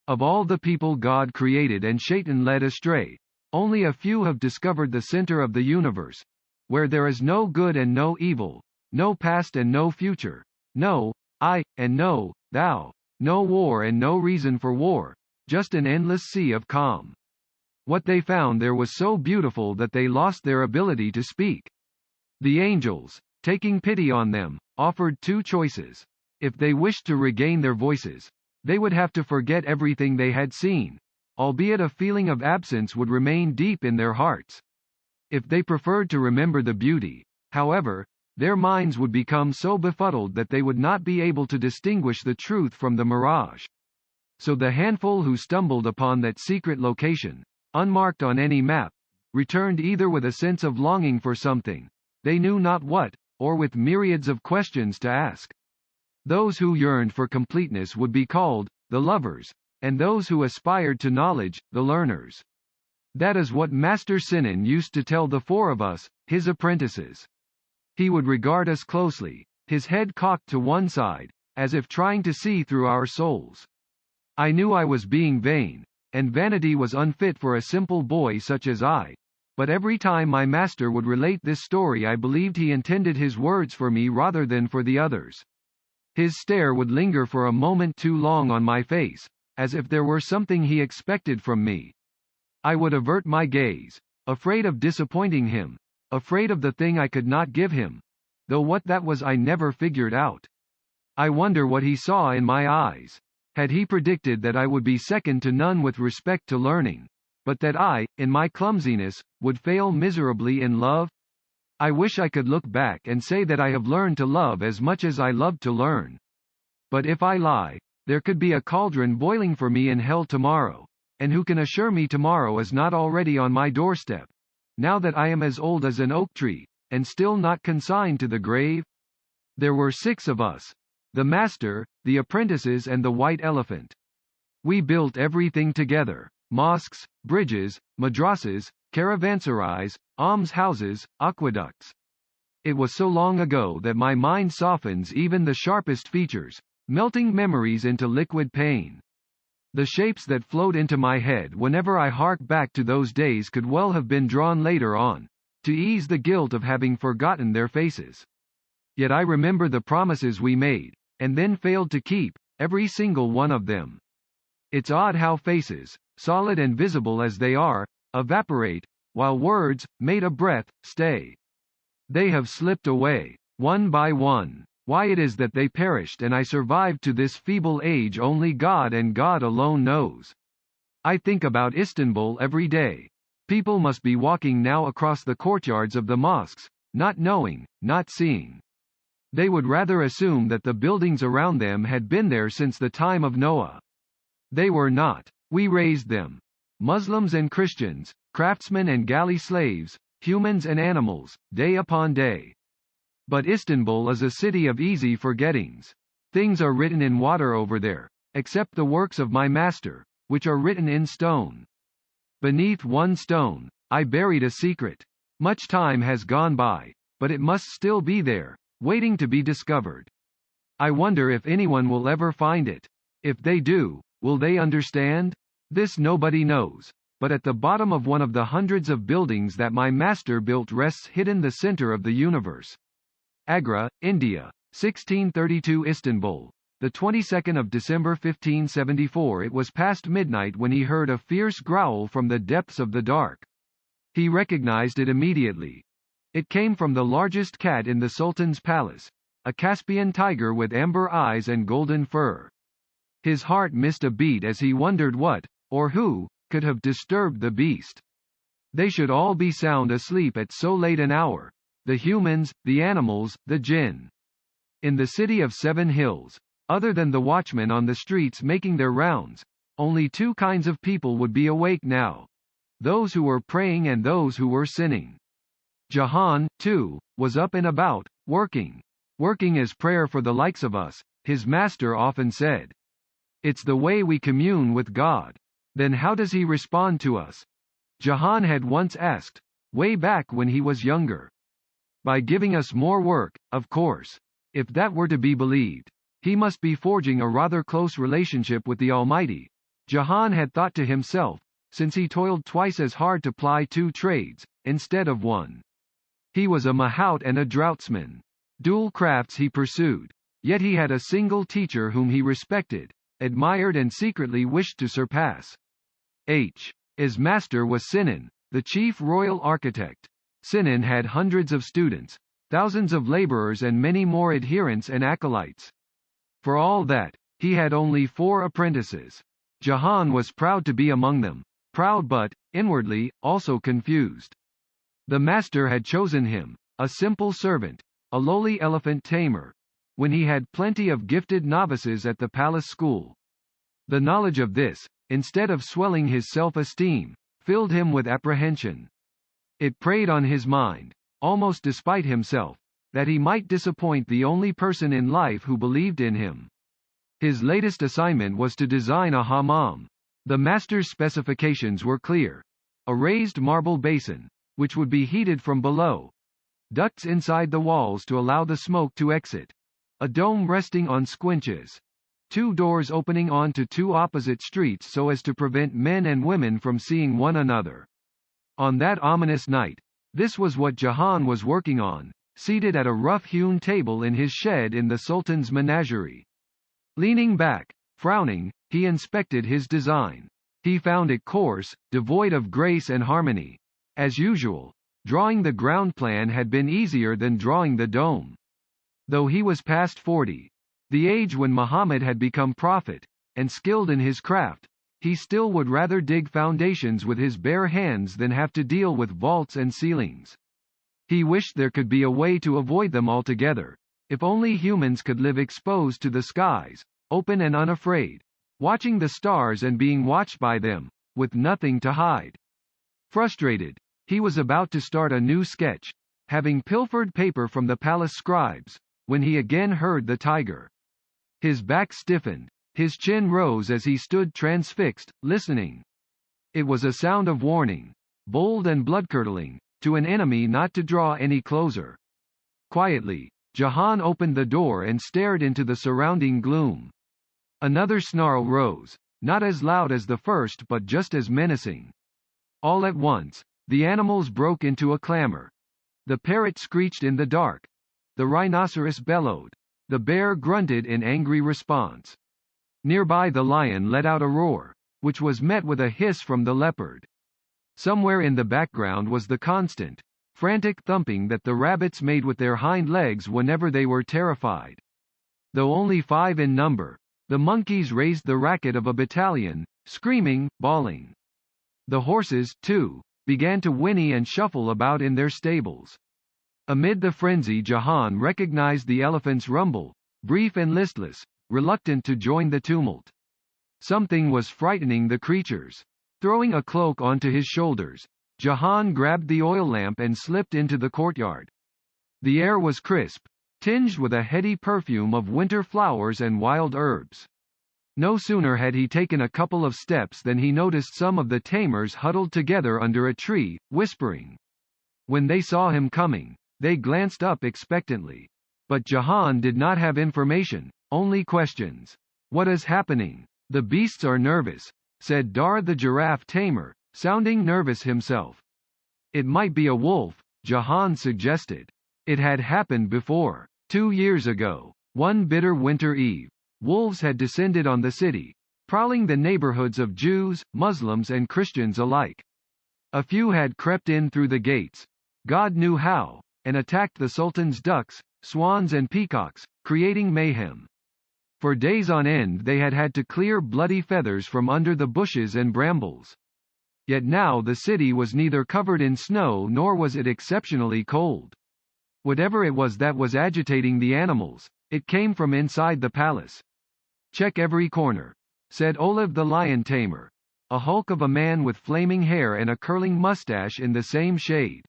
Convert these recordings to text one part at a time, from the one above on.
Of all the people God created and Shaitan led astray, only a few have discovered the center of the universe, where there is no good and no evil, no past and no future, no I and no thou, no war and no reason for war, just an endless sea of calm. What they found there was so beautiful that they lost their ability to speak. The angels, taking pity on them, offered two choices. If they wished to regain their voices, they would have to forget everything they had seen, albeit a feeling of absence would remain deep in their hearts. If they preferred to remember the beauty, however, their minds would become so befuddled that they would not be able to distinguish the truth from the mirage. So the handful who stumbled upon that secret location, unmarked on any map, returned either with a sense of longing for something, they knew not what, or with myriads of questions to ask. Those who yearned for completeness would be called the lovers, and those who aspired to knowledge, the learners. That is what Master Sinan used to tell the four of us, his apprentices. He would regard us closely, his head cocked to one side, as if trying to see through our souls. I knew I was being vain, and vanity was unfit for a simple boy such as I, but every time my master would relate this story I believed he intended his words for me rather than for the others. His stare would linger for a moment too long on my face, as if there were something he expected from me. I would avert my gaze, afraid of disappointing him, afraid of the thing I could not give him, though what that was I never figured out. I wonder what he saw in my eyes. Had he predicted that I would be second to none with respect to learning, but that I, in my clumsiness, would fail miserably in love? I wish I could look back and say that I have learned to love as much as I loved to learn. But if I lie, there could be a cauldron boiling for me in hell tomorrow, and who can assure me tomorrow is not already on my doorstep, now that I am as old as an oak tree, and still not consigned to the grave? There were 6 of us. The master, the apprentices and the white elephant. We built everything together: mosques, bridges, madrasas, caravanserais, almshouses, aqueducts. It was so long ago that my mind softens even the sharpest features, melting memories into liquid pain. The shapes that float into my head whenever I hark back to those days could well have been drawn later on, to ease the guilt of having forgotten their faces. Yet I remember the promises we made, and then failed to keep, every single one of them. It's odd how faces, solid and visible as they are, evaporate, while words, made a breath, stay. They have slipped away, one by one. Why it is that they perished and I survived to this feeble age only God and God alone knows. I think about Istanbul every day. People must be walking now across the courtyards of the mosques, not knowing, not seeing. They would rather assume that the buildings around them had been there since the time of Noah. They were not. We raised them. Muslims and Christians, craftsmen and galley slaves, humans and animals, day upon day. But Istanbul is a city of easy forgettings. Things are written in water over there, except the works of my master, which are written in stone. Beneath one stone, I buried a secret. Much time has gone by, but it must still be there, waiting to be discovered. I wonder if anyone will ever find it. If they do, will they understand? This nobody knows, but at the bottom of one of the hundreds of buildings that my master built rests hidden the center of the universe. Agra, India, 1632. Istanbul, the 22nd of December 1574. It was past midnight when he heard a fierce growl from the depths of the dark. He recognized it immediately. It came from the largest cat in the Sultan's palace, a Caspian tiger with amber eyes and golden fur. His heart missed a beat as he wondered what, or who, could have disturbed the beast. They should all be sound asleep at so late an hour, the humans, the animals, the jinn. In the city of 7 hills, other than the watchmen on the streets making their rounds, only 2 kinds of people would be awake now: those who were praying and those who were sinning. Jahan, too, was up and about, working. Working is prayer for the likes of us, his master often said. It's the way we commune with God. Then how does he respond to us? Jahan had once asked, way back when he was younger. By giving us more work, of course. If that were to be believed, he must be forging a rather close relationship with the Almighty, Jahan had thought to himself, since he toiled twice as hard to ply 2 trades, instead of 1. He was a mahout and a draughtsman. Dual crafts he pursued. Yet he had a single teacher whom he respected, admired and secretly wished to surpass. His master was Sinan, the chief royal architect. Sinan had hundreds of students, thousands of laborers and many more adherents and acolytes. For all that, he had only 4 apprentices. Jahan was proud to be among them, proud but, inwardly, also confused. The master had chosen him, a simple servant, a lowly elephant tamer, when he had plenty of gifted novices at the palace school. The knowledge of this, instead of swelling his self-esteem, filled him with apprehension. It preyed on his mind, almost despite himself, that he might disappoint the only person in life who believed in him. His latest assignment was to design a hammam. The master's specifications were clear. A raised marble basin, which would be heated from below. Ducts inside the walls to allow the smoke to exit. A dome resting on squinches. 2 doors opening onto 2 opposite streets so as to prevent men and women from seeing one another. On that ominous night, this was what Jahan was working on, seated at a rough-hewn table in his shed in the Sultan's menagerie. Leaning back, frowning, he inspected his design. He found it coarse, devoid of grace and harmony. As usual, drawing the ground plan had been easier than drawing the dome. Though he was past 40, the age when Muhammad had become prophet, and skilled in his craft, he still would rather dig foundations with his bare hands than have to deal with vaults and ceilings. He wished there could be a way to avoid them altogether. If only humans could live exposed to the skies, open and unafraid, watching the stars and being watched by them, with nothing to hide. Frustrated, he was about to start a new sketch, having pilfered paper from the palace scribes, when he again heard the tiger. His back stiffened, his chin rose as he stood transfixed, listening. It was a sound of warning, bold and blood-curdling, to an enemy not to draw any closer. Quietly, Jahan opened the door and stared into the surrounding gloom. Another snarl rose, not as loud as the first but just as menacing. All at once, the animals broke into a clamor. The parrot screeched in the dark. The rhinoceros bellowed. The bear grunted in angry response. Nearby the lion let out a roar, which was met with a hiss from the leopard. Somewhere in the background was the constant, frantic thumping that the rabbits made with their hind legs whenever they were terrified. Though only 5 in number, the monkeys raised the racket of a battalion, screaming, bawling. The horses, too, began to whinny and shuffle about in their stables. Amid the frenzy, Jahan recognized the elephant's rumble, brief and listless, reluctant to join the tumult. Something was frightening the creatures. Throwing a cloak onto his shoulders, Jahan grabbed the oil lamp and slipped into the courtyard. The air was crisp, tinged with a heady perfume of winter flowers and wild herbs. No sooner had he taken a couple of steps than he noticed some of the tamers huddled together under a tree, whispering. When they saw him coming, they glanced up expectantly. But Jahan did not have information, only questions. "What is happening? The beasts are nervous," said Dar the giraffe tamer, sounding nervous himself. "It might be a wolf," Jahan suggested. It had happened before. 2 years ago, one bitter winter eve, wolves had descended on the city, prowling the neighborhoods of Jews, Muslims and Christians alike. A few had crept in through the gates, God knew how, and attacked the Sultan's ducks, swans and peacocks, creating mayhem. For days on end they had had to clear bloody feathers from under the bushes and brambles. Yet now the city was neither covered in snow nor was it exceptionally cold. Whatever it was that was agitating the animals, it came from inside the palace. "Check every corner," said Olive the lion tamer, a hulk of a man with flaming hair and a curling mustache in the same shade.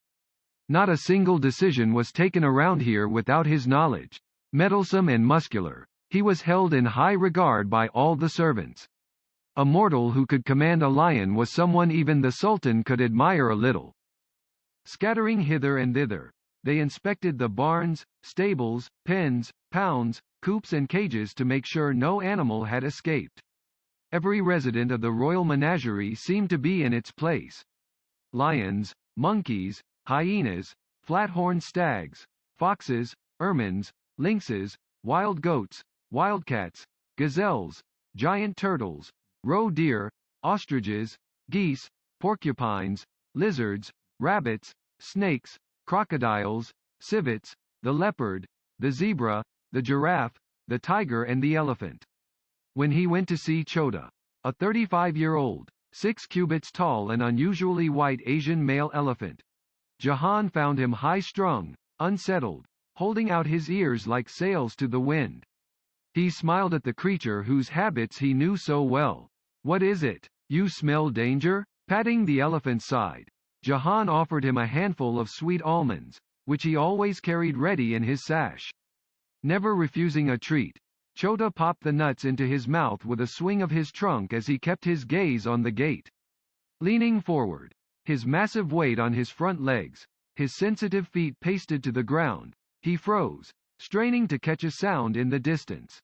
Not a single decision was taken around here without his knowledge. Meddlesome and muscular, he was held in high regard by all the servants. A mortal who could command a lion was someone even the Sultan could admire a little. Scattering hither and thither, they inspected the barns, stables, pens, pounds, coops and cages to make sure no animal had escaped. Every resident of the royal menagerie seemed to be in its place. Lions, monkeys, hyenas, flat-horned stags, foxes, ermines, lynxes, wild goats, wildcats, gazelles, giant turtles, roe deer, ostriches, geese, porcupines, lizards, rabbits, snakes, crocodiles, civets, the leopard, the zebra, the giraffe, the tiger and the elephant. When he went to see Chota, a 35-year-old, 6 cubits tall and unusually white Asian male elephant, Jahan found him high-strung, unsettled, holding out his ears like sails to the wind. He smiled at the creature whose habits he knew so well. "What is it? You smell danger?" Patting the elephant's side, Jahan offered him a handful of sweet almonds, which he always carried ready in his sash. Never refusing a treat, Chota popped the nuts into his mouth with a swing of his trunk as he kept his gaze on the gate. Leaning forward, his massive weight on his front legs, his sensitive feet pasted to the ground, he froze, straining to catch a sound in the distance.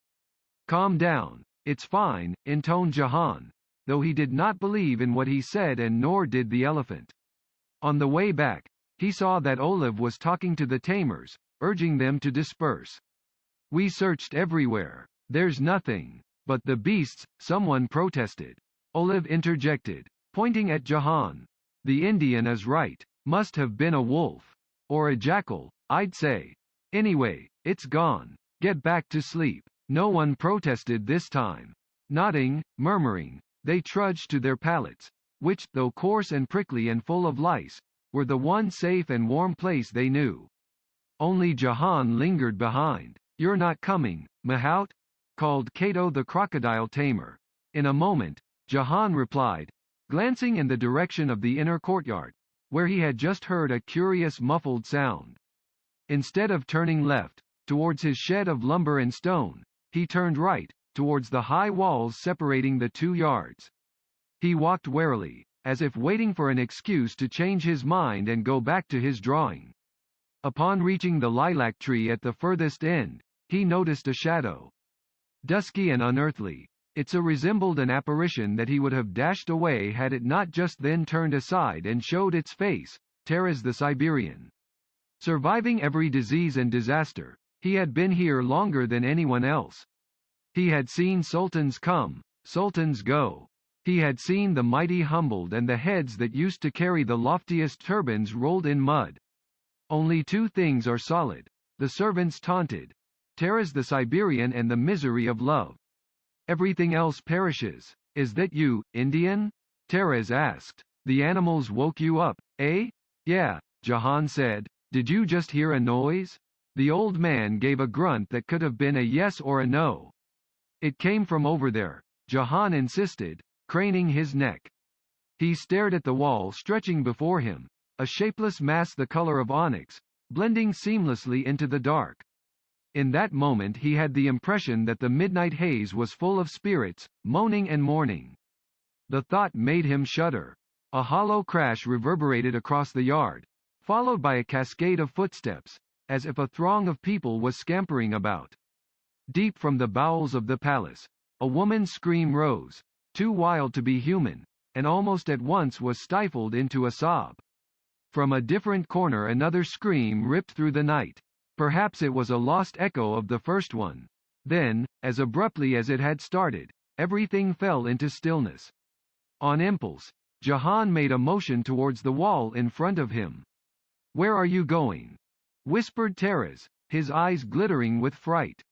"Calm down, it's fine," intoned Jahan, though he did not believe in what he said and nor did the elephant. On the way back, he saw that Olive was talking to the tamers, urging them to disperse. "We searched everywhere. There's nothing." "But the beasts," someone protested. Olive interjected, pointing at Jahan. "The Indian is right. Must have been a wolf. Or a jackal, I'd say. Anyway, it's gone. Get back to sleep." No one protested this time. Nodding, murmuring, they trudged to their pallets, which, though coarse and prickly and full of lice, were the one safe and warm place they knew. Only Jahan lingered behind. "You're not coming, Mahout?" called Cato the crocodile tamer. In a moment, Jahan replied, glancing in the direction of the inner courtyard, where he had just heard a curious muffled sound. Instead of turning left, towards his shed of lumber and stone, he turned right, towards the high walls separating the 2 yards. He walked warily, as if waiting for an excuse to change his mind and go back to his drawing. Upon reaching the lilac tree at the furthest end, he noticed a shadow. Dusky and unearthly, it so resembled an apparition that he would have dashed away had it not just then turned aside and showed its face, Taras the Siberian. Surviving every disease and disaster, he had been here longer than anyone else. He had seen sultans come, sultans go. He had seen the mighty humbled and the heads that used to carry the loftiest turbans rolled in mud. Only 2 things are solid. The servants taunted, Taras the Siberian, and the misery of love. Everything else perishes. "Is that you, Indian?" Taras asked. "The animals woke you up, eh?" "Yeah," Jahan said. "Did you just hear a noise?" The old man gave a grunt that could have been a yes or a no. "It came from over there," Jahan insisted, craning his neck. He stared at the wall stretching before him, a shapeless mass the color of onyx, blending seamlessly into the dark. In that moment he had the impression that the midnight haze was full of spirits, moaning and mourning. The thought made him shudder. A hollow crash reverberated across the yard, followed by a cascade of footsteps, as if a throng of people was scampering about. Deep from the bowels of the palace, a woman's scream rose, too wild to be human, and almost at once was stifled into a sob. From a different corner another scream ripped through the night. Perhaps it was a lost echo of the first one. Then, as abruptly as it had started, everything fell into stillness. On impulse, Jahan made a motion towards the wall in front of him. "Where are you going?" whispered Taras, his eyes glittering with fright.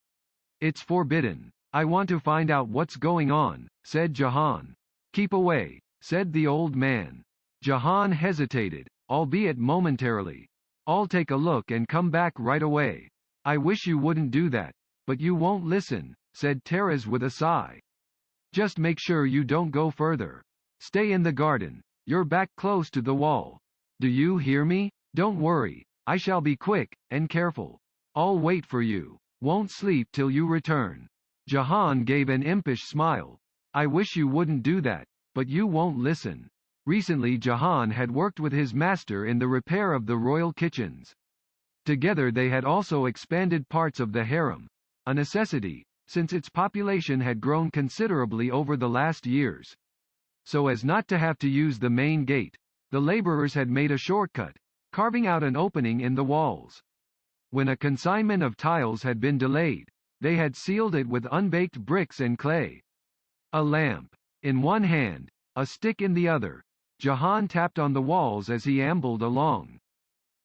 "It's forbidden. I want to find out what's going on," said Jahan. "Keep away," said the old man. Jahan hesitated, albeit momentarily. "I'll take a look and come back right away." "I wish you wouldn't do that, but you won't listen," said Taras with a sigh. "Just make sure you don't go further. Stay in the garden. You're back close to the wall. Do you hear me? Don't worry, I shall be quick and careful. I'll wait for you. Won't sleep till you return." Jahan gave an impish smile. "I wish you wouldn't do that, but you won't listen." Recently Jahan had worked with his master in the repair of the royal kitchens. Together they had also expanded parts of the harem, a necessity, since its population had grown considerably over the last years. So as not to have to use the main gate, the laborers had made a shortcut, carving out an opening in the walls. When a consignment of tiles had been delayed, they had sealed it with unbaked bricks and clay. A lamp in one hand, a stick in the other, Jahan tapped on the walls as he ambled along.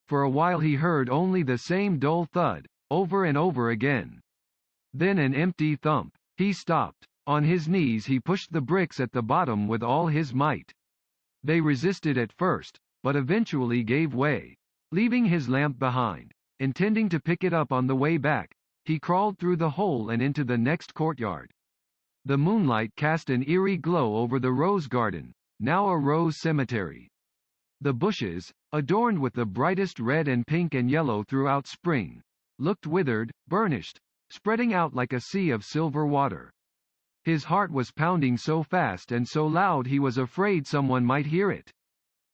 For a while he heard only the same dull thud, over and over again. Then an empty thump. He stopped. On his knees he pushed the bricks at the bottom with all his might. They resisted at first, but eventually gave way. Leaving his lamp behind, intending to pick it up on the way back, he crawled through the hole and into the next courtyard. The moonlight cast an eerie glow over the rose garden, now a rose cemetery. The bushes, adorned with the brightest red and pink and yellow throughout spring, looked withered, burnished, spreading out like a sea of silver water. His heart was pounding so fast and so loud he was afraid someone might hear it.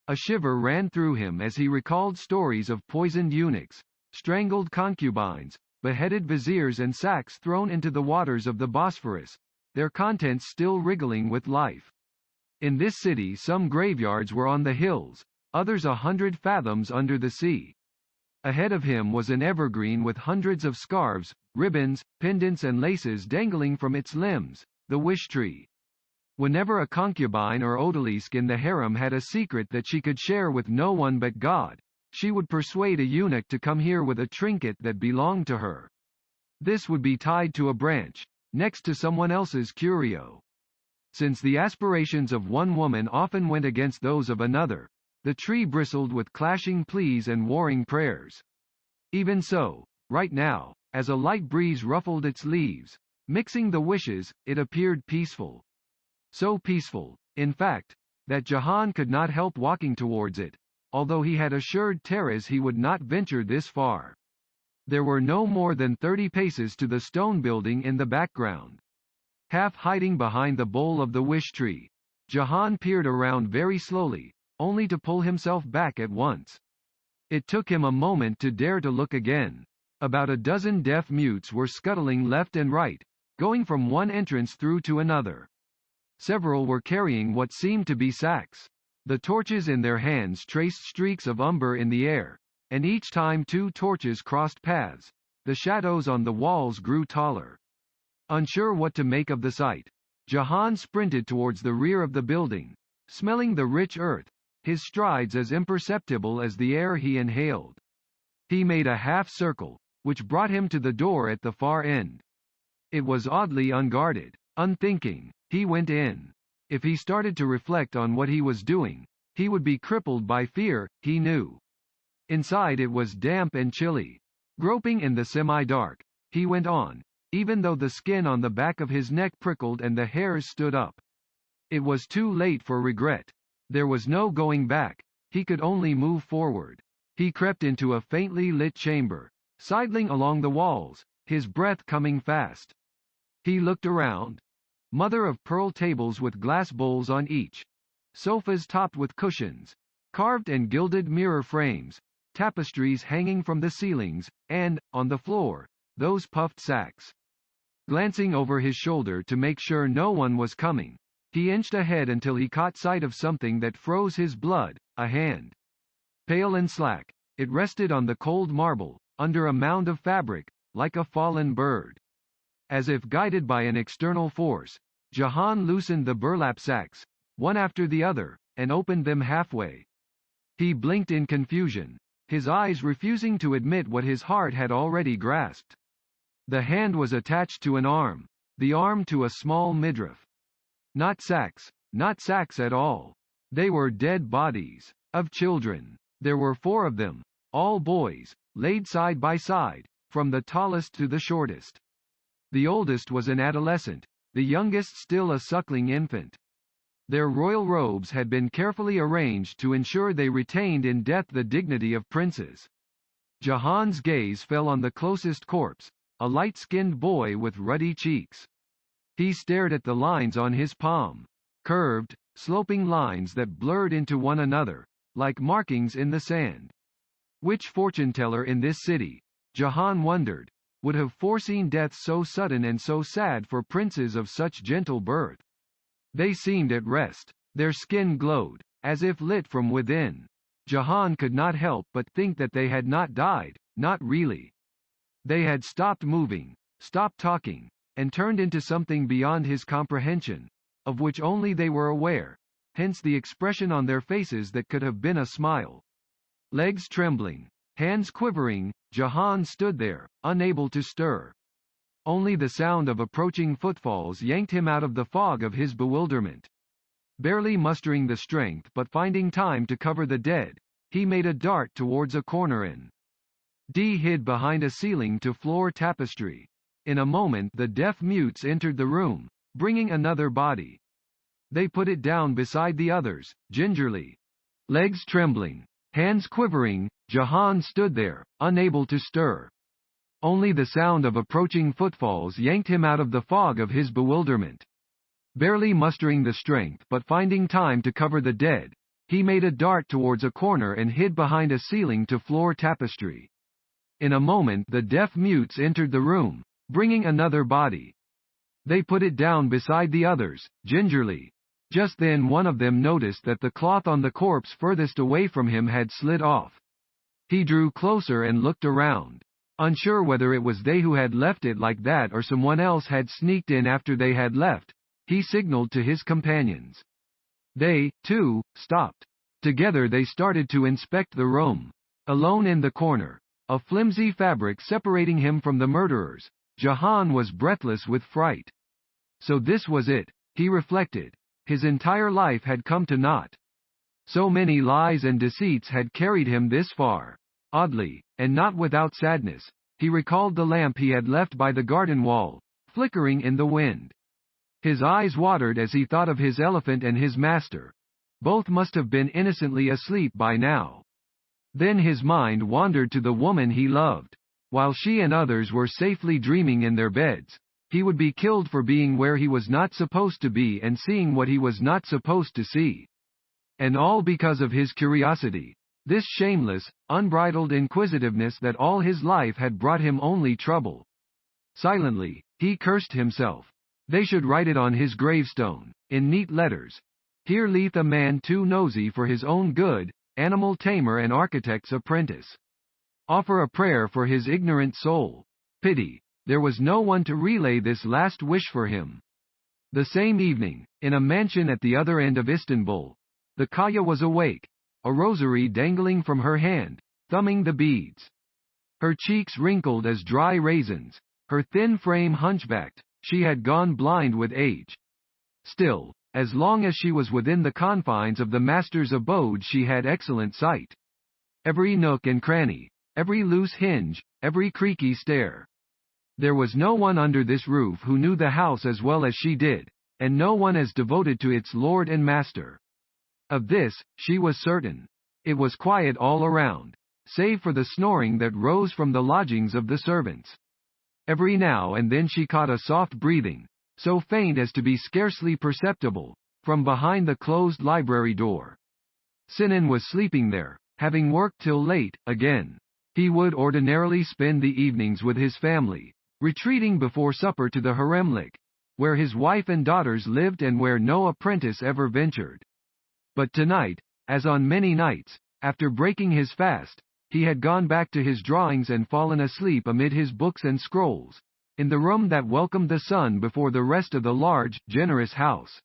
A shiver ran through him as he recalled stories of poisoned eunuchs, strangled concubines, beheaded viziers and sacks thrown into the waters of the Bosphorus, their contents still wriggling with life. In this city some graveyards were on the hills, others 100 fathoms under the sea. Ahead of him was an evergreen with hundreds of scarves, ribbons, pendants and laces dangling from its limbs, the wish tree. Whenever a concubine or odalisque in the harem had a secret that she could share with no one but God, she would persuade a eunuch to come here with a trinket that belonged to her. This would be tied to a branch, next to someone else's curio. Since the aspirations of one woman often went against those of another, the tree bristled with clashing pleas and warring prayers. Even so, right now, as a light breeze ruffled its leaves, mixing the wishes, it appeared peaceful. So peaceful, in fact, that Jahan could not help walking towards it, although he had assured Teres he would not venture this far. There were no more than 30 paces to the stone building in the background. Half hiding behind the bole of the wish tree, Jahan peered around very slowly, only to pull himself back at once. It took him a moment to dare to look again. About a dozen deaf mutes were scuttling left and right, going from one entrance through to another. Several were carrying what seemed to be sacks. The torches in their hands traced streaks of umber in the air, and each time 2 torches crossed paths, the shadows on the walls grew taller. Unsure what to make of the sight, Jahan sprinted towards the rear of the building, smelling the rich earth, his strides as imperceptible as the air he inhaled. He made a half-circle, which brought him to the door at the far end. It was oddly unguarded. Unthinking, he went in. If he started to reflect on what he was doing, he would be crippled by fear, he knew. Inside it was damp and chilly. Groping in the semi-dark, he went on, even though the skin on the back of his neck prickled and the hairs stood up. It was too late for regret. There was no going back, he could only move forward. He crept into a faintly lit chamber, sidling along the walls, his breath coming fast. He looked around. Mother-of-pearl tables with glass bowls on each. Sofas topped with cushions. Carved and gilded mirror frames. Tapestries hanging from the ceilings, and, on the floor, those puffed sacks. Glancing over his shoulder to make sure no one was coming, he inched ahead until he caught sight of something that froze his blood, a hand. Pale and slack, it rested on the cold marble, under a mound of fabric, like a fallen bird. As if guided by an external force, Jahan loosened the burlap sacks, one after the other, and opened them halfway. He blinked in confusion, his eyes refusing to admit what his heart had already grasped. The hand was attached to an arm, the arm to a small midriff. Not sacks at all. They were dead bodies, of children. There were 4 of them, all boys, laid side by side, from the tallest to the shortest. The oldest was an adolescent, the youngest still a suckling infant. Their royal robes had been carefully arranged to ensure they retained in death the dignity of princes. Jahan's gaze fell on the closest corpse, a light-skinned boy with ruddy cheeks. He stared at the lines on his palm, curved, sloping lines that blurred into one another, like markings in the sand. Which fortune-teller in this city, Jahan wondered, would have foreseen deaths so sudden and so sad for princes of such gentle birth. They seemed at rest. Their skin glowed, as if lit from within. Jahan could not help but think that they had not died, not really. They had stopped moving, stopped talking, and turned into something beyond his comprehension, of which only they were aware, hence the expression on their faces that could have been a smile. Legs trembling, hands quivering, Jahan stood there, unable to stir. Only the sound of approaching footfalls yanked him out of the fog of his bewilderment. Barely mustering the strength but finding time to cover the dead, he made a dart towards a corner and hid behind a ceiling-to-floor tapestry. In a moment the deaf-mutes entered the room, bringing another body. They put it down beside the others, gingerly. Legs trembling, hands quivering, Jahan stood there, unable to stir. Only the sound of approaching footfalls yanked him out of the fog of his bewilderment. Barely mustering the strength but finding time to cover the dead, he made a dart towards a corner and hid behind a ceiling-to-floor tapestry. In a moment the deaf-mutes entered the room, bringing another body. They put it down beside the others, gingerly. Just then one of them noticed that the cloth on the corpse furthest away from him had slid off. He drew closer and looked around. Unsure whether it was they who had left it like that or someone else had sneaked in after they had left, he signaled to his companions. They, too, stopped. Together they started to inspect the room. Alone in the corner, a flimsy fabric separating him from the murderers, Jahan was breathless with fright. So this was it, he reflected. His entire life had come to naught. So many lies and deceits had carried him this far. Oddly, and not without sadness, he recalled the lamp he had left by the garden wall, flickering in the wind. His eyes watered as he thought of his elephant and his master. Both must have been innocently asleep by now. Then his mind wandered to the woman he loved. While she and others were safely dreaming in their beds, he would be killed for being where he was not supposed to be and seeing what he was not supposed to see. And all because of his curiosity, this shameless, unbridled inquisitiveness that all his life had brought him only trouble. Silently, he cursed himself. They should write it on his gravestone, in neat letters. Here lieth a man too nosy for his own good, animal tamer and architect's apprentice. Offer a prayer for his ignorant soul. Pity, there was no one to relay this last wish for him. The same evening, in a mansion at the other end of Istanbul, the Kaya was awake, a rosary dangling from her hand, thumbing the beads. Her cheeks wrinkled as dry raisins, her thin frame hunchbacked. She had gone blind with age. Still, as long as she was within the confines of the master's abode she had excellent sight. Every nook and cranny, every loose hinge, every creaky stair. There was no one under this roof who knew the house as well as she did, and no one as devoted to its lord and master. Of this, she was certain. It was quiet all around, save for the snoring that rose from the lodgings of the servants. Every now and then she caught a soft breathing, so faint as to be scarcely perceptible, from behind the closed library door. Sinan was sleeping there, having worked till late, again. He would ordinarily spend the evenings with his family, retreating before supper to the haremlik, where his wife and daughters lived and where no apprentice ever ventured. But tonight, as on many nights, after breaking his fast, he had gone back to his drawings and fallen asleep amid his books and scrolls, in the room that welcomed the sun before the rest of the large, generous house.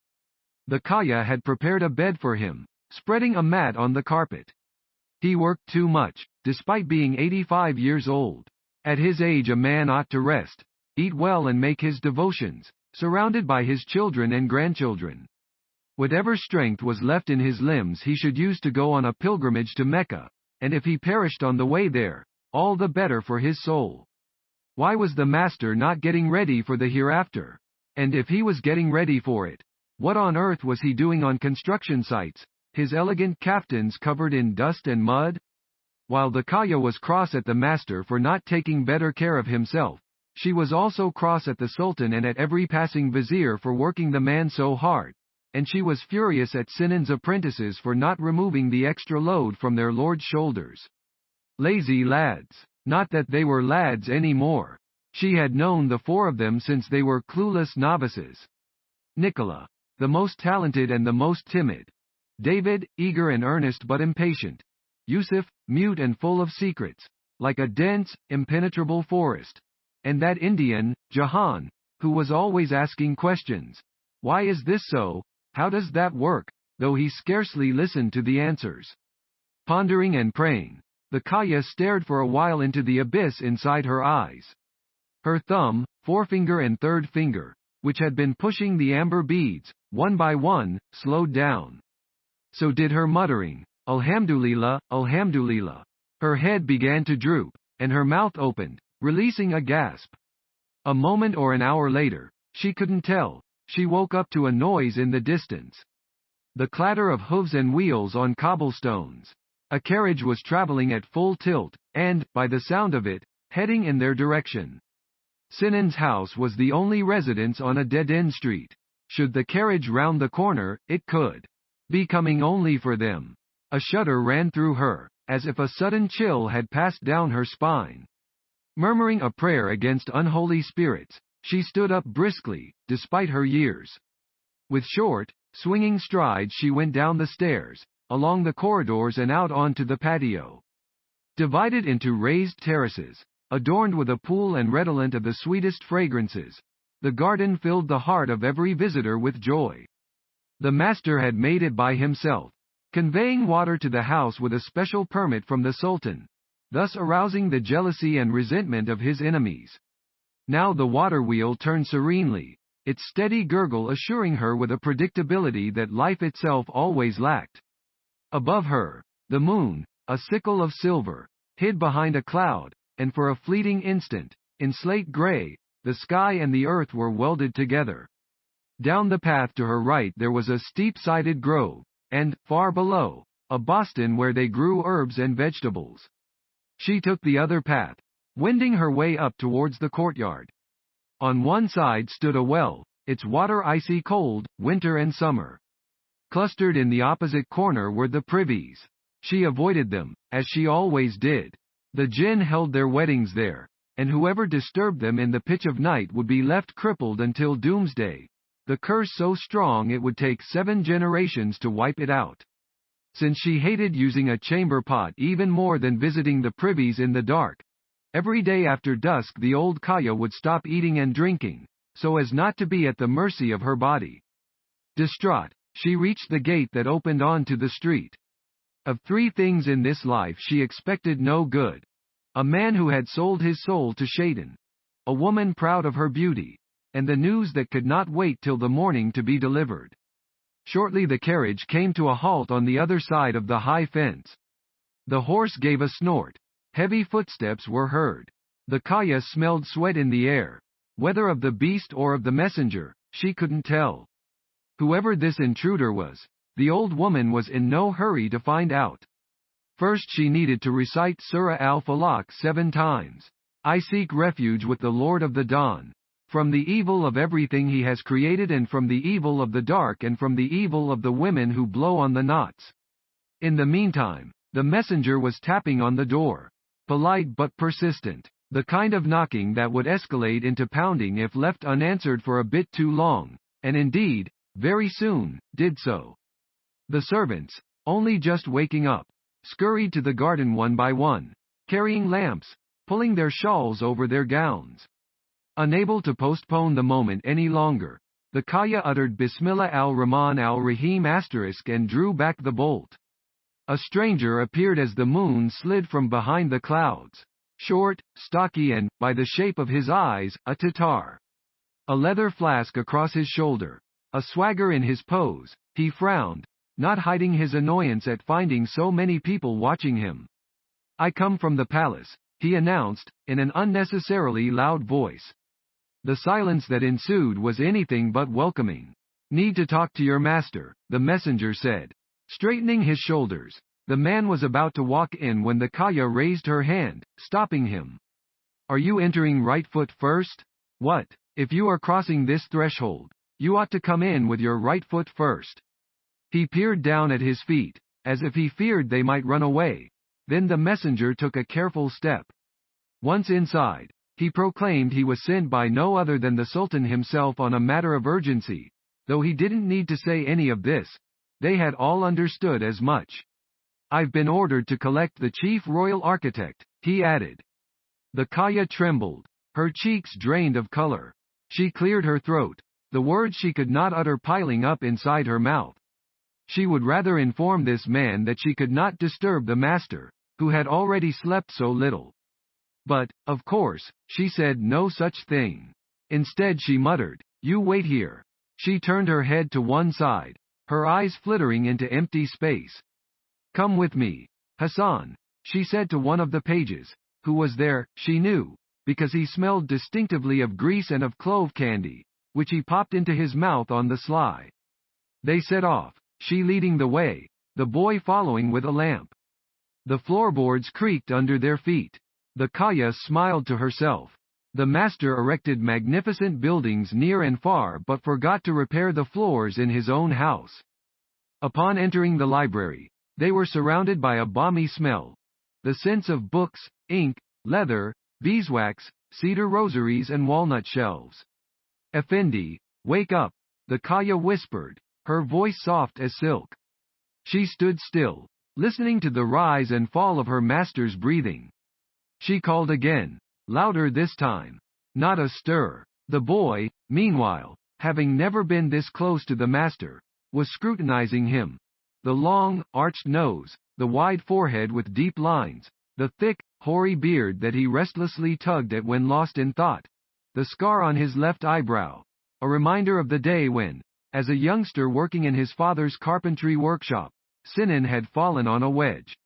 The Kaya had prepared a bed for him, spreading a mat on the carpet. He worked too much, despite being 85 years old. At his age a man ought to rest, eat well and make his devotions, surrounded by his children and grandchildren. Whatever strength was left in his limbs he should use to go on a pilgrimage to Mecca, and if he perished on the way there, all the better for his soul. Why was the master not getting ready for the hereafter? And if he was getting ready for it, what on earth was he doing on construction sites, his elegant kaftans covered in dust and mud? While the Kaya was cross at the master for not taking better care of himself, she was also cross at the Sultan and at every passing vizier for working the man so hard, and she was furious at Sinan's apprentices for not removing the extra load from their lord's shoulders. Lazy lads. Not that they were lads any more. She had known the four of them since they were clueless novices. Nicola, the most talented and the most timid. David, eager and earnest but impatient. Yusuf, mute and full of secrets, like a dense, impenetrable forest. And that Indian, Jahan, who was always asking questions. Why is this so? How does that work? Though he scarcely listened to the answers. Pondering and praying, the Kaya stared for a while into the abyss inside her eyes. Her thumb, forefinger and third finger, which had been pushing the amber beads, one by one, slowed down. So did her muttering, Alhamdulillah, Alhamdulillah. Her head began to droop, and her mouth opened, releasing a gasp. A moment or an hour later, she couldn't tell, she woke up to a noise in the distance. The clatter of hooves and wheels on cobblestones. A carriage was traveling at full tilt, and, by the sound of it, heading in their direction. Sinan's house was the only residence on a dead-end street. Should the carriage round the corner, it could be coming only for them. A shudder ran through her, as if a sudden chill had passed down her spine. Murmuring a prayer against unholy spirits, she stood up briskly, despite her years. With short, swinging strides she went down the stairs, along the corridors and out onto the patio. Divided into raised terraces, adorned with a pool and redolent of the sweetest fragrances, the garden filled the heart of every visitor with joy. The master had made it by himself, conveying water to the house with a special permit from the Sultan, thus arousing the jealousy and resentment of his enemies. Now the water wheel turned serenely, its steady gurgle assuring her with a predictability that life itself always lacked. Above her, the moon, a sickle of silver, hid behind a cloud, and for a fleeting instant, in slate gray, the sky and the earth were welded together. Down the path to her right there was a steep-sided grove, and, far below, a boston where they grew herbs and vegetables. She took the other path, wending her way up towards the courtyard. On one side stood a well, its water icy cold, winter and summer. Clustered in the opposite corner were the privies. She avoided them, as she always did. The jinn held their weddings there, and whoever disturbed them in the pitch of night would be left crippled until doomsday, the curse so strong it would take 7 generations to wipe it out. Since she hated using a chamber pot even more than visiting the privies in the dark, every day after dusk the old Kaya would stop eating and drinking, so as not to be at the mercy of her body. Distraught, she reached the gate that opened onto the street. Of 3 things in this life she expected no good. A man who had sold his soul to Shaitan. A woman proud of her beauty. And the news that could not wait till the morning to be delivered. Shortly the carriage came to a halt on the other side of the high fence. The horse gave a snort. Heavy footsteps were heard. The Kaya smelled sweat in the air. Whether of the beast or of the messenger, she couldn't tell. Whoever this intruder was, the old woman was in no hurry to find out. First she needed to recite Surah al-Falaq 7 times. I seek refuge with the Lord of the Dawn, from the evil of everything he has created and from the evil of the dark and from the evil of the women who blow on the knots. In the meantime, the messenger was tapping on the door. Polite but persistent. The kind of knocking that would escalate into pounding if left unanswered for a bit too long, and indeed, very soon, did so. The servants, only just waking up, scurried to the garden one by one, carrying lamps, pulling their shawls over their gowns. Unable to postpone the moment any longer, the Kaya uttered Bismillah al-Rahman al-Rahim * and drew back the bolt. A stranger appeared as the moon slid from behind the clouds. Short, stocky and, by the shape of his eyes, a Tatar. A leather flask across his shoulder. A swagger in his pose, he frowned, not hiding his annoyance at finding so many people watching him. I come from the palace, he announced, in an unnecessarily loud voice. The silence that ensued was anything but welcoming. Need to talk to your master, the messenger said. Straightening his shoulders, the man was about to walk in when the Kaya raised her hand, stopping him. Are you entering right foot first? What? If you are crossing this threshold, you ought to come in with your right foot first. He peered down at his feet, as if he feared they might run away. Then the messenger took a careful step. Once inside, He proclaimed he was sent by no other than the Sultan himself on a matter of urgency, though he didn't need to say any of this. They had all understood as much. I've been ordered to collect the chief royal architect, he added. The Kaya trembled. Her cheeks drained of color. She cleared her throat, the words she could not utter piling up inside her mouth. She would rather inform this man that she could not disturb the master, who had already slept so little. But, of course, she said no such thing. Instead she muttered, "You wait here." She turned her head to one side, her eyes flittering into empty space. "Come with me, Hassan," she said to one of the pages, who was there, she knew, because he smelled distinctively of grease and of clove candy, which he popped into his mouth on the sly. They set off, she leading the way, the boy following with a lamp. The floorboards creaked under their feet. The Kaya smiled to herself. The master erected magnificent buildings near and far but forgot to repair the floors in his own house. Upon entering the library, they were surrounded by a balmy smell. The scents of books, ink, leather, beeswax, cedar rosaries and walnut shelves. "Effendi, wake up," the Kaya whispered, her voice soft as silk. She stood still, listening to the rise and fall of her master's breathing. She called again, louder this time. Not a stir. The boy, meanwhile, having never been this close to the master, was scrutinizing him. The long, arched nose, the wide forehead with deep lines, the thick, hoary beard that he restlessly tugged at when lost in thought, the scar on his left eyebrow, a reminder of the day when, as a youngster working in his father's carpentry workshop, Sinan had fallen on a wedge.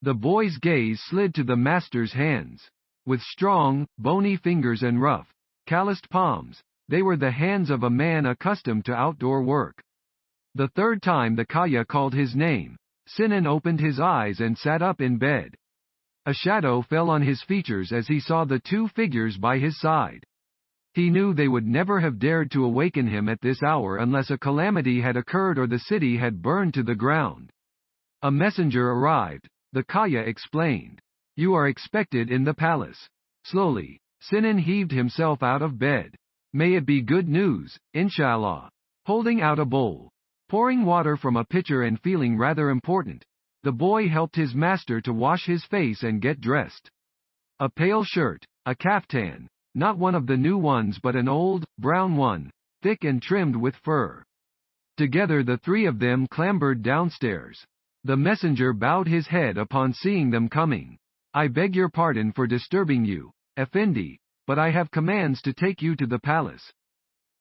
The boy's gaze slid to the master's hands. With strong, bony fingers and rough, calloused palms, they were the hands of a man accustomed to outdoor work. The third time the Kaya called his name, Sinan opened his eyes and sat up in bed. A shadow fell on his features as he saw the two figures by his side. He knew they would never have dared to awaken him at this hour unless a calamity had occurred or the city had burned to the ground. A messenger arrived, the Kaya explained. "You are expected in the palace." Slowly, Sinan heaved himself out of bed. "May it be good news, inshallah." Holding out a bowl, pouring water from a pitcher and feeling rather important, the boy helped his master to wash his face and get dressed. A pale shirt, a kaftan, not one of the new ones but an old, brown one, thick and trimmed with fur. Together the three of them clambered downstairs. The messenger bowed his head upon seeing them coming. "I beg your pardon for disturbing you, Effendi, but I have commands to take you to the palace."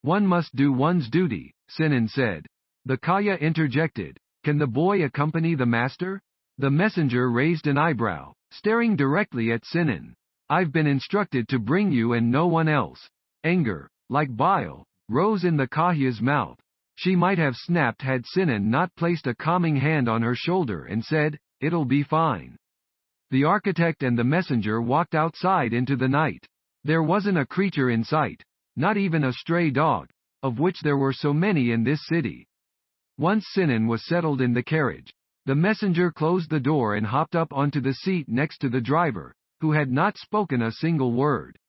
"One must do one's duty," Sinan said. The Kaya interjected, "Can the boy accompany the master?" The messenger raised an eyebrow, staring directly at Sinan. "I've been instructed to bring you and no one else." Anger, like bile, rose in the Kaya's mouth. She might have snapped had Sinan not placed a calming hand on her shoulder and said, "It'll be fine." The architect and the messenger walked outside into the night. There wasn't a creature in sight, not even a stray dog, of which there were so many in this city. Once Sinan was settled in the carriage, the messenger closed the door and hopped up onto the seat next to the driver, who had not spoken a single word.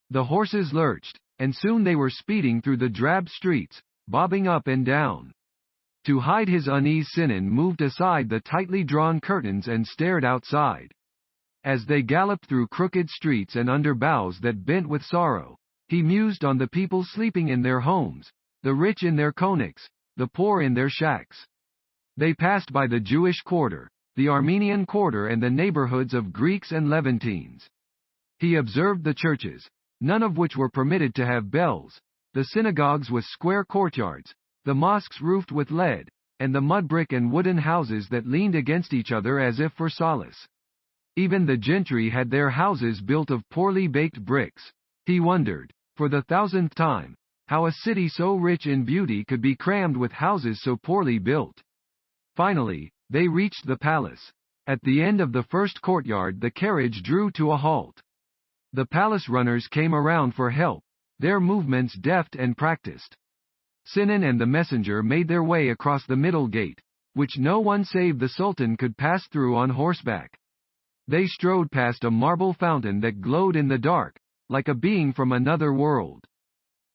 The horses lurched, and soon they were speeding through the drab streets, bobbing up and down. To hide his unease, Sinan moved aside the tightly drawn curtains and stared outside. As they galloped through crooked streets and under boughs that bent with sorrow, he mused on the people sleeping in their homes, the rich in their konaks, the poor in their shacks. They passed by the Jewish quarter, the Armenian quarter and the neighborhoods of Greeks and Levantines. He observed the churches, none of which were permitted to have bells, the synagogues with square courtyards, the mosques roofed with lead, and the mud brick and wooden houses that leaned against each other as if for solace. Even the gentry had their houses built of poorly baked bricks. He wondered, for the 1000th time, how a city so rich in beauty could be crammed with houses so poorly built. Finally, they reached the palace. At the end of the first courtyard the carriage drew to a halt. The palace runners came around for help, their movements deft and practiced. Sinan and the messenger made their way across the middle gate, which no one save the Sultan could pass through on horseback. They strode past a marble fountain that glowed in the dark, like a being from another world.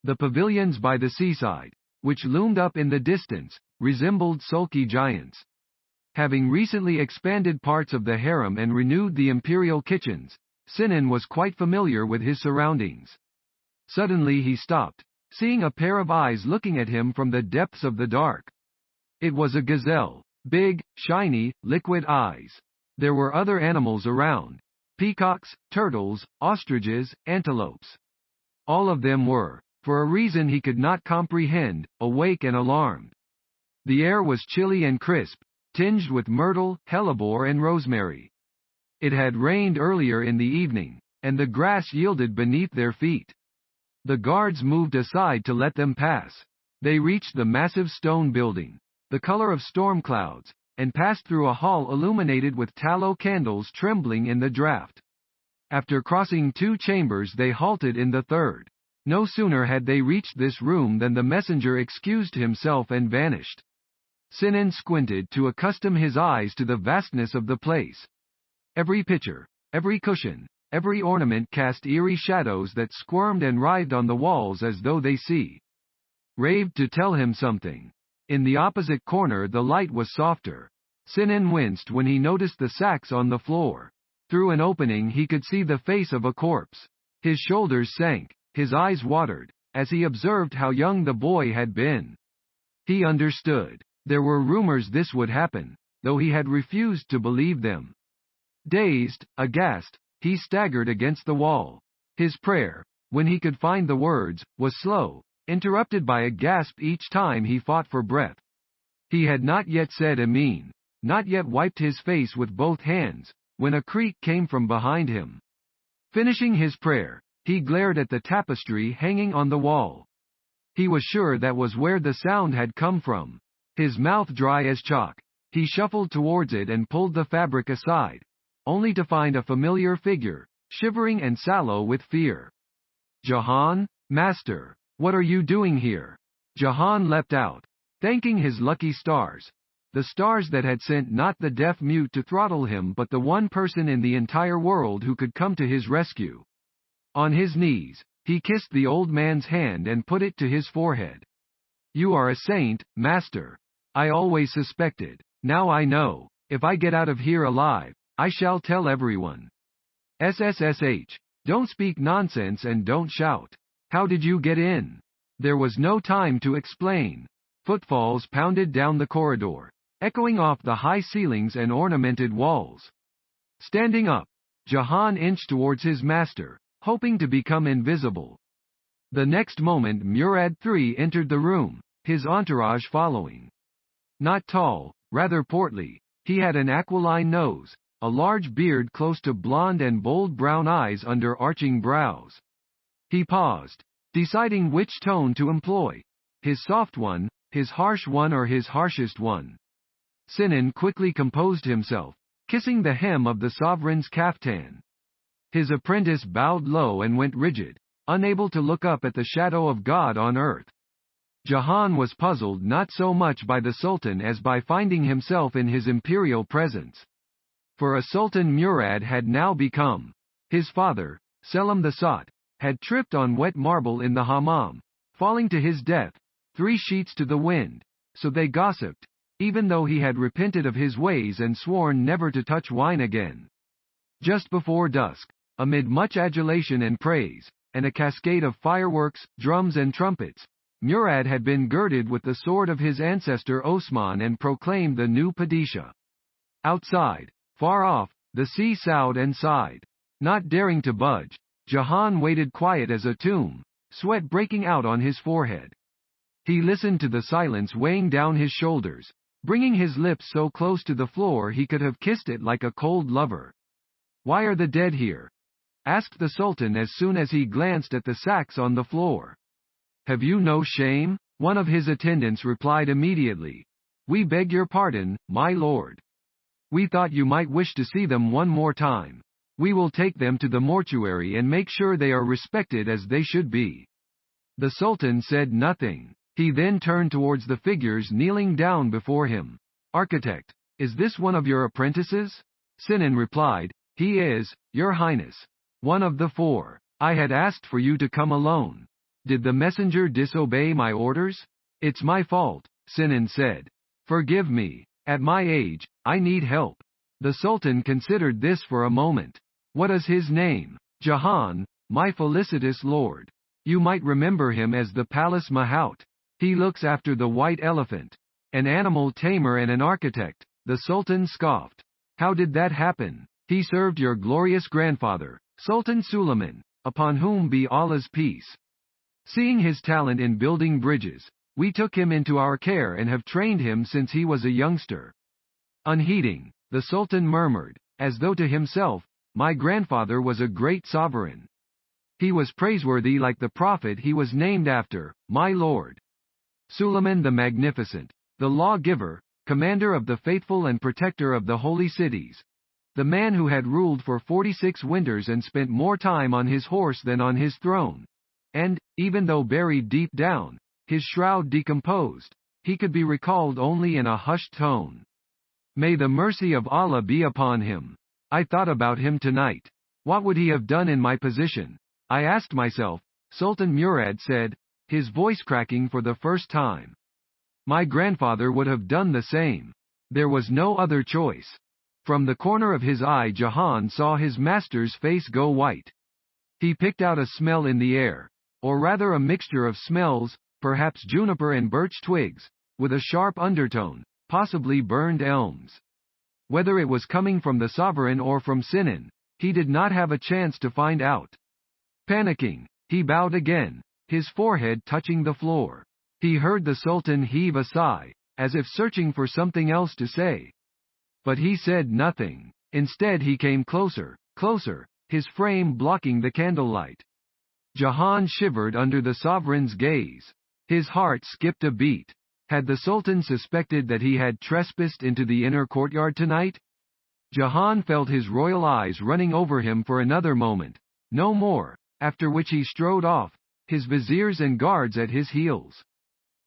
The pavilions by the seaside, which loomed up in the distance, resembled sulky giants. Having recently expanded parts of the harem and renewed the imperial kitchens, Sinan was quite familiar with his surroundings. Suddenly he stopped, seeing a pair of eyes looking at him from the depths of the dark. It was a gazelle, big, shiny, liquid eyes. There were other animals around: peacocks, turtles, ostriches, antelopes. All of them were, for a reason he could not comprehend, awake and alarmed. The air was chilly and crisp, tinged with myrtle, hellebore and rosemary. It had rained earlier in the evening, and the grass yielded beneath their feet. The guards moved aside to let them pass. They reached the massive stone building, the color of storm clouds, and passed through a hall illuminated with tallow candles trembling in the draught. After crossing 2 chambers they halted in the third. No sooner had they reached this room than the messenger excused himself and vanished. Sinan squinted to accustom his eyes to the vastness of the place. Every picture, every cushion, every ornament cast eerie shadows that squirmed and writhed on the walls as though they raved to tell him something. In the opposite corner the light was softer. Sinan winced when he noticed the sacks on the floor. Through an opening he could see the face of a corpse. His shoulders sank, his eyes watered, as he observed how young the boy had been. He understood. There were rumors this would happen, though he had refused to believe them. Dazed, aghast, he staggered against the wall. His prayer, when he could find the words, was slow, interrupted by a gasp each time he fought for breath. He had not yet said Amin, not yet wiped his face with both hands, when a creak came from behind him. Finishing his prayer, he glared at the tapestry hanging on the wall. He was sure that was where the sound had come from. His mouth dry as chalk, he shuffled towards it and pulled the fabric aside, only to find a familiar figure, shivering and sallow with fear. Jahan, master, what are you doing here? Jahan leapt out, thanking his lucky stars. The stars that had sent not the deaf mute to throttle him but the one person in the entire world who could come to his rescue. On his knees, he kissed the old man's hand and put it to his forehead. You are a saint, master. I always suspected. Now I know. If I get out of here alive, I shall tell everyone. SSSH. Don't speak nonsense and don't shout. How did you get in? There was no time to explain. Footfalls pounded down the corridor, echoing off the high ceilings and ornamented walls. Standing up, Jahan inched towards his master, hoping to become invisible. The next moment Murad III entered the room, his entourage following. Not tall, rather portly, he had an aquiline nose, a large beard close to blonde and bold brown eyes under arching brows. He paused, deciding which tone to employ. His soft one, his harsh one or his harshest one. Sinan quickly composed himself, kissing the hem of the sovereign's kaftan. His apprentice bowed low and went rigid, unable to look up at the shadow of God on earth. Jahan was puzzled not so much by the Sultan as by finding himself in his imperial presence. For a Sultan Murad had now become. His father, Selim the Sot, had tripped on wet marble in the hammam, falling to his death, 3 sheets to the wind, so they gossiped, even though he had repented of his ways and sworn never to touch wine again. Just before dusk, amid much adulation and praise, and a cascade of fireworks, drums and trumpets, Murad had been girded with the sword of his ancestor Osman and proclaimed the new Padishah. Outside, far off, the sea soughed and sighed. Not daring to budge, Jahan waited quiet as a tomb, sweat breaking out on his forehead. He listened to the silence weighing down his shoulders, bringing his lips so close to the floor he could have kissed it like a cold lover. Why are the dead here? Asked the Sultan as soon as he glanced at the sacks on the floor. Have you no shame? One of his attendants replied immediately. We beg your pardon, my lord. We thought you might wish to see them one more time. We will take them to the mortuary and make sure they are respected as they should be. The Sultan said nothing. He then turned towards the figures kneeling down before him. Architect, is this one of your apprentices? Sinan replied, He is, your highness. One of the 4. I had asked for you to come alone. Did the messenger disobey my orders? It's my fault, Sinan said. Forgive me. At my age, I need help. The Sultan considered this for a moment. What is his name? Jahan, my felicitous lord. You might remember him as the Palace Mahout. He looks after the white elephant. An animal tamer and an architect, the Sultan scoffed. How did that happen? He served your glorious grandfather, Sultan Suleiman, upon whom be Allah's peace. Seeing his talent in building bridges, we took him into our care and have trained him since he was a youngster. Unheeding, the Sultan murmured, as though to himself, my grandfather was a great sovereign. He was praiseworthy like the prophet he was named after, my lord. Suleiman the Magnificent, the lawgiver, commander of the faithful and protector of the holy cities. The man who had ruled for 46 winters and spent more time on his horse than on his throne. And, even though buried deep down, his shroud decomposed, he could be recalled only in a hushed tone. May the mercy of Allah be upon him. I thought about him tonight. What would he have done in my position? I asked myself, Sultan Murad said, his voice cracking for the first time. My grandfather would have done the same. There was no other choice. From the corner of his eye Jahan saw his master's face go white. He picked out a smell in the air, or rather a mixture of smells, perhaps juniper and birch twigs, with a sharp undertone, possibly burned elms. Whether it was coming from the sovereign or from Sinan, he did not have a chance to find out. Panicking, he bowed again, his forehead touching the floor. He heard the Sultan heave a sigh, as if searching for something else to say. But he said nothing. Instead he came closer, closer, his frame blocking the candlelight. Jahan shivered under the sovereign's gaze. His heart skipped a beat. Had the Sultan suspected that he had trespassed into the inner courtyard tonight? Jahan felt his royal eyes running over him for another moment, no more, after which he strode off, his viziers and guards at his heels.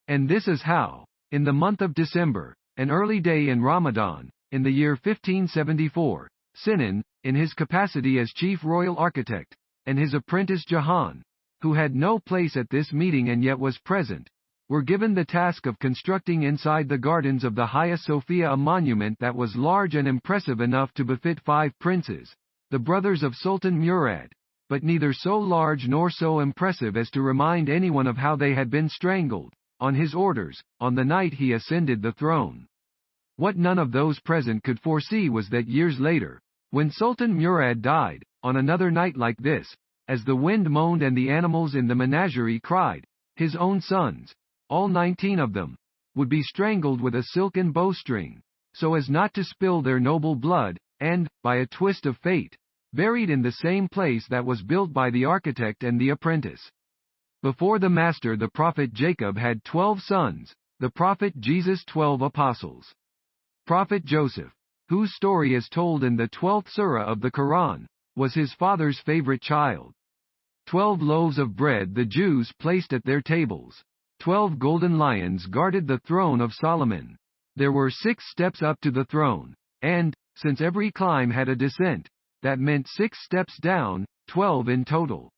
And this is how, in the month of December, an early day in Ramadan, in the year 1574, Sinan, in his capacity as chief royal architect, and his apprentice Jahan, who had no place at this meeting and yet was present, were given the task of constructing inside the gardens of the Hagia Sophia a monument that was large and impressive enough to befit 5 princes, the brothers of Sultan Murad, but neither so large nor so impressive as to remind anyone of how they had been strangled, on his orders, on the night he ascended the throne. What none of those present could foresee was that years later, when Sultan Murad died, on another night like this, as the wind moaned and the animals in the menagerie cried, his own sons, all 19 of them, would be strangled with a silken bowstring, so as not to spill their noble blood, and, by a twist of fate, buried in the same place that was built by the architect and the apprentice. Before the master the prophet Jacob had 12 sons, the prophet Jesus 12 apostles. Prophet Joseph, whose story is told in the 12th surah of the Quran, was his father's favorite child. 12 loaves of bread the Jews placed at their tables. 12 golden lions guarded the throne of Solomon. There were 6 steps up to the throne, and, since every climb had a descent, that meant 6 steps down, 12 in total.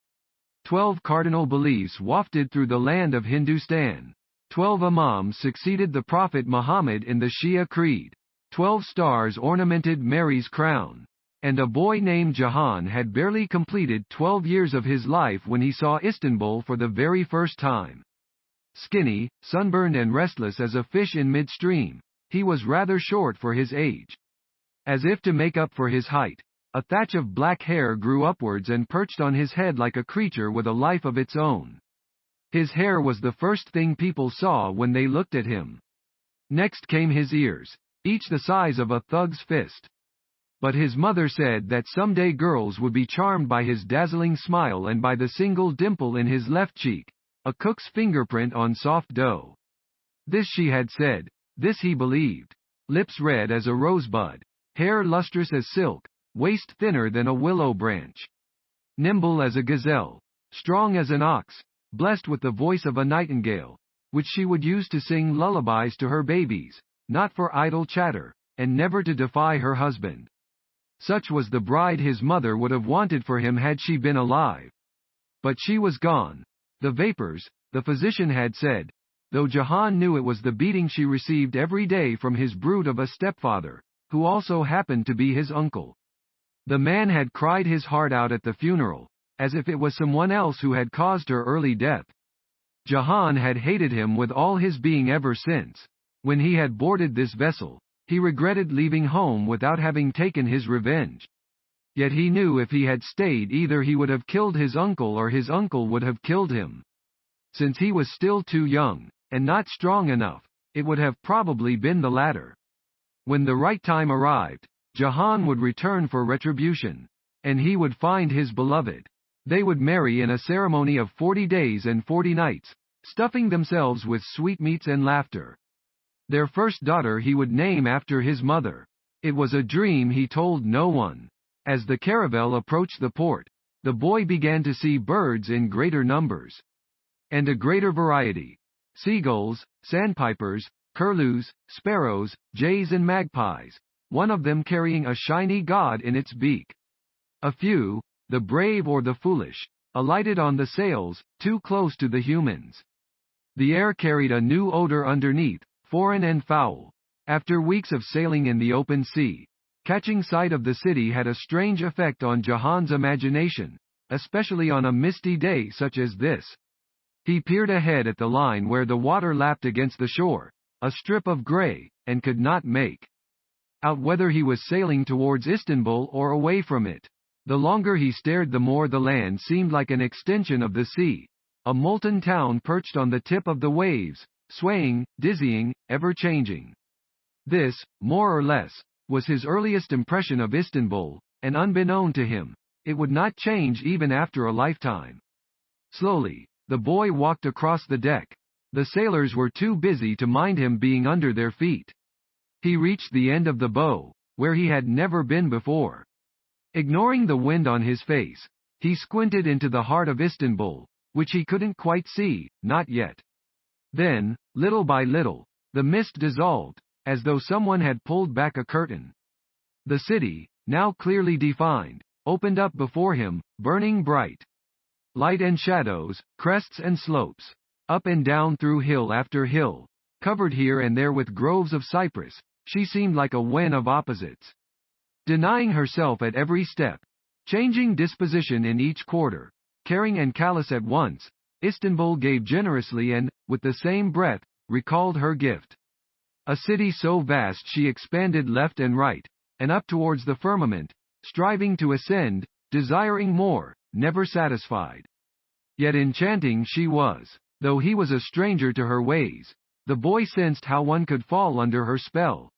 12 cardinal beliefs wafted through the land of Hindustan. 12 imams succeeded the Prophet Muhammad in the Shia creed. 12 stars ornamented Mary's crown. And a boy named Jahan had barely completed 12 years of his life when he saw Istanbul for the very first time. Skinny, sunburned and restless as a fish in midstream, he was rather short for his age. As if to make up for his height, a thatch of black hair grew upwards and perched on his head like a creature with a life of its own. His hair was the first thing people saw when they looked at him. Next came his ears, each the size of a thug's fist. But his mother said that someday girls would be charmed by his dazzling smile and by the single dimple in his left cheek, a cook's fingerprint on soft dough. This she had said, this he believed. Lips red as a rosebud, hair lustrous as silk, waist thinner than a willow branch. Nimble as a gazelle, strong as an ox, blessed with the voice of a nightingale, which she would use to sing lullabies to her babies, not for idle chatter, and never to defy her husband. Such was the bride his mother would have wanted for him had she been alive. But she was gone. The vapors, the physician had said, though Jahan knew it was the beating she received every day from his brute of a stepfather, who also happened to be his uncle. The man had cried his heart out at the funeral, as if it was someone else who had caused her early death. Jahan had hated him with all his being ever since. When he had boarded this vessel, he regretted leaving home without having taken his revenge. Yet he knew if he had stayed, either he would have killed his uncle or his uncle would have killed him. Since he was still too young, and not strong enough, it would have probably been the latter. When the right time arrived, Jahan would return for retribution. And he would find his beloved. They would marry in a ceremony of 40 days and 40 nights, stuffing themselves with sweetmeats and laughter. Their first daughter he would name after his mother. It was a dream he told no one. As the caravel approached the port, the boy began to see birds in greater numbers. And a greater variety. Seagulls, sandpipers, curlews, sparrows, jays and magpies, one of them carrying a shiny god in its beak. A few, the brave or the foolish, alighted on the sails, too close to the humans. The air carried a new odor underneath, foreign and foul. After weeks of sailing in the open sea, catching sight of the city had a strange effect on Jahan's imagination, especially on a misty day such as this. He peered ahead at the line where the water lapped against the shore, a strip of grey, and could not make out whether he was sailing towards Istanbul or away from it. The longer he stared, the more the land seemed like an extension of the sea, a molten town perched on the tip of the waves, swaying, dizzying, ever-changing. This, more or less, was his earliest impression of Istanbul, and unbeknown to him, it would not change even after a lifetime. Slowly, the boy walked across the deck. The sailors were too busy to mind him being under their feet. He reached the end of the bow, where he had never been before. Ignoring the wind on his face, he squinted into the heart of Istanbul, which he couldn't quite see, not yet. Then, little by little, the mist dissolved, as though someone had pulled back a curtain. The city, now clearly defined, opened up before him, burning bright. Light and shadows, crests and slopes, up and down through hill after hill, covered here and there with groves of cypress, she seemed like a wen of opposites. Denying herself at every step, changing disposition in each quarter, caring and callous at once, Istanbul gave generously and, with the same breath, recalled her gift. A city so vast she expanded left and right, and up towards the firmament, striving to ascend, desiring more, never satisfied. Yet enchanting she was. Though he was a stranger to her ways, the boy sensed how one could fall under her spell.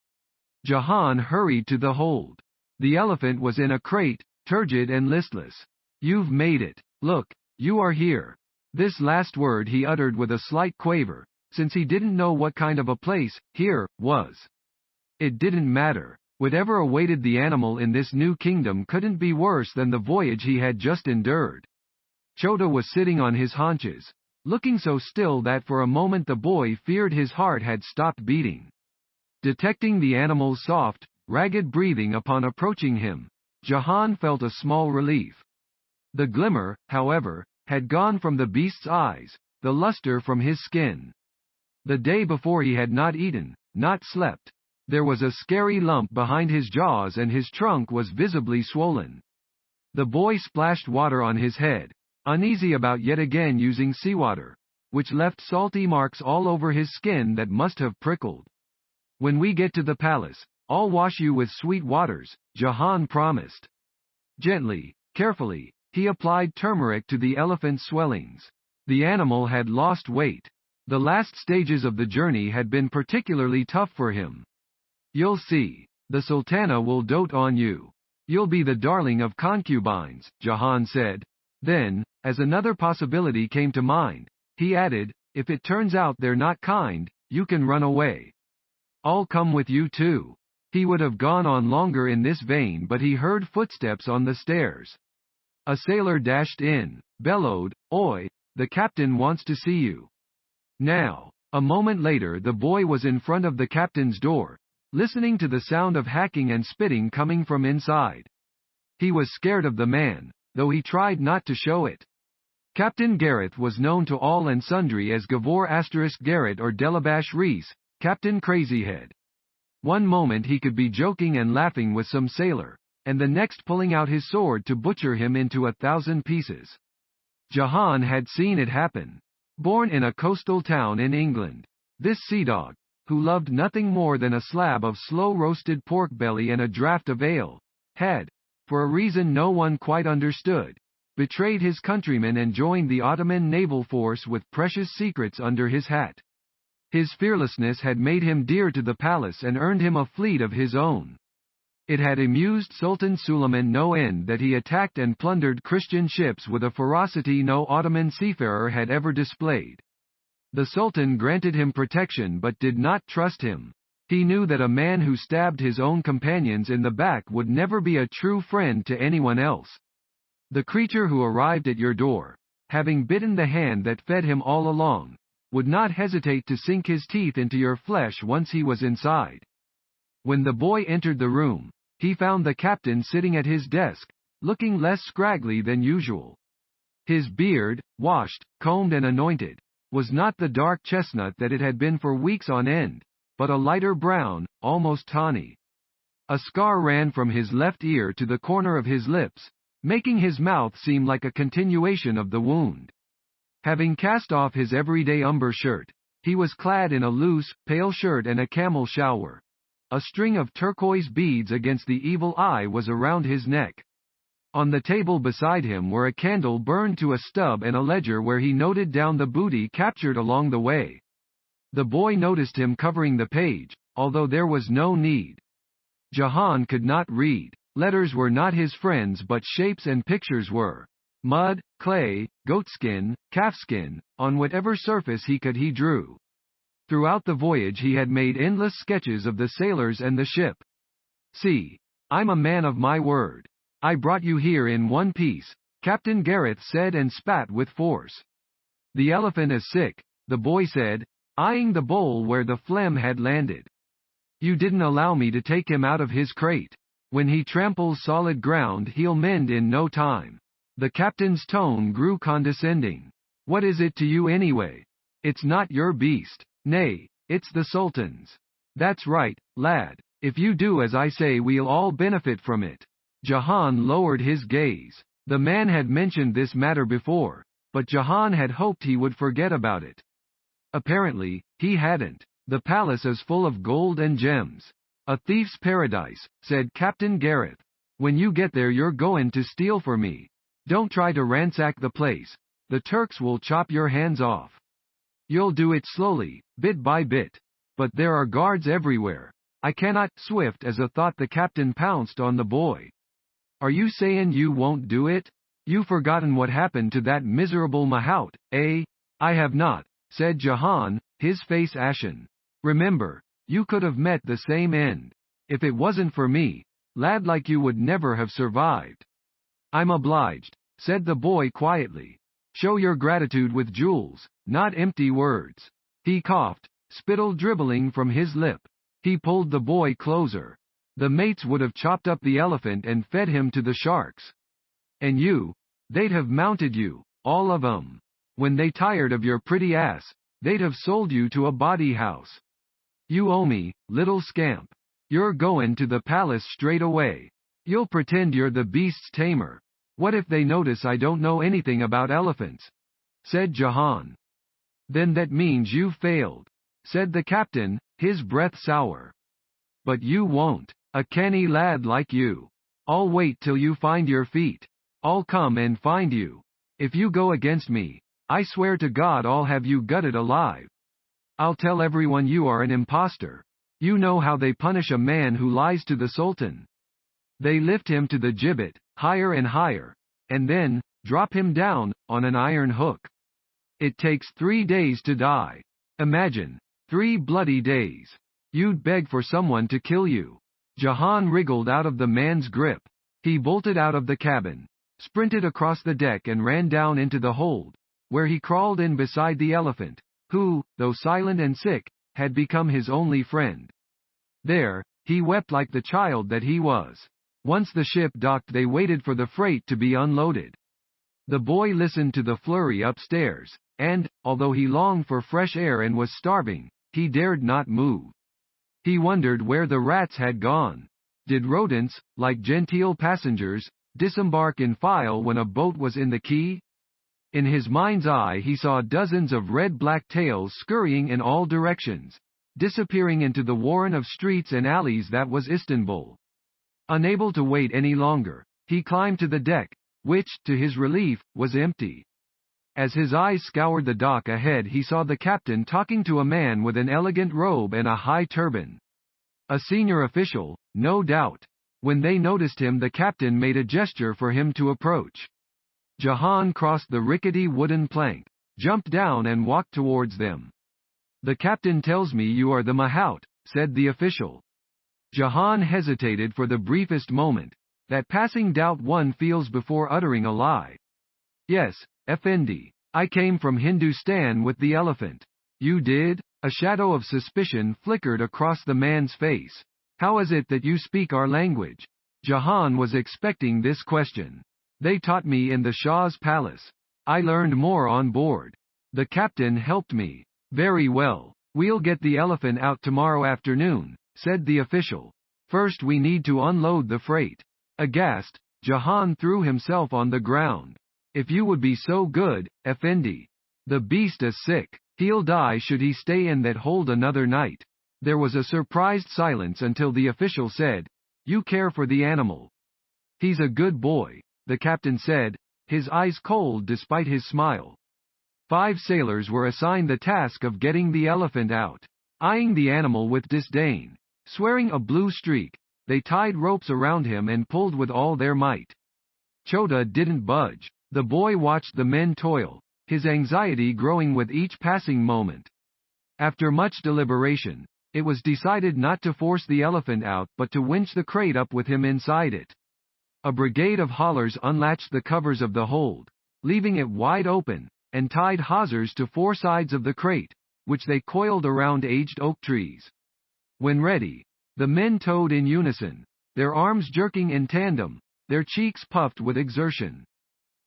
Jahan hurried to the hold. The elephant was in a crate, turgid and listless. "You've made it. Look, you are here." This last word he uttered with a slight quaver, since he didn't know what kind of a place here was. It didn't matter. Whatever awaited the animal in this new kingdom couldn't be worse than the voyage he had just endured. Chota was sitting on his haunches, looking so still that for a moment the boy feared his heart had stopped beating. Detecting the animal's soft, ragged breathing upon approaching him, Jahan felt a small relief. The glimmer, however, had gone from the beast's eyes, the luster from his skin. The day before he had not eaten, not slept. There was a scary lump behind his jaws and his trunk was visibly swollen. The boy splashed water on his head, uneasy about yet again using seawater, which left salty marks all over his skin that must have prickled. "When we get to the palace, I'll wash you with sweet waters," Jahan promised. Gently, carefully, he applied turmeric to the elephant's swellings. The animal had lost weight. The last stages of the journey had been particularly tough for him. "You'll see. The Sultana will dote on you. You'll be the darling of concubines," Jahan said. Then, as another possibility came to mind, he added, "If it turns out they're not kind, you can run away. I'll come with you too." He would have gone on longer in this vein, but he heard footsteps on the stairs. A sailor dashed in, bellowed, "Oi, the captain wants to see you." Now, a moment later the boy was in front of the captain's door, listening to the sound of hacking and spitting coming from inside. He was scared of the man, though he tried not to show it. Captain Gareth was known to all and sundry as Gavor * Garrett or Delabash Reese, Captain Crazyhead. One moment he could be joking and laughing with some sailor, and the next pulling out his sword to butcher him into 1,000 pieces. Jahan had seen it happen. Born in a coastal town in England, this sea dog, who loved nothing more than a slab of slow-roasted pork belly and a draught of ale, had, for a reason no one quite understood, betrayed his countrymen and joined the Ottoman naval force with precious secrets under his hat. His fearlessness had made him dear to the palace and earned him a fleet of his own. It had amused Sultan Suleiman no end that he attacked and plundered Christian ships with a ferocity no Ottoman seafarer had ever displayed. The Sultan granted him protection but did not trust him. He knew that a man who stabbed his own companions in the back would never be a true friend to anyone else. The creature who arrived at your door, having bitten the hand that fed him all along, would not hesitate to sink his teeth into your flesh once he was inside. When the boy entered the room, he found the captain sitting at his desk, looking less scraggly than usual. His beard, washed, combed and anointed, was not the dark chestnut that it had been for weeks on end, but a lighter brown, almost tawny. A scar ran from his left ear to the corner of his lips, making his mouth seem like a continuation of the wound. Having cast off his everyday umber shirt, he was clad in a loose, pale shirt and a camel shalwar. A string of turquoise beads against the evil eye was around his neck. On the table beside him were a candle burned to a stub and a ledger where he noted down the booty captured along the way. The boy noticed him covering the page, although there was no need. Jahan could not read. Letters were not his friends but shapes and pictures were. Mud, clay, goatskin, calfskin, on whatever surface he could he drew. Throughout the voyage he had made endless sketches of the sailors and the ship. See, I'm a man of my word. I brought you here in one piece, Captain Gareth said and spat with force. The elephant is sick, the boy said, eyeing the bowl where the phlegm had landed. You didn't allow me to take him out of his crate. When he tramples solid ground he'll mend in no time. The captain's tone grew condescending. What is it to you anyway? It's not your beast. Nay, it's the Sultan's. That's right, lad. If you do as I say we'll all benefit from it. Jahan lowered his gaze. The man had mentioned this matter before, but Jahan had hoped he would forget about it. Apparently, he hadn't. The palace is full of gold and gems. A thief's paradise, said Captain Gareth. When you get there you're going to steal for me. Don't try to ransack the place. The Turks will chop your hands off. You'll do it slowly, bit by bit. But there are guards everywhere. I cannot. Swift as a thought the captain pounced on the boy. Are you saying you won't do it? You've forgotten what happened to that miserable Mahout, eh? I have not, said Jahan, his face ashen. Remember, you could have met the same end. If it wasn't for me, lad like you would never have survived. I'm obliged, said the boy quietly. Show your gratitude with jewels, not empty words. He coughed, spittle dribbling from his lip. He pulled the boy closer. The mates would have chopped up the elephant and fed him to the sharks. And you, they'd have mounted you, all of 'em. When they tired of your pretty ass, they'd have sold you to a bawdy house. You owe me, little scamp. You're goin' to the palace straight away. You'll pretend you're the beast's tamer. What if they notice I don't know anything about elephants? Said Jahan. Then that means you've failed, said the captain, his breath sour. But you won't. A canny lad like you. I'll wait till you find your feet. I'll come and find you. If you go against me, I swear to God I'll have you gutted alive. I'll tell everyone you are an impostor. You know how they punish a man who lies to the Sultan. They lift him to the gibbet, higher and higher, and then, drop him down, on an iron hook. It takes 3 days to die. Imagine, 3 bloody days. You'd beg for someone to kill you. Jahan wriggled out of the man's grip. He bolted out of the cabin, sprinted across the deck and ran down into the hold, where he crawled in beside the elephant, who, though silent and sick, had become his only friend. There, he wept like the child that he was. Once the ship docked they waited for the freight to be unloaded. The boy listened to the flurry upstairs, and, although he longed for fresh air and was starving, he dared not move. He wondered where the rats had gone. Did rodents, like genteel passengers, disembark in file when a boat was in the quay? In his mind's eye he saw dozens of red-black tails scurrying in all directions, disappearing into the warren of streets and alleys that was Istanbul. Unable to wait any longer, he climbed to the deck, which, to his relief, was empty. As his eyes scoured the dock ahead he saw the captain talking to a man with an elegant robe and a high turban. A senior official, no doubt. When they noticed him the captain made a gesture for him to approach. Jahan crossed the rickety wooden plank, jumped down and walked towards them. "The captain tells me you are the Mahout," said the official. Jahan hesitated for the briefest moment, that passing doubt one feels before uttering a lie. "Yes, Effendi. I came from Hindustan with the elephant." "You did?" A shadow of suspicion flickered across the man's face. "How is it that you speak our language?" Jahan was expecting this question. "They taught me in the Shah's palace. I learned more on board. The captain helped me." "Very well. We'll get the elephant out tomorrow afternoon," said the official. "First we need to unload the freight." Aghast, Jahan threw himself on the ground. "If you would be so good, Effendi. The beast is sick. He'll die should he stay in that hold another night." There was a surprised silence until the official said, "You care for the animal." "He's a good boy," the captain said, his eyes cold despite his smile. 5 sailors were assigned the task of getting the elephant out. Eyeing the animal with disdain, swearing a blue streak, they tied ropes around him and pulled with all their might. Chota didn't budge. The boy watched the men toil, his anxiety growing with each passing moment. After much deliberation, it was decided not to force the elephant out but to winch the crate up with him inside it. A brigade of haulers unlatched the covers of the hold, leaving it wide open, and tied hawsers to 4 sides of the crate, which they coiled around aged oak trees. When ready, the men towed in unison, their arms jerking in tandem, their cheeks puffed with exertion.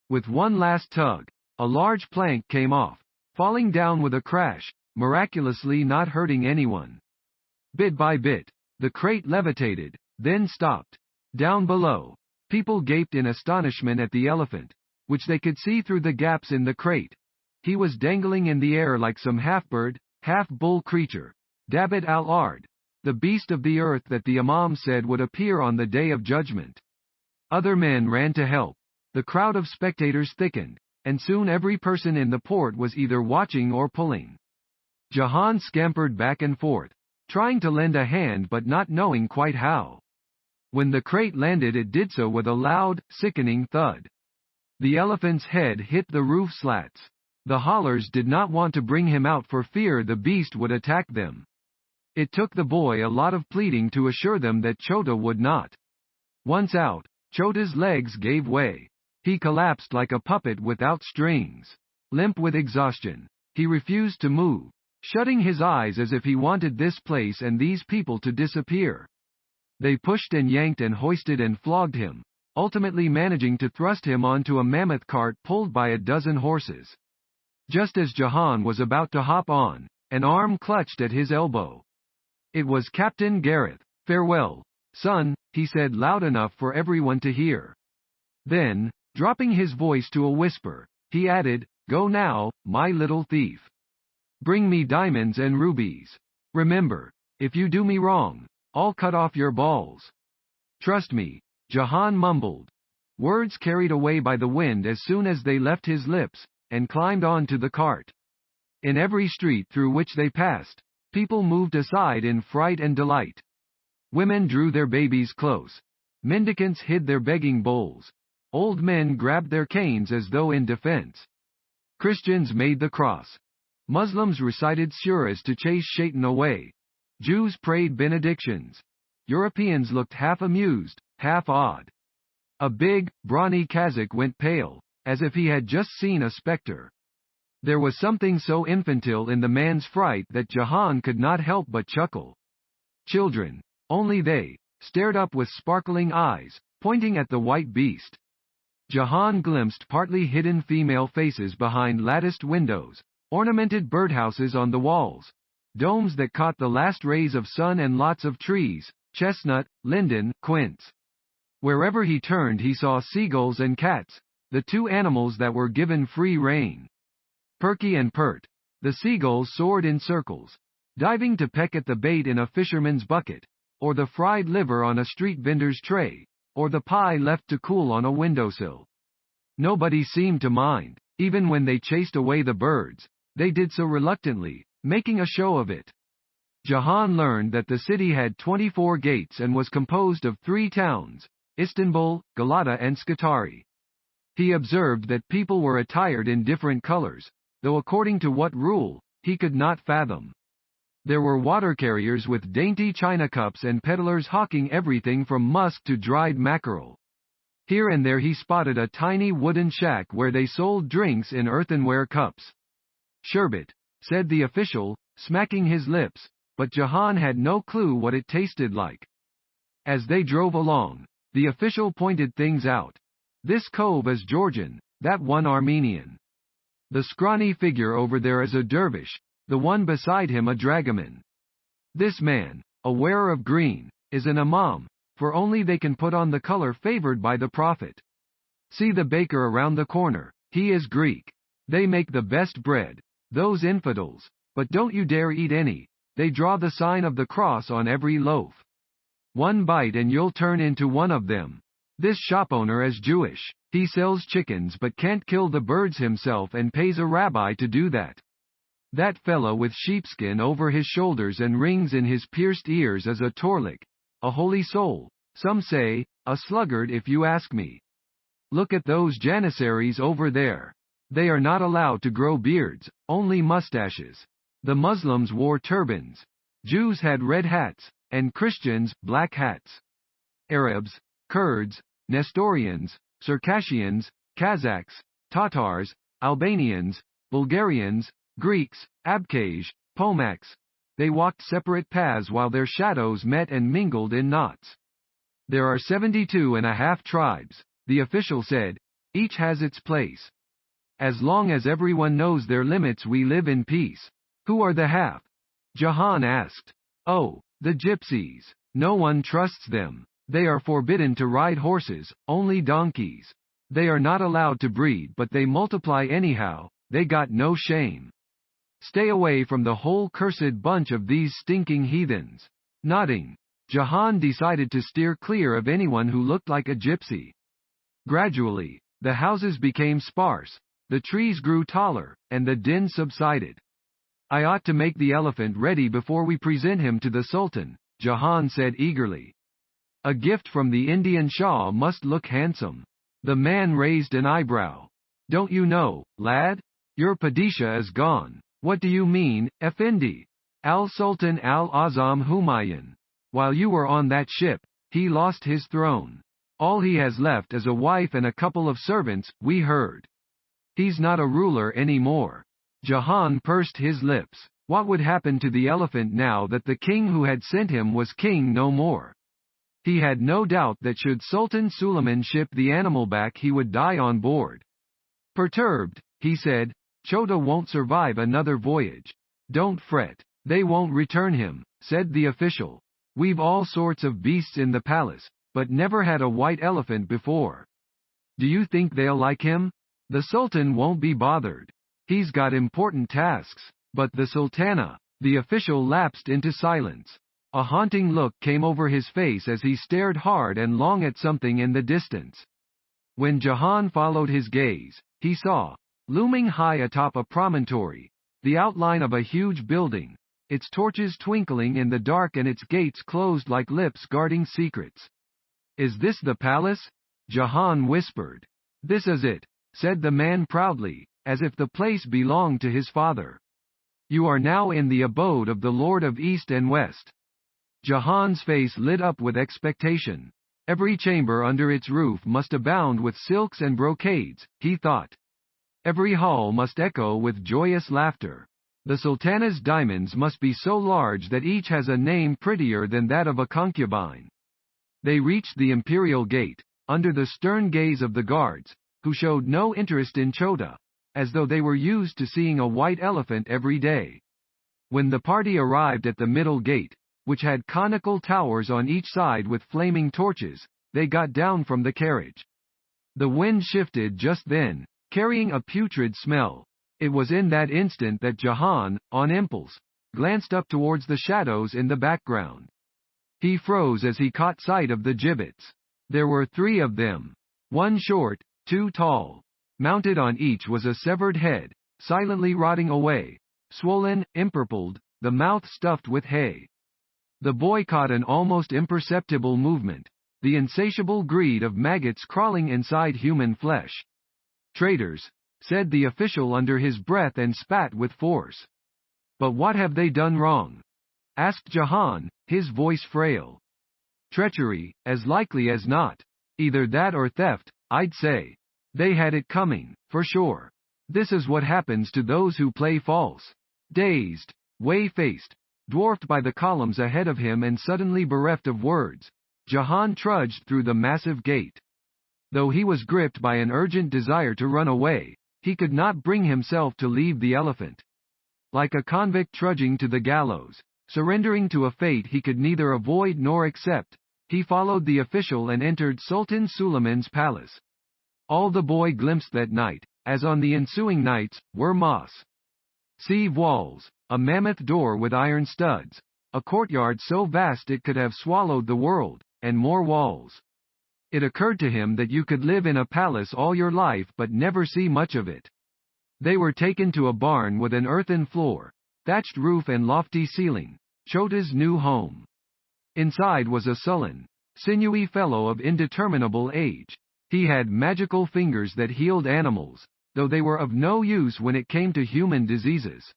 With one last tug, a large plank came off, falling down with a crash, miraculously not hurting anyone. Bit by bit, the crate levitated, then stopped. Down below, people gaped in astonishment at the elephant, which they could see through the gaps in the crate. He was dangling in the air like some half-bird, half-bull creature, Dabbit al-Ard, the beast of the earth that the Imam said would appear on the Day of Judgment. Other men ran to help. The crowd of spectators thickened, and soon every person in the port was either watching or pulling. Jahan scampered back and forth, trying to lend a hand but not knowing quite how. When the crate landed it did so with a loud, sickening thud. The elephant's head hit the roof slats. The haulers did not want to bring him out for fear the beast would attack them. It took the boy a lot of pleading to assure them that Chota would not. Once out, Chota's legs gave way. He collapsed like a puppet without strings. Limp with exhaustion, he refused to move, shutting his eyes as if he wanted this place and these people to disappear. They pushed and yanked and hoisted and flogged him, ultimately managing to thrust him onto a mammoth cart pulled by a dozen horses. Just as Jahan was about to hop on, an arm clutched at his elbow. It was Captain Gareth. "Farewell, son," he said loud enough for everyone to hear. Then, dropping his voice to a whisper, he added, "Go now, my little thief. Bring me diamonds and rubies. Remember, if you do me wrong, I'll cut off your balls." "Trust me," Jahan mumbled. Words carried away by the wind as soon as they left his lips, and climbed onto the cart. In every street through which they passed, people moved aside in fright and delight. Women drew their babies close. Mendicants hid their begging bowls. Old men grabbed their canes as though in defense. Christians made the cross. Muslims recited suras to chase Shaitan away. Jews prayed benedictions. Europeans looked half amused, half awed. A big, brawny Kazakh went pale, as if he had just seen a specter. There was something so infantile in the man's fright that Jahan could not help but chuckle. Children, only they, stared up with sparkling eyes, pointing at the white beast. Jahan glimpsed partly hidden female faces behind latticed windows, ornamented birdhouses on the walls, domes that caught the last rays of sun, and lots of trees, chestnut, linden, quince. Wherever he turned he saw seagulls and cats, the two animals that were given free rein. Perky and pert. The seagulls soared in circles, diving to peck at the bait in a fisherman's bucket, or the fried liver on a street vendor's tray, or the pie left to cool on a windowsill. Nobody seemed to mind. Even when they chased away the birds, they did so reluctantly, making a show of it. Jahan learned that the city had 24 gates and was composed of 3 towns, Istanbul, Galata and Scutari. He observed that people were attired in different colors, though according to what rule, he could not fathom. There were water carriers with dainty china cups and peddlers hawking everything from musk to dried mackerel. Here and there he spotted a tiny wooden shack where they sold drinks in earthenware cups. Sherbet, said the official, smacking his lips, but Jahan had no clue what it tasted like. As they drove along, the official pointed things out. This cove is Georgian, that one Armenian. The scrawny figure over there is a dervish, the one beside him a dragoman. This man, a wearer of green, is an imam, for only they can put on the color favored by the Prophet. See the baker around the corner, he is Greek. They make the best bread, those infidels, but don't you dare eat any, they draw the sign of the cross on every loaf. One bite and you'll turn into one of them. This shopowner is Jewish, he sells chickens but can't kill the birds himself and pays a rabbi to do that. That fellow with sheepskin over his shoulders and rings in his pierced ears is a Torlik, a holy soul, some say, a sluggard if you ask me. Look at those janissaries over there. They are not allowed to grow beards, only mustaches. The Muslims wore turbans. Jews had red hats, and Christians, black hats. Arabs, Kurds, Nestorians, Circassians, Kazakhs, Tatars, Albanians, Bulgarians, Greeks, Abkhaz, Pomaks. They walked separate paths while their shadows met and mingled in knots. There are 72.5 tribes, the official said. Each has its place. As long as everyone knows their limits we live in peace. Who are the half? Jahan asked. Oh, the gypsies. No one trusts them. They are forbidden to ride horses, only donkeys. They are not allowed to breed but they multiply anyhow, they got no shame. Stay away from the whole cursed bunch of these stinking heathens. Nodding, Jahan decided to steer clear of anyone who looked like a gypsy. Gradually, the houses became sparse, the trees grew taller, and the din subsided. I ought to make the elephant ready before we present him to the Sultan, Jahan said eagerly. A gift from the Indian Shah must look handsome. The man raised an eyebrow. Don't you know, lad? Your Padishah is gone. What do you mean, Effendi? Al-Sultan al-Azam Humayun. While you were on that ship, he lost his throne. All he has left is a wife and a couple of servants, we heard. He's not a ruler anymore. Jahan pursed his lips. What would happen to the elephant now that the king who had sent him was king no more? He had no doubt that should Sultan Suleiman ship the animal back he would die on board. Perturbed, he said, Chota won't survive another voyage. Don't fret. They won't return him, said the official. We've all sorts of beasts in the palace, but never had a white elephant before. Do you think they'll like him? The Sultan won't be bothered. He's got important tasks. But the Sultana, the official lapsed into silence. A haunting look came over his face as he stared hard and long at something in the distance. When Jahan followed his gaze, he saw, looming high atop a promontory, the outline of a huge building, its torches twinkling in the dark and its gates closed like lips guarding secrets. Is this the palace? Jahan whispered. This is it, said the man proudly, as if the place belonged to his father. You are now in the abode of the Lord of East and West. Jahan's face lit up with expectation. Every chamber under its roof must abound with silks and brocades, he thought. Every hall must echo with joyous laughter. The Sultana's diamonds must be so large that each has a name prettier than that of a concubine. They reached the imperial gate. Under the stern gaze of the guards, who showed no interest in Chota, as though they were used to seeing a white elephant every day. When the party arrived at the middle gate, which had conical towers on each side with flaming torches, they got down from the carriage. The wind shifted just then, carrying a putrid smell. It was in that instant that Jahan, on impulse, glanced up towards the shadows in the background. He froze as he caught sight of the gibbets. There were 3 of them. 1 short, 2 tall. Mounted on each was a severed head, silently rotting away, swollen, empurpled, the mouth stuffed with hay. The boy caught an almost imperceptible movement, the insatiable greed of maggots crawling inside human flesh. "Traitors," said the official under his breath and spat with force. "But what have they done wrong?" asked Jahan, his voice frail. "Treachery, as likely as not. Either that or theft, I'd say. They had it coming, for sure. This is what happens to those who play false." Dazed, whey-faced, dwarfed by the columns ahead of him and suddenly bereft of words, Jahan trudged through the massive gate. Though he was gripped by an urgent desire to run away, he could not bring himself to leave the elephant. Like a convict trudging to the gallows, surrendering to a fate he could neither avoid nor accept, he followed the official and entered Sultan Suleiman's palace. All the boy glimpsed that night, as on the ensuing nights, were moss. Sieve walls, a mammoth door with iron studs, a courtyard so vast it could have swallowed the world, and more walls. It occurred to him that you could live in a palace all your life but never see much of it. They were taken to a barn with an earthen floor, thatched roof and lofty ceiling, Chota's new home. Inside was a sullen, sinewy fellow of indeterminable age. He had magical fingers that healed animals, though they were of no use when it came to human diseases.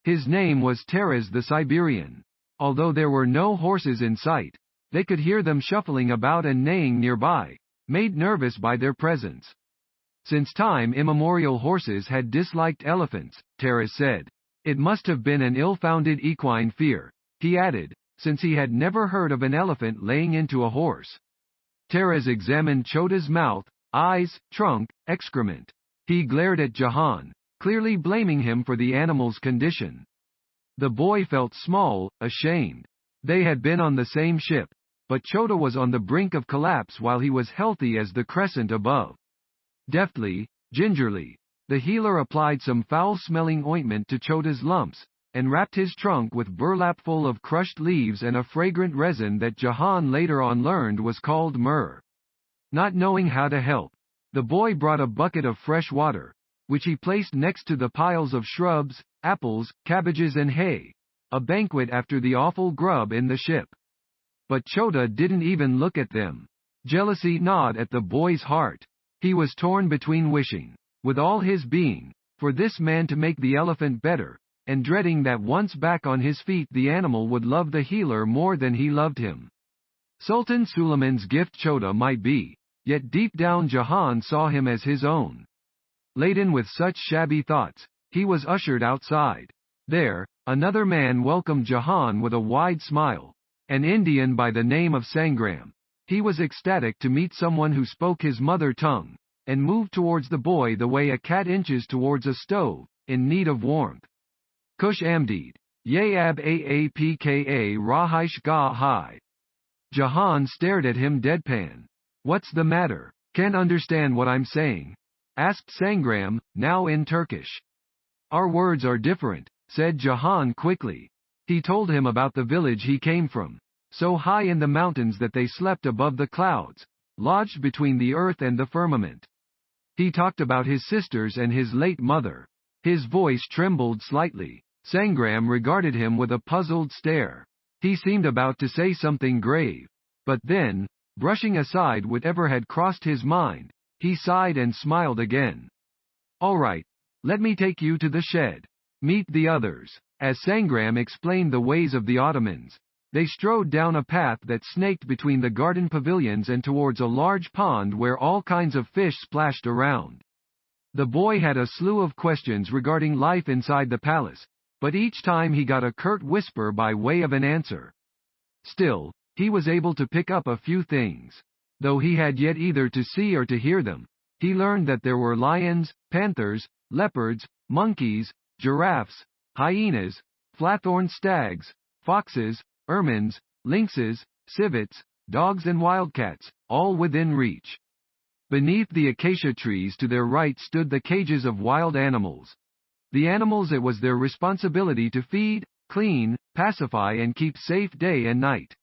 His name was Taraz the Siberian. Although there were no horses in sight, they could hear them shuffling about and neighing nearby, made nervous by their presence. Since time immemorial horses had disliked elephants, Taraz said. It must have been an ill-founded equine fear, he added, since he had never heard of an elephant laying into a horse. Taraz examined Chota's mouth, eyes, trunk, excrement. He glared at Jahan, clearly blaming him for the animal's condition. The boy felt small, ashamed. They had been on the same ship, but Chota was on the brink of collapse while he was healthy as the crescent above. Deftly, gingerly, the healer applied some foul-smelling ointment to Chota's lumps, and wrapped his trunk with burlap full of crushed leaves and a fragrant resin that Jahan later on learned was called myrrh. Not knowing how to help, the boy brought a bucket of fresh water, which he placed next to the piles of shrubs, apples, cabbages and hay, a banquet after the awful grub in the ship. But Chota didn't even look at them. Jealousy gnawed at the boy's heart. He was torn between wishing, with all his being, for this man to make the elephant better, and dreading that once back on his feet the animal would love the healer more than he loved him. Sultan Suleiman's gift Chota might be, yet deep down Jahan saw him as his own. Laden with such shabby thoughts, he was ushered outside. There, another man welcomed Jahan with a wide smile, an Indian by the name of Sangram. He was ecstatic to meet someone who spoke his mother tongue, and moved towards the boy the way a cat inches towards a stove, in need of warmth. Kush Amdeed, Yayab Aapka Rahish Ga Hai. Jahan stared at him deadpan. What's the matter? Can't understand what I'm saying? Asked Sangram, now in Turkish. Our words are different, said Jahan quickly. He told him about the village he came from, so high in the mountains that they slept above the clouds, lodged between the earth and the firmament. He talked about his sisters and his late mother. His voice trembled slightly. Sangram regarded him with a puzzled stare. He seemed about to say something grave. But then, brushing aside whatever had crossed his mind, he sighed and smiled again. All right, let me take you to the shed. Meet the others. As Sangram explained the ways of the Ottomans, they strode down a path that snaked between the garden pavilions and towards a large pond where all kinds of fish splashed around. The boy had a slew of questions regarding life inside the palace, but each time he got a curt whisper by way of an answer. Still, he was able to pick up a few things. Though he had yet either to see or to hear them, He learned that there were lions, panthers, leopards, monkeys, giraffes, hyenas, flathorn stags, foxes, ermines, lynxes, civets, dogs and wildcats, all within reach. Beneath the acacia trees to their right stood the cages of wild animals. The animals it was their responsibility to feed, clean, pacify and keep safe day and night.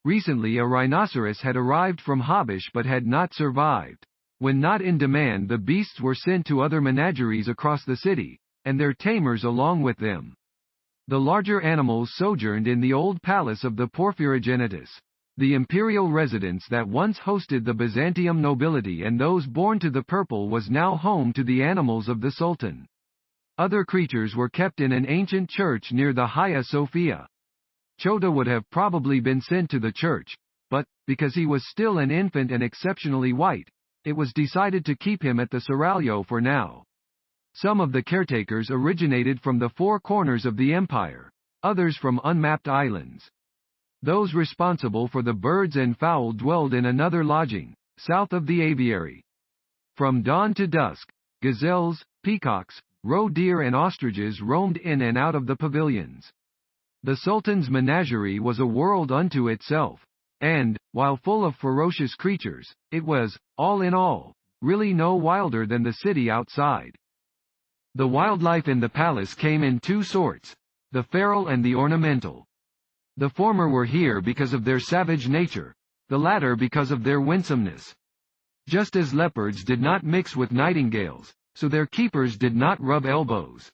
Recently a rhinoceros had arrived from Habish but had not survived. When not in demand the beasts were sent to other menageries across the city, and their tamers along with them. The larger animals sojourned in the old palace of the Porphyrogenitus. The imperial residence that once hosted the Byzantium nobility and those born to the purple was now home to the animals of the Sultan. Other creatures were kept in an ancient church near the Hagia Sophia. Chota would have probably been sent to the church, but, because he was still an infant and exceptionally white, it was decided to keep him at the Seraglio for now. Some of the caretakers originated from the four corners of the empire, others from unmapped islands. Those responsible for the birds and fowl dwelled in another lodging, south of the aviary. From dawn to dusk, gazelles, peacocks, roe deer and ostriches roamed in and out of the pavilions. The Sultan's menagerie was a world unto itself, and, while full of ferocious creatures, it was, all in all, really no wilder than the city outside. The wildlife in the palace came in two sorts, the feral and the ornamental. The former were here because of their savage nature, the latter because of their winsomeness. Just as leopards did not mix with nightingales, so their keepers did not rub elbows.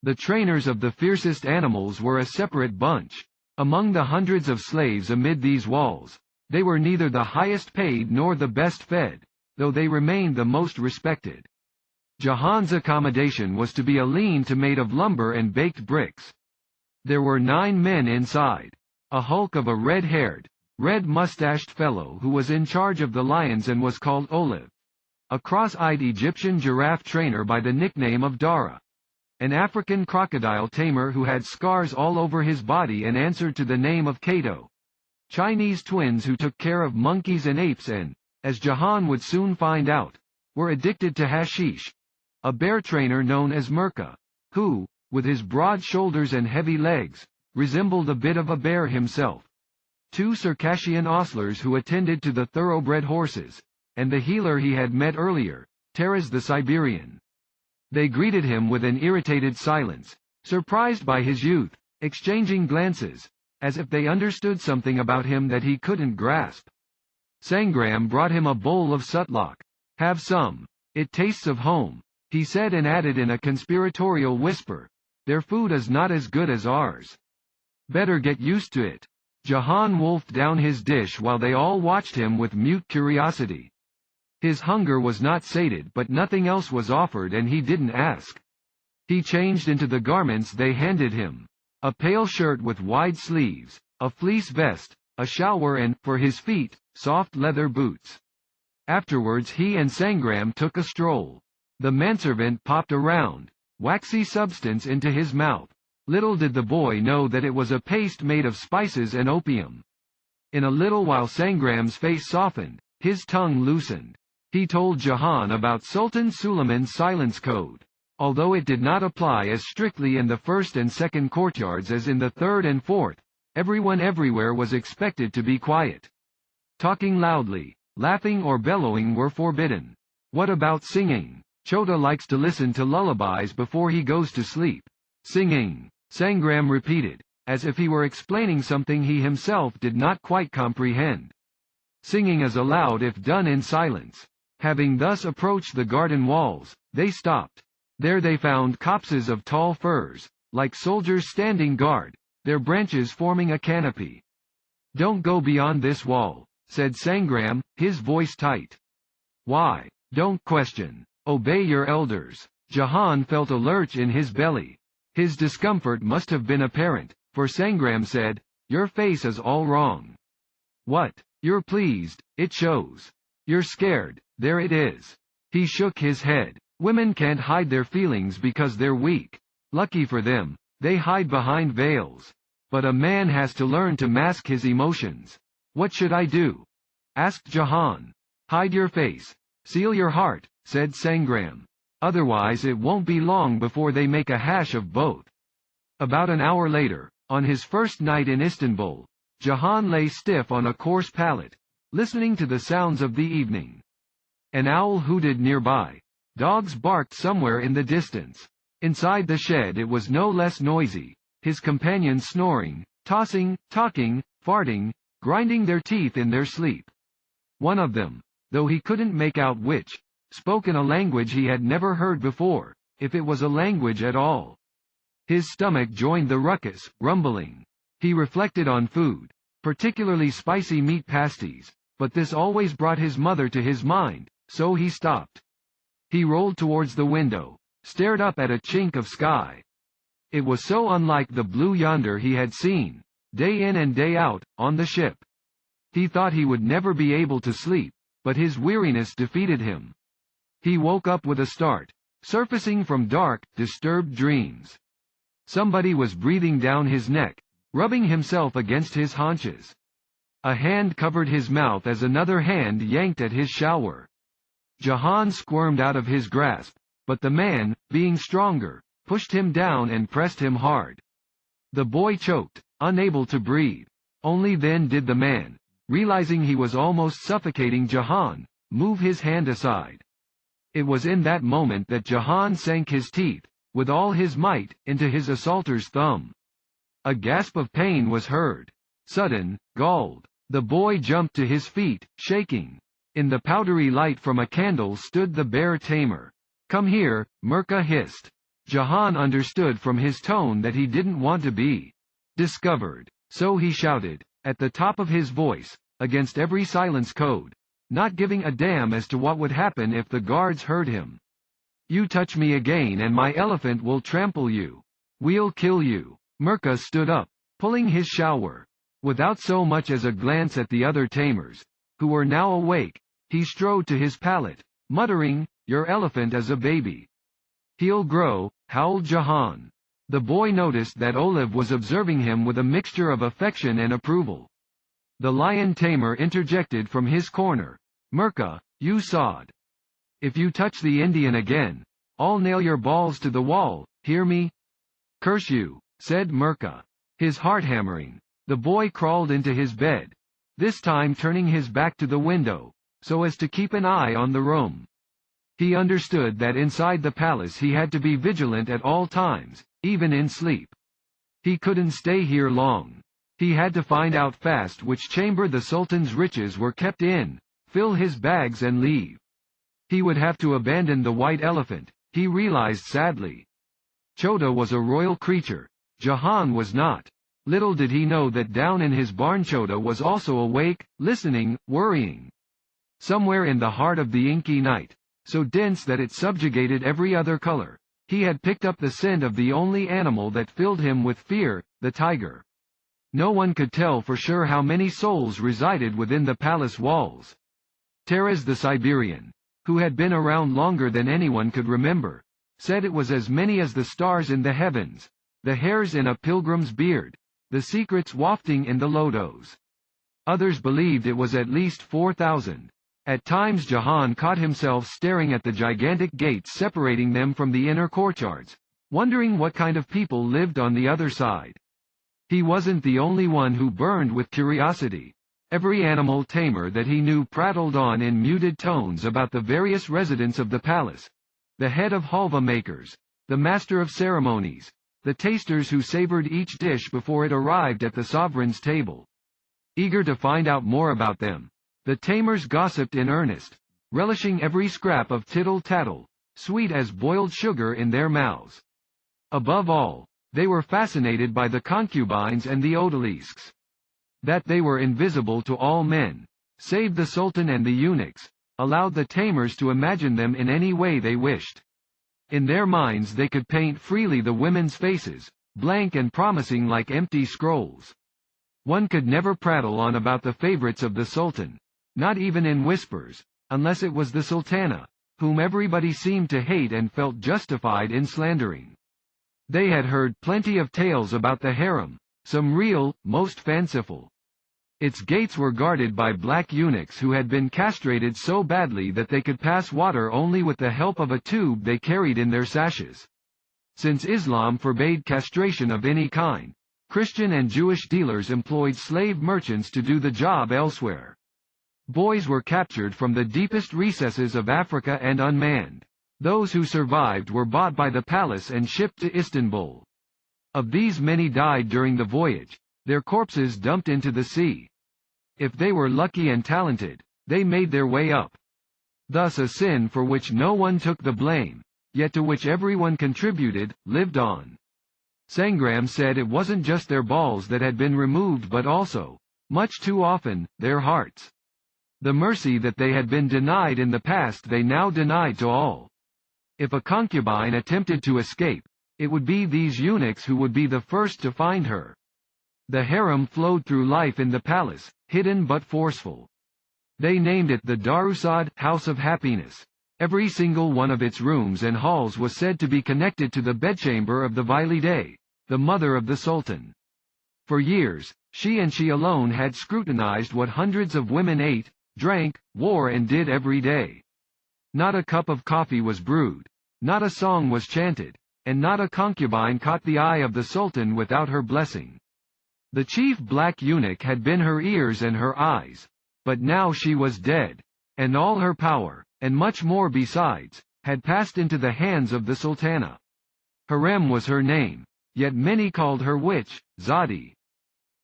The trainers of the fiercest animals were a separate bunch. Among the hundreds of slaves amid these walls, they were neither the highest paid nor the best fed, though they remained the most respected. Jahan's accommodation was to be a lean-to made of lumber and baked bricks. There were 9 men inside, a hulk of a red-haired, red-mustached fellow who was in charge of the lions and was called Olive, a cross-eyed Egyptian giraffe trainer by the nickname of Dara, an African crocodile tamer who had scars all over his body and answered to the name of Cato, Chinese twins who took care of monkeys and apes and, as Jahan would soon find out, were addicted to hashish, a bear trainer known as Merka, who, with his broad shoulders and heavy legs, resembled a bit of a bear himself. 2 Circassian ostlers who attended to the thoroughbred horses, and the healer he had met earlier, Taras the Siberian. They greeted him with an irritated silence, surprised by his youth, exchanging glances, as if they understood something about him that he couldn't grasp. Sangram brought him a bowl of sutlok. "Have some. It tastes of home," he said and added in a conspiratorial whisper, "Their food is not as good as ours. Better get used to it." Jahan wolfed down his dish while they all watched him with mute curiosity. His hunger was not sated but nothing else was offered and he didn't ask. He changed into the garments they handed him. A pale shirt with wide sleeves, a fleece vest, a shalwar and, for his feet, soft leather boots. Afterwards he and Sangram took a stroll. The manservant popped a round, waxy substance into his mouth. Little did the boy know that it was a paste made of spices and opium. In a little while Sangram's face softened, his tongue loosened. He told Jahan about Sultan Suleiman's silence code. Although it did not apply as strictly in the first and second courtyards as in the third and fourth, everyone everywhere was expected to be quiet. Talking loudly, laughing or bellowing were forbidden. What about singing? Chota likes to listen to lullabies before he goes to sleep. Singing, Sangram repeated, as if he were explaining something he himself did not quite comprehend. Singing is allowed if done in silence. Having thus approached the garden walls, they stopped. There they found copses of tall firs, like soldiers standing guard, their branches forming a canopy. "Don't go beyond this wall," said Sangram, his voice tight. "Why? Don't question. Obey your elders." Jahan felt a lurch in his belly. His discomfort must have been apparent, for Sangram said, "Your face is all wrong." "What? You're pleased, it shows. You're scared, there it is." He shook his head. "Women can't hide their feelings because they're weak. Lucky for them, they hide behind veils. But a man has to learn to mask his emotions." "What should I do?" asked Jahan. "Hide your face. Seal your heart, said Sangram. Otherwise it won't be long before they make a hash of both. About an hour later, on his first night in Istanbul, Jahan lay stiff on a coarse pallet, listening to the sounds of the evening. An owl hooted nearby. Dogs barked somewhere in the distance. Inside the shed it was no less noisy, his companions snoring, tossing, talking, farting, grinding their teeth in their sleep. One of them, though he couldn't make out which, spoke in a language he had never heard before, if it was a language at all. His stomach joined the ruckus, rumbling. He reflected on food, particularly spicy meat pasties, but this always brought his mother to his mind, so he stopped. He rolled towards the window, stared up at a chink of sky. It was so unlike the blue yonder he had seen, day in and day out, on the ship. He thought he would never be able to sleep, but his weariness defeated him. He woke up with a start, surfacing from dark, disturbed dreams. Somebody was breathing down his neck, rubbing himself against his haunches. A hand covered his mouth as another hand yanked at his shower. Jahan squirmed out of his grasp, but the man, being stronger, pushed him down and pressed him hard. The boy choked, unable to breathe. Only then did the man, realizing he was almost suffocating Jahan, move his hand aside. It was in that moment that Jahan sank his teeth, with all his might, into his assaulter's thumb. A gasp of pain was heard. Sudden, galled. The boy jumped to his feet, shaking. In the powdery light from a candle stood the bear tamer. "Come here," Mirka hissed. Jahan understood from his tone that he didn't want to be discovered, so he shouted, at the top of his voice, against every silence code, not giving a damn as to what would happen if the guards heard him. "You touch me again and my elephant will trample you. We'll kill you." Mirka stood up, pulling his shower. Without so much as a glance at the other tamers, who were now awake, he strode to his pallet, muttering, "Your elephant is a baby. He'll grow," howled Jahan. The boy noticed that Olive was observing him with a mixture of affection and approval. The lion tamer interjected from his corner, "Mirka, you sod. If you touch the Indian again, I'll nail your balls to the wall, hear me?" "Curse you," said Mirka. His heart hammering, the boy crawled into his bed, this time turning his back to the window, so as to keep an eye on the room. He understood that inside the palace he had to be vigilant at all times, even in sleep. He couldn't stay here long. He had to find out fast which chamber the Sultan's riches were kept in, fill his bags and leave. He would have to abandon the white elephant, he realized sadly. Chota was a royal creature. Jahan was not. Little did he know that down in his barn Chota was also awake, listening, worrying. Somewhere in the heart of the inky night, so dense that it subjugated every other color, he had picked up the scent of the only animal that filled him with fear, the tiger. No one could tell for sure how many souls resided within the palace walls. Taras the Siberian, who had been around longer than anyone could remember, said it was as many as the stars in the heavens, the hairs in a pilgrim's beard, the secrets wafting in the lotos. Others believed it was at least 4,000. At times Jahan caught himself staring at the gigantic gates separating them from the inner courtyards, wondering what kind of people lived on the other side. He wasn't the only one who burned with curiosity. Every animal tamer that he knew prattled on in muted tones about the various residents of the palace, the head of halva makers, the master of ceremonies, the tasters who savored each dish before it arrived at the sovereign's table. Eager to find out more about them, the tamers gossiped in earnest, relishing every scrap of tittle-tattle, sweet as boiled sugar in their mouths. Above all, they were fascinated by the concubines and the odalisques. That they were invisible to all men, save the sultan and the eunuchs, allowed the tamers to imagine them in any way they wished. In their minds they could paint freely the women's faces, blank and promising like empty scrolls. One could never prattle on about the favorites of the sultan, not even in whispers, unless it was the sultana, whom everybody seemed to hate and felt justified in slandering. They had heard plenty of tales about the harem, some real, most fanciful. Its gates were guarded by black eunuchs who had been castrated so badly that they could pass water only with the help of a tube they carried in their sashes. Since Islam forbade castration of any kind, Christian and Jewish dealers employed slave merchants to do the job elsewhere. Boys were captured from the deepest recesses of Africa and unmanned. Those who survived were bought by the palace and shipped to Istanbul. Of these, many died during the voyage, their corpses dumped into the sea. If they were lucky and talented, they made their way up. Thus a sin for which no one took the blame, yet to which everyone contributed, lived on. Sangram said it wasn't just their balls that had been removed but also, much too often, their hearts. The mercy that they had been denied in the past they now denied to all. If a concubine attempted to escape, it would be these eunuchs who would be the first to find her. The harem flowed through life in the palace, hidden but forceful. They named it the Darusad, House of Happiness. Every single one of its rooms and halls was said to be connected to the bedchamber of the Valide, the mother of the Sultan. For years, she alone had scrutinized what hundreds of women ate, drank, wore and did every day. Not a cup of coffee was brewed, not a song was chanted, and not a concubine caught the eye of the Sultan without her blessing. The chief black eunuch had been her ears and her eyes, but now she was dead, and all her power, and much more besides, had passed into the hands of the Sultana. Harem was her name, yet many called her witch, Zadi.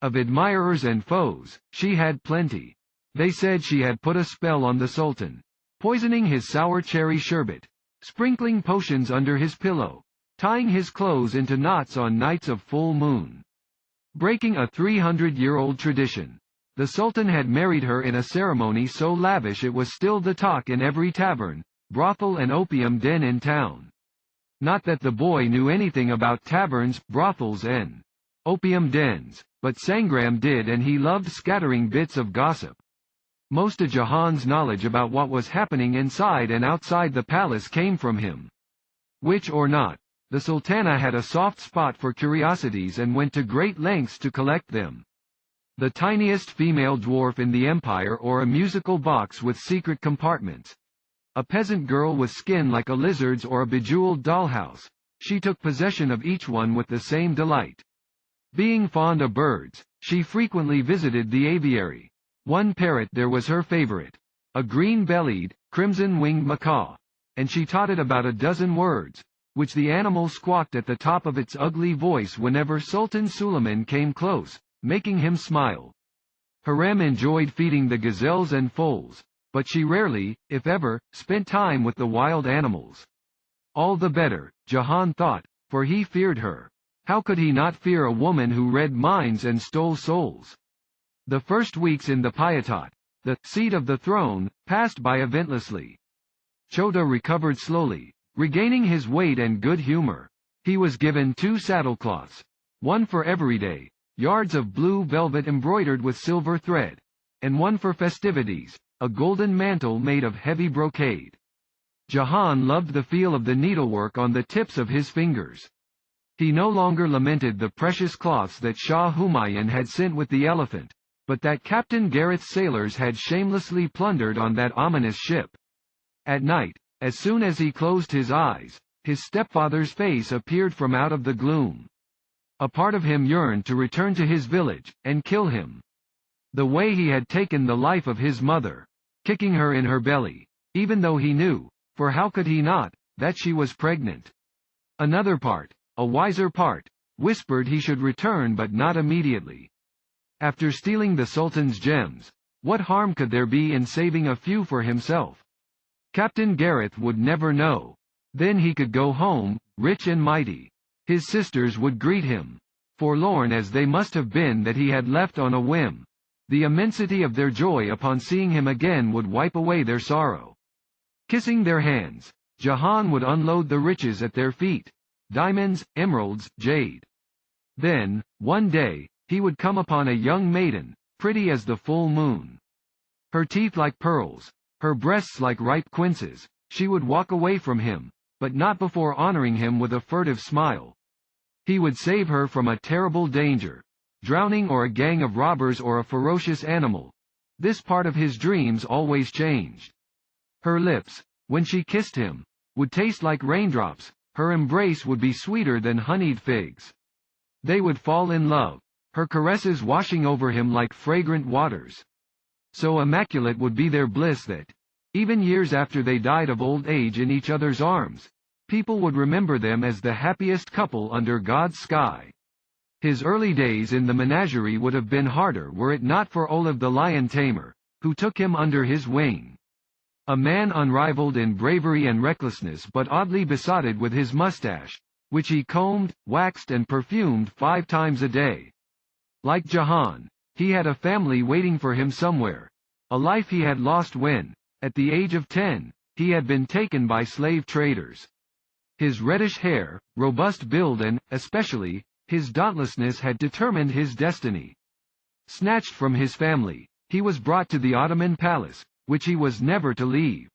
Of admirers and foes, she had plenty. They said she had put a spell on the Sultan, poisoning his sour cherry sherbet, sprinkling potions under his pillow, tying his clothes into knots on nights of full moon. Breaking a 300-year-old tradition, the Sultan had married her in a ceremony so lavish it was still the talk in every tavern, brothel and opium den in town. Not that the boy knew anything about taverns, brothels and opium dens, but Sangram did, and he loved scattering bits of gossip. Most of Jahan's knowledge about what was happening inside and outside the palace came from him. Witch or not, the Sultana had a soft spot for curiosities and went to great lengths to collect them. The tiniest female dwarf in the empire, or a musical box with secret compartments. A peasant girl with skin like a lizard's, or a bejeweled dollhouse. She took possession of each one with the same delight. Being fond of birds, she frequently visited the aviary. One parrot there was her favorite, a green-bellied, crimson-winged macaw, and she taught it about a dozen words, which the animal squawked at the top of its ugly voice whenever Sultan Suleiman came close, making him smile. Harem enjoyed feeding the gazelles and foals, but she rarely, if ever, spent time with the wild animals. All the better, Jahan thought, for he feared her. How could he not fear a woman who read minds and stole souls? The first weeks in the Piatat, the seat of the throne, passed by eventlessly. Chota recovered slowly, regaining his weight and good humor. He was given 2 saddlecloths, one for every day, yards of blue velvet embroidered with silver thread, and one for festivities, a golden mantle made of heavy brocade. Jahan loved the feel of the needlework on the tips of his fingers. He no longer lamented the precious cloths that Shah Humayun had sent with the elephant, but that Captain Gareth's sailors had shamelessly plundered on that ominous ship. At night, as soon as he closed his eyes, his stepfather's face appeared from out of the gloom. A part of him yearned to return to his village, and kill him. The way he had taken the life of his mother, kicking her in her belly, even though he knew, for how could he not, that she was pregnant. Another part, a wiser part, whispered he should return but not immediately. After stealing the Sultan's gems, what harm could there be in saving a few for himself? Captain Gareth would never know. Then he could go home, rich and mighty. His sisters would greet him, forlorn as they must have been that he had left on a whim. The immensity of their joy upon seeing him again would wipe away their sorrow. Kissing their hands, Jahan would unload the riches at their feet, diamonds, emeralds, jade. Then, one day, he would come upon a young maiden, pretty as the full moon. Her teeth like pearls, her breasts like ripe quinces. She would walk away from him, but not before honoring him with a furtive smile. He would save her from a terrible danger. drowning or a gang of robbers or a ferocious animal. This part of his dreams always changed. Her lips, when she kissed him, would taste like raindrops, her embrace would be sweeter than honeyed figs. They would fall in love, her caresses washing over him like fragrant waters. So immaculate would be their bliss that, even years after they died of old age in each other's arms, people would remember them as the happiest couple under God's sky. His early days in the menagerie would have been harder were it not for Olive the lion tamer, who took him under his wing. A man unrivaled in bravery and recklessness but oddly besotted with his mustache, which he combed, waxed and perfumed 5 times a day. Like Jahan, he had a family waiting for him somewhere, a life he had lost when, at the age of 10, he had been taken by slave traders. His reddish hair, robust build and, especially, his dauntlessness had determined his destiny. Snatched from his family, he was brought to the Ottoman palace, which he was never to leave.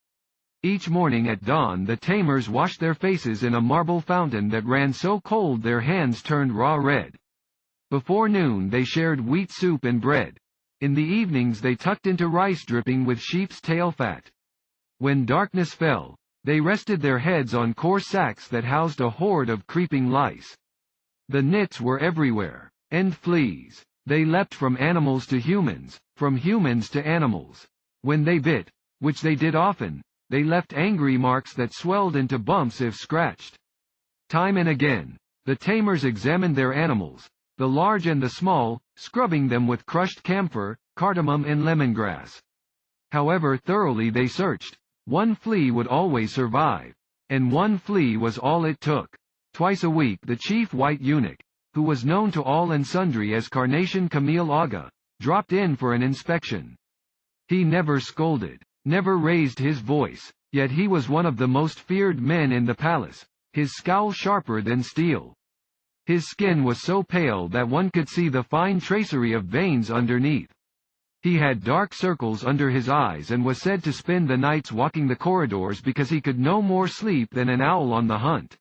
Each morning at dawn the tamers washed their faces in a marble fountain that ran so cold their hands turned raw red. Before noon they shared wheat soup and bread. In the evenings they tucked into rice dripping with sheep's tail fat. When darkness fell, they rested their heads on coarse sacks that housed a horde of creeping lice. The nits were everywhere, and fleas. They leapt from animals to humans, from humans to animals. When they bit, which they did often, they left angry marks that swelled into bumps if scratched. Time and again, the tamers examined their animals, the large and the small, scrubbing them with crushed camphor, cardamom and lemongrass. However thoroughly they searched, one flea would always survive, and one flea was all it took. Twice a week the chief white eunuch, who was known to all and sundry as Carnation Camille Aga, dropped in for an inspection. He never scolded, never raised his voice, yet he was one of the most feared men in the palace, his scowl sharper than steel. His skin was so pale that one could see the fine tracery of veins underneath. He had dark circles under his eyes and was said to spend the nights walking the corridors because he could no more sleep than an owl on the hunt.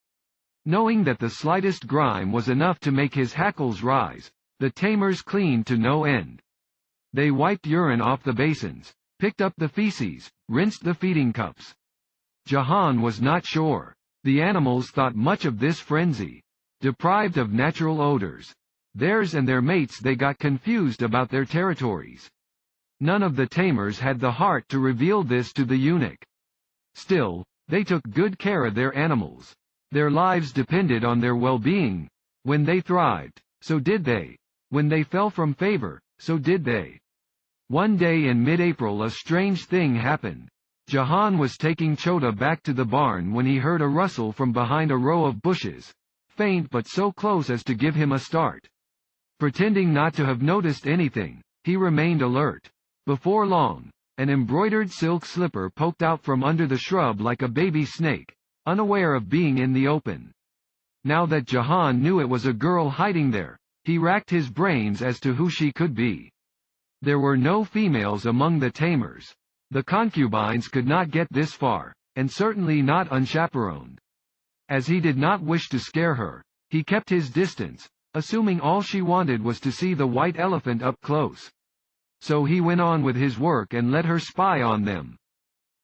Knowing that the slightest grime was enough to make his hackles rise, the tamers cleaned to no end. They wiped urine off the basins, picked up the feces, rinsed the feeding cups. Jahan was not sure. The animals thought much of this frenzy. Deprived of natural odors, theirs and their mates, they got confused about their territories. None of the tamers had the heart to reveal this to the eunuch. Still, they took good care of their animals. Their lives depended on their well-being. When they thrived, so did they. When they fell from favor, so did they. One day in mid-April a strange thing happened. Jahan was taking Chota back to the barn when he heard a rustle from behind a row of bushes, faint but so close as to give him a start. Pretending not to have noticed anything, he remained alert. Before long, an embroidered silk slipper poked out from under the shrub like a baby snake, unaware of being in the open. Now that Jahan knew it was a girl hiding there, he racked his brains as to who she could be. There were no females among the tamers. The concubines could not get this far, and certainly not unchaperoned. As he did not wish to scare her, he kept his distance, assuming all she wanted was to see the white elephant up close. So he went on with his work and let her spy on them.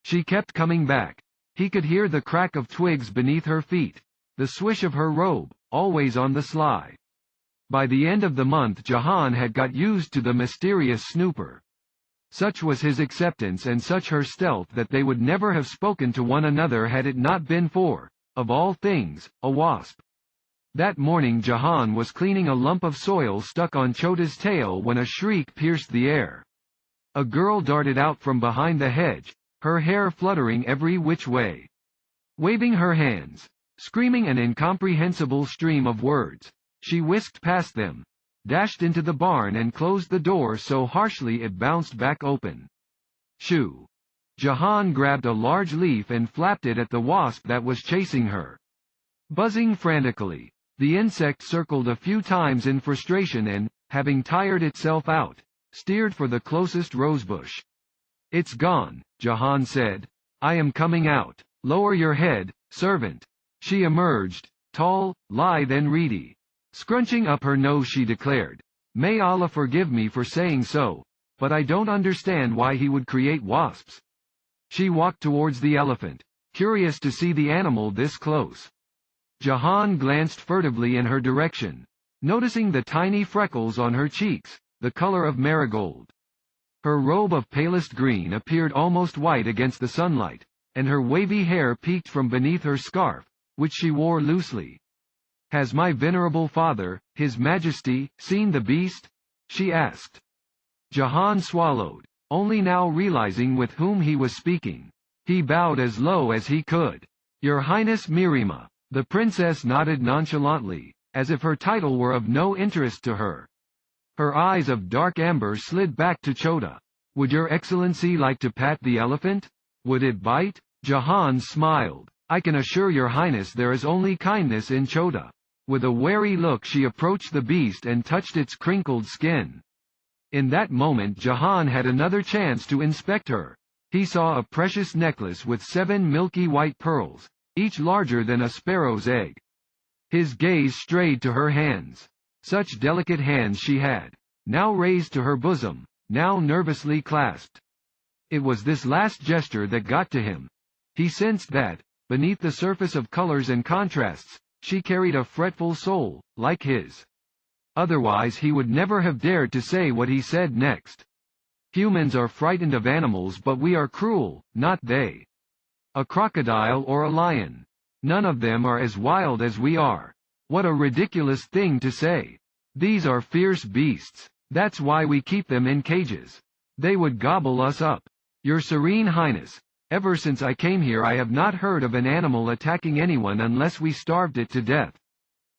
She kept coming back. He could hear the crack of twigs beneath her feet, the swish of her robe, always on the sly. By the end of the month Jahan had got used to the mysterious snooper. Such was his acceptance and such her stealth that they would never have spoken to one another had it not been for, of all things, a wasp. That morning Jahan was cleaning a lump of soil stuck on Chota's tail when a shriek pierced the air. A girl darted out from behind the hedge, her hair fluttering every which way. Waving her hands, screaming an incomprehensible stream of words, she whisked past them, dashed into the barn and closed the door so harshly it bounced back open. Shoo! Jahan grabbed a large leaf and flapped it at the wasp that was chasing her. Buzzing frantically, the insect circled a few times in frustration and, having tired itself out, steered for the closest rosebush. "It's gone," Jahan said. "I am coming out. Lower your head, servant." She emerged, tall, lithe and reedy. Scrunching up her nose she declared, May Allah forgive me for saying so, but I don't understand why he would create wasps. She walked towards the elephant, curious to see the animal this close. Jahan glanced furtively in her direction, noticing the tiny freckles on her cheeks, the color of marigold. Her robe of palest green appeared almost white against the sunlight, and her wavy hair peeked from beneath her scarf, which she wore loosely. "Has my venerable father, His Majesty, seen the beast?" she asked. Jahan swallowed, only now realizing with whom he was speaking. He bowed as low as he could. "Your Highness Mirima." The princess nodded nonchalantly, as if her title were of no interest to her. Her eyes of dark amber slid back to Chota. "Would your excellency like to pat the elephant? Would it bite?" Jahan smiled. "I can assure your highness there is only kindness in Chota." With a wary look she approached the beast and touched its crinkled skin. In that moment Jahan had another chance to inspect her. He saw a precious necklace with 7 milky white pearls, each larger than a sparrow's egg. His gaze strayed to her hands. Such delicate hands she had, now raised to her bosom, now nervously clasped. It was this last gesture that got to him. He sensed that, beneath the surface of colors and contrasts, she carried a fretful soul, like his. Otherwise he would never have dared to say what he said next. "Humans are frightened of animals, but we are cruel, not they. A crocodile or a lion. None of them are as wild as we are. What a ridiculous thing to say. These are fierce beasts. That's why we keep them in cages. They would gobble us up. Your Serene Highness, ever since I came here I have not heard of an animal attacking anyone unless we starved it to death.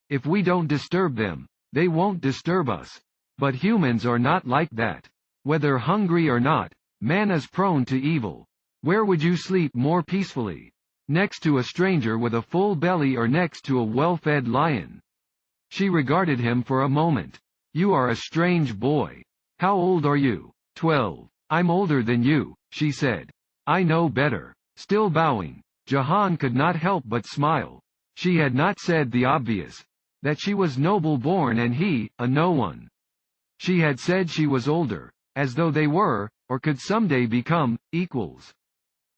If we don't disturb them, they won't disturb us. But humans are not like that. Whether hungry or not, man is prone to evil. Where would you sleep more peacefully? Next to a stranger with a full belly or next to a well-fed lion?" She regarded him for a moment. "You are a strange boy. How old are you?" 12. "I'm older than you," she said. "I know better." Still bowing, Jahan could not help but smile. She had not said the obvious, that she was noble-born and he, a no-one. She had said she was older, as though they were, or could someday become, equals.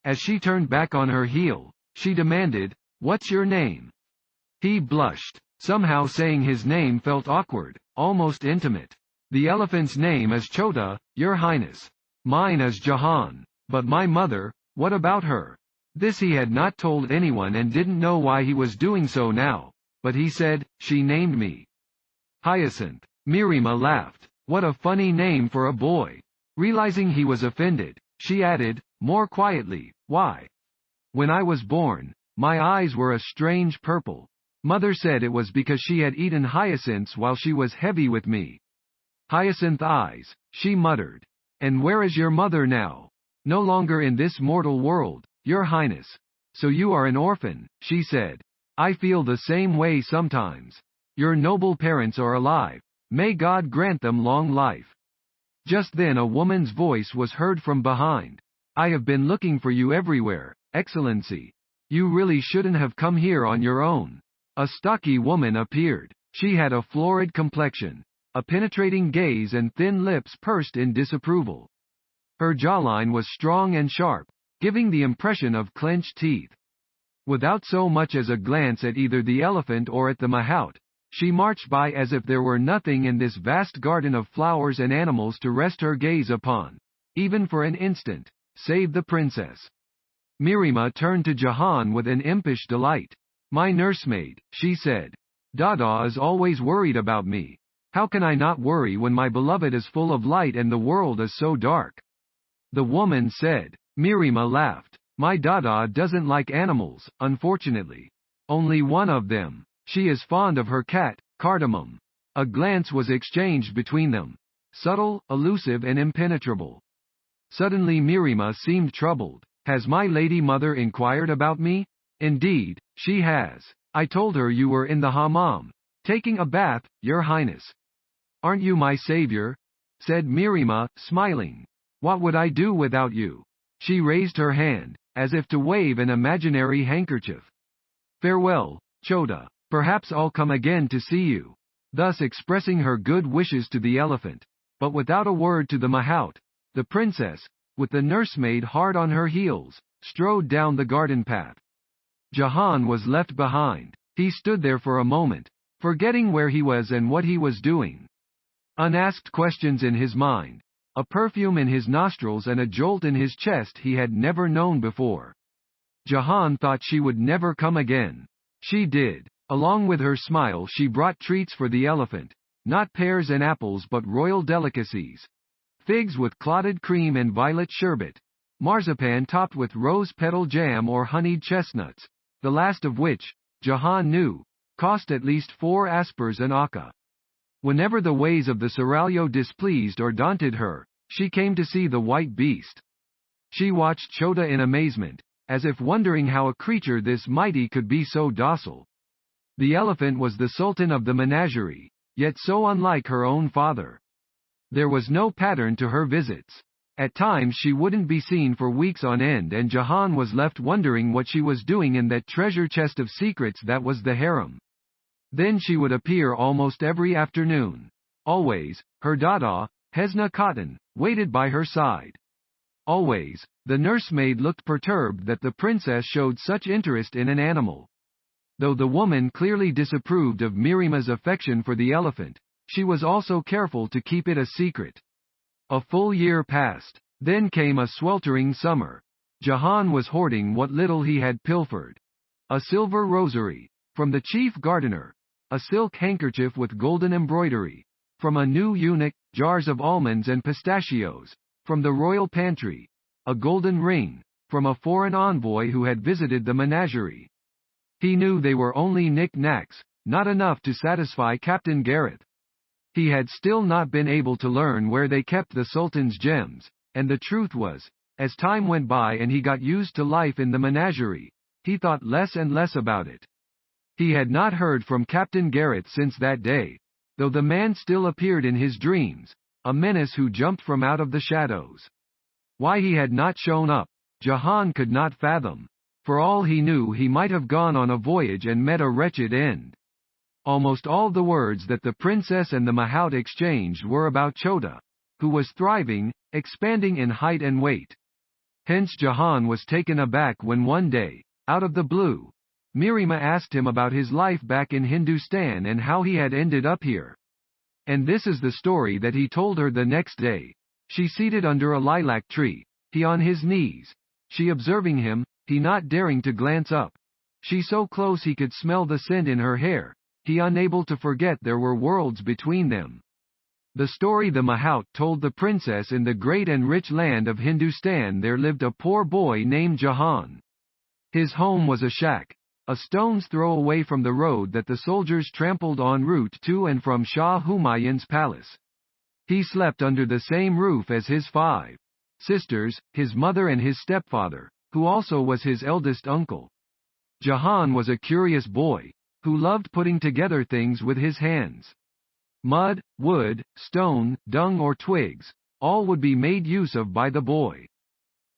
As she turned back on her heel, she demanded, "What's your name?" He blushed. Somehow saying his name felt awkward, almost intimate. "The elephant's name is Chota, your highness. Mine is Jahan. But my mother, what about her?" This he had not told anyone and didn't know why he was doing so now, but he said, "She named me Hyacinth." Mirima laughed. "What a funny name for a boy." Realizing he was offended, she added, more quietly, "Why? When I was born, my eyes were a strange purple. Mother said it was because she had eaten hyacinths while she was heavy with me." "Hyacinth eyes," she muttered. "And where is your mother now?" "No longer in this mortal world, your highness." "So you are an orphan," she said. "I feel the same way sometimes. Your noble parents are alive. May God grant them long life." Just then a woman's voice was heard from behind. "I have been looking for you everywhere, Excellency. You really shouldn't have come here on your own." A stocky woman appeared. She had a florid complexion, a penetrating gaze and thin lips pursed in disapproval. Her jawline was strong and sharp, giving the impression of clenched teeth. Without so much as a glance at either the elephant or at the mahout, she marched by as if there were nothing in this vast garden of flowers and animals to rest her gaze upon, even for an instant, save the princess. Mirima turned to Jahan with an impish delight. "My nursemaid," she said. "Dada is always worried about me. How can I not worry when my beloved is full of light and the world is so dark?" The woman said. Mirima laughed. "My Dada doesn't like animals, unfortunately. Only one of them. She is fond of her cat, Cardamom." A glance was exchanged between them. Subtle, elusive and impenetrable. Suddenly Mirima seemed troubled. "Has my lady mother inquired about me?" "Indeed, she has. I told her you were in the hammam, taking a bath, your highness." "Aren't you my savior?" said Mirima, smiling. "What would I do without you?" She raised her hand, as if to wave an imaginary handkerchief. "Farewell, Chota. Perhaps I'll come again to see you." thus expressing her good wishes to the elephant. But without a word to the mahout, the princess, with the nursemaid hard on her heels, strode down the garden path. Jahan was left behind. He stood there for a moment, forgetting where he was and what he was doing. Unasked questions in his mind, a perfume in his nostrils and a jolt in his chest he had never known before. Jahan thought she would never come again. She did. Along with her smile she brought treats for the elephant, not pears and apples but royal delicacies. Figs with clotted cream and violet sherbet, marzipan topped with rose petal jam or honeyed chestnuts, the last of which, Jahan knew, cost at least 4 aspers an akka. Whenever the ways of the seraglio displeased or daunted her, she came to see the white beast. She watched Chota in amazement, as if wondering how a creature this mighty could be so docile. The elephant was the sultan of the menagerie, yet so unlike her own father. There was no pattern to her visits. At times she wouldn't be seen for weeks on end and Jahan was left wondering what she was doing in that treasure chest of secrets that was the harem. Then she would appear almost every afternoon. Always, her dada, Hesna Cotton, waited by her side. Always, the nursemaid looked perturbed that the princess showed such interest in an animal. Though the woman clearly disapproved of Mirima's affection for the elephant, she was also careful to keep it a secret. A full year passed. Then came a sweltering summer. Jahan was hoarding what little he had pilfered. A silver rosary, from the chief gardener, a silk handkerchief with golden embroidery, from a new eunuch, jars of almonds and pistachios, from the royal pantry, a golden ring, from a foreign envoy who had visited the menagerie. He knew they were only knick-knacks, not enough to satisfy Captain Gareth. He had still not been able to learn where they kept the Sultan's gems, and the truth was, as time went by and he got used to life in the menagerie, he thought less and less about it. He had not heard from Captain Gareth since that day, though the man still appeared in his dreams, a menace who jumped from out of the shadows. Why he had not shown up, Jahan could not fathom. For all he knew he might have gone on a voyage and met a wretched end. Almost all the words that the princess and the mahout exchanged were about Chota, who was thriving, expanding in height and weight. Hence Jahan was taken aback when one day, out of the blue, Mirima asked him about his life back in Hindustan and how he had ended up here. And this is the story that he told her the next day. She seated under a lilac tree, he on his knees, she observing him, he not daring to glance up. She so close he could smell the scent in her hair, he unable to forget there were worlds between them. The story the mahout told the princess: in the great and rich land of Hindustan there lived a poor boy named Jahan. His home was a shack, a stone's throw away from the road that the soldiers trampled en route to and from Shah Humayun's palace. He slept under the same roof as his 5 sisters, his mother and his stepfather, who also was his eldest uncle. Jahan was a curious boy, who loved putting together things with his hands. Mud, wood, stone, dung or twigs, all would be made use of by the boy.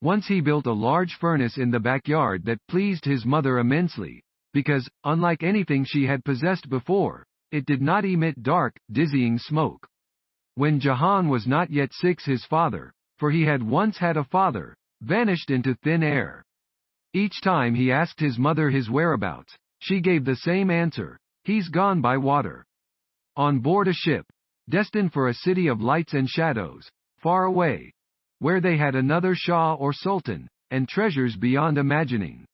Once he built a large furnace in the backyard that pleased his mother immensely, because, unlike anything she had possessed before, it did not emit dark, dizzying smoke. When Jahan was not yet 6, his father, for he had once had a father, vanished into thin air. Each time he asked his mother his whereabouts, she gave the same answer: he's gone by water. On board a ship, destined for a city of lights and shadows, far away, where they had another Shah or Sultan, and treasures beyond imagining.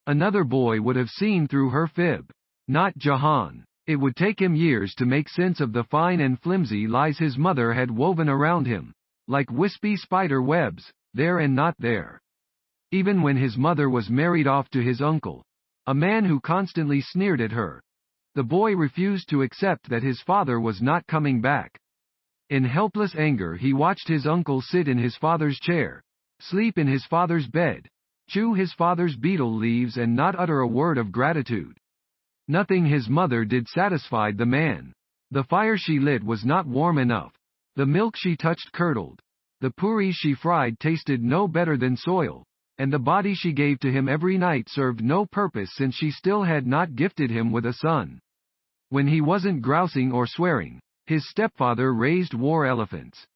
Another boy would have seen through her fib. Not Jahan. It would take him years to make sense of the fine and flimsy lies his mother had woven around him, like wispy spider webs, there and not there. Even when his mother was married off to his uncle, a man who constantly sneered at her, the boy refused to accept that his father was not coming back. In helpless anger he watched his uncle sit in his father's chair, sleep in his father's bed, chew his father's betel leaves and not utter a word of gratitude. Nothing his mother did satisfied the man. The fire she lit was not warm enough. The milk she touched curdled. The puris she fried tasted no better than soil, and the body she gave to him every night served no purpose since she still had not gifted him with a son. When he wasn't grousing or swearing, his stepfather raised war elephants.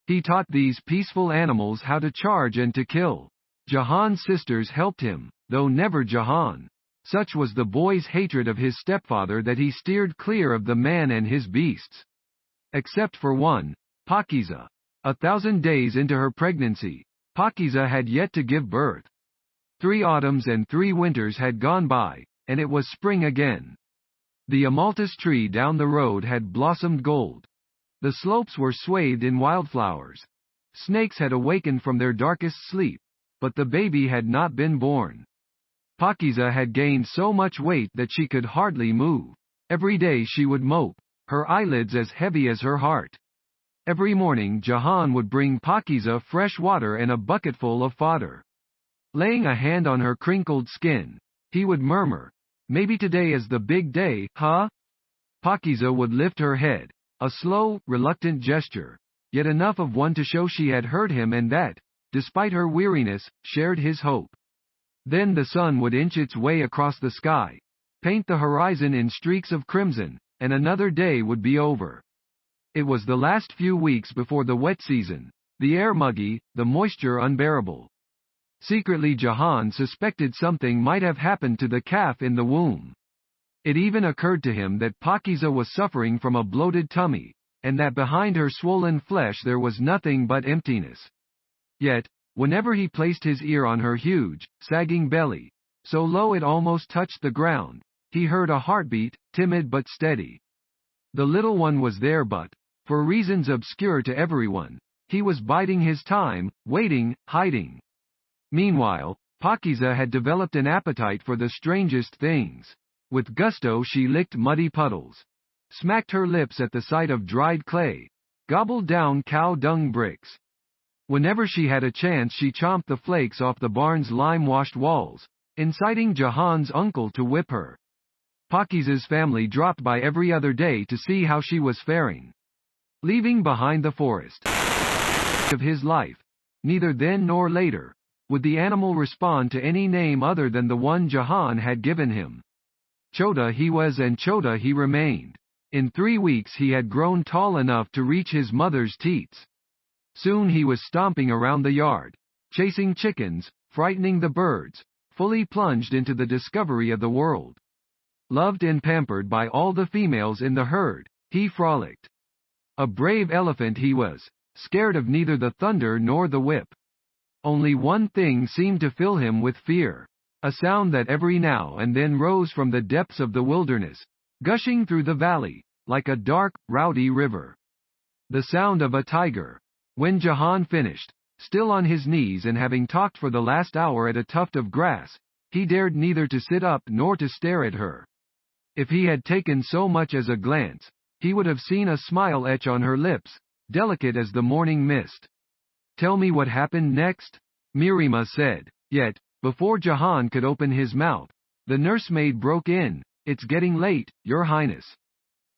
He taught these peaceful animals how to charge and to kill. Jahan's sisters helped him, though never Jahan. Such was the boy's hatred of his stepfather that he steered clear of the man and his beasts. Except for one, Pakiza. 1,000 days into her pregnancy, Pakiza had yet to give birth. 3 autumns and 3 winters had gone by, and it was spring again. The amalthus tree down the road had blossomed gold. The slopes were swathed in wildflowers. Snakes had awakened from their darkest sleep, but the baby had not been born. Pakiza had gained so much weight that she could hardly move. Every day she would mope, her eyelids as heavy as her heart. Every morning Jahan would bring Pakiza fresh water and a bucketful of fodder. Laying a hand on her crinkled skin, he would murmur, "Maybe today is the big day, huh?" Pakiza would lift her head, a slow, reluctant gesture, yet enough of one to show she had heard him and that, despite her weariness, shared his hope. Then the sun would inch its way across the sky, paint the horizon in streaks of crimson, and another day would be over. It was the last few weeks before the wet season, the air muggy, the moisture unbearable. Secretly Jahan suspected something might have happened to the calf in the womb. It even occurred to him that Pakiza was suffering from a bloated tummy, and that behind her swollen flesh there was nothing but emptiness. Yet, whenever he placed his ear on her huge, sagging belly, so low it almost touched the ground, he heard a heartbeat, timid but steady. The little one was there but, for reasons obscure to everyone, he was biding his time, waiting, hiding. Meanwhile, Pakiza had developed an appetite for the strangest things. With gusto she licked muddy puddles, smacked her lips at the sight of dried clay, gobbled down cow dung bricks. Whenever she had a chance she chomped the flakes off the barn's lime-washed walls, inciting Jahan's uncle to whip her. Pakiza's family dropped by every other day to see how she was faring. Leaving behind the forest of his life, neither then nor later, would the animal respond to any name other than the one Jahan had given him. Chota he was and Chota he remained. In 3 weeks he had grown tall enough to reach his mother's teats. Soon he was stomping around the yard, chasing chickens, frightening the birds, fully plunged into the discovery of the world. Loved and pampered by all the females in the herd, he frolicked. A brave elephant he was, scared of neither the thunder nor the whip. Only one thing seemed to fill him with fear, a sound that every now and then rose from the depths of the wilderness, gushing through the valley, like a dark, rowdy river. The sound of a tiger. When Jahan finished, still on his knees and having talked for the last hour at a tuft of grass, he dared neither to sit up nor to stare at her. If he had taken so much as a glance, he would have seen a smile etch on her lips, delicate as the morning mist. "Tell me what happened next?" Mirima said. Yet, before Jahan could open his mouth, the nursemaid broke in, "It's getting late, Your Highness.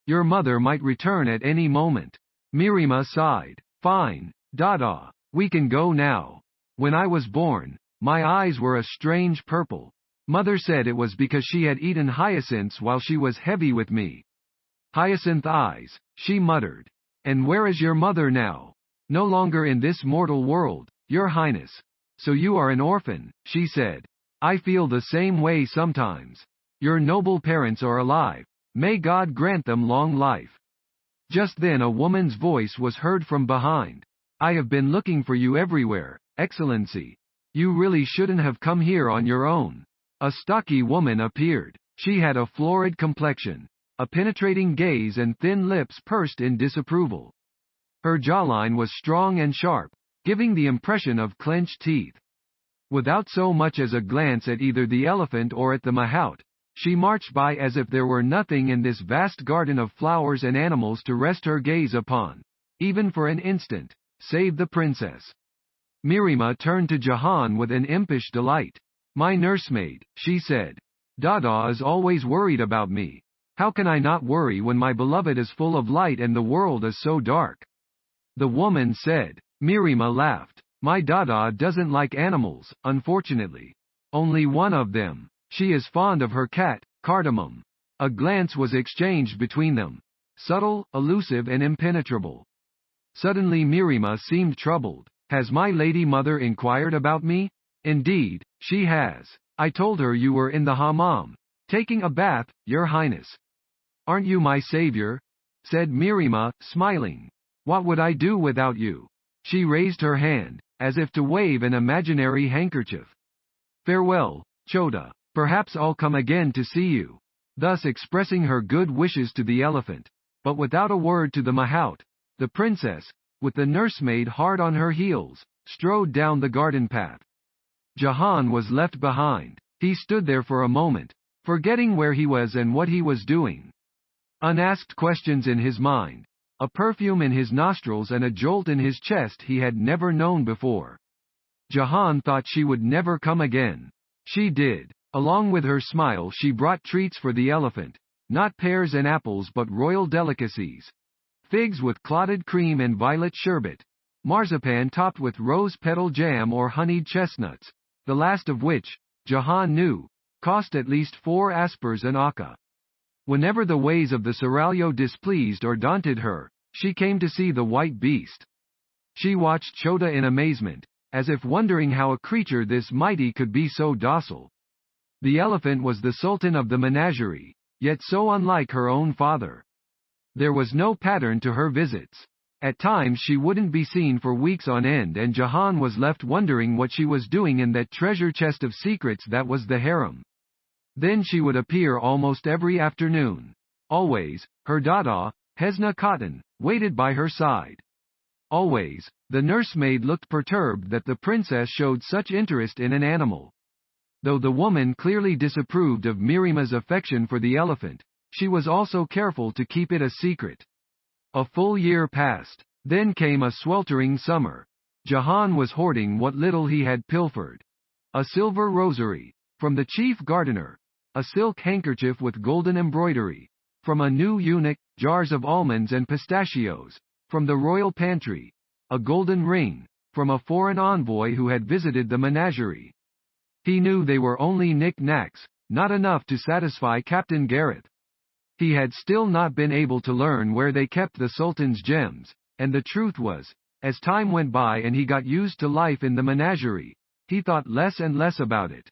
Your mother might return at any moment." Mirima sighed. "Fine, Dada, we can go now. When I was born, my eyes were a strange purple. Mother said it was because she had eaten hyacinths while she was heavy with me." "Hyacinth eyes," she muttered. "And where is your mother now?" "No longer in this mortal world, Your Highness. So you are an orphan," she said. "I feel the same way sometimes. Your noble parents are alive. May God grant them long life." Just then a woman's voice was heard from behind. "I have been looking for you everywhere, Excellency. You really shouldn't have come here on your own." A stocky woman appeared. She had a florid complexion, a penetrating gaze and thin lips pursed in disapproval. Her jawline was strong and sharp, giving the impression of clenched teeth. Without so much as a glance at either the elephant or at the mahout, she marched by as if there were nothing in this vast garden of flowers and animals to rest her gaze upon, even for an instant, save the princess. Mirima turned to Jahan with an impish delight. "My nursemaid," she said. "Dada is always worried about me. How can I not worry when my beloved is full of light and the world is so dark?" The woman said. Mirima laughed. "My Dada doesn't like animals, unfortunately. Only one of them. She is fond of her cat, Cardamom. A glance was exchanged between them. Subtle, elusive and impenetrable. Suddenly Mirima seemed troubled. Has my lady mother inquired about me? Indeed, she has. I told her you were in the hammam, taking a bath, your highness. Aren't you my savior? Said Mirima, smiling. What would I do without you? She raised her hand, as if to wave an imaginary handkerchief. Farewell, Chota. Perhaps I'll come again to see you. Thus expressing her good wishes to the elephant. But without a word to the mahout, the princess, with the nursemaid hard on her heels, strode down the garden path. Jahan was left behind. He stood there for a moment, forgetting where he was and what he was doing. Unasked questions in his mind, a perfume in his nostrils and a jolt in his chest he had never known before. Jahan thought she would never come again. She did. Along with her smile she brought treats for the elephant, not pears and apples but royal delicacies. Figs with clotted cream and violet sherbet. Marzipan topped with rose petal jam or honeyed chestnuts, the last of which, Jahan knew, cost at least 4 aspers an akka. Whenever the ways of the seraglio displeased or daunted her, she came to see the white beast. She watched Chota in amazement, as if wondering how a creature this mighty could be so docile. The elephant was the sultan of the menagerie, yet so unlike her own father. There was no pattern to her visits. At times she wouldn't be seen for weeks on end and Jahan was left wondering what she was doing in that treasure chest of secrets that was the harem. Then she would appear almost every afternoon. Always, her dada, Hesna Cotton, waited by her side. Always, the nursemaid looked perturbed that the princess showed such interest in an animal. Though the woman clearly disapproved of Mirima's affection for the elephant, she was also careful to keep it a secret. A full year passed. Then came a sweltering summer. Jahan was hoarding what little he had pilfered. A silver rosary, from the chief gardener. A silk handkerchief with golden embroidery. From a new eunuch, jars of almonds and pistachios. From the royal pantry. A golden ring, from a foreign envoy who had visited the menagerie. He knew they were only knick-knacks, not enough to satisfy Captain Gareth. He had still not been able to learn where they kept the Sultan's gems, and the truth was, as time went by and he got used to life in the menagerie, he thought less and less about it.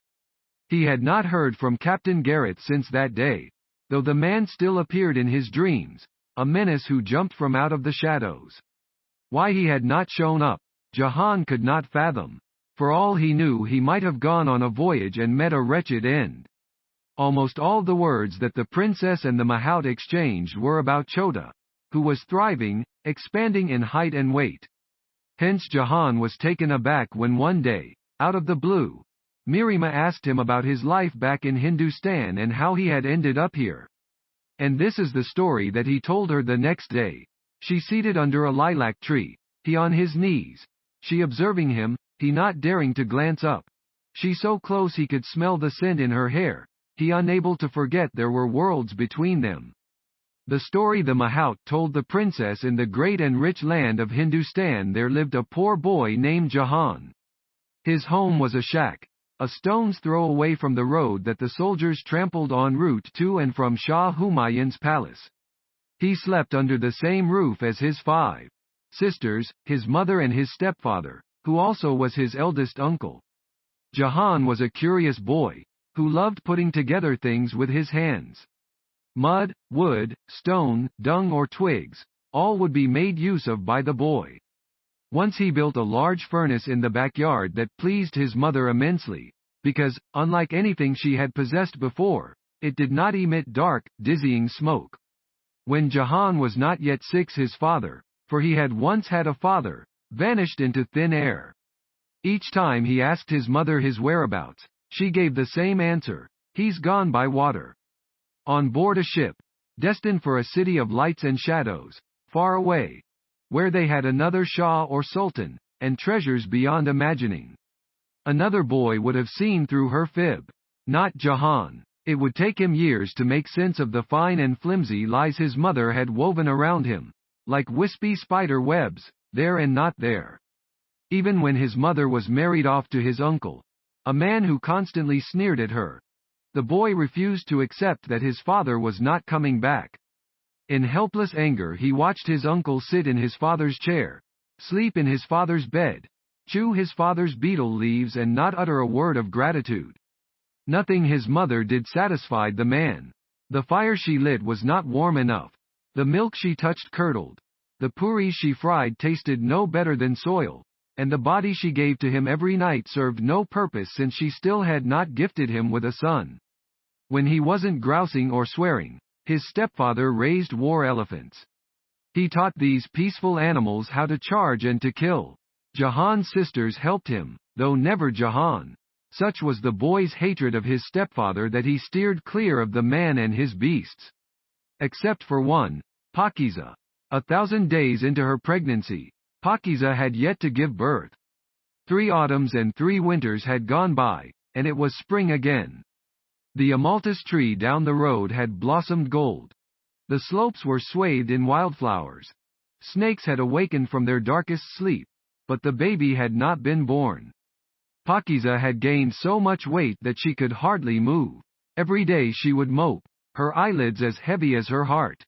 He had not heard from Captain Gareth since that day, though the man still appeared in his dreams, a menace who jumped from out of the shadows. Why he had not shown up, Jahan could not fathom. For all he knew he might have gone on a voyage and met a wretched end. Almost all the words that the princess and the mahout exchanged were about Chota, who was thriving, expanding in height and weight. Hence Jahan was taken aback when one day, out of the blue, Mirima asked him about his life back in Hindustan and how he had ended up here. And this is the story that he told her the next day. She seated under a lilac tree, he on his knees, she observing him, he not daring to glance up. She so close he could smell the scent in her hair, he unable to forget there were worlds between them. The story the mahout told the princess: in the great and rich land of Hindustan there lived a poor boy named Jahan. His home was a shack, a stone's throw away from the road that the soldiers trampled en route to and from Shah Humayun's palace. He slept under the same roof as his 5 sisters, his mother and his stepfather, who also was his eldest uncle. Jahan was a curious boy, who loved putting together things with his hands. Mud, wood, stone, dung or twigs, all would be made use of by the boy. Once he built a large furnace in the backyard that pleased his mother immensely, because, unlike anything she had possessed before, it did not emit dark, dizzying smoke. When Jahan was not yet 6, his father, for he had once had a father, vanished into thin air. Each time he asked his mother his whereabouts, she gave the same answer: he's gone by water. On board a ship, destined for a city of lights and shadows, far away, where they had another Shah or Sultan, and treasures beyond imagining. Another boy would have seen through her fib. Not Jahan. It would take him years to make sense of the fine and flimsy lies his mother had woven around him, like wispy spider webs, there and not there. Even when his mother was married off to his uncle, a man who constantly sneered at her, the boy refused to accept that his father was not coming back. In helpless anger he watched his uncle sit in his father's chair, sleep in his father's bed, chew his father's betel leaves and not utter a word of gratitude. Nothing his mother did satisfied the man. The fire she lit was not warm enough. The milk she touched curdled. The puris she fried tasted no better than soil, and the body she gave to him every night served no purpose since she still had not gifted him with a son. When he wasn't grousing or swearing, his stepfather raised war elephants. He taught these peaceful animals how to charge and to kill. Jahan's sisters helped him, though never Jahan. Such was the boy's hatred of his stepfather that he steered clear of the man and his beasts. Except for one, Pakiza. 1,000 days into her pregnancy, Pakiza had yet to give birth. 3 autumns and 3 winters had gone by, and it was spring again. The amalthus tree down the road had blossomed gold. The slopes were swathed in wildflowers. Snakes had awakened from their darkest sleep, but the baby had not been born. Pakiza had gained so much weight that she could hardly move. Every day she would mope, her eyelids as heavy as her heart.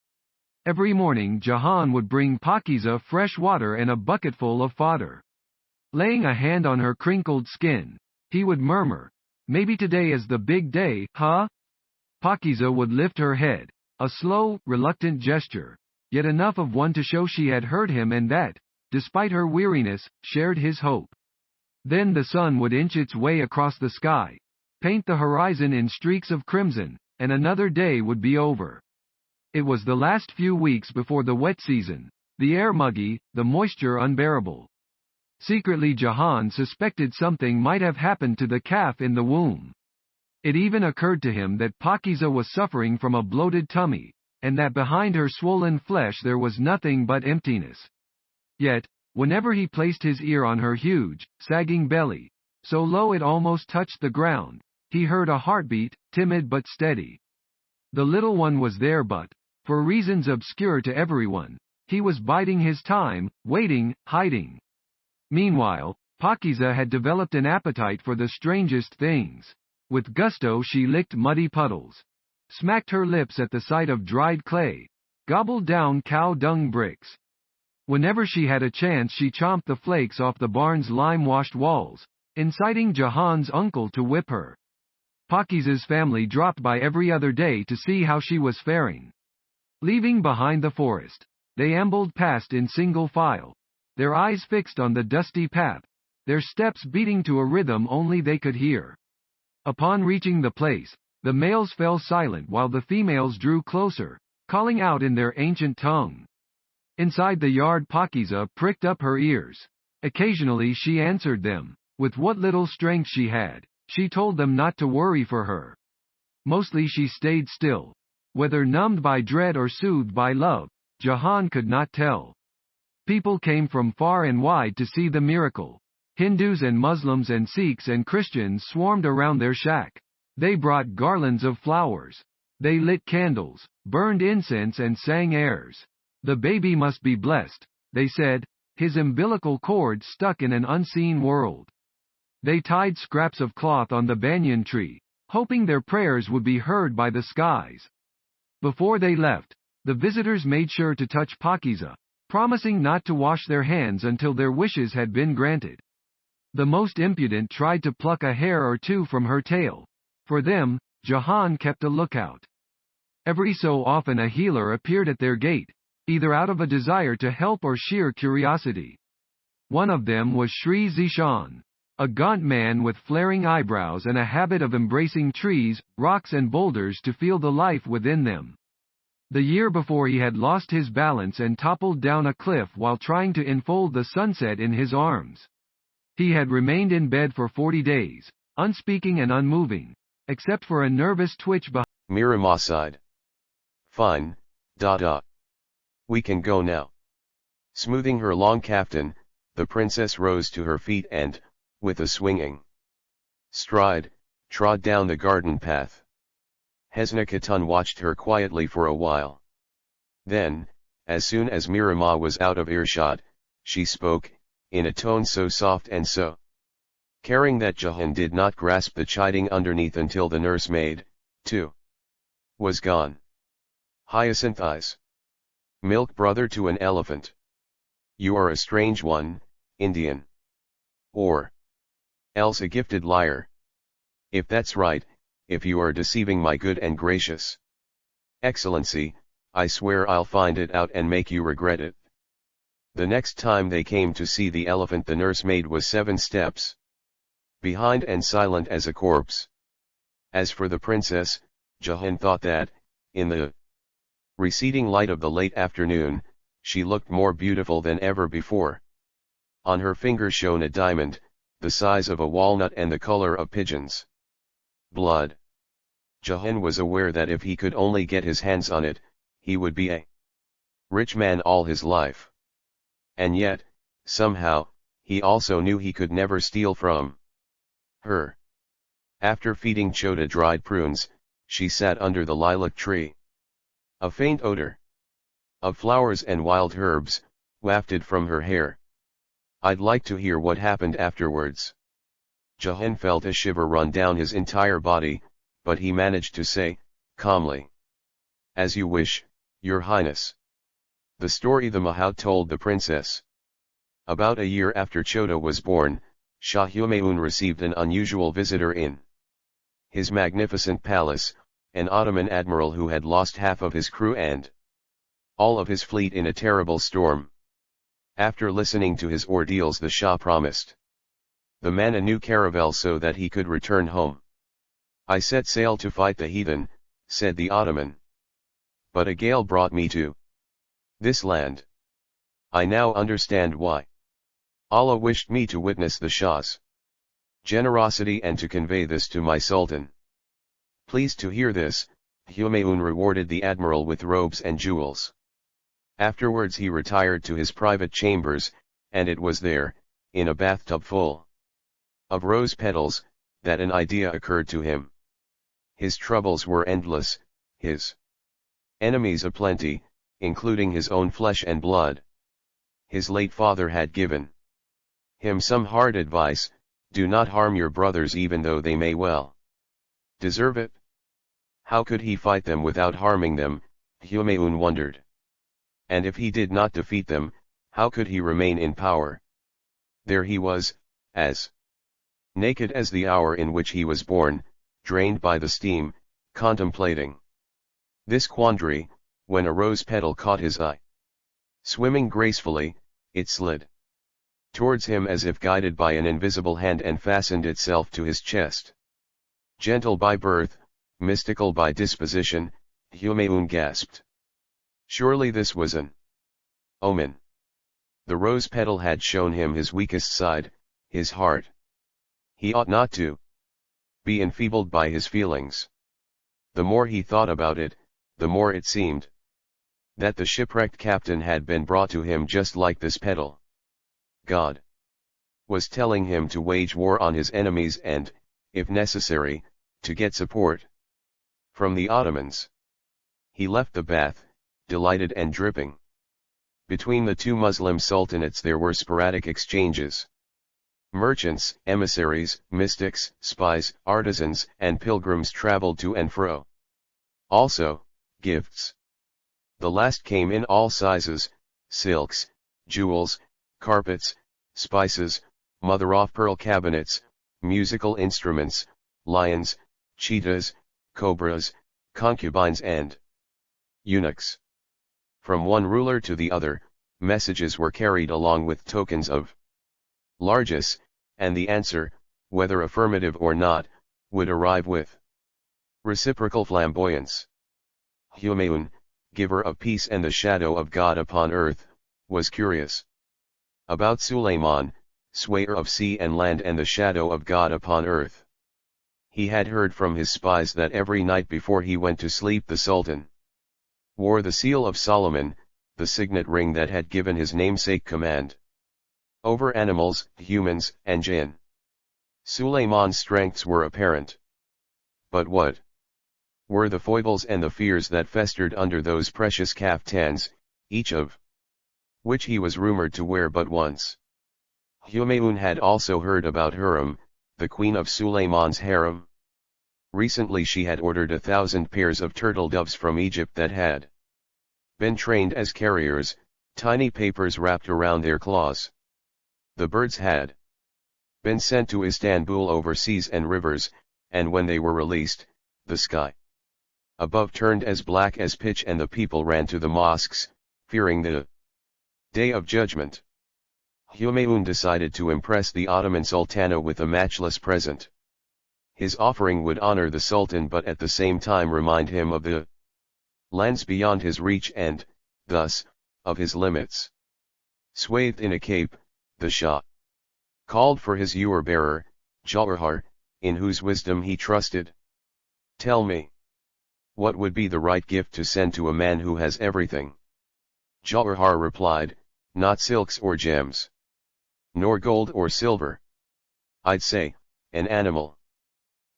Every morning Jahan would bring Pakiza fresh water and a bucketful of fodder. Laying a hand on her crinkled skin, he would murmur, "Maybe today is the big day, huh?" Pakiza would lift her head, a slow, reluctant gesture, yet enough of one to show she had heard him and that, despite her weariness, shared his hope. Then the sun would inch its way across the sky, paint the horizon in streaks of crimson, and another day would be over. It was the last few weeks before the wet season, the air muggy, the moisture unbearable. Secretly Jahan suspected something might have happened to the calf in the womb. It even occurred to him that Pakiza was suffering from a bloated tummy, and that behind her swollen flesh there was nothing but emptiness. Yet, whenever he placed his ear on her huge, sagging belly, so low it almost touched the ground, he heard a heartbeat, timid but steady. The little one was there but, for reasons obscure to everyone, he was biding his time, waiting, hiding. Meanwhile, Pakiza had developed an appetite for the strangest things. With gusto she licked muddy puddles, smacked her lips at the sight of dried clay, gobbled down cow dung bricks. Whenever she had a chance she chomped the flakes off the barn's lime-washed walls, inciting Jahan's uncle to whip her. Pakiza's family dropped by every other day to see how she was faring. Leaving behind the forest, they ambled past in single file, their eyes fixed on the dusty path, their steps beating to a rhythm only they could hear. Upon reaching the place, the males fell silent while the females drew closer, calling out in their ancient tongue. Inside the yard Pakiza pricked up her ears. Occasionally she answered them. With what little strength she had, she told them not to worry for her. Mostly she stayed still. Whether numbed by dread or soothed by love, Jahan could not tell. People came from far and wide to see the miracle. Hindus and Muslims and Sikhs and Christians swarmed around their shack. They brought garlands of flowers. They lit candles, burned incense and sang airs. The baby must be blessed, they said, his umbilical cord stuck in an unseen world. They tied scraps of cloth on the banyan tree, hoping their prayers would be heard by the skies. Before they left, the visitors made sure to touch Pakiza, promising not to wash their hands until their wishes had been granted. The most impudent tried to pluck a hair or two from her tail. For them, Jahan kept a lookout. Every so often a healer appeared at their gate, either out of a desire to help or sheer curiosity. One of them was Sri Zishan, a gaunt man with flaring eyebrows and a habit of embracing trees, rocks and boulders to feel the life within them. The year before he had lost his balance and toppled down a cliff while trying to enfold the sunset in his arms. He had remained in bed for 40 days, unspeaking and unmoving, except for a nervous twitch behind. Miramah sighed. Fine, Dada. We can go now. Smoothing her long kaftan, the princess rose to her feet and, with a swinging stride, trod down the garden path. Hesna Khatun watched her quietly for a while. Then, as soon as Miramah was out of earshot, she spoke, in a tone so soft and so caring that Jahan did not grasp the chiding underneath until the nursemaid, 2. Was gone. Hyacinth eyes. Milk brother to an elephant. You are a strange one, Indian. Or else a gifted liar. If that's right, if you are deceiving my good and gracious Excellency, I swear I'll find it out and make you regret it. The next time they came to see the elephant, the nursemaid was 7 steps behind and silent as a corpse. As for the princess, Jahan thought that, in the receding light of the late afternoon, she looked more beautiful than ever before. On her finger shone a diamond, the size of a walnut and the color of pigeon's blood. Jahan was aware that if he could only get his hands on it, he would be a rich man all his life. And yet, somehow, he also knew he could never steal from her. After feeding Chota dried prunes, she sat under the lilac tree. A faint odor of flowers and wild herbs wafted from her hair. I'd like to hear what happened afterwards. Jahan felt a shiver run down his entire body, but he managed to say, calmly, "As you wish, Your Highness." The story the Mahout told the princess. About a year after Chota was born, Shah Humayun received an unusual visitor in his magnificent palace, an Ottoman admiral who had lost half of his crew and all of his fleet in a terrible storm. After listening to his ordeals, the Shah promised the man a new caravel so that he could return home. "I set sail to fight the heathen," said the Ottoman. "But a gale brought me to this land. I now understand why. Allah wished me to witness the Shah's generosity and to convey this to my Sultan." Pleased to hear this, Humayun rewarded the admiral with robes and jewels. Afterwards he retired to his private chambers, and it was there, in a bathtub full of rose petals, that an idea occurred to him. His troubles were endless, his enemies aplenty, including his own flesh and blood. His late father had given him some hard advice: do not harm your brothers even though they may well deserve it. How could he fight them without harming them, Humayun wondered. And if he did not defeat them, how could he remain in power? There he was, as naked as the hour in which he was born, drained by the steam, contemplating this quandary, when a rose petal caught his eye. Swimming gracefully, it slid towards him as if guided by an invisible hand and fastened itself to his chest. Gentle by birth, mystical by disposition, Humayun gasped. Surely this was an omen. The rose petal had shown him his weakest side, his heart. He ought not to be enfeebled by his feelings. The more he thought about it, the more it seemed that the shipwrecked captain had been brought to him just like this petal. God was telling him to wage war on his enemies and, if necessary, to get support from the Ottomans. He left the bath, delighted and dripping. Between the two Muslim sultanates there were sporadic exchanges. Merchants, emissaries, mystics, spies, artisans, and pilgrims traveled to and fro. Also, gifts. The last came in all sizes: silks, jewels, carpets, spices, mother-of-pearl cabinets, musical instruments, lions, cheetahs, cobras, concubines and eunuchs. From one ruler to the other, messages were carried along with tokens of largesse, and the answer, whether affirmative or not, would arrive with reciprocal flamboyance. Humayun, giver of peace and the shadow of God upon earth, was curious about Suleiman, swayer of sea and land and the shadow of God upon earth. He had heard from his spies that every night before he went to sleep the Sultan wore the seal of Solomon, the signet ring that had given his namesake command over animals, humans, and jinn. Suleiman's strengths were apparent. But what were the foibles and the fears that festered under those precious kaftans, each of which he was rumored to wear but once? Humayun had also heard about Hurrem, the queen of Suleiman's harem. Recently she had ordered 1,000 pairs of turtle doves from Egypt that had been trained as carriers, tiny papers wrapped around their claws. The birds had been sent to Istanbul over seas and rivers, and when they were released, the sky above turned as black as pitch and the people ran to the mosques, fearing the day of judgment. Humayun decided to impress the Ottoman Sultana with a matchless present. His offering would honor the Sultan but at the same time remind him of the lands beyond his reach and, thus, of his limits. Swathed in a cape, the Shah called for his ewer-bearer, Jawahar, in whose wisdom he trusted. "Tell me, what would be the right gift to send to a man who has everything?" Jawahar replied, "Not silks or gems, nor gold or silver. I'd say, an animal.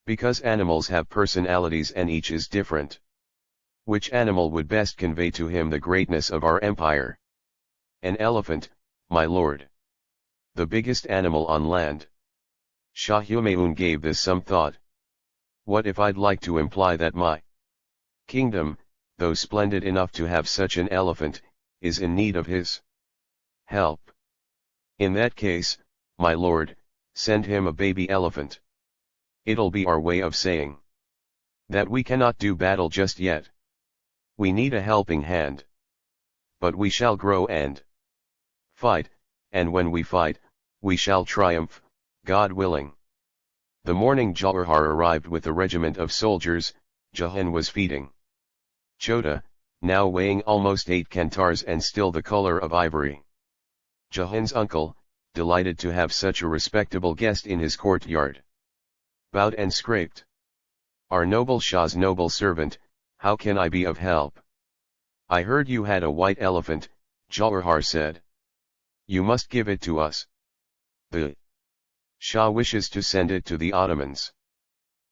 Because animals have personalities and each is different. Which animal would best convey to him the greatness of our empire?" "An elephant, my lord. The biggest animal on land." Shah Humayun gave this some thought. "What if I'd like to imply that my kingdom, though splendid enough to have such an elephant, is in need of his help? In that case, my lord, send him a baby elephant. It'll be our way of saying that we cannot do battle just yet. We need a helping hand. But we shall grow and fight, and when we fight, we shall triumph, God willing." The morning Jawahar arrived with a regiment of soldiers. Jahan was feeding Chota, now weighing almost 8 kantars and still the color of ivory. Jahan's uncle, delighted to have such a respectable guest in his courtyard, bowed and scraped. "Our noble Shah's noble servant, how can I be of help?" "I heard you had a white elephant," Jawahar said. "You must give it to us. The Shah wishes to send it to the Ottomans."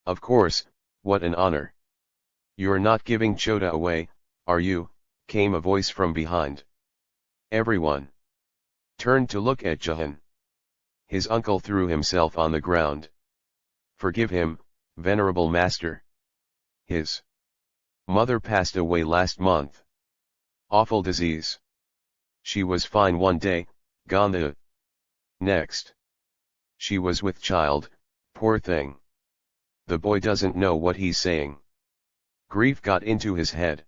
"Of course, what an honor." "You're not giving Chota away, are you?" came a voice from behind. Everyone turned to look at Jahan. His uncle threw himself on the ground. "Forgive him, venerable master. His mother passed away last month. Awful disease. She was fine one day, gone the next. She was with child, poor thing. The boy doesn't know what he's saying. Grief got into his head.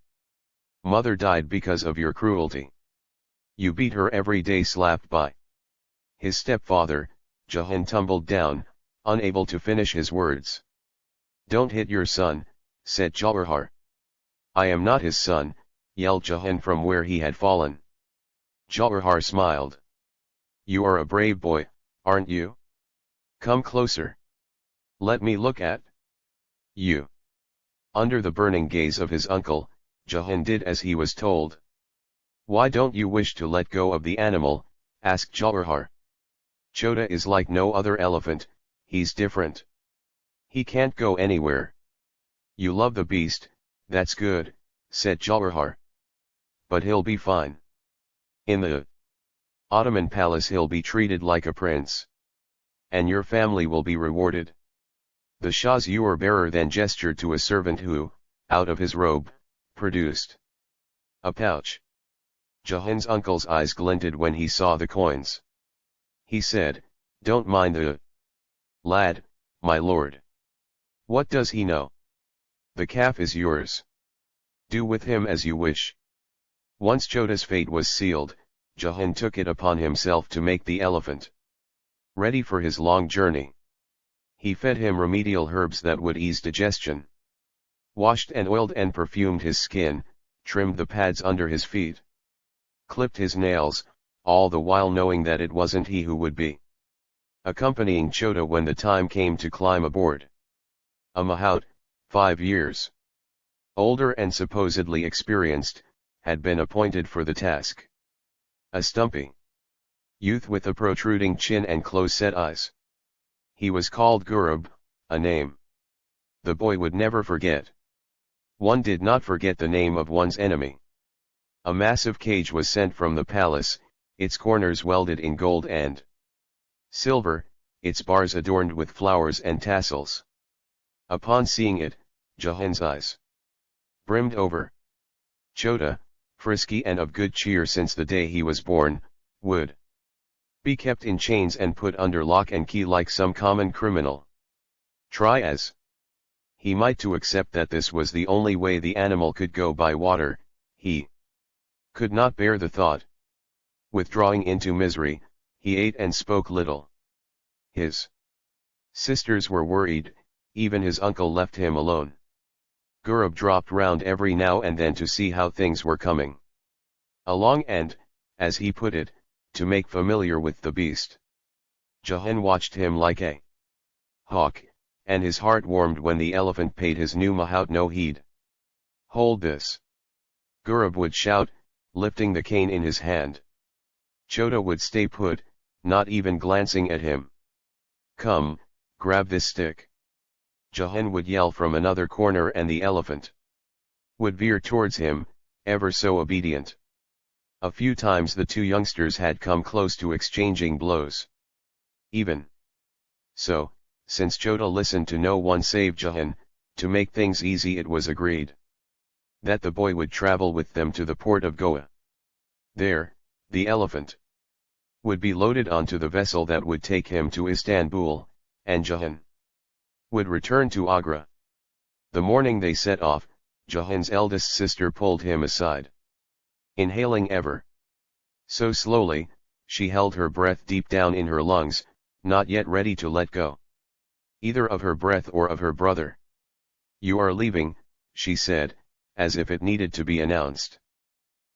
Mother died because of your cruelty. You beat her every day." Slapped by his stepfather, Jahan tumbled down, unable to finish his words. "Don't hit your son," said Jawahar. "I am not his son," yelled Jahan from where he had fallen. Jawahar smiled. "You are a brave boy, aren't you? Come closer. Let me look at you." Under the burning gaze of his uncle, Jahan did as he was told. "Why don't you wish to let go of the animal?" asked Jawahar. "Chota is like no other elephant, he's different. He can't go anywhere." "You love the beast, that's good," said Jawahar. "But he'll be fine. In the Ottoman palace he'll be treated like a prince. And your family will be rewarded." The Shah's ewer-bearer then gestured to a servant who, out of his robe, produced a pouch. Jahan's uncle's eyes glinted when he saw the coins. He said, "Don't mind the lad, my lord. What does he know? The calf is yours. Do with him as you wish." Once Chota's fate was sealed, Jahan took it upon himself to make the elephant ready for his long journey. He fed him remedial herbs that would ease digestion, washed and oiled and perfumed his skin, trimmed the pads under his feet, clipped his nails, all the while knowing that it wasn't he who would be accompanying Chota when the time came to climb aboard. A mahout, 5 years older and supposedly experienced, had been appointed for the task. A stumpy youth with a protruding chin and close-set eyes. He was called Gurub, a name the boy would never forget. One did not forget the name of one's enemy. A massive cage was sent from the palace, its corners welded in gold and silver, its bars adorned with flowers and tassels. Upon seeing it, Jahan's eyes brimmed over. Chota, frisky and of good cheer since the day he was born, would be kept in chains and put under lock and key like some common criminal. Try as he might to accept that this was the only way the animal could go by water, he could not bear the thought. Withdrawing into misery, he ate and spoke little. His sisters were worried, even his uncle left him alone. Gurub dropped round every now and then to see how things were coming along and, as he put it, to make familiar with the beast. Jahan watched him like a hawk, and his heart warmed when the elephant paid his new mahout no heed. "Hold this!" Gurub would shout, lifting the cane in his hand. Chota would stay put, not even glancing at him. "Come, grab this stick!" Jahan would yell from another corner and the elephant would veer towards him, ever so obedient. A few times the two youngsters had come close to exchanging blows. Even so, since Chota listened to no one save Jahan, to make things easy it was agreed that the boy would travel with them to the port of Goa. There, the elephant would be loaded onto the vessel that would take him to Istanbul, and Jahan would return to Agra. The morning they set off, Jahan's eldest sister pulled him aside. Inhaling ever so slowly, she held her breath deep down in her lungs, not yet ready to let go either of her breath or of her brother. "You are leaving," she said, as if it needed to be announced.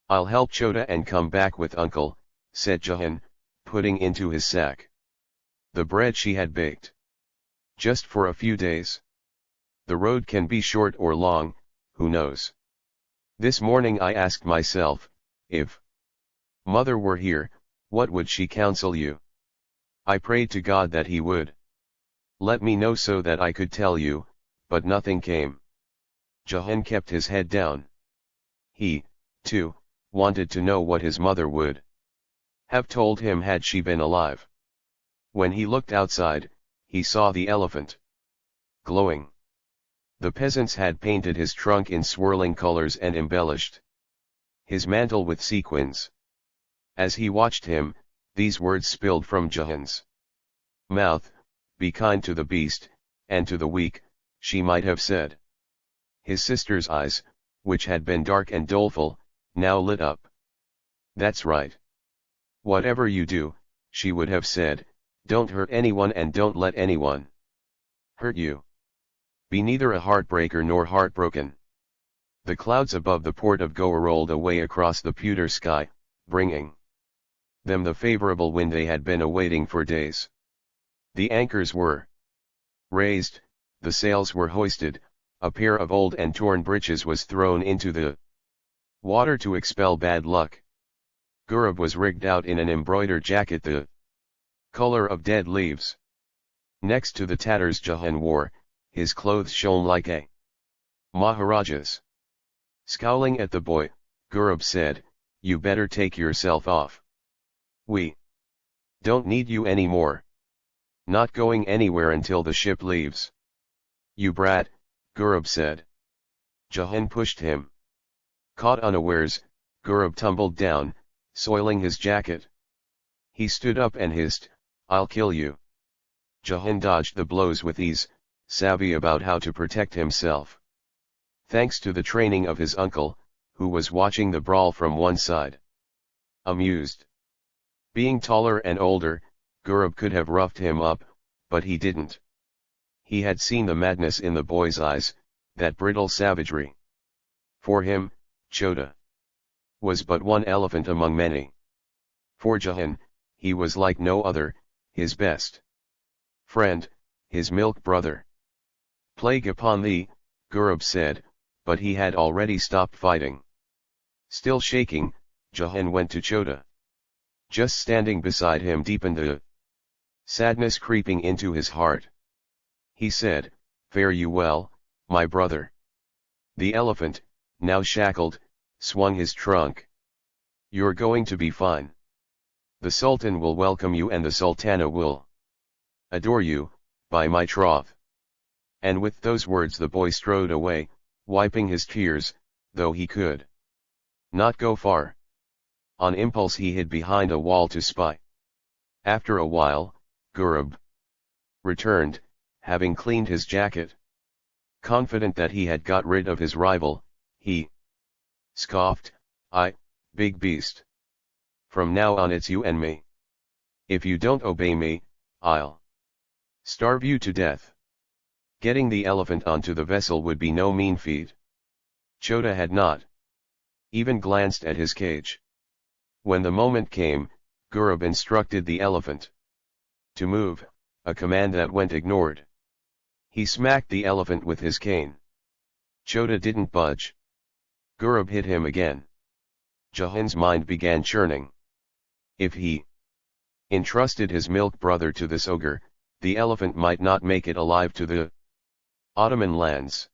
"I'll help Chota and come back with uncle," said Jahan, putting into his sack the bread she had baked. "Just for a few days. The road can be short or long, who knows? This morning I asked myself, if mother were here, what would she counsel you? I prayed to God that he would let me know so that I could tell you, but nothing came." Jahan kept his head down. He, too, wanted to know what his mother would have told him had she been alive. When he looked outside, he saw the elephant glowing. The peasants had painted his trunk in swirling colors and embellished his mantle with sequins. As he watched him, these words spilled from Jahan's mouth: "Be kind to the beast, and to the weak," she might have said. His sister's eyes, which had been dark and doleful, now lit up. "That's right. Whatever you do," she would have said, "don't hurt anyone and don't let anyone hurt you. Be neither a heartbreaker nor heartbroken." The clouds above the port of Goa rolled away across the pewter sky, bringing them the favorable wind they had been awaiting for days. The anchors were raised, the sails were hoisted, a pair of old and torn breeches was thrown into the water to expel bad luck. Gurub was rigged out in an embroidered jacket the color of dead leaves. Next to the tatters Jahan wore, his clothes shone like a Maharaja's. Scowling at the boy, Gurub said, "You better take yourself off. We don't need you anymore. Not going anywhere until the ship leaves." "You brat," Gurub said. Jahan pushed him. Caught unawares, Gurub tumbled down, soiling his jacket. He stood up and hissed, "I'll kill you." Jahan dodged the blows with ease, savvy about how to protect himself. Thanks to the training of his uncle, who was watching the brawl from one side. Amused. Being taller and older, Gurub could have roughed him up, but he didn't. He had seen the madness in the boy's eyes, that brittle savagery. For him, Chota was but one elephant among many. For Jahan, he was like no other, his best friend, his milk brother. "Plague upon thee," Gurub said, but he had already stopped fighting. Still shaking, Jahan went to Chota. Just standing beside him deepened the sadness creeping into his heart. He said, "Fare you well, my brother." The elephant, now shackled, swung his trunk. "You're going to be fine. The Sultan will welcome you and the Sultana will adore you, by my troth." And with those words the boy strode away, wiping his tears, though he could not go far. On impulse he hid behind a wall to spy. After a while, Gurub returned, having cleaned his jacket. Confident that he had got rid of his rival, he scoffed, big beast. From now on it's you and me. If you don't obey me, I'll starve you to death. Getting the elephant onto the vessel would be no mean feat. Chota had not even glanced at his cage. When the moment came, Gurub instructed the elephant to move, a command that went ignored. He smacked the elephant with his cane. Chota didn't budge. Gurub hit him again. Jahan's mind began churning. If he entrusted his milk brother to this ogre, the elephant might not make it alive to the Ottoman lands.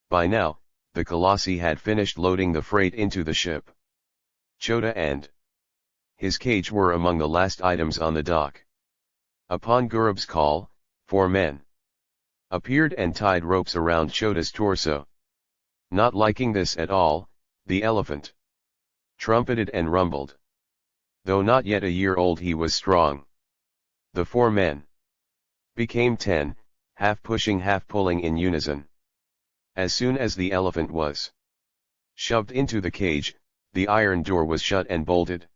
By now, the Colossi had finished loading the freight into the ship. Chota and his cage were among the last items on the dock. Upon Gurub's call, 4 men appeared and tied ropes around Chota's torso. Not liking this at all, the elephant trumpeted and rumbled. Though not yet a year old, he was strong. The 4 men became 10, half pushing half pulling in unison. As soon as the elephant was shoved into the cage, the iron door was shut and bolted.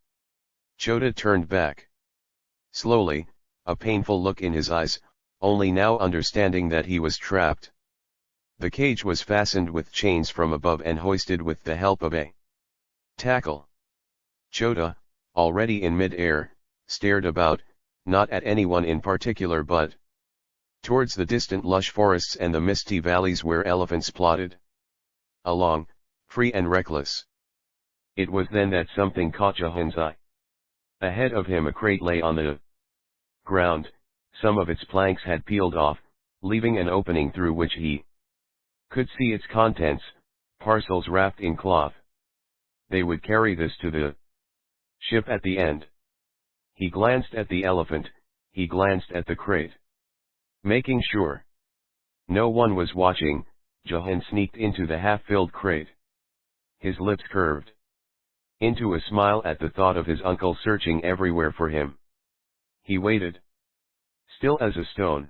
Chota turned back. Slowly, a painful look in his eyes, only now understanding that he was trapped. The cage was fastened with chains from above and hoisted with the help of a tackle. Chota, already in mid-air, stared about, not at anyone in particular but towards the distant lush forests and the misty valleys where elephants plodded along, free and reckless. It was then that something caught Jahan's eye. Ahead of him a crate lay on the ground. Some of its planks had peeled off, leaving an opening through which he could see its contents, parcels wrapped in cloth. They would carry this to the ship at the end. He glanced at the elephant, he glanced at the crate. Making sure no one was watching, Jahan sneaked into the half-filled crate. His lips curved into a smile at the thought of his uncle searching everywhere for him. He waited, still as a stone.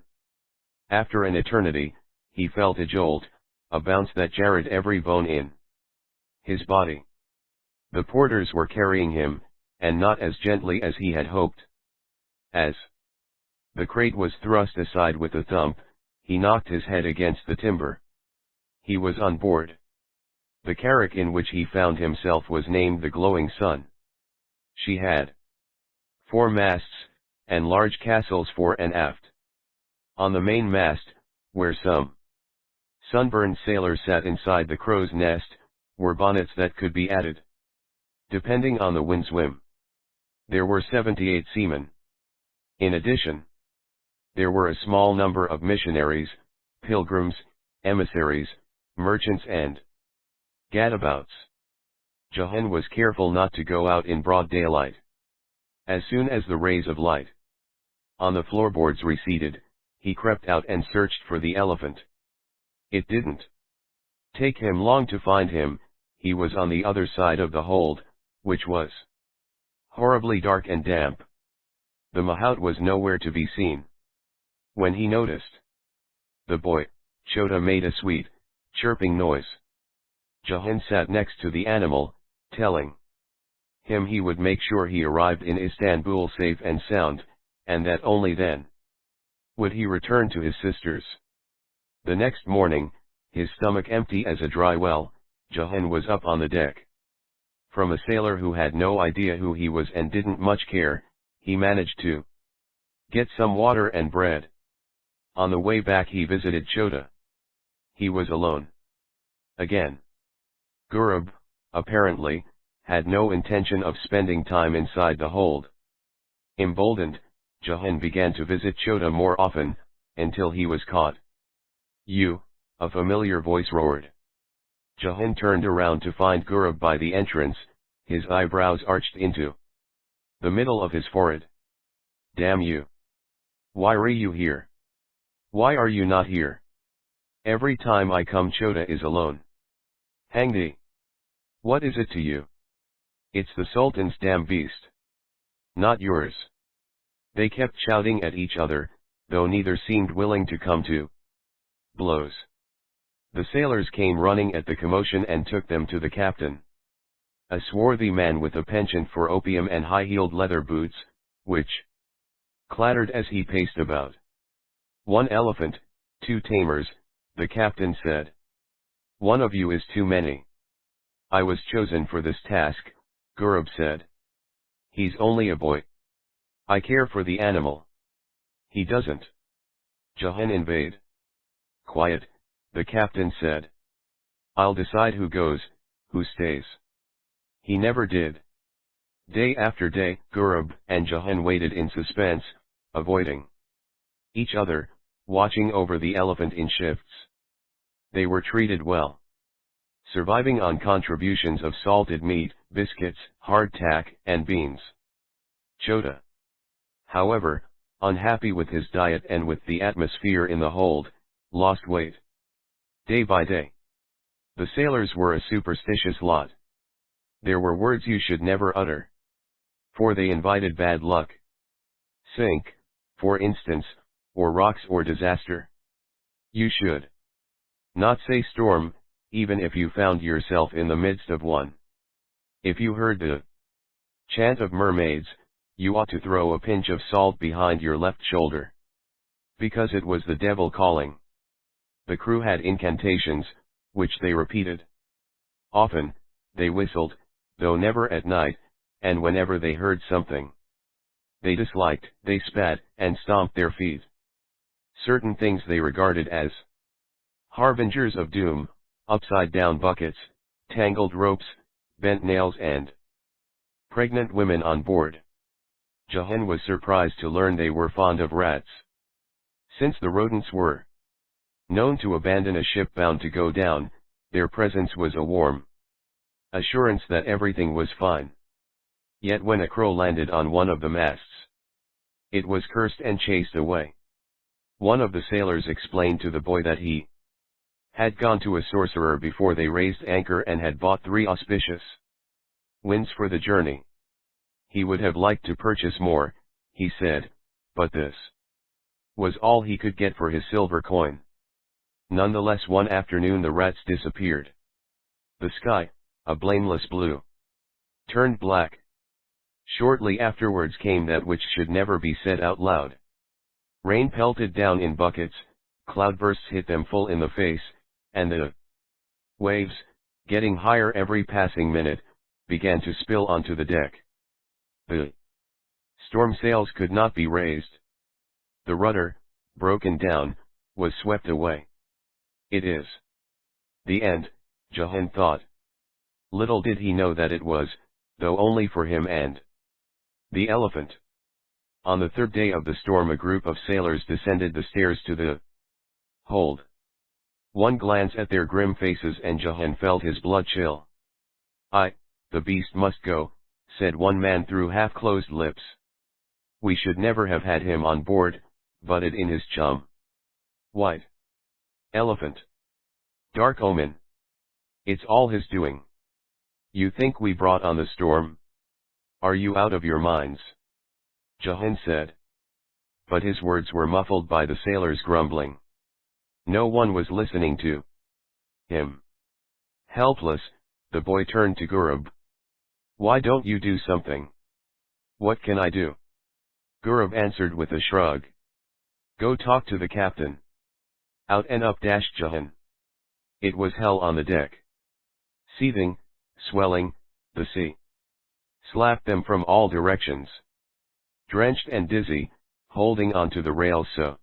After an eternity, he felt a jolt, a bounce that jarred every bone in his body. The porters were carrying him, and not as gently as he had hoped. As the crate was thrust aside with a thump, he knocked his head against the timber. He was on board. The carrack in which he found himself was named the Glowing Sun. She had 4 masts, and large castles fore and aft. On the main mast, where some sunburned sailors sat inside the crow's nest, were bonnets that could be added depending on the wind's whim. There were 78 seamen. In addition, there were a small number of missionaries, pilgrims, emissaries, merchants and gadabouts. Jahan was careful not to go out in broad daylight. As soon as the rays of light on the floorboards receded, he crept out and searched for the elephant. It didn't take him long to find him. He was on the other side of the hold, which was horribly dark and damp. The mahout was nowhere to be seen. When he noticed the boy, Chota made a sweet, chirping noise. Jahan sat next to the animal, telling him he would make sure he arrived in Istanbul safe and sound, and that only then would he return to his sisters. The next morning, his stomach empty as a dry well, Jahan was up on the deck. From a sailor who had no idea who he was and didn't much care, he managed to get some water and bread. On the way back he visited Chota. He was alone again. Gurub, apparently, had no intention of spending time inside the hold. Emboldened, Jahan began to visit Chota more often, until he was caught. "You," a familiar voice roared. Jahan turned around to find Gurub by the entrance, his eyebrows arched into the middle of his forehead. "Damn you! Why are you here? Why are you not here?" Every time I come Chota is alone. Hangdi. What is it to you? It's the Sultan's damn beast. Not yours. They kept shouting at each other, though neither seemed willing to come to blows. The sailors came running at the commotion and took them to the captain. A swarthy man with a penchant for opium and high-heeled leather boots, which clattered as he paced about. One elephant, two tamers, the captain said. One of you is too many. I was chosen for this task, Gurub said. He's only a boy. I care for the animal. He doesn't. Jahan inveighed. Quiet, the captain said. I'll decide who goes, who stays. He never did. Day after day, Gurub and Jahan waited in suspense, avoiding each other, watching over the elephant in shifts. They were treated well, surviving on contributions of salted meat, biscuits, hardtack, and beans. Chota, however, unhappy with his diet and with the atmosphere in the hold, lost weight. Day by day. The sailors were a superstitious lot. There were words you should never utter, for they invited bad luck. Sink, for instance, or rocks or disaster. You should not say storm, even if you found yourself in the midst of one. If you heard the chant of mermaids, you ought to throw a pinch of salt behind your left shoulder, because it was the devil calling. The crew had incantations, which they repeated. Often, they whistled, though never at night, and whenever they heard something they disliked, they spat, and stomped their feet. Certain things they regarded as harbingers of doom, upside-down buckets, tangled ropes, bent nails and pregnant women on board. Jahan was surprised to learn they were fond of rats. Since the rodents were known to abandon a ship bound to go down, their presence was a warm assurance that everything was fine. Yet when a crow landed on one of the masts, it was cursed and chased away. One of the sailors explained to the boy that he had gone to a sorcerer before they raised anchor and had bought 3 auspicious winds for the journey. He would have liked to purchase more, he said, but this was all he could get for his silver coin. Nonetheless, one afternoon the rats disappeared. The sky, a blameless blue, turned black. Shortly afterwards came that which should never be said out loud. Rain pelted down in buckets, cloudbursts hit them full in the face, and the waves, getting higher every passing minute, began to spill onto the deck. The storm sails could not be raised. The rudder, broken down, was swept away. It is the end, Jahan thought. Little did he know that it was, though only for him and the elephant. On the 3rd day of the storm a group of sailors descended the stairs to the hold. One glance at their grim faces and Jahan felt his blood chill. The beast must go, said one man through half-closed lips. We should never have had him on board, butted in his chum. White elephant. Dark omen. It's all his doing. You think we brought on the storm? Are you out of your minds? Jahan said. But his words were muffled by the sailors' grumbling. No one was listening to him. Helpless, the boy turned to Gurub. Why don't you do something? What can I do? Gurub answered with a shrug. Go talk to the captain. Out and up dashed Jahan. It was hell on the deck. Seething, swelling, the sea slapped them from all directions. Drenched and dizzy, holding onto the rails so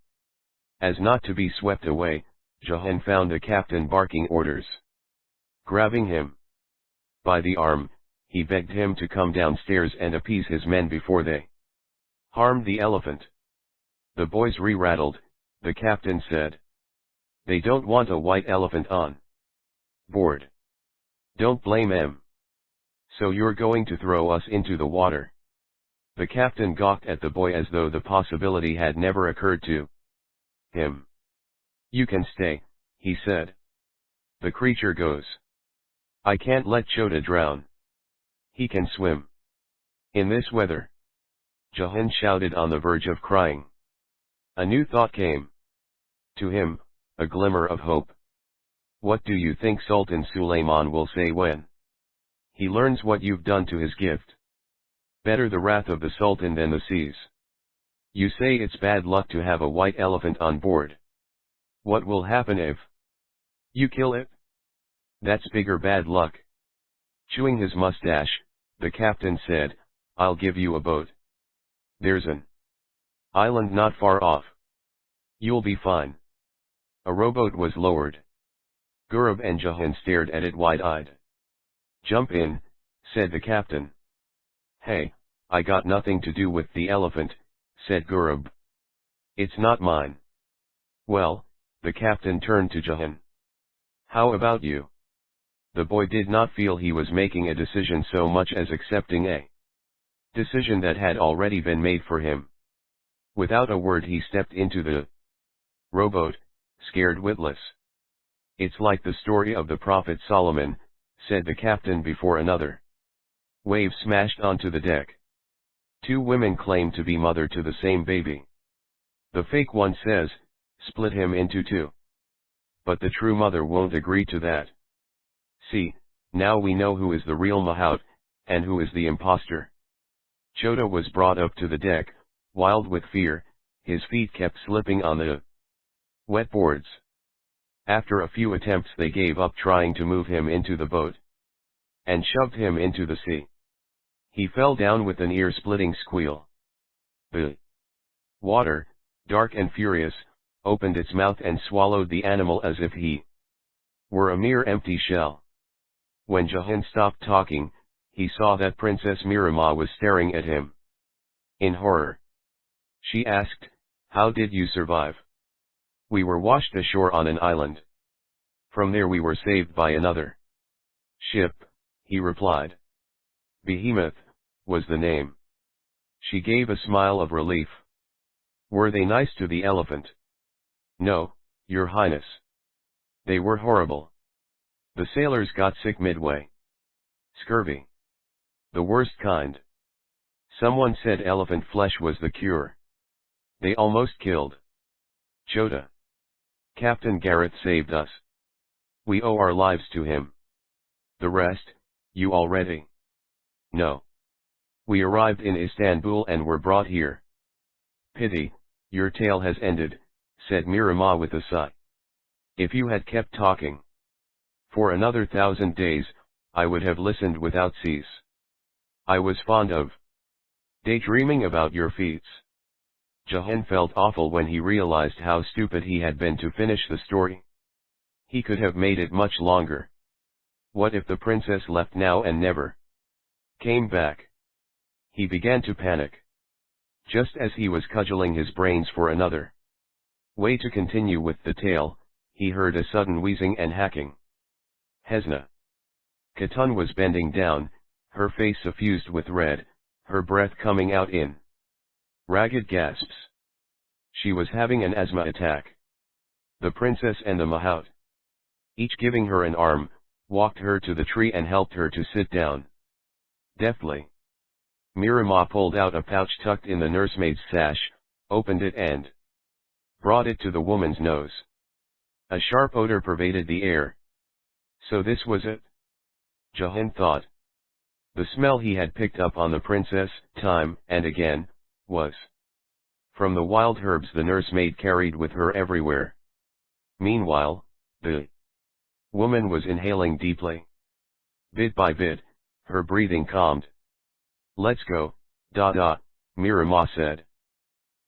as not to be swept away, Jahan found the captain barking orders. Grabbing him by the arm, he begged him to come downstairs and appease his men before they harmed the elephant. The boys re-rattled, the captain said. They don't want a white elephant on board. Don't blame them. So you're going to throw us into the water? The captain gawked at the boy as though the possibility had never occurred to him. You can stay, he said. The creature goes. I can't let Chota drown. He can swim. In this weather. Jahan shouted on the verge of crying. A new thought came. To him, a glimmer of hope. What do you think Sultan Suleiman will say when he learns what you've done to his gift? Better the wrath of the Sultan than the seas. You say it's bad luck to have a white elephant on board. What will happen if you kill it? That's bigger bad luck. Chewing his mustache, the captain said, I'll give you a boat. There's an island not far off. You'll be fine. A rowboat was lowered. Gurub and Jahan stared at it wide-eyed. Jump in, said the captain. Hey, I got nothing to do with the elephant, said Gurub. It's not mine. Well, the captain turned to Jahan. How about you? The boy did not feel he was making a decision so much as accepting a decision that had already been made for him. Without a word he stepped into the rowboat, scared witless. It's like the story of the Prophet Solomon, said the captain before another wave smashed onto the deck. Two women claim to be mother to the same baby. The fake one says, split him into two. But the true mother won't agree to that. See, now we know who is the real Mahout, and who is the impostor. Chota was brought up to the deck, wild with fear, his feet kept slipping on the wet boards. After a few attempts they gave up trying to move him into the boat, and shoved him into the sea. He fell down with an ear-splitting squeal. The water, dark and furious, opened its mouth and swallowed the animal as if he were a mere empty shell. When Jahan stopped talking, he saw that Princess Miramah was staring at him in horror. She asked, How did you survive? We were washed ashore on an island. From there we were saved by another ship, he replied. Behemoth was the name. She gave a smile of relief. Were they nice to the elephant? No, Your Highness. They were horrible. The sailors got sick midway. Scurvy. The worst kind. Someone said elephant flesh was the cure. They almost killed Chota. Captain Gareth saved us. We owe our lives to him. The rest, you already know. We arrived in Istanbul and were brought here. Pity, your tale has ended, said Miramah with a sigh. If you had kept talking for another 1,000 days, I would have listened without cease. I was fond of daydreaming about your feats. Jahan felt awful when he realized how stupid he had been to finish the story. He could have made it much longer. What if the princess left now and never came back? He began to panic. Just as he was cudgeling his brains for another way to continue with the tale, he heard a sudden wheezing and hacking. Hesna Khatun was bending down, her face suffused with red, her breath coming out in ragged gasps. She was having an asthma attack. The princess and the Mahout, each giving her an arm, walked her to the tree and helped her to sit down. Deftly, Miramah pulled out a pouch tucked in the nursemaid's sash, opened it and brought it to the woman's nose. A sharp odor pervaded the air. So this was it? Jahan thought. The smell he had picked up on the princess, time and again, was from the wild herbs the nursemaid carried with her everywhere. Meanwhile, the woman was inhaling deeply. Bit by bit, her breathing calmed. Let's go, Miramah said.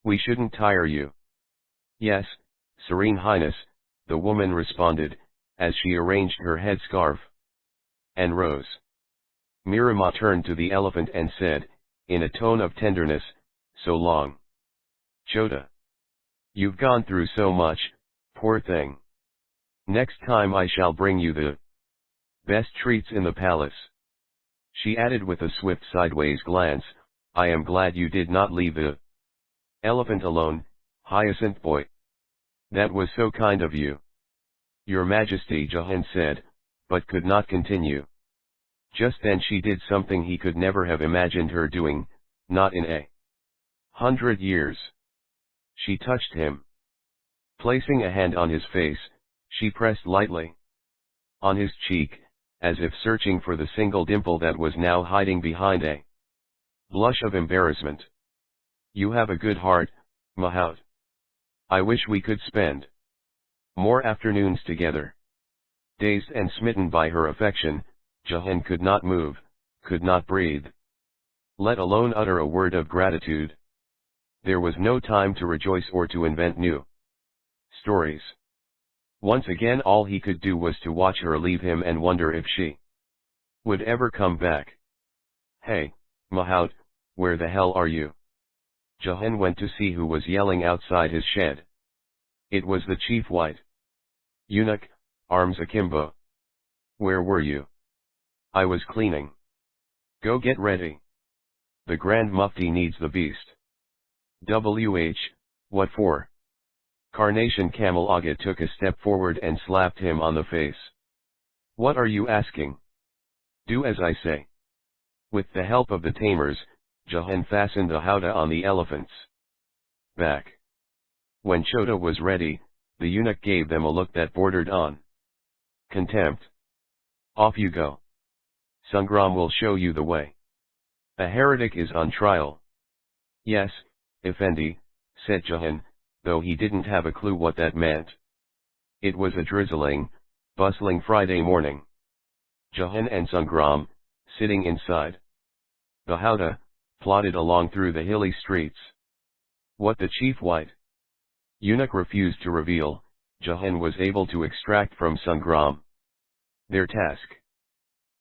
We shouldn't tire you. Yes, Serene Highness, the woman responded, as she arranged her headscarf and rose. Miramah turned to the elephant and said, in a tone of tenderness, so long. Chota. You've gone through so much, poor thing. Next time I shall bring you the best treats in the palace. She added with a swift sideways glance, I am glad you did not leave the elephant alone, Hyacinth boy. That was so kind of you. Your Majesty, Jahan said, but could not continue. Just then she did something he could never have imagined her doing, not in 100 years. She touched him. Placing a hand on his face, she pressed lightly on his cheek, as if searching for the single dimple that was now hiding behind a blush of embarrassment. You have a good heart, Mahout. I wish we could spend more afternoons together. Dazed and smitten by her affection, Jahan could not move, could not breathe, let alone utter a word of gratitude. There was no time to rejoice or to invent new stories. Once again all he could do was to watch her leave him and wonder if she would ever come back. Hey, Mahout, where the hell are you? Jahan went to see who was yelling outside his shed. It was the chief white eunuch, arms akimbo. Where were you? I was cleaning. Go get ready. The Grand Mufti needs the beast. What for? Carnation Camel Aga took a step forward and slapped him on the face. What are you asking? Do as I say. With the help of the tamers, Jahan fastened the howdah on the elephant's back. When Chota was ready, the eunuch gave them a look that bordered on contempt. Off you go. Sangram will show you the way. A heretic is on trial. Yes, Effendi, said Jahan, though he didn't have a clue what that meant. It was a drizzling, bustling Friday morning. Jahan and Sangram, sitting inside the howdah, plodded along through the hilly streets. What the chief white eunuch refused to reveal, Jahan was able to extract from Sangram. Their task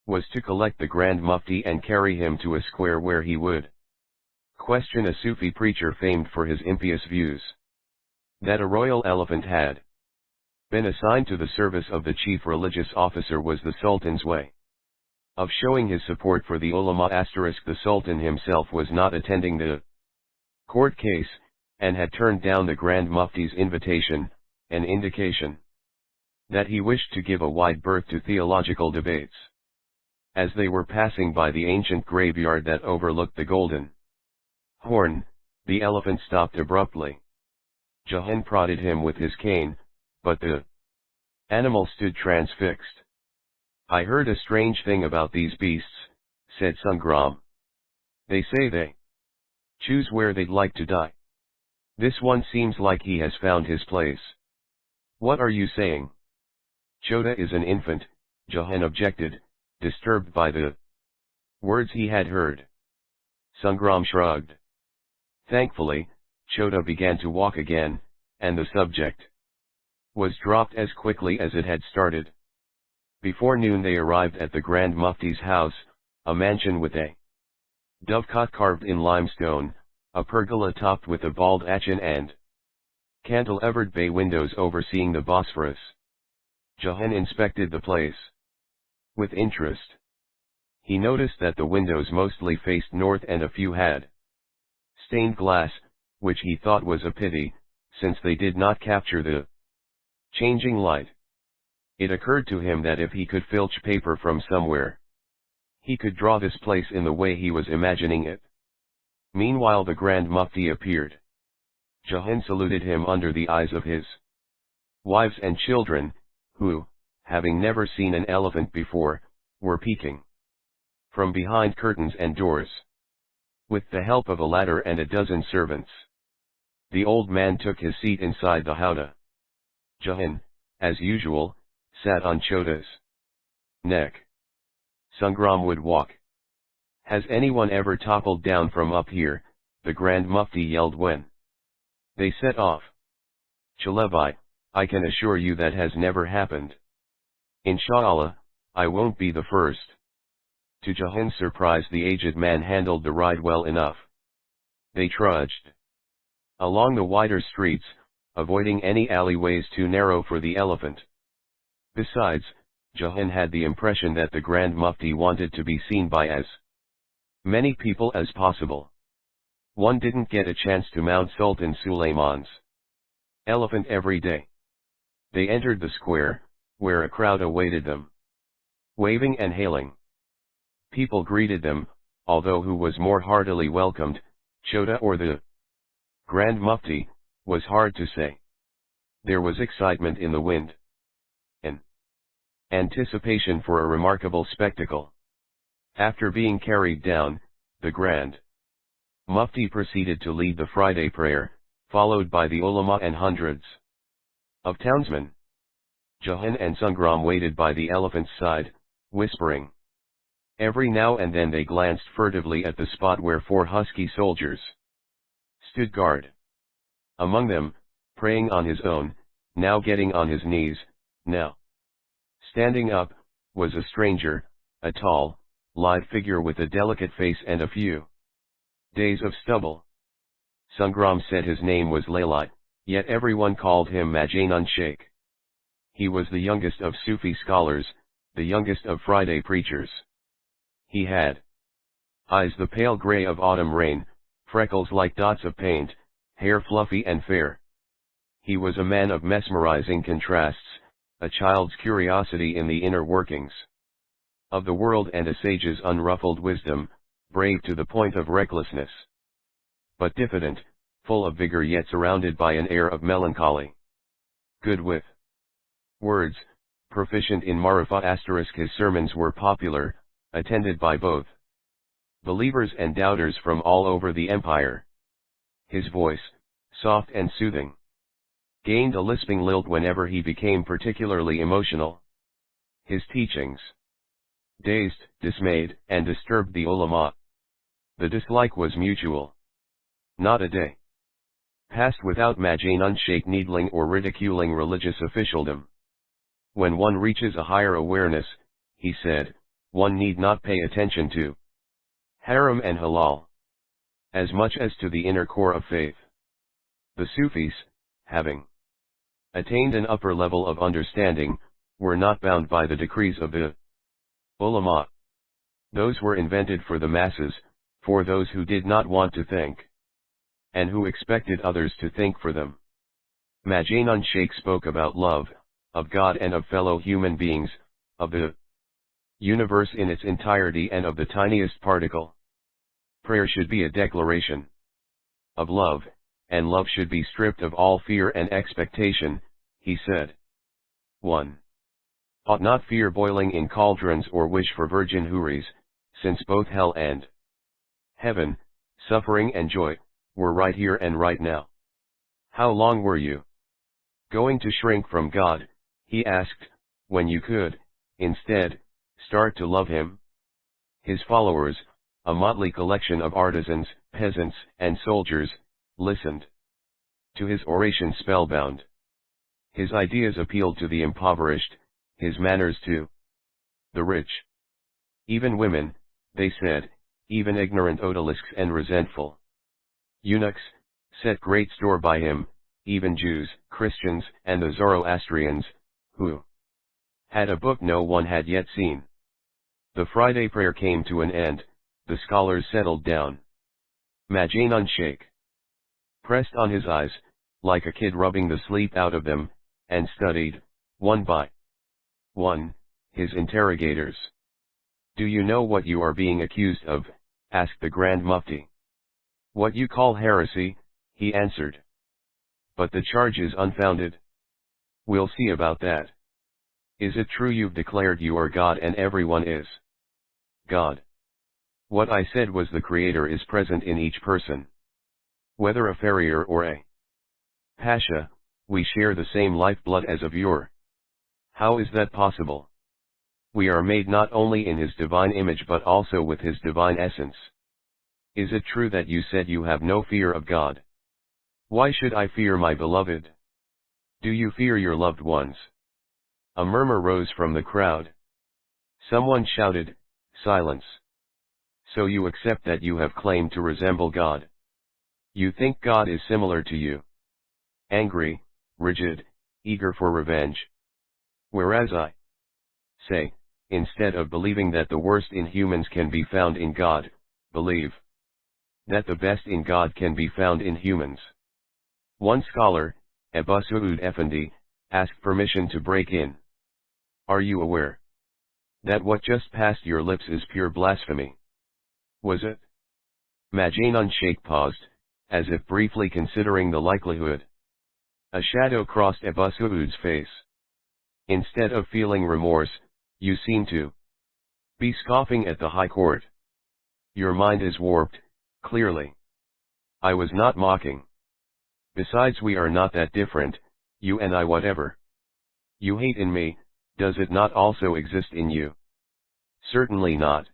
was to collect the Grand Mufti and carry him to a square where he would question a Sufi preacher famed for his impious views. That a royal elephant had been assigned to the service of the chief religious officer was the Sultan's way of showing his support for the ulama. The Sultan himself was not attending the court case, and had turned down the Grand Mufti's invitation, an indication that he wished to give a wide berth to theological debates. As they were passing by the ancient graveyard that overlooked the Golden Horn, the elephant stopped abruptly. Jahan prodded him with his cane, but the animal stood transfixed. I heard a strange thing about these beasts, said Sangram. They say they choose where they'd like to die. This one seems like he has found his place. What are you saying? Chota is an infant, Jahan objected, disturbed by the words he had heard. Sangram shrugged. Thankfully, Chota began to walk again, and the subject was dropped as quickly as it had started. Before noon they arrived at the Grand Mufti's house, a mansion with a dovecot carved in limestone, a pergola topped with a bald achin and cantilevered bay windows overseeing the Bosphorus. Jahan inspected the place with interest. He noticed that the windows mostly faced north and a few had stained glass, which he thought was a pity, since they did not capture the changing light. It occurred to him that if he could filch paper from somewhere, he could draw this place in the way he was imagining it. Meanwhile the Grand Mufti appeared. Jahan saluted him under the eyes of his wives and children, who, having never seen an elephant before, were peeking from behind curtains and doors. With the help of a ladder and a dozen servants, the old man took his seat inside the howdah. Jahan, as usual, sat on Chota's neck. Sangram would walk. Has anyone ever toppled down from up here? The Grand Mufti yelled when they set off. Chalebai, I can assure you that has never happened. Inshallah, I won't be the first. To Jahan's surprise, the aged man handled the ride well enough. They trudged along the wider streets, avoiding any alleyways too narrow for the elephant. Besides, Jahan had the impression that the Grand Mufti wanted to be seen by as many people as possible. One didn't get a chance to mount Sultan Suleiman's elephant every day. They entered the square, where a crowd awaited them, waving and hailing. People greeted them, although who was more heartily welcomed, Chota or the Grand Mufti, was hard to say. There was excitement in the wind, an anticipation for a remarkable spectacle. After being carried down, the Grand Mufti proceeded to lead the Friday prayer, followed by the ulama and hundreds of townsmen. Jahan and Sangram waited by the elephant's side, whispering. Every now and then they glanced furtively at the spot where 4 husky soldiers stood guard. Among them, praying on his own, now getting on his knees, now standing up, was a stranger, a tall, lithe figure with a delicate face and a few days of stubble. Sangram said his name was Layli, yet everyone called him Majnun Sheikh. He was the youngest of Sufi scholars, the youngest of Friday preachers. He had eyes the pale gray of autumn rain, freckles like dots of paint, hair fluffy and fair. He was a man of mesmerizing contrasts, a child's curiosity in the inner workings of the world and a sage's unruffled wisdom, brave to the point of recklessness, but diffident, full of vigor yet surrounded by an air of melancholy. Good with words, proficient in Marifa*. His sermons were popular, attended by both believers and doubters from all over the empire. His voice, soft and soothing, gained a lisping lilt whenever he became particularly emotional. His teachings dazed, dismayed, and disturbed the ulama. The dislike was mutual. Not a day passed without Majnun Sheikh needling or ridiculing religious officialdom. When one reaches a higher awareness, he said, one need not pay attention to haram and halal as much as to the inner core of faith. The Sufis, having attained an upper level of understanding, were not bound by the decrees of the ulama. Those were invented for the masses, for those who did not want to think, and who expected others to think for them. Majnun Sheikh spoke about love, of God and of fellow human beings, of the universe in its entirety and of the tiniest particle. Prayer should be a declaration of love, and love should be stripped of all fear and expectation, he said. 1. Ought not fear boiling in cauldrons or wish for virgin houris, since both hell and heaven, suffering and joy, were right here and right now. How long were you going to shrink from God, he asked, when you could, instead, start to love him? His followers, a motley collection of artisans, peasants, and soldiers, listened to his oration spellbound. His ideas appealed to the impoverished, his manners to the rich. Even women, they said, even ignorant odalisques and resentful eunuchs, set great store by him, even Jews, Christians, and the Zoroastrians, who had a book no one had yet seen. The Friday prayer came to an end, the scholars settled down. Majnun Sheikh pressed on his eyes, like a kid rubbing the sleep out of them, and studied, one by one, his interrogators. Do you know what you are being accused of? Asked the Grand Mufti. What you call heresy, he answered. But the charge is unfounded. We'll see about that. Is it true you've declared you are God and everyone is God? What I said was the Creator is present in each person. Whether a farrier or a pasha, we share the same lifeblood as of yore. How is that possible? We are made not only in his divine image but also with his divine essence. Is it true that you said you have no fear of God? Why should I fear my beloved? Do you fear your loved ones? A murmur rose from the crowd. Someone shouted, silence. So you accept that you have claimed to resemble God. You think God is similar to you. Angry, rigid, eager for revenge. Whereas I say, instead of believing that the worst in humans can be found in God, believe that the best in God can be found in humans. One scholar, Abu Su'ud Effendi, asked permission to break in. Are you aware that what just passed your lips is pure blasphemy? Was it? Majanun Sheikh paused, as if briefly considering the likelihood. A shadow crossed Abu Su'ud's face. Instead of feeling remorse, you seem to be scoffing at the High Court. Your mind is warped, clearly. I was not mocking. Besides, we are not that different, you and I. Whatever you hate in me, does it not also exist in you? Certainly not.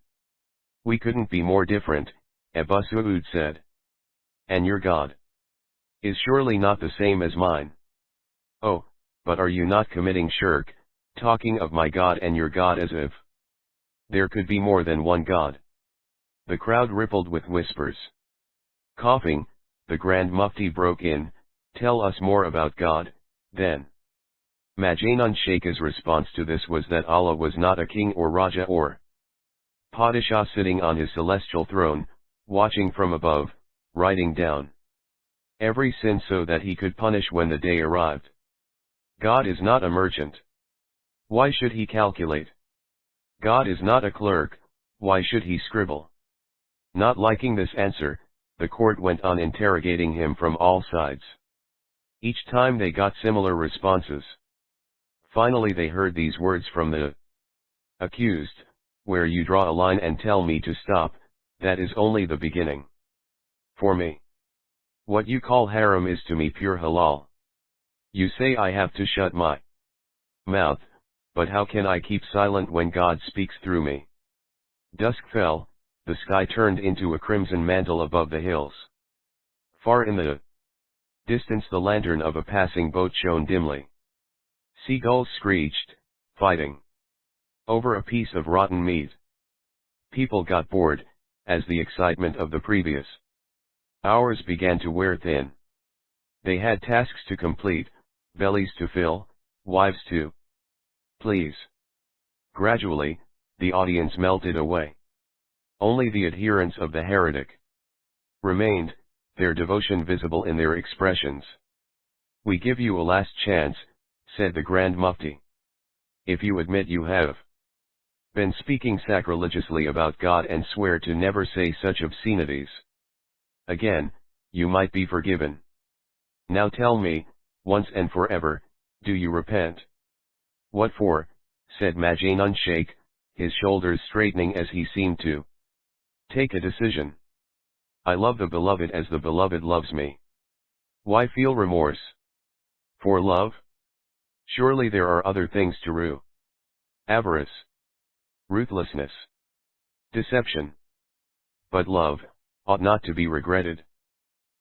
We couldn't be more different, Abu Su'ud said. And your God is surely not the same as mine. Oh, but are you not committing shirk, talking of my God and your God as if there could be more than one God? The crowd rippled with whispers. Coughing, the Grand Mufti broke in, tell us more about God, then. Majanun Sheikh's response to this was that Allah was not a king or Raja or Padishah sitting on his celestial throne, watching from above, writing down every sin so that he could punish when the day arrived. God is not a merchant. Why should he calculate? God is not a clerk, why should he scribble? Not liking this answer, the court went on interrogating him from all sides. Each time they got similar responses. Finally they heard these words from the accused, where you draw a line and tell me to stop, that is only the beginning. For me, what you call haram is to me pure halal. You say I have to shut my mouth, but how can I keep silent when God speaks through me? Dusk fell, the sky turned into a crimson mantle above the hills. Far in the distance the lantern of a passing boat shone dimly. Seagulls screeched, fighting over a piece of rotten meat. People got bored, as the excitement of the previous hours began to wear thin. They had tasks to complete, bellies to fill, wives to please. Gradually, the audience melted away. Only the adherents of the heretic remained, their devotion visible in their expressions. We give you a last chance, said the Grand Mufti. If you admit you have been speaking sacrilegiously about God and swear to never say such obscenities again, you might be forgiven. Now tell me, once and forever, do you repent? What for? Said Majanun Sheikh, his shoulders straightening as he seemed to take a decision. I love the beloved as the beloved loves me. Why feel remorse? For love? Surely there are other things to rue. Avarice, ruthlessness, deception. But love ought not to be regretted.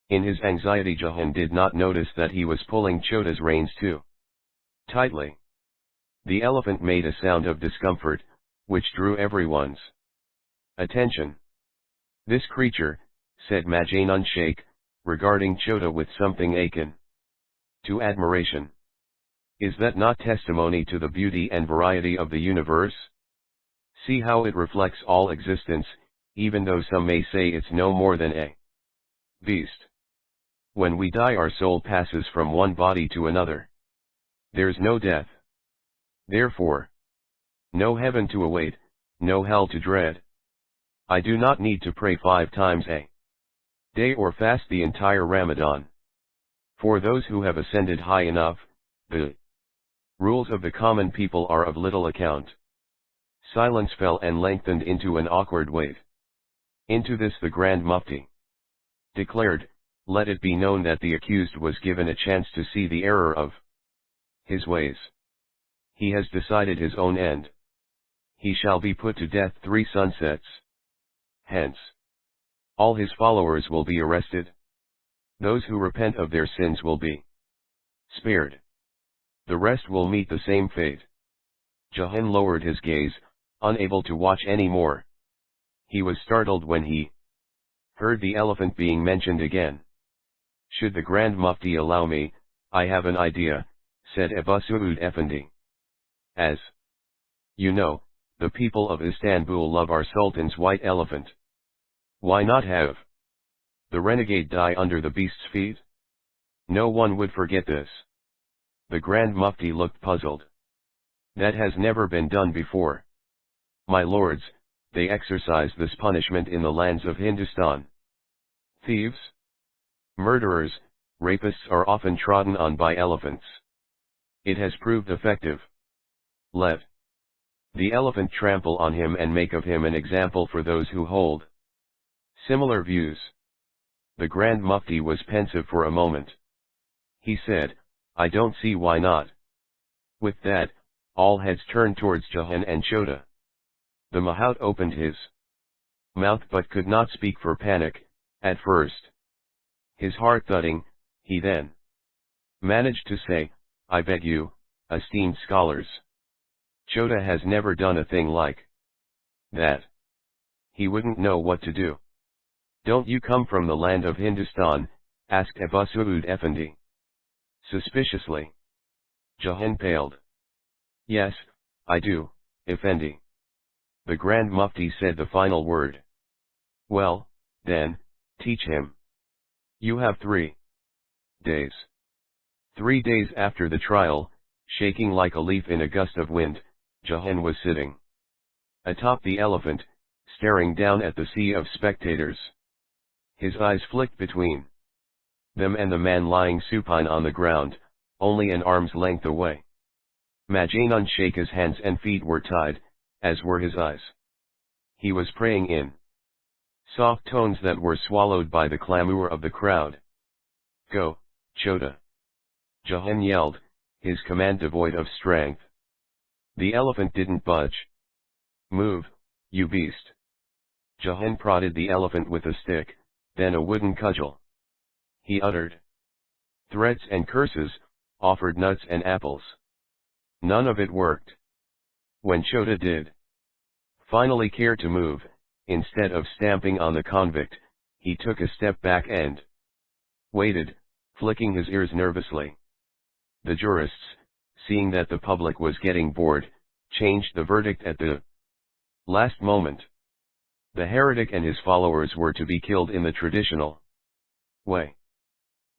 In his anxiety Jahan did not notice that he was pulling Chota's reins too tightly. The elephant made a sound of discomfort, which drew everyone's attention. This creature, said Majanun Sheikh, regarding Chota with something akin to admiration. Is that not testimony to the beauty and variety of the universe? See how it reflects all existence, even though some may say it's no more than a beast. When we die our soul passes from one body to another. There's no death. Therefore, no heaven to await, no hell to dread. I do not need to pray 5 times a day or fast the entire Ramadan. For those who have ascended high enough, the rules of the common people are of little account. Silence fell and lengthened into an awkward wait. Into this the Grand Mufti declared, let it be known that the accused was given a chance to see the error of his ways. He has decided his own end. He shall be put to death 3 sunsets. Hence, all his followers will be arrested. Those who repent of their sins will be spared. The rest will meet the same fate. Jahan lowered his gaze, unable to watch any more. He was startled when he heard the elephant being mentioned again. Should the Grand Mufti allow me, I have an idea, said Abu Su'ud Effendi. As you know, the people of Istanbul love our Sultan's white elephant. Why not have the renegade die under the beast's feet? No one would forget this. The Grand Mufti looked puzzled. That has never been done before. My lords, they exercise this punishment in the lands of Hindustan. Thieves, murderers, rapists are often trodden on by elephants. It has proved effective. Let the elephant trample on him and make of him an example for those who hold similar views. The Grand Mufti was pensive for a moment. He said, I don't see why not. With that, all heads turned towards Jahan and Chota. The Mahout opened his mouth but could not speak for panic, at first. His heart thudding, he then managed to say, I beg you, esteemed scholars. Chota has never done a thing like that. He wouldn't know what to do. Don't you come from the land of Hindustan? Asked Abu Su'ud Effendi. Suspiciously. Jahan paled. Yes, I do, Effendi. The Grand Mufti said the final word. Well, then, teach him. You have 3 days. 3 days after the trial, shaking like a leaf in a gust of wind, Jahan was sitting atop the elephant, staring down at the sea of spectators. His eyes flicked between them and the man lying supine on the ground, only an arm's length away. Majanun Sheik's hands and feet were tied, as were his eyes. He was praying in soft tones that were swallowed by the clamor of the crowd. Go, Chota. Jahan yelled, his command devoid of strength. The elephant didn't budge. Move, you beast. Jahan prodded the elephant with a stick, then a wooden cudgel. He uttered threats and curses, offered nuts and apples. None of it worked. When Chota did finally care to move, instead of stamping on the convict, he took a step back and waited, flicking his ears nervously. The jurists, seeing that the public was getting bored, changed the verdict at the last moment. The heretic and his followers were to be killed in the traditional way.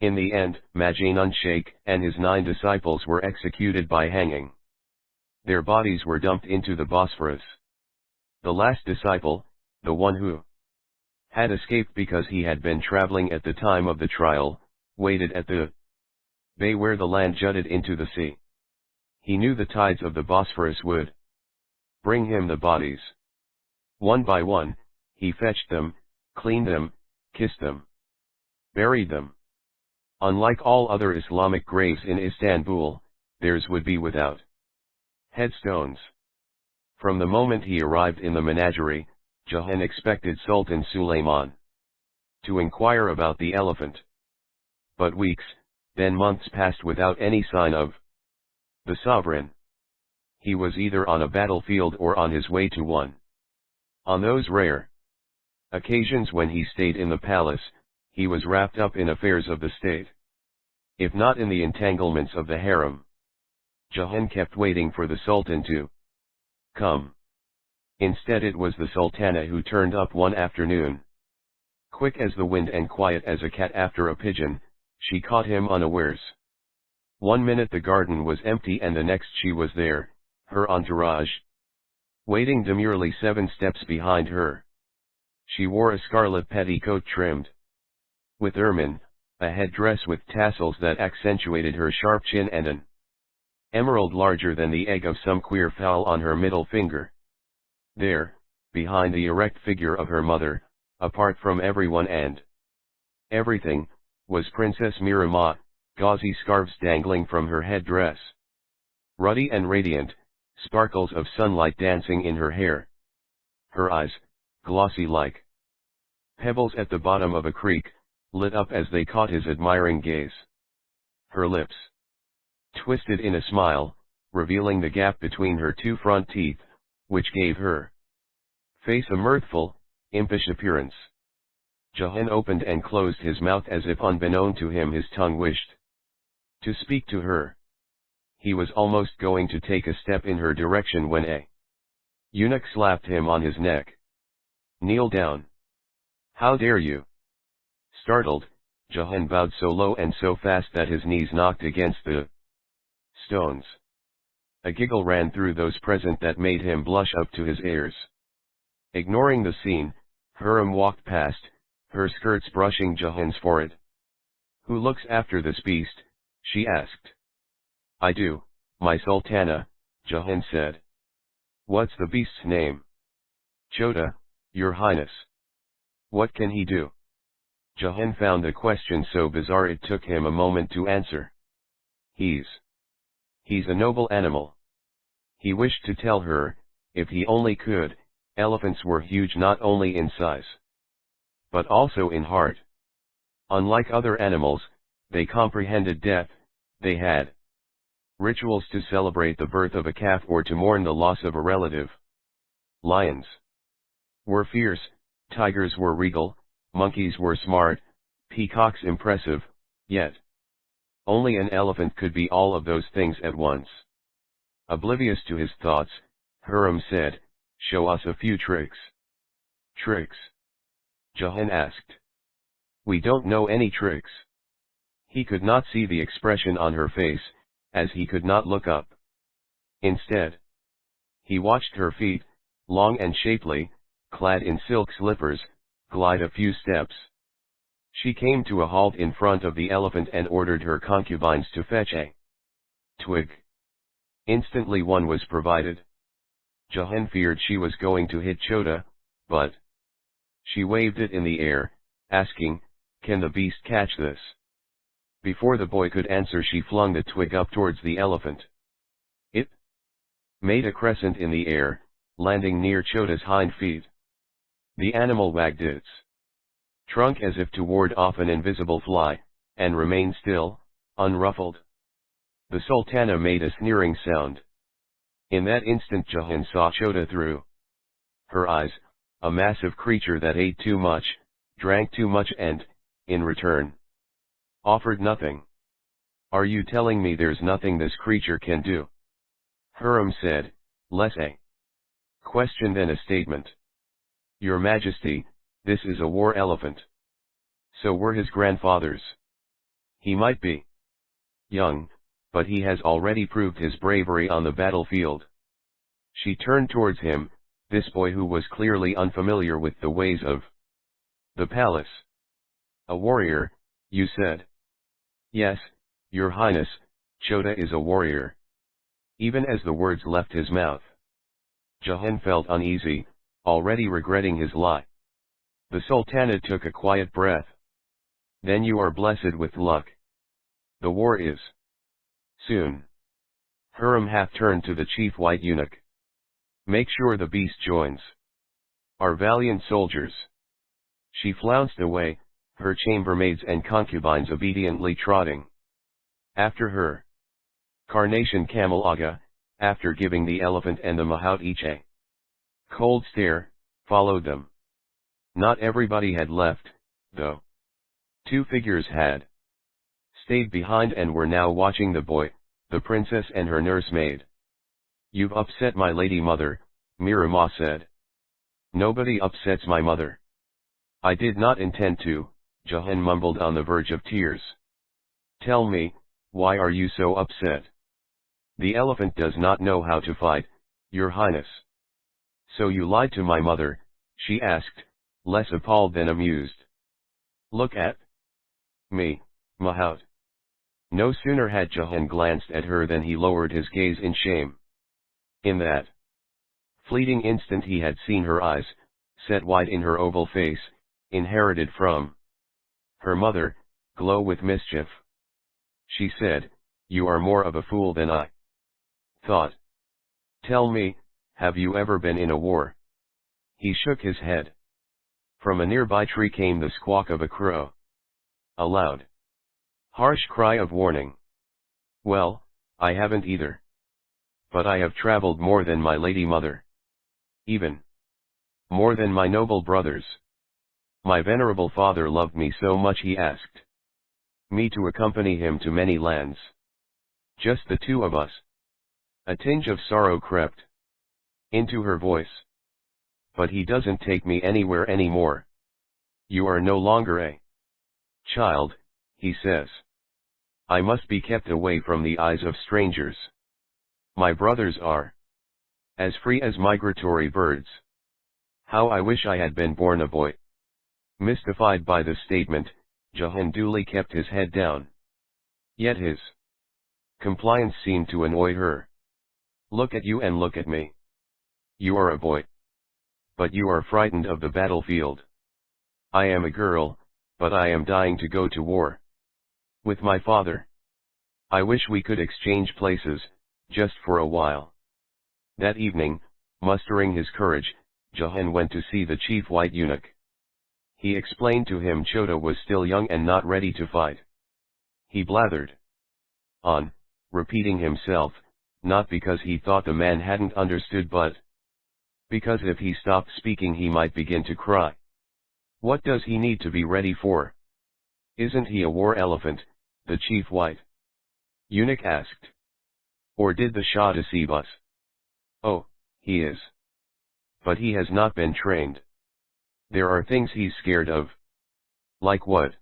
In the end, Majanun Sheikh and his 9 disciples were executed by hanging. Their bodies were dumped into the Bosphorus. The last disciple, the one who had escaped because he had been traveling at the time of the trial, waited at the bay where the land jutted into the sea. He knew the tides of the Bosphorus would bring him the bodies. One by one, he fetched them, cleaned them, kissed them, buried them. Unlike all other Islamic graves in Istanbul, theirs would be without headstones. From the moment he arrived in the menagerie, Jahan expected Sultan Suleiman to inquire about the elephant. But weeks, then months passed without any sign of the sovereign. He was either on a battlefield or on his way to one. On those rare occasions when he stayed in the palace, he was wrapped up in affairs of the state. If not in the entanglements of the harem. Jahan kept waiting for the Sultan to come. Instead it was the Sultana who turned up one afternoon. Quick as the wind and quiet as a cat after a pigeon, she caught him unawares. 1 minute the garden was empty and the next she was there, her entourage waiting demurely 7 steps behind her. She wore a scarlet petticoat trimmed with ermine, a headdress with tassels that accentuated her sharp chin and an emerald larger than the egg of some queer fowl on her middle finger. There, behind the erect figure of her mother, apart from everyone and everything, was Princess Mirama, gauzy scarves dangling from her headdress. Ruddy and radiant, sparkles of sunlight dancing in her hair. Her eyes, glossy like pebbles at the bottom of a creek, lit up as they caught his admiring gaze. Her lips twisted in a smile, revealing the gap between her 2 front teeth, which gave her face a mirthful, impish appearance. Jahan opened and closed his mouth as if unbeknown to him his tongue wished to speak to her. He was almost going to take a step in her direction when a eunuch slapped him on his neck. Kneel down. How dare you? Startled, Jahan bowed so low and so fast that his knees knocked against the stones. A giggle ran through those present that made him blush up to his ears. Ignoring the scene, Hurrem walked past, her skirts brushing Jahan's forehead. "Who looks after this beast?" she asked. "I do, my Sultana," Jahan said. "What's the beast's name?" "Chota, your highness." "What can he do?" Jahan found the question so bizarre it took him a moment to answer. He's a noble animal." He wished to tell her, if he only could, elephants were huge not only in size, but also in heart. Unlike other animals, they comprehended death, they had rituals to celebrate the birth of a calf or to mourn the loss of a relative. Lions were fierce, tigers were regal, monkeys were smart, peacocks impressive, yet only an elephant could be all of those things at once. Oblivious to his thoughts, Hurrem said, "Show us a few tricks." "Tricks?" Jahan asked. "We don't know any tricks." He could not see the expression on her face, as he could not look up. Instead, he watched her feet, long and shapely, clad in silk slippers, glide a few steps. She came to a halt in front of the elephant and ordered her concubines to fetch a twig. Instantly one was provided. Jahan feared she was going to hit Chota, but she waved it in the air, asking, "Can the beast catch this?" Before the boy could answer, she flung the twig up towards the elephant. It made a crescent in the air, landing near Chota's hind feet. The animal wagged its trunk as if to ward off an invisible fly, and remained still, unruffled. The Sultana made a sneering sound. In that instant Jahan saw Chota through her eyes, a massive creature that ate too much, drank too much and, in return, offered nothing. "Are you telling me there's nothing this creature can do?" Hurrem said, less a question than a statement. "Your Majesty, this is a war elephant. So were his grandfathers. He might be young, but he has already proved his bravery on the battlefield." She turned towards him, this boy who was clearly unfamiliar with the ways of the palace. "A warrior, you said?" "Yes, your highness, Chota is a warrior." Even as the words left his mouth, Jahan felt uneasy, already regretting his lie. The Sultana took a quiet breath. "Then you are blessed with luck. The war is soon." Hurrem half turned to the chief white eunuch. "Make sure the beast joins our valiant soldiers." She flounced away, her chambermaids and concubines obediently trotting after her. Carnation Camel Aga, after giving the elephant and the mahout each a cold stare, followed them. Not everybody had left, though. Two figures had stayed behind and were now watching the boy, the princess and her nursemaid. "You've upset my lady mother," Miramah said. "Nobody upsets my mother." "I did not intend to," Jahan mumbled on the verge of tears. "Tell me, why are you so upset?" "The elephant does not know how to fight, your highness." "So you lied to my mother?" she asked, less appalled than amused. "Look at me, mahout." No sooner had Jahan glanced at her than he lowered his gaze in shame. In that fleeting instant he had seen her eyes, set wide in her oval face, inherited from her mother, glow with mischief. She said, "You are more of a fool than I thought. Tell me, have you ever been in a war?" He shook his head. From a nearby tree came the squawk of a crow. A loud, harsh cry of warning. "Well, I haven't either. But I have traveled more than my lady mother. Even more than my noble brothers. My venerable father loved me so much he asked me to accompany him to many lands. Just the two of us." A tinge of sorrow crept into her voice. "But he doesn't take me anywhere anymore. You are no longer a child, he says. I must be kept away from the eyes of strangers. My brothers are as free as migratory birds. How I wish I had been born a boy. Mystified by this statement, Jahan duly kept his head down. Yet his compliance seemed to annoy her. Look at you and look at me. You are a boy. But you are frightened of the battlefield. I am a girl, but I am dying to go to war with my father. I wish we could exchange places, just for a while. That evening, mustering his courage, Jahan went to see the chief white eunuch. He explained to him Chota was still young and not ready to fight. He blathered on, repeating himself, not because he thought the man hadn't understood but because if he stopped speaking he might begin to cry. What does he need to be ready for? Isn't he a war elephant, the chief white eunuch asked. Or did the Shah deceive us? Oh, he is. But he has not been trained. There are things he's scared of. Like what?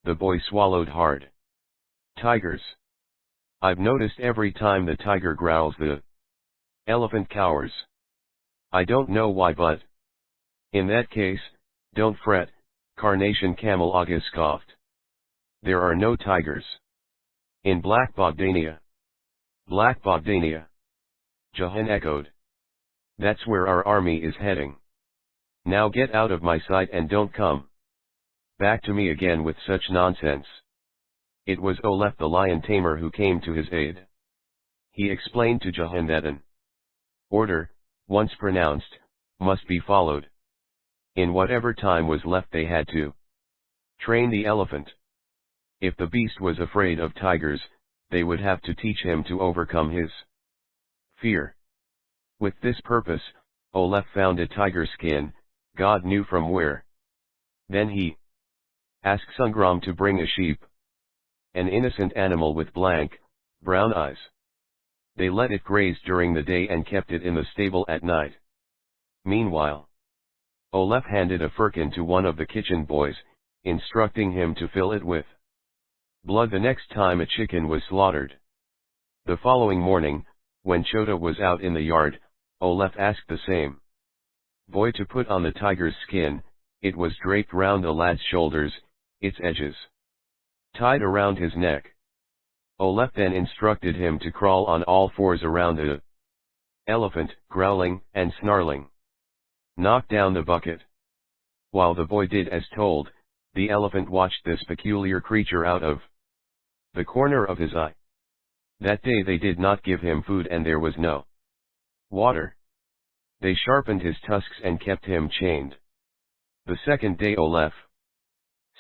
The boy swallowed hard. Tigers. I've noticed every time the tiger growls the elephant cowers. I don't know why but in that case, don't fret, Carnation Camel Aga scoffed. There are no tigers in Black Bogdania. Black Bogdania. Jahan echoed. That's where our army is heading. Now get out of my sight and don't come back to me again with such nonsense. It was Olef the lion tamer who came to his aid. He explained to Jahan that an order, once pronounced, must be followed. In whatever time was left they had to train the elephant. If the beast was afraid of tigers, they would have to teach him to overcome his fear. With this purpose, Olef found a tiger skin, God knew from where. Then he asked Sangram to bring a sheep, an innocent animal with blank, brown eyes. They let it graze during the day and kept it in the stable at night. Meanwhile, Olef handed a firkin to one of the kitchen boys, instructing him to fill it with blood the next time a chicken was slaughtered. The following morning, when Chota was out in the yard, Olef asked the same boy to put on the tiger's skin. It was draped round the lad's shoulders, its edges tied around his neck. Olef then instructed him to crawl on all fours around the elephant, growling and snarling. Knock down the bucket. While the boy did as told, the elephant watched this peculiar creature out of the corner of his eye. That day they did not give him food and there was no water. They sharpened his tusks and kept him chained. The second day Olef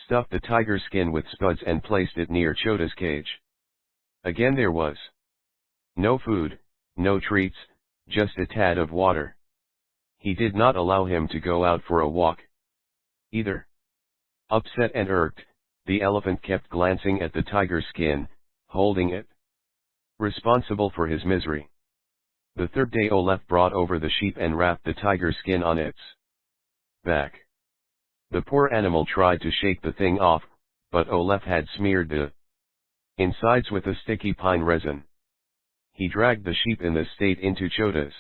stuffed the tiger skin with spuds and placed it near Chota's cage. Again there was no food, no treats, just a tad of water. He did not allow him to go out for a walk either. Upset and irked, the elephant kept glancing at the tiger skin, holding it responsible for his misery. The third day Olef brought over the sheep and wrapped the tiger skin on its back. The poor animal tried to shake the thing off, but Olef had smeared the insides with a sticky pine resin. He dragged the sheep in this state into Chota's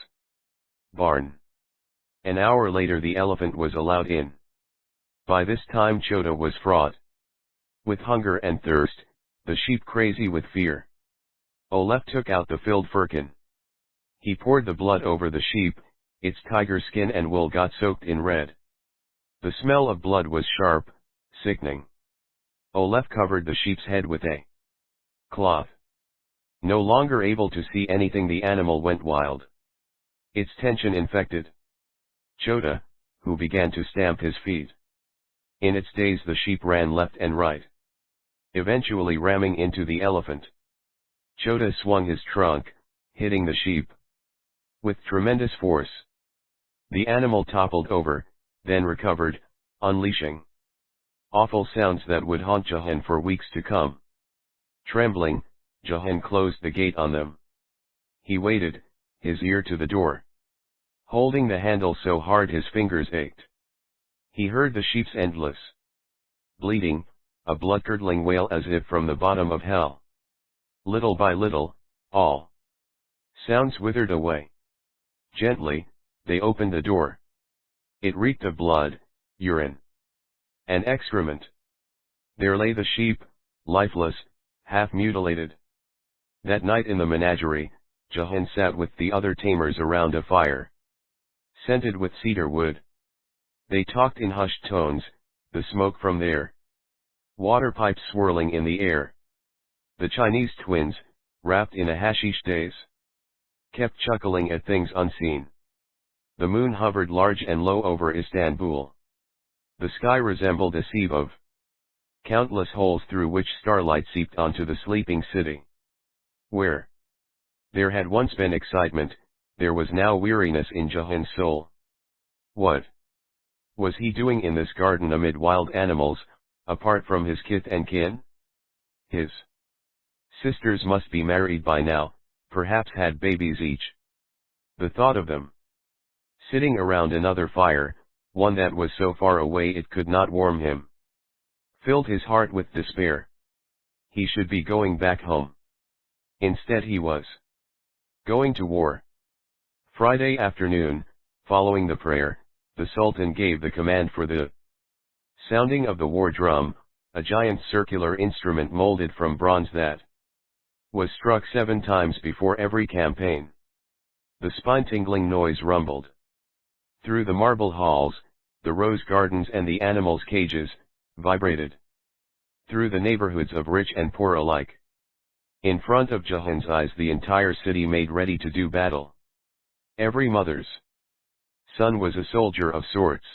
barn. An hour later the elephant was allowed in. By this time Chota was fraught with hunger and thirst, the sheep crazy with fear. Olef took out the filled firkin. He poured the blood over the sheep, its tiger skin and wool got soaked in red. The smell of blood was sharp, sickening. Olef covered the sheep's head with a cloth. No longer able to see anything, the animal went wild. Its tension infected Chota, who began to stamp his feet. In its daze the sheep ran left and right, eventually ramming into the elephant. Chota swung his trunk, hitting the sheep with tremendous force. The animal toppled over, then recovered, unleashing awful sounds that would haunt Jahan for weeks to come. Trembling, Jahan closed the gate on them. He waited, his ear to the door, holding the handle so hard his fingers ached. He heard the sheep's endless bleating, a blood-curdling wail as if from the bottom of hell. Little by little, all Sounds withered away. Gently, they opened the door. It reeked of blood, urine, and excrement. There lay the sheep, lifeless, half mutilated. That night in the menagerie, Jahan sat with the other tamers around a fire, scented with cedar wood. They talked in hushed tones, the smoke from their water pipes swirling in the air. The Chinese twins, wrapped in a hashish daze, kept chuckling at things unseen. The moon hovered large and low over Istanbul. The sky resembled a sieve of countless holes through which starlight seeped onto the sleeping city. Where there had once been excitement, there was now weariness in Jahan's soul. What was he doing in this garden amid wild animals, apart from his kith and kin? His sisters must be married by now, perhaps had babies each. The thought of them sitting around another fire, one that was so far away it could not warm him, filled his heart with despair. He should be going back home. Instead he was going to war. Friday afternoon, following the prayer, the Sultan gave the command for the sounding of the war drum, a giant circular instrument molded from bronze that was struck 7 times before every campaign. The spine-tingling noise rumbled through the marble halls, the rose gardens and the animals' cages, vibrated through the neighborhoods of rich and poor alike. In front of Jahan's eyes the entire city made ready to do battle. Every mother's son was a soldier of sorts.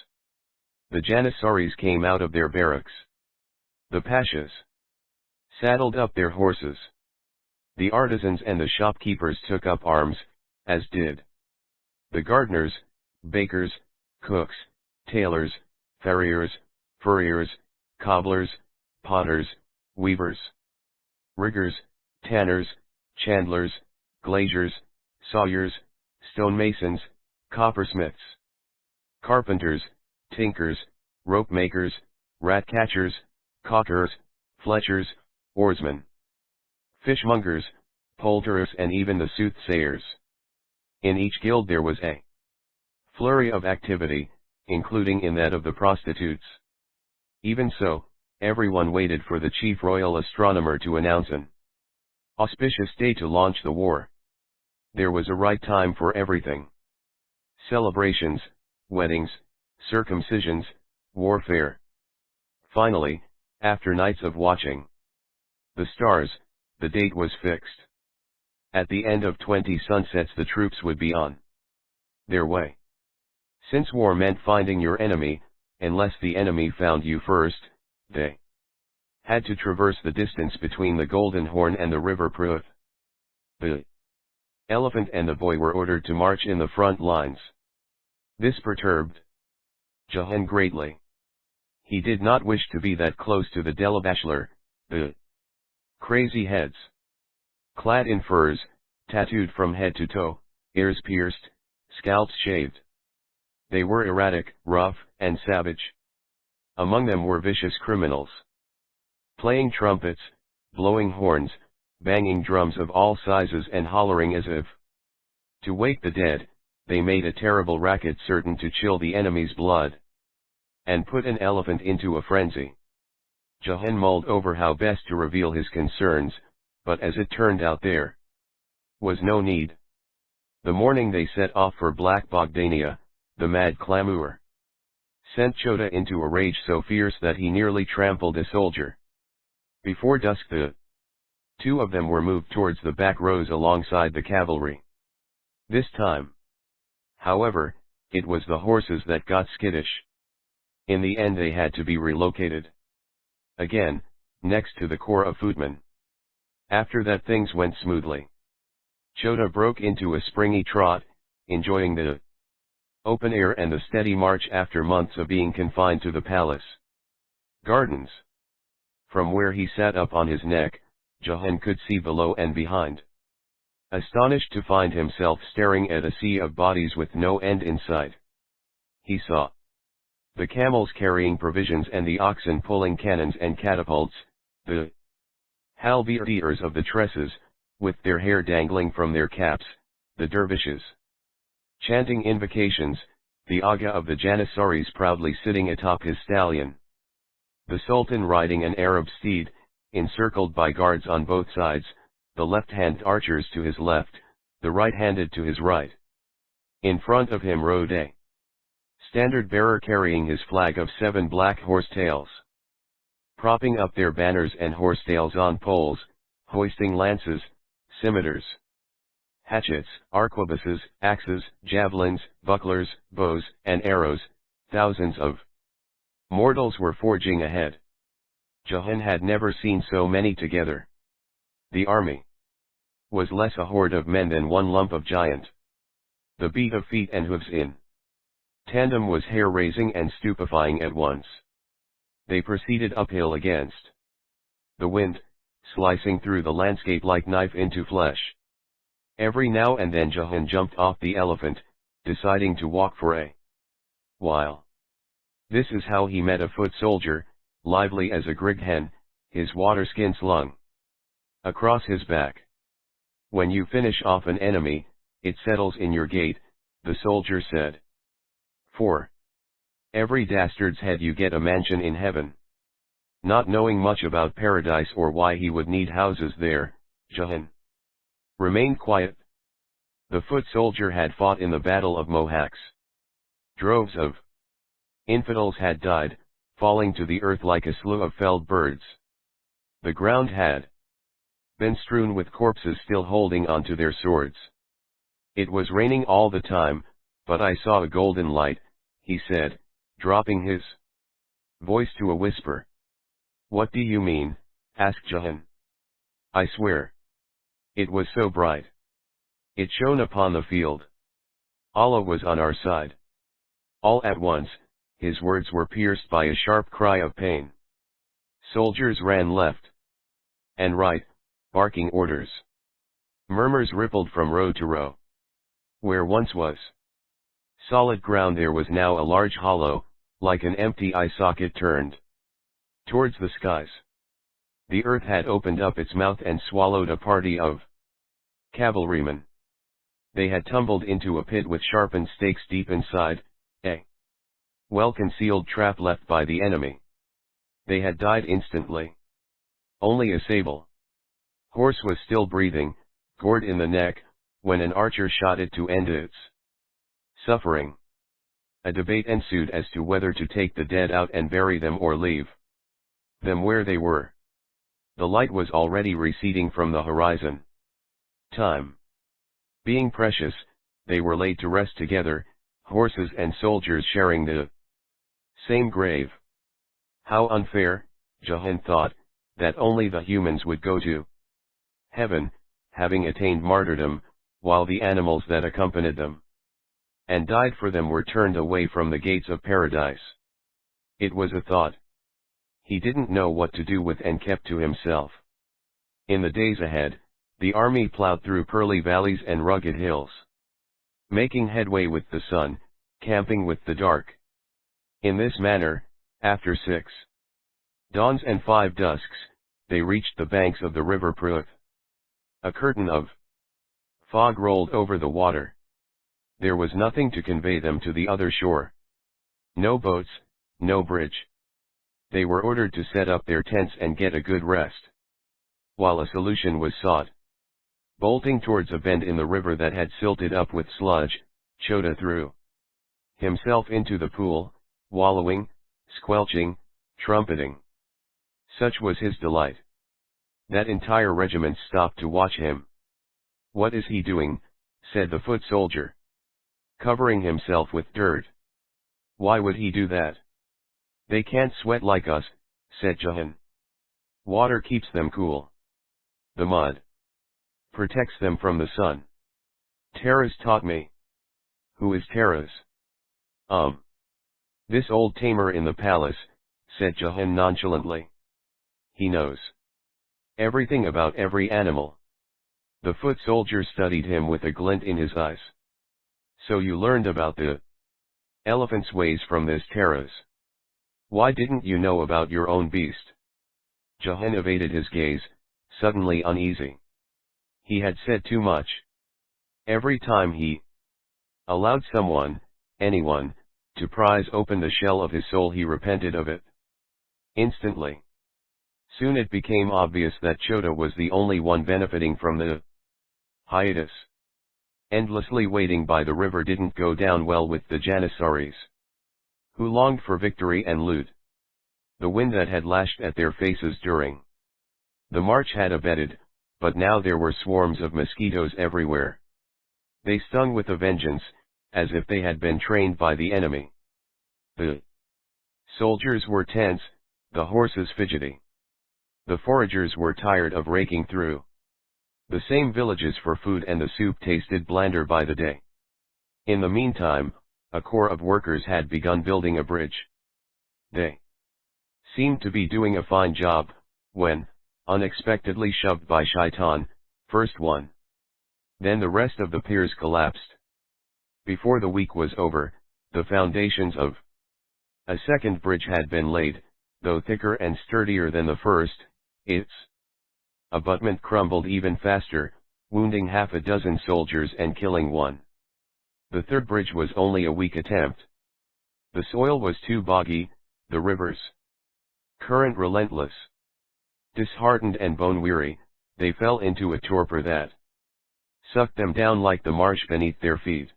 The Janissaries came out of their barracks. The pashas saddled up their horses. The artisans and the shopkeepers took up arms, as did the gardeners, bakers, cooks, tailors, farriers, furriers, cobblers, potters, weavers, riggers, tanners, chandlers, glaziers, sawyers, stonemasons, coppersmiths, carpenters, tinkers, rope makers, rat catchers, caulkers, fletchers, oarsmen, fishmongers, poulterers and even the soothsayers. In each guild there was a flurry of activity, including in that of the prostitutes. Even so, everyone waited for the chief royal astronomer to announce an auspicious day to launch the war. There was a right time for everything. Celebrations, weddings, circumcisions, warfare. Finally, after nights of watching the stars, the date was fixed. At the end of 20 sunsets the troops would be on their way. Since war meant finding your enemy, unless the enemy found you first, they had to traverse the distance between the Golden Horn and the River Pruth. The elephant and the boy were ordered to march in the front lines. This perturbed Jahan greatly. He did not wish to be that close to the Delabashler, the crazy heads, clad in furs, tattooed from head to toe, ears pierced, scalps shaved. They were erratic, rough, and savage. Among them were vicious criminals, playing trumpets, blowing horns, banging drums of all sizes and hollering as if to wake the dead. They made a terrible racket certain to chill the enemy's blood and put an elephant into a frenzy. Jahan mulled over how best to reveal his concerns, but as it turned out there was no need. The morning they set off for Black Bogdania, the mad clamour sent Chota into a rage so fierce that he nearly trampled a soldier. Before dusk the 2 of them were moved towards the back rows alongside the cavalry. This time, however, it was the horses that got skittish. In the end they had to be relocated again, next to the corps of footmen. After that things went smoothly. Chota broke into a springy trot, enjoying the open air and the steady march after months of being confined to the palace gardens. From where he sat up on his neck, Jahan could see below and behind. Astonished to find himself staring at a sea of bodies with no end in sight, he saw the camels carrying provisions and the oxen pulling cannons and catapults, the halberdiers of the tresses, with their hair dangling from their caps, the dervishes. Chanting invocations, the Aga of the Janissaries proudly sitting atop his stallion. The Sultan riding an Arab steed, encircled by guards on both sides, the left-handed archers to his left, the right-handed to his right. In front of him rode a standard-bearer carrying his flag of 7 black horsetails. Propping up their banners and horsetails on poles, hoisting lances, scimitars, hatchets, arquebuses, axes, javelins, bucklers, bows, and arrows, thousands of mortals were forging ahead. Jahan had never seen so many together. The army was less a horde of men than one lump of giant. The beat of feet and hoofs in tandem was hair-raising and stupefying at once. They proceeded uphill against the wind, slicing through the landscape like knife into flesh. Every now and then Jahan jumped off the elephant, deciding to walk for a while. This is how he met a foot soldier, lively as a grig hen, his water-skin slung across his back. When you finish off an enemy, it settles in your gait, the soldier said. For every dastard's head you get a mansion in heaven. Not knowing much about paradise or why he would need houses there, Jahan remained quiet. The foot soldier had fought in the Battle of Mohacs. Droves of infidels had died, falling to the earth like a slew of felled birds. The ground had been strewn with corpses still holding onto their swords. It was raining all the time, but I saw a golden light, he said, dropping his voice to a whisper. What do you mean? Asked Jahan. I swear. It was so bright. It shone upon the field. Allah was on our side. All at once, his words were pierced by a sharp cry of pain. Soldiers ran left and right, barking orders. Murmurs rippled from row to row. Where once was solid ground there was now a large hollow, like an empty eye socket turned towards the skies. The earth had opened up its mouth and swallowed a party of cavalrymen. They had tumbled into a pit with sharpened stakes deep inside, a well-concealed trap left by the enemy. They had died instantly. Only a sable horse was still breathing, gored in the neck, when an archer shot it to end its suffering. A debate ensued as to whether to take the dead out and bury them or leave them where they were. The light was already receding from the horizon. Time being precious, they were laid to rest together, horses and soldiers sharing the same grave. How unfair, Jahan thought, that only the humans would go to heaven, having attained martyrdom, while the animals that accompanied them and died for them were turned away from the gates of paradise. It was a thought he didn't know what to do with and kept to himself. In the days ahead, the army plowed through pearly valleys and rugged hills, making headway with the sun, camping with the dark. In this manner, after 6 dawns and 5 dusks, they reached the banks of the river Pruth. A curtain of fog rolled over the water. There was nothing to convey them to the other shore. No boats, no bridge. They were ordered to set up their tents and get a good rest, while a solution was sought. Bolting towards a bend in the river that had silted up with sludge, Chota threw himself into the pool, wallowing, squelching, trumpeting. Such was his delight that entire regiments stopped to watch him. What is he doing? Said the foot soldier. Covering himself with dirt. Why would he do that? They can't sweat like us, said Jahan. Water keeps them cool. The mud protects them from the sun. Taraz taught me. Who is Taraz? This old tamer in the palace, said Jahan nonchalantly. He knows everything about every animal. The foot soldier studied him with a glint in his eyes. So you learned about the elephant's ways from this Taraz. Why didn't you know about your own beast? Jahan evaded his gaze, suddenly uneasy. He had said too much. Every time he allowed someone, anyone, to prise open the shell of his soul, he repented of it instantly. Soon it became obvious that Chota was the only one benefiting from the hiatus. Endlessly waiting by the river didn't go down well with the Janissaries, who longed for victory and loot. The wind that had lashed at their faces during the march had abated, but now there were swarms of mosquitoes everywhere. They stung with a vengeance, as if they had been trained by the enemy. The soldiers were tense, the horses fidgety. The foragers were tired of raking through the same villages for food, and the soup tasted blander by the day. In the meantime, a corps of workers had begun building a bridge. They seemed to be doing a fine job, when, unexpectedly shoved by Shaitan, first one, then the rest of the piers collapsed. Before the week was over, the foundations of a second bridge had been laid, though thicker and sturdier than the first. Its abutment crumbled even faster, wounding half a dozen soldiers and killing one. The third bridge was only a weak attempt. The soil was too boggy, the river's current relentless. Disheartened and bone-weary, they fell into a torpor that sucked them down like the marsh beneath their feet.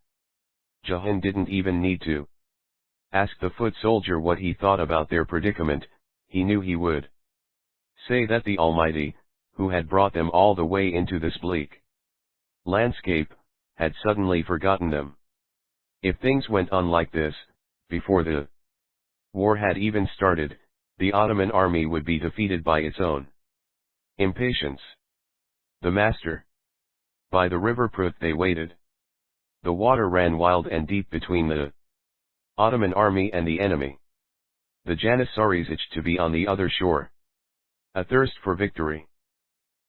Jahan didn't even need to ask the foot soldier what he thought about their predicament. He knew he would say that the Almighty, who had brought them all the way into this bleak landscape, had suddenly forgotten them. If things went on like this, before the war had even started, the Ottoman army would be defeated by its own impatience. The master. By the river Prut they waited. The water ran wild and deep between the Ottoman army and the enemy. The Janissaries itched to be on the other shore. A thirst for victory.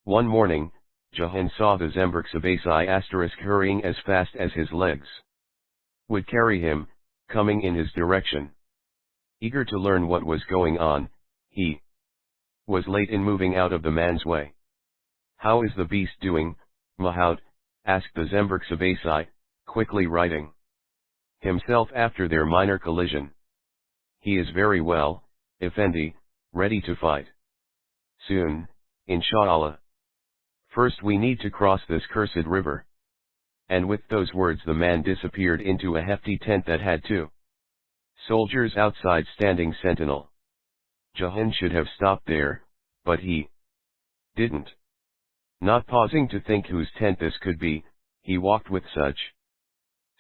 One morning, Jahan saw the Zemburg Sabasai * hurrying as fast as his legs would carry him, coming in his direction. Eager to learn what was going on, he was late in moving out of the man's way. "How is the beast doing, Mahout?" asked the Zemburg Sabasai, quickly righting himself after their minor collision. "He is very well, Effendi, ready to fight soon, Insha'Allah. First we need to cross this cursed river." And with those words the man disappeared into a hefty tent that had two soldiers outside standing sentinel. Jahan should have stopped there, but he didn't. Not pausing to think whose tent this could be, he walked with such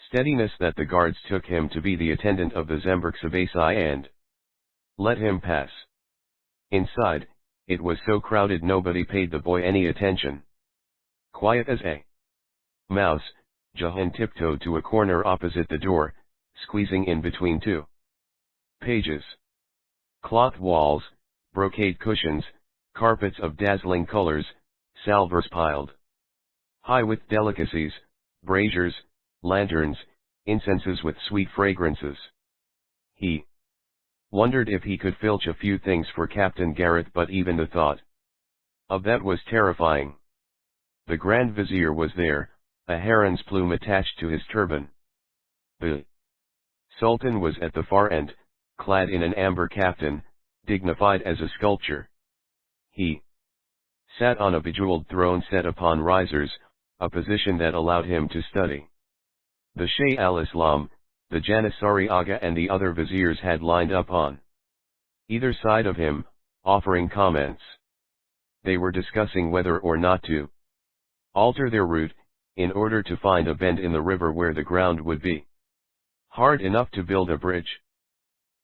steadiness that the guards took him to be the attendant of the Zemburg Sabasai and let him pass. Inside, it was so crowded nobody paid the boy any attention. Quiet as a mouse, Jahan tiptoed to a corner opposite the door, squeezing in between two pages. Cloth walls, brocade cushions, carpets of dazzling colors, salvers piled high with delicacies, braziers, lanterns, incenses with sweet fragrances. He wondered if he could filch a few things for Captain Gareth, but even the thought of that was terrifying. The Grand Vizier was there, a heron's plume attached to his turban. The Sultan was at the far end, clad in an amber kaftan, dignified as a sculpture. He sat on a bejeweled throne set upon risers, a position that allowed him to study. The Shaykh al-Islam, the Janissary Aga and the other viziers had lined up on either side of him, offering comments. They were discussing whether or not to alter their route, in order to find a bend in the river where the ground would be hard enough to build a bridge.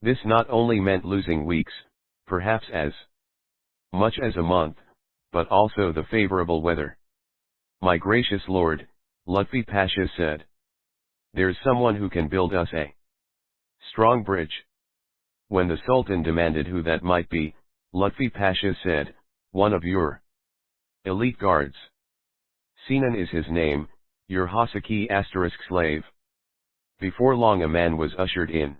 This not only meant losing weeks, perhaps as much as a month, but also the favorable weather. "My gracious lord," Lutfi Pasha said, "there's someone who can build us a strong bridge." When the Sultan demanded who that might be, Lutfi Pasha said, "One of your elite guards. Sinan is his name, your Hasaki * slave." Before long a man was ushered in.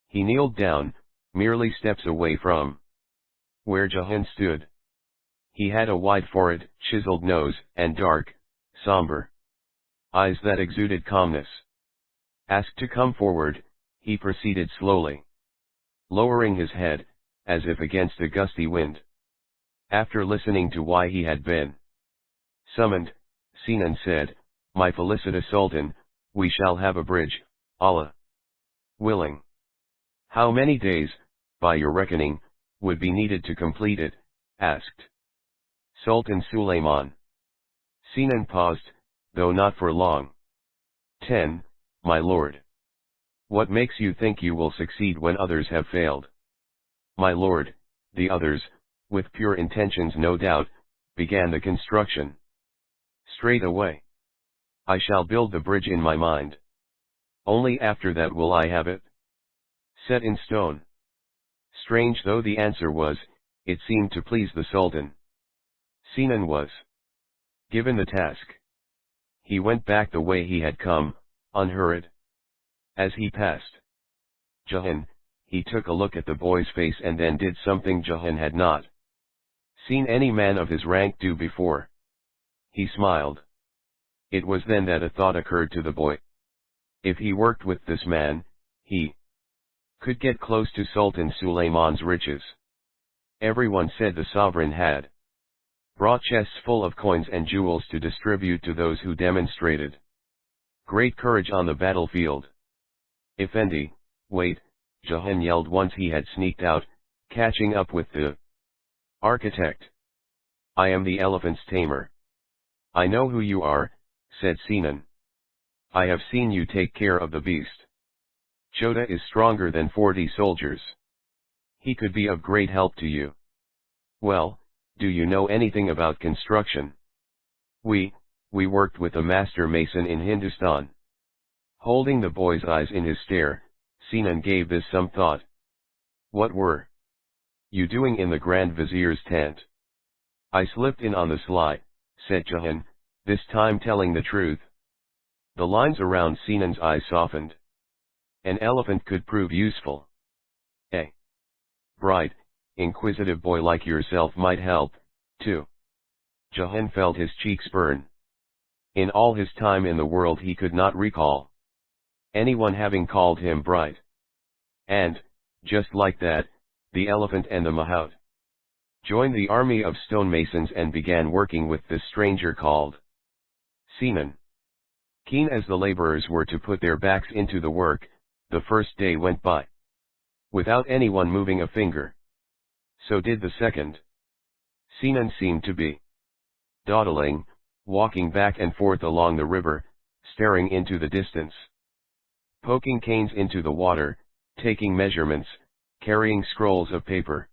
He kneeled down, merely steps away from where Jahan stood. He had a wide forehead, chiseled nose, and dark, somber eyes that exuded calmness. Asked to come forward, he proceeded slowly, lowering his head, as if against a gusty wind. After listening to why he had been summoned, Sinan said, "My felicitous Sultan, we shall have a bridge, Allah willing. How many days, by your reckoning, would be needed to complete it?" asked Sultan Sulayman. Sinan paused, though not for long. 10, my lord. What makes you think you will succeed when others have failed? My lord, the others, with pure intentions no doubt, began the construction. Straight away. I shall build the bridge in my mind. Only after that will I have it set in stone. Strange though the answer was, it seemed to please the Sultan. Sinan was given the task. He went back the way he had come, unhurried. As he passed Jahan, he took a look at the boy's face and then did something Jahan had not seen any man of his rank do before. He smiled. It was then that a thought occurred to the boy. If he worked with this man, he could get close to Sultan Sulayman's riches. Everyone said the sovereign had brought chests full of coins and jewels to distribute to those who demonstrated great courage on the battlefield. Effendi, wait, Jahan yelled once he had sneaked out, catching up with the architect. I am the elephant's tamer. I know who you are, said Sinan. I have seen you take care of the beast. Chota is stronger than 40 soldiers. He could be of great help to you. Well, do you know anything about construction? We worked with a master mason in Hindustan. Holding the boy's eyes in his stare, Sinan gave this some thought. What were you doing in the Grand Vizier's tent? I slipped in on the sly, said Jahan, this time telling the truth. The lines around Sinan's eyes softened. An elephant could prove useful. A bright, inquisitive boy like yourself might help, too. Jahan felt his cheeks burn. In all his time in the world he could not recall anyone having called him bright. And, just like that, the elephant and the mahout joined the army of stonemasons and began working with this stranger called Sinan. Keen as the laborers were to put their backs into the work, the first day went by without anyone moving a finger. So did the second. Sinan seemed to be dawdling, walking back and forth along the river, staring into the distance, poking canes into the water, taking measurements, carrying scrolls of paper,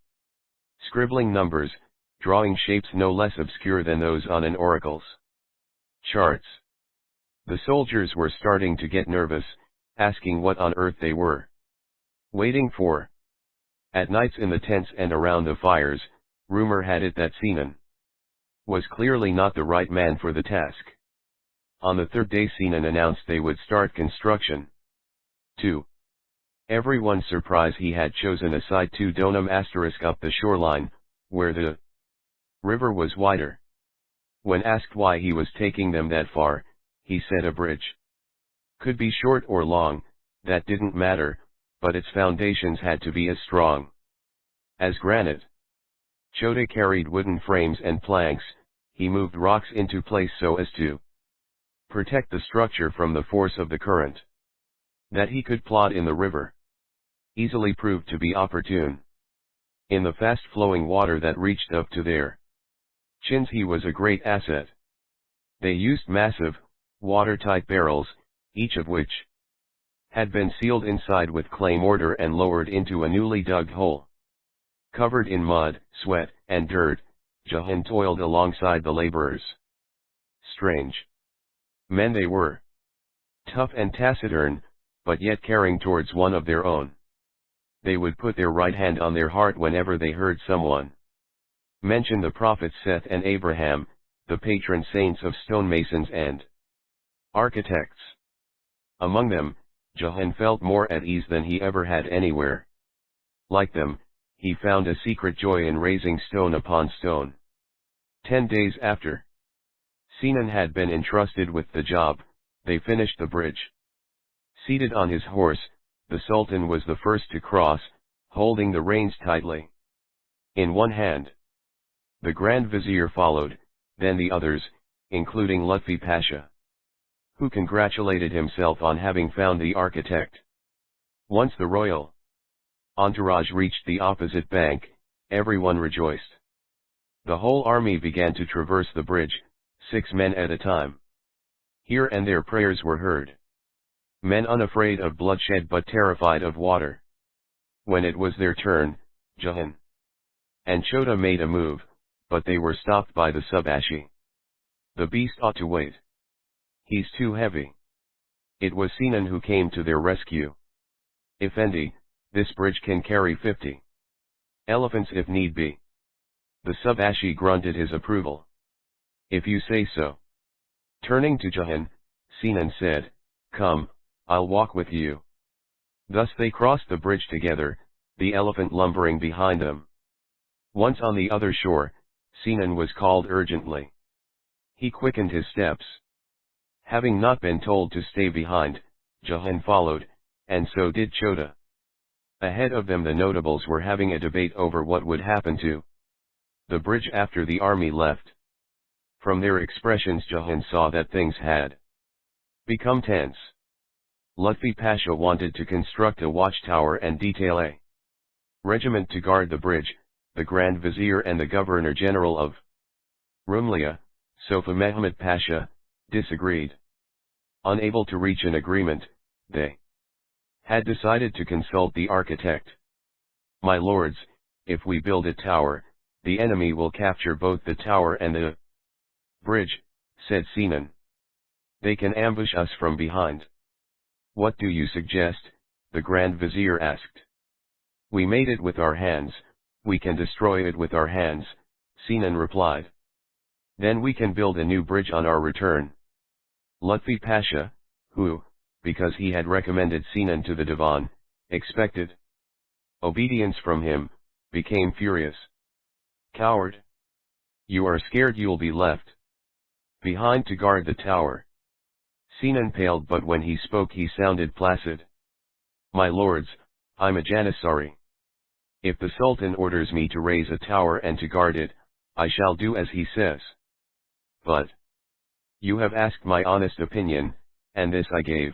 scribbling numbers, drawing shapes no less obscure than those on an oracle's charts. The soldiers were starting to get nervous, asking what on earth they were waiting for. At nights in the tents and around the fires, rumor had it that Sinan was clearly not the right man for the task. On the third day Sinan announced they would start construction. To everyone's surprise he had chosen a site 2 Donum * up the shoreline, where the river was wider. When asked why he was taking them that far, he said a bridge could be short or long, that didn't matter, but its foundations had to be as strong as granite. Chota carried wooden frames and planks. He moved rocks into place so as to protect the structure from the force of the current. That he could plod in the river easily proved to be opportune. In the fast-flowing water that reached up to their chins he was a great asset. They used massive, watertight barrels, each of which had been sealed inside with clay mortar and lowered into a newly dug hole. Covered in mud, sweat, and dirt, Jahan toiled alongside the laborers. Strange men they were. Tough and taciturn, but yet caring towards one of their own. They would put their right hand on their heart whenever they heard someone mention the prophets Seth and Abraham, the patron saints of stonemasons and architects. Among them, Jahan felt more at ease than he ever had anywhere. Like them, he found a secret joy in raising stone upon stone. 10 days after Sinan had been entrusted with the job, they finished the bridge. Seated on his horse, the Sultan was the first to cross, holding the reins tightly in one hand. The Grand Vizier followed, then the others, including Lutfi Pasha, who congratulated himself on having found the architect. Once the royal entourage reached the opposite bank, everyone rejoiced. The whole army began to traverse the bridge, 6 men at a time. Here and there prayers were heard. Men unafraid of bloodshed but terrified of water. When it was their turn, Jahan and Chota made a move, but they were stopped by the Subashi. The beast ought to wait. He's too heavy. It was Sinan who came to their rescue. Effendi, this bridge can carry 50 elephants if need be. The Subashi grunted his approval. If you say so. Turning to Jahan, Sinan said, come, I'll walk with you. Thus they crossed the bridge together, the elephant lumbering behind them. Once on the other shore, Sinan was called urgently. He quickened his steps. Having not been told to stay behind, Jahan followed, and so did Chota. Ahead of them the notables were having a debate over what would happen to the bridge after the army left. From their expressions Jahan saw that things had become tense. Lutfi Pasha wanted to construct a watchtower and detail a regiment to guard the bridge. The Grand Vizier and the Governor-General of Rumlia, Sofa Mehmet Pasha, disagreed. Unable to reach an agreement, they had decided to consult the architect. My lords, if we build a tower, the enemy will capture both the tower and the bridge, said Sinan. They can ambush us from behind. What do you suggest? The Grand Vizier asked. We made it with our hands. We can destroy it with our hands, Sinan replied. Then we can build a new bridge on our return. Lutfi Pasha, who, because he had recommended Sinan to the Divan, expected obedience from him, became furious. Coward! You are scared you'll be left behind to guard the tower. Sinan paled, but when he spoke he sounded placid. My lords, I'm a Janissary. If the Sultan orders me to raise a tower and to guard it, I shall do as he says. But you have asked my honest opinion, and this I gave.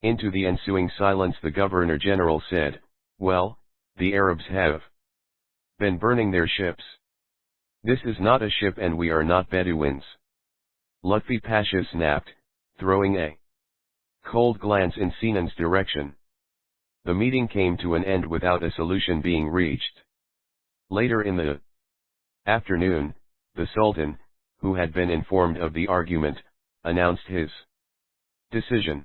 Into the ensuing silence the Governor-General said, well, the Arabs have been burning their ships. This is not a ship and we are not Bedouins. Lutfi Pasha snapped, throwing a cold glance in Sinan's direction. The meeting came to an end without a solution being reached. Later in the afternoon, the Sultan, who had been informed of the argument, announced his decision.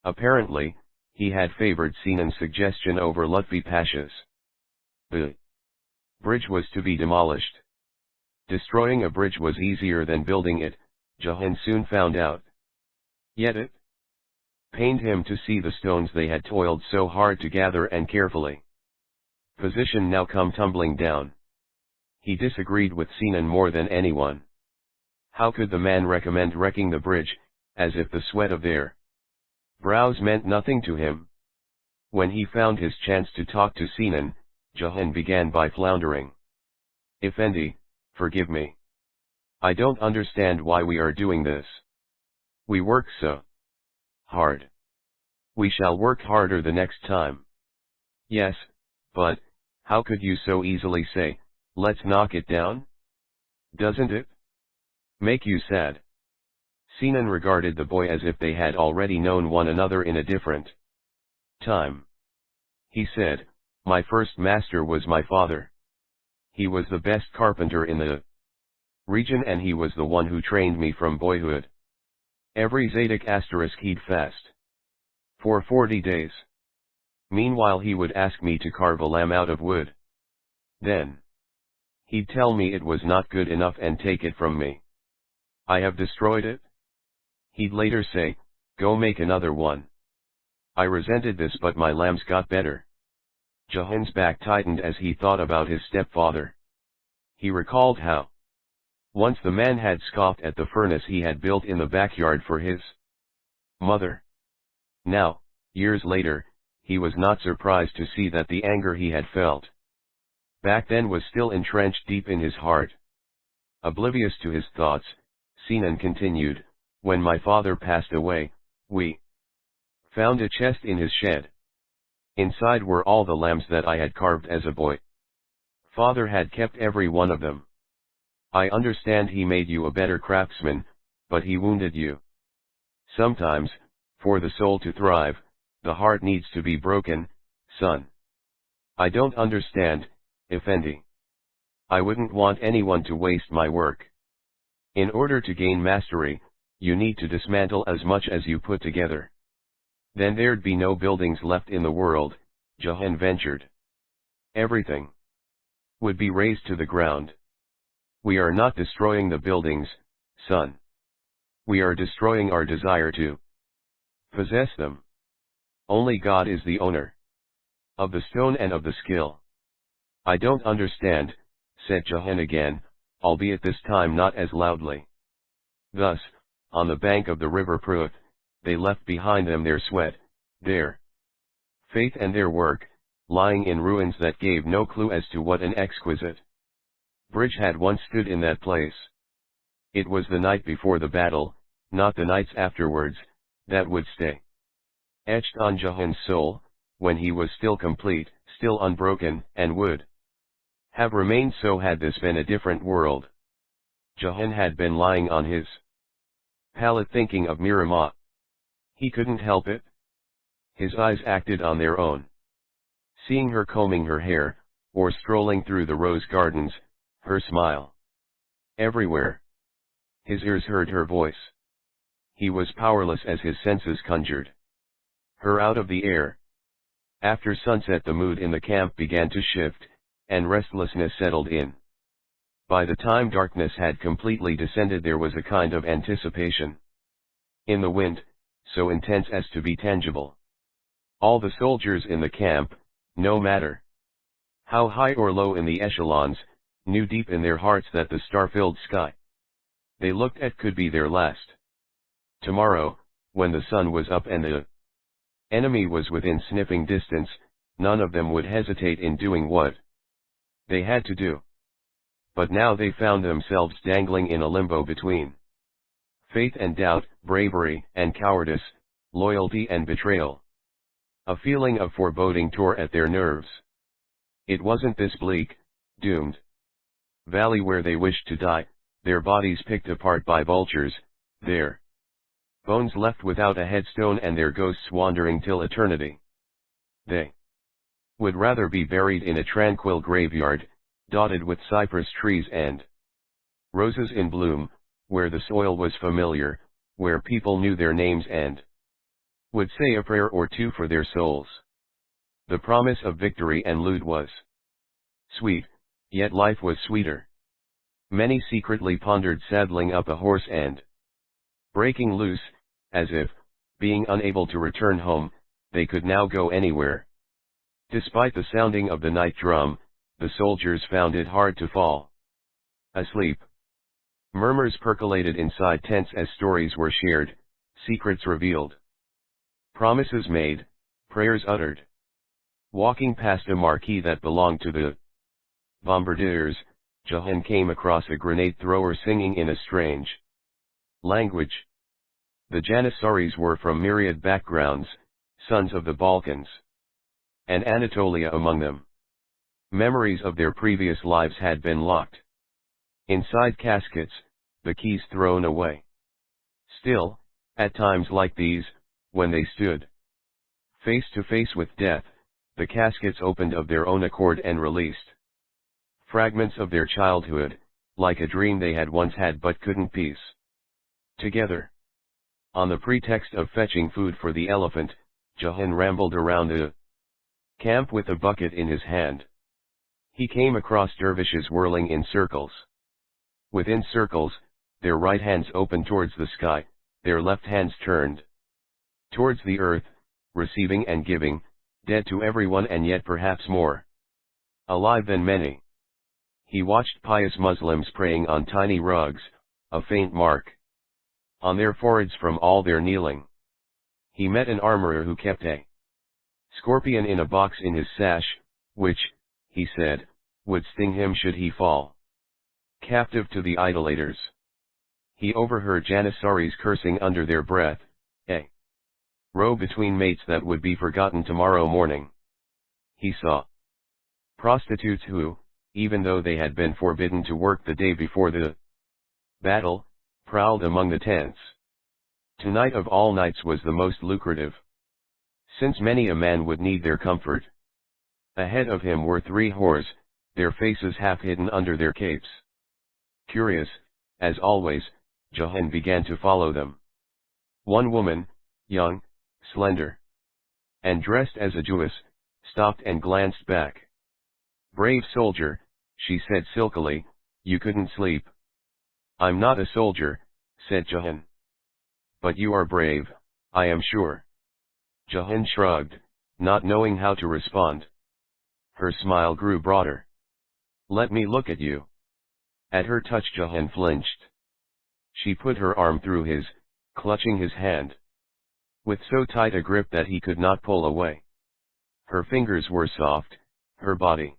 Apparently, he had favored Sinan's suggestion over Lutfi Pasha's. The bridge was to be demolished. Destroying a bridge was easier than building it, Jahan soon found out. Yet it pained him to see the stones they had toiled so hard to gather and carefully position now come tumbling down. He disagreed with Sinan more than anyone. How could the man recommend wrecking the bridge, as if the sweat of their brows meant nothing to him? When he found his chance to talk to Sinan, Jahan began by floundering. Effendi, forgive me. I don't understand why we are doing this. We work so hard. We shall work harder the next time. Yes, but, how could you so easily say, let's knock it down? Doesn't it make you sad? Sinan regarded the boy as if they had already known one another in a different time. He said, my first master was my father. He was the best carpenter in the region and he was the one who trained me from boyhood. Every Zadik asterisk he'd fast for 40 days. Meanwhile he would ask me to carve a lamb out of wood. Then he'd tell me it was not good enough and take it from me. I have destroyed it? He'd later say, go make another one. I resented this but my lambs got better. Jahan's back tightened as he thought about his stepfather. He recalled how once the man had scoffed at the furnace he had built in the backyard for his Mother. Now, years later, he was not surprised to see that the anger he had felt back then was still entrenched deep in his heart. Oblivious to his thoughts, Sinan continued, when my father passed away, we found a chest in his shed. Inside were all the lambs that I had carved as a boy. Father had kept every one of them. I understand he made you a better craftsman, but he wounded you. Sometimes, for the soul to thrive, the heart needs to be broken, son. I don't understand, Effendi. I wouldn't want anyone to waste my work. In order to gain mastery, you need to dismantle as much as you put together. Then there'd be no buildings left in the world, Jahan ventured. Everything would be razed to the ground. We are not destroying the buildings, son. We are destroying our desire to possess them. Only God is the owner of the stone and of the skill. I don't understand, said Jahan again, albeit this time not as loudly. Thus, on the bank of the river Pruth, they left behind them their sweat, their faith and their work, lying in ruins that gave no clue as to what an exquisite bridge had once stood in that place. It was the night before the battle, not the nights afterwards, that would stay etched on Jahan's soul, when he was still complete, still unbroken, and would have remained so had this been a different world. Jahan had been lying on his pallet thinking of Miramah. He couldn't help it. His eyes acted on their own. Seeing her combing her hair, or strolling through the rose gardens, her smile everywhere. His ears heard her voice. He was powerless as his senses conjured her out of the air. After sunset the mood in the camp began to shift, and restlessness settled in. By the time darkness had completely descended there was a kind of anticipation in the wind, so intense as to be tangible. All the soldiers in the camp, no matter how high or low in the echelons, knew deep in their hearts that the star-filled sky they looked at could be their last. Tomorrow, when the sun was up and the enemy was within sniffing distance, none of them would hesitate in doing what they had to do. But now they found themselves dangling in a limbo between faith and doubt, bravery and cowardice, loyalty and betrayal. A feeling of foreboding tore at their nerves. It wasn't this bleak, doomed valley where they wished to die, their bodies picked apart by vultures, their bones left without a headstone and their ghosts wandering till eternity. They would rather be buried in a tranquil graveyard, dotted with cypress trees and roses in bloom, where the soil was familiar, where people knew their names and would say a prayer or two for their souls. The promise of victory and loot was sweet, yet life was sweeter. Many secretly pondered saddling up a horse and breaking loose, as if, being unable to return home, they could now go anywhere. Despite the sounding of the night drum, the soldiers found it hard to fall asleep. Murmurs percolated inside tents as stories were shared, secrets revealed, promises made, prayers uttered. Walking past a marquee that belonged to the bombardiers, Jahan came across a grenade thrower singing in a strange language. The Janissaries were from myriad backgrounds, sons of the Balkans, and Anatolia among them. Memories of their previous lives had been locked inside caskets, the keys thrown away. Still, at times like these, when they stood face to face with death, the caskets opened of their own accord and released fragments of their childhood, like a dream they had once had but couldn't piece together. On the pretext of fetching food for the elephant, Jahan rambled around the camp with a bucket in his hand. He came across dervishes whirling in circles. Within circles, their right hands opened towards the sky, their left hands turned towards the earth, receiving and giving, dead to everyone and yet perhaps more alive than many. He watched pious Muslims praying on tiny rugs, a faint mark on their foreheads from all their kneeling. he met an armorer who kept a scorpion in a box in his sash, which, he said, would sting him should he fall captive to the idolaters. He overheard Janissaries cursing under their breath, a row between mates that would be forgotten tomorrow morning. He saw prostitutes who, even though they had been forbidden to work the day before the battle, prowled among the tents. Tonight of all nights was the most lucrative, since many a man would need their comfort. Ahead of him were 3 whores, their faces half hidden under their capes. Curious, as always, Johann began to follow them. One woman, young, slender, and dressed as a Jewess, stopped and glanced back. "Brave soldier," she said silkily, "you couldn't sleep." "I'm not a soldier," said Johann. "But you are brave, I am sure." Johann shrugged, not knowing how to respond. Her smile grew broader. "Let me look at you." At her touch Johann flinched. She put her arm through his, clutching his hand with so tight a grip that he could not pull away. Her fingers were soft, her body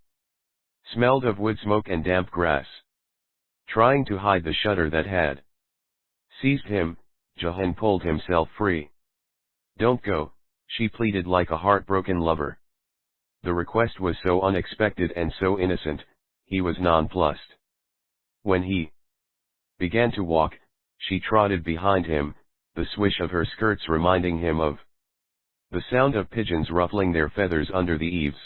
smelled of wood smoke and damp grass. Trying to hide the shudder that had seized him, Johann pulled himself free. "Don't go," she pleaded like a heartbroken lover. The request was so unexpected and so innocent, he was nonplussed. When he began to walk, she trotted behind him, the swish of her skirts reminding him of the sound of pigeons ruffling their feathers under the eaves.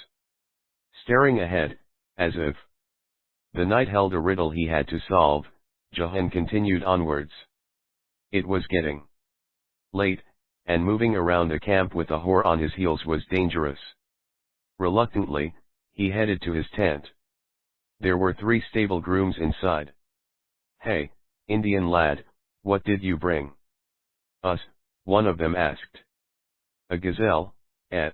Staring ahead, as if the night held a riddle he had to solve, Johann continued onwards. It was getting late, and moving around a camp with a whore on his heels was dangerous. Reluctantly, he headed to his tent. There were 3 stable grooms inside. "Hey, Indian lad, what did you bring?" "Us," one of them asked. "A gazelle, eh?"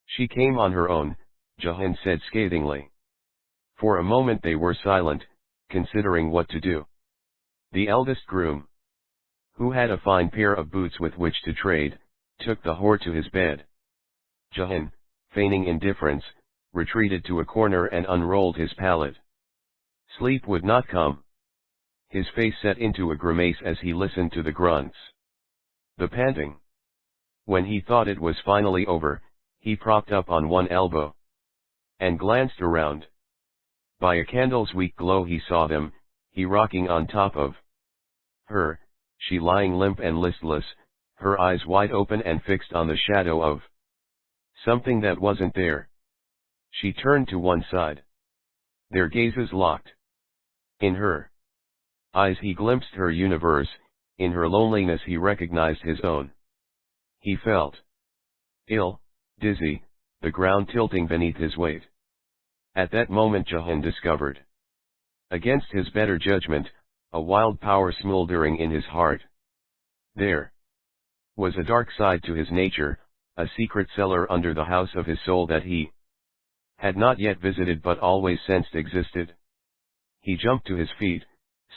"She came on her own," Johann said scathingly. For a moment they were silent, considering what to do. The eldest groom, who had a fine pair of boots with which to trade, took the whore to his bed. Johann, feigning indifference, retreated to a corner and unrolled his pallet. Sleep would not come. His face set into a grimace as he listened to the grunts, the panting. When he thought it was finally over, he propped up on one elbow and glanced around. By a candle's weak glow he saw them, he rocking on top of her, she lying limp and listless, her eyes wide open and fixed on the shadow of something that wasn't there. She turned to one side. Their gazes locked. In her eyes he glimpsed her universe, in her loneliness he recognized his own. He felt ill, dizzy, the ground tilting beneath his weight. At that moment Johann discovered, against his better judgment, a wild power smoldering in his heart. There was a dark side to his nature, a secret cellar under the house of his soul that he had not yet visited but always sensed existed. He jumped to his feet,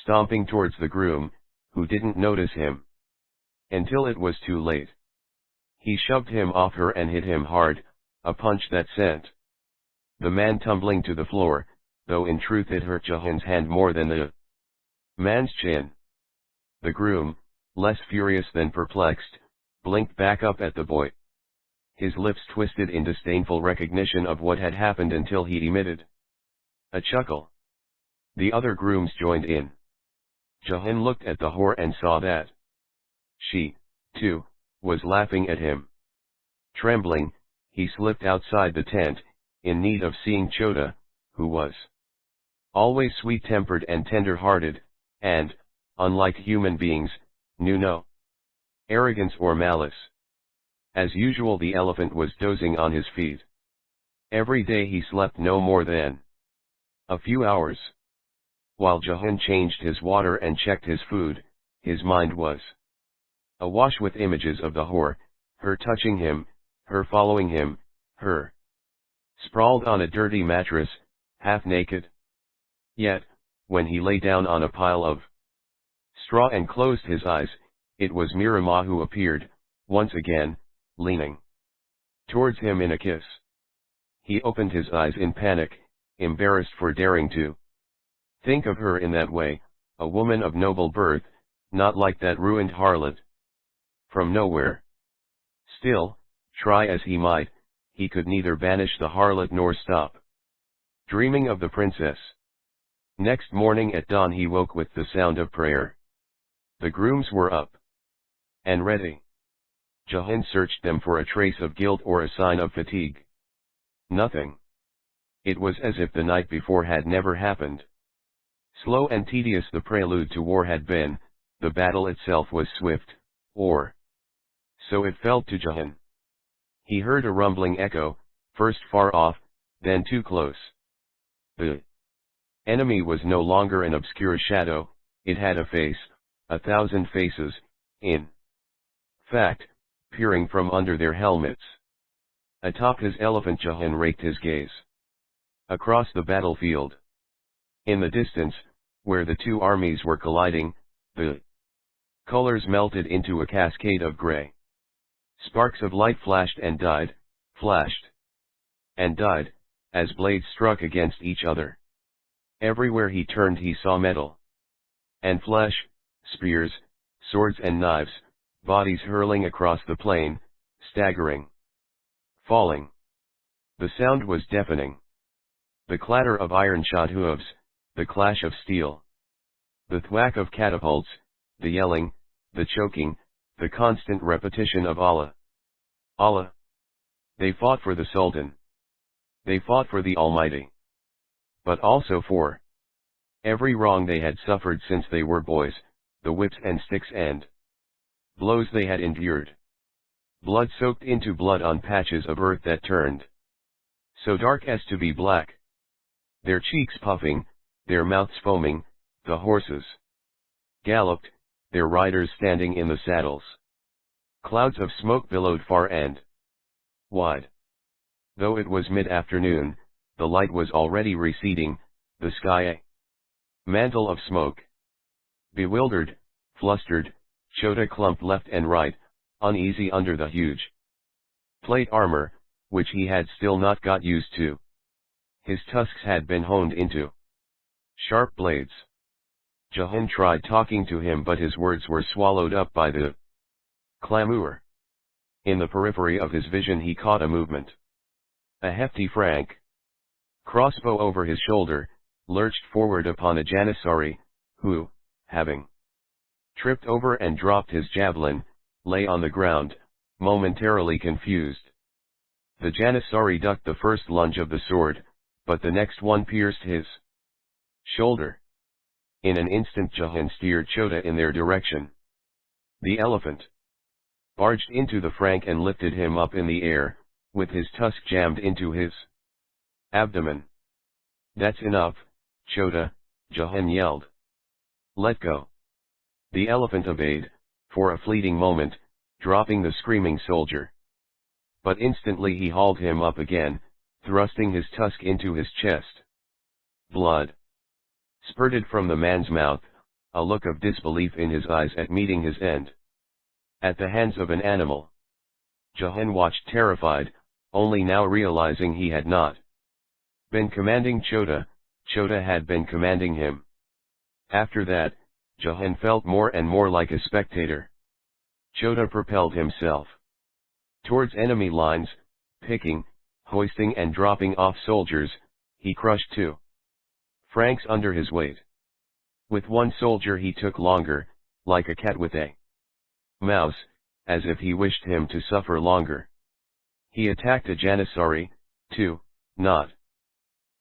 stomping towards the groom, who didn't notice him until it was too late. He shoved him off her and hit him hard, a punch that sent the man tumbling to the floor, though in truth it hurt Johann's hand more than the man's chin. The groom, less furious than perplexed, blinked back up at the boy. His lips twisted in disdainful recognition of what had happened until he emitted a chuckle. The other grooms joined in. Johann looked at the whore and saw that she, too, was laughing at him. Trembling, he slipped outside the tent, in need of seeing Chota, who was always sweet-tempered and tender-hearted, and, unlike human beings, knew no arrogance or malice. As usual the elephant was dozing on his feet. Every day he slept no more than a few hours. While Johann changed his water and checked his food, his mind was awash with images of the whore, her touching him, her following him, her sprawled on a dirty mattress, half naked. Yet, when he lay down on a pile of straw and closed his eyes, it was Miramah who appeared, once again, leaning towards him in a kiss. He opened his eyes in panic, embarrassed for daring to think of her in that way, a woman of noble birth, not like that ruined harlot from nowhere. Still, try as he might, he could neither banish the harlot nor stop dreaming of the princess. Next morning at dawn he woke with the sound of prayer. The grooms were up and ready. Jahan searched them for a trace of guilt or a sign of fatigue. Nothing. It was as if the night before had never happened. Slow and tedious the prelude to war had been, the battle itself was swift, or so it felt to Jahan. He heard a rumbling echo, first far off, then too close. The enemy was no longer an obscure shadow, it had a face, 1,000 faces, in fact, peering from under their helmets. Atop his elephant Jahan raked his gaze across the battlefield. In the distance, where the two armies were colliding, the colors melted into a cascade of gray. Sparks of light flashed and died, flashed and died, as blades struck against each other. Everywhere he turned he saw metal and flesh, spears, swords and knives, bodies hurling across the plain, staggering, falling. The sound was deafening. The clatter of iron-shod hooves, the clash of steel, the thwack of catapults, the yelling, the choking, the constant repetition of Allah. Allah. They fought for the Sultan. They fought for the Almighty. But also for every wrong they had suffered since they were boys, the whips and sticks and blows they had endured. Blood soaked into blood on patches of earth that turned so dark as to be black. Their cheeks puffing, their mouths foaming, the horses galloped, their riders standing in the saddles. Clouds of smoke billowed far and wide. Though it was mid-afternoon, the light was already receding, the sky a mantle of smoke. Bewildered, flustered, Chota clumped left and right, uneasy under the huge plate armor, which he had still not got used to. His tusks had been honed into sharp blades. Jahan tried talking to him, but his words were swallowed up by the clamor. In the periphery of his vision he caught a movement. A hefty Frank, crossbow over his shoulder, lurched forward upon a Janissary, who, having tripped over and dropped his javelin, lay on the ground, momentarily confused. The Janissary ducked the first lunge of the sword, but the next one pierced his shoulder. In an instant Jahan steered Chota in their direction. The elephant barged into the Frank and lifted him up in the air, with his tusk jammed into his abdomen. That's enough, Chota, Jahan yelled. Let go. The elephant obeyed, for a fleeting moment, dropping the screaming soldier. But instantly he hauled him up again, thrusting his tusk into his chest. Blood spurted from the man's mouth, a look of disbelief in his eyes at meeting his end at the hands of an animal. Jahan watched terrified, only now realizing he had not been commanding Chota, Chota had been commanding him. After that, Jahan felt more and more like a spectator. Chota propelled himself towards enemy lines, picking, hoisting and dropping off soldiers. He crushed 2 Franks under his weight. With one soldier he took longer, like a cat with a mouse, as if he wished him to suffer longer. He attacked a Janissary, too, not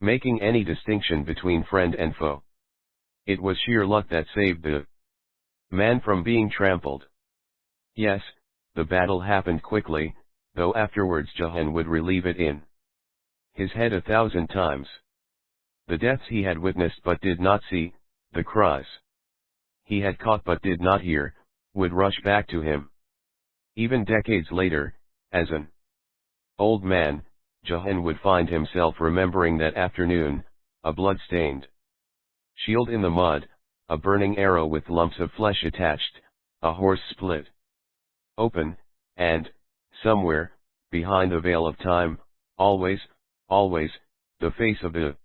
making any distinction between friend and foe. It was sheer luck that saved the man from being trampled. Yes, the battle happened quickly, though afterwards Jahan would relieve it in his head 1,000 times. The deaths he had witnessed but did not see, the cries he had caught but did not hear, would rush back to him. Even decades later, as an old man, Jahan would find himself remembering that afternoon, a blood-stained shield in the mud, a burning arrow with lumps of flesh attached, a horse split open, and, somewhere, behind the veil of time, always, the face of the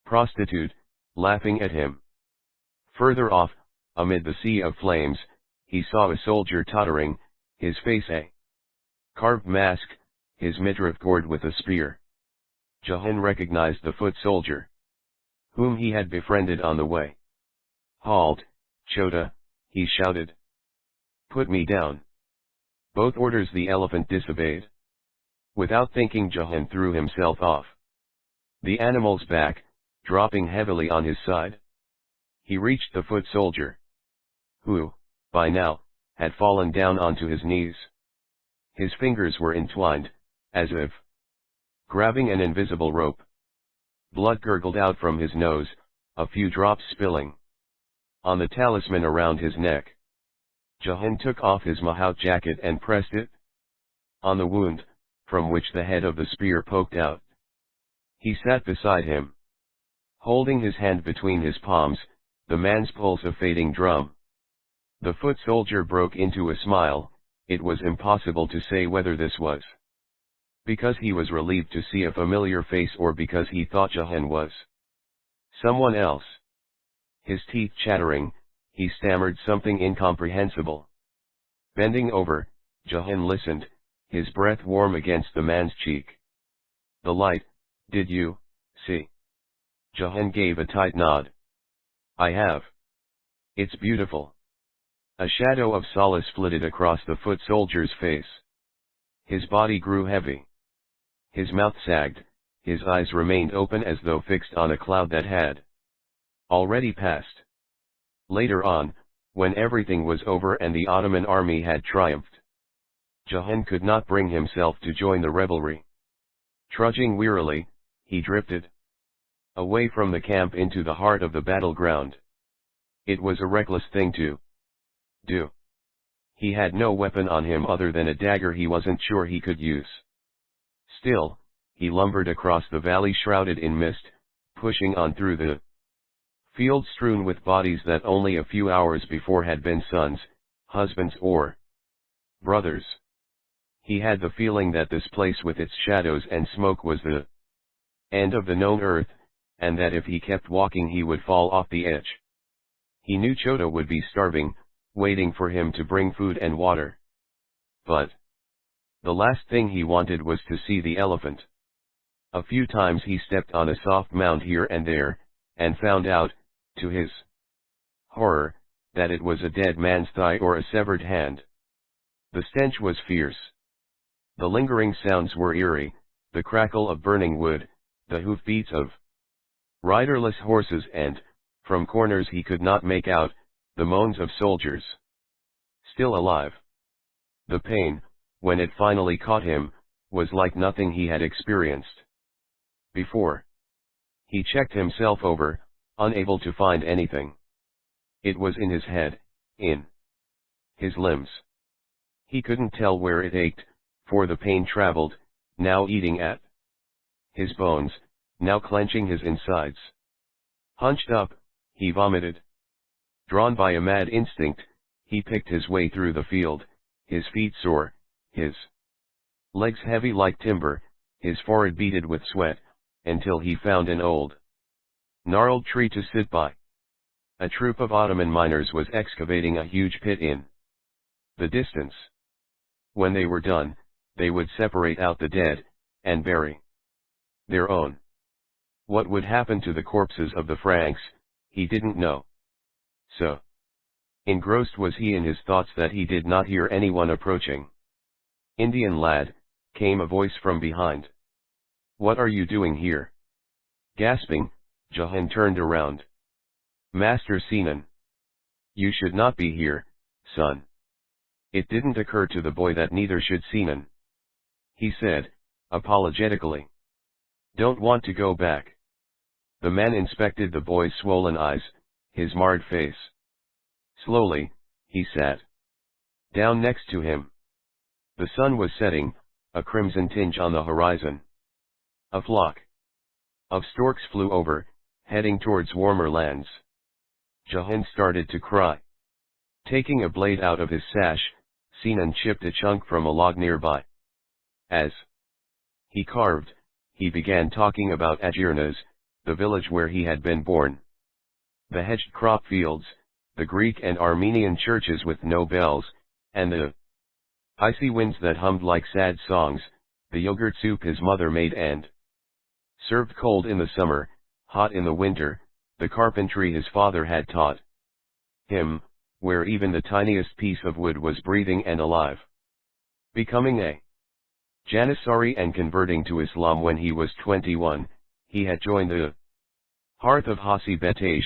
prostitute, laughing at him. Further off, amid the sea of flames, he saw a soldier tottering, his face a carved mask, his midriff gored with a spear. Jahan recognized the foot soldier, whom he had befriended on the way. "Halt, Chota," he shouted. "Put me down." Both orders the elephant disobeyed. Without thinking, Jahan threw himself off the animal's back, dropping heavily on his side. He reached the foot soldier, who, by now, had fallen down onto his knees. His fingers were entwined, as if grabbing an invisible rope. Blood gurgled out from his nose, a few drops spilling on the talisman around his neck. Jahan took off his mahout jacket and pressed it on the wound, from which the head of the spear poked out. He sat beside him, holding his hand between his palms, the man's pulse a fading drum. The foot soldier broke into a smile. It was impossible to say whether this was because he was relieved to see a familiar face or because he thought Jahan was someone else. His teeth chattering, he stammered something incomprehensible. Bending over, Jahan listened, his breath warm against the man's cheek. "The light, did you see?" Jahan gave a tight nod. "I have. It's beautiful." A shadow of solace flitted across the foot soldier's face. His body grew heavy. His mouth sagged, his eyes remained open as though fixed on a cloud that had already passed. Later on, when everything was over and the Ottoman army had triumphed, Jahan could not bring himself to join the revelry. Trudging wearily, he drifted away from the camp into the heart of the battleground. It was a reckless thing to do. He had no weapon on him other than a dagger he wasn't sure he could use. Still, he lumbered across the valley shrouded in mist, pushing on through the field strewn with bodies that only a few hours before had been sons, husbands or brothers. He had the feeling that this place with its shadows and smoke was the end of the known earth, and that if he kept walking he would fall off the edge. He knew Chota would be starving, waiting for him to bring food and water. But the last thing he wanted was to see the elephant. A few times he stepped on a soft mound here and there, and found out, to his horror, that it was a dead man's thigh or a severed hand. The stench was fierce. The lingering sounds were eerie, the crackle of burning wood, the hoofbeats of riderless horses and, from corners he could not make out, the moans of soldiers still alive. The pain, when it finally caught him, was like nothing he had experienced before. He checked himself over, unable to find anything. It was in his head, in his limbs. He couldn't tell where it ached, for the pain traveled, now eating at his bones, now clenching his insides. Hunched up, he vomited. Drawn by a mad instinct, he picked his way through the field, his feet sore, his legs heavy like timber, his forehead beaded with sweat, until he found an old, gnarled tree to sit by. A troop of Ottoman miners was excavating a huge pit in the distance. When they were done, they would separate out the dead, and bury their own. What would happen to the corpses of the Franks, he didn't know. So engrossed was he in his thoughts that he did not hear anyone approaching. "Indian lad," came a voice from behind. "What are you doing here?" Gasping, Jahan turned around. "Master Sinan. You should not be here, son." It didn't occur to the boy that neither should Sinan. He said, apologetically, "Don't want to go back." The man inspected the boy's swollen eyes, his marred face. Slowly, he sat down next to him. The sun was setting, a crimson tinge on the horizon. A flock of storks flew over, heading towards warmer lands. Jahan started to cry. Taking a blade out of his sash, Sinan chipped a chunk from a log nearby. As he carved, he began talking about Agirnas, the village where he had been born. The hedged crop fields, the Greek and Armenian churches with no bells, and the icy winds that hummed like sad songs, the yogurt soup his mother made and served cold in the summer, hot in the winter, the carpentry his father had taught him, where even the tiniest piece of wood was breathing and alive. Becoming a Janissary and converting to Islam when he was 21, he had joined the Hearth of Hasi Betaish,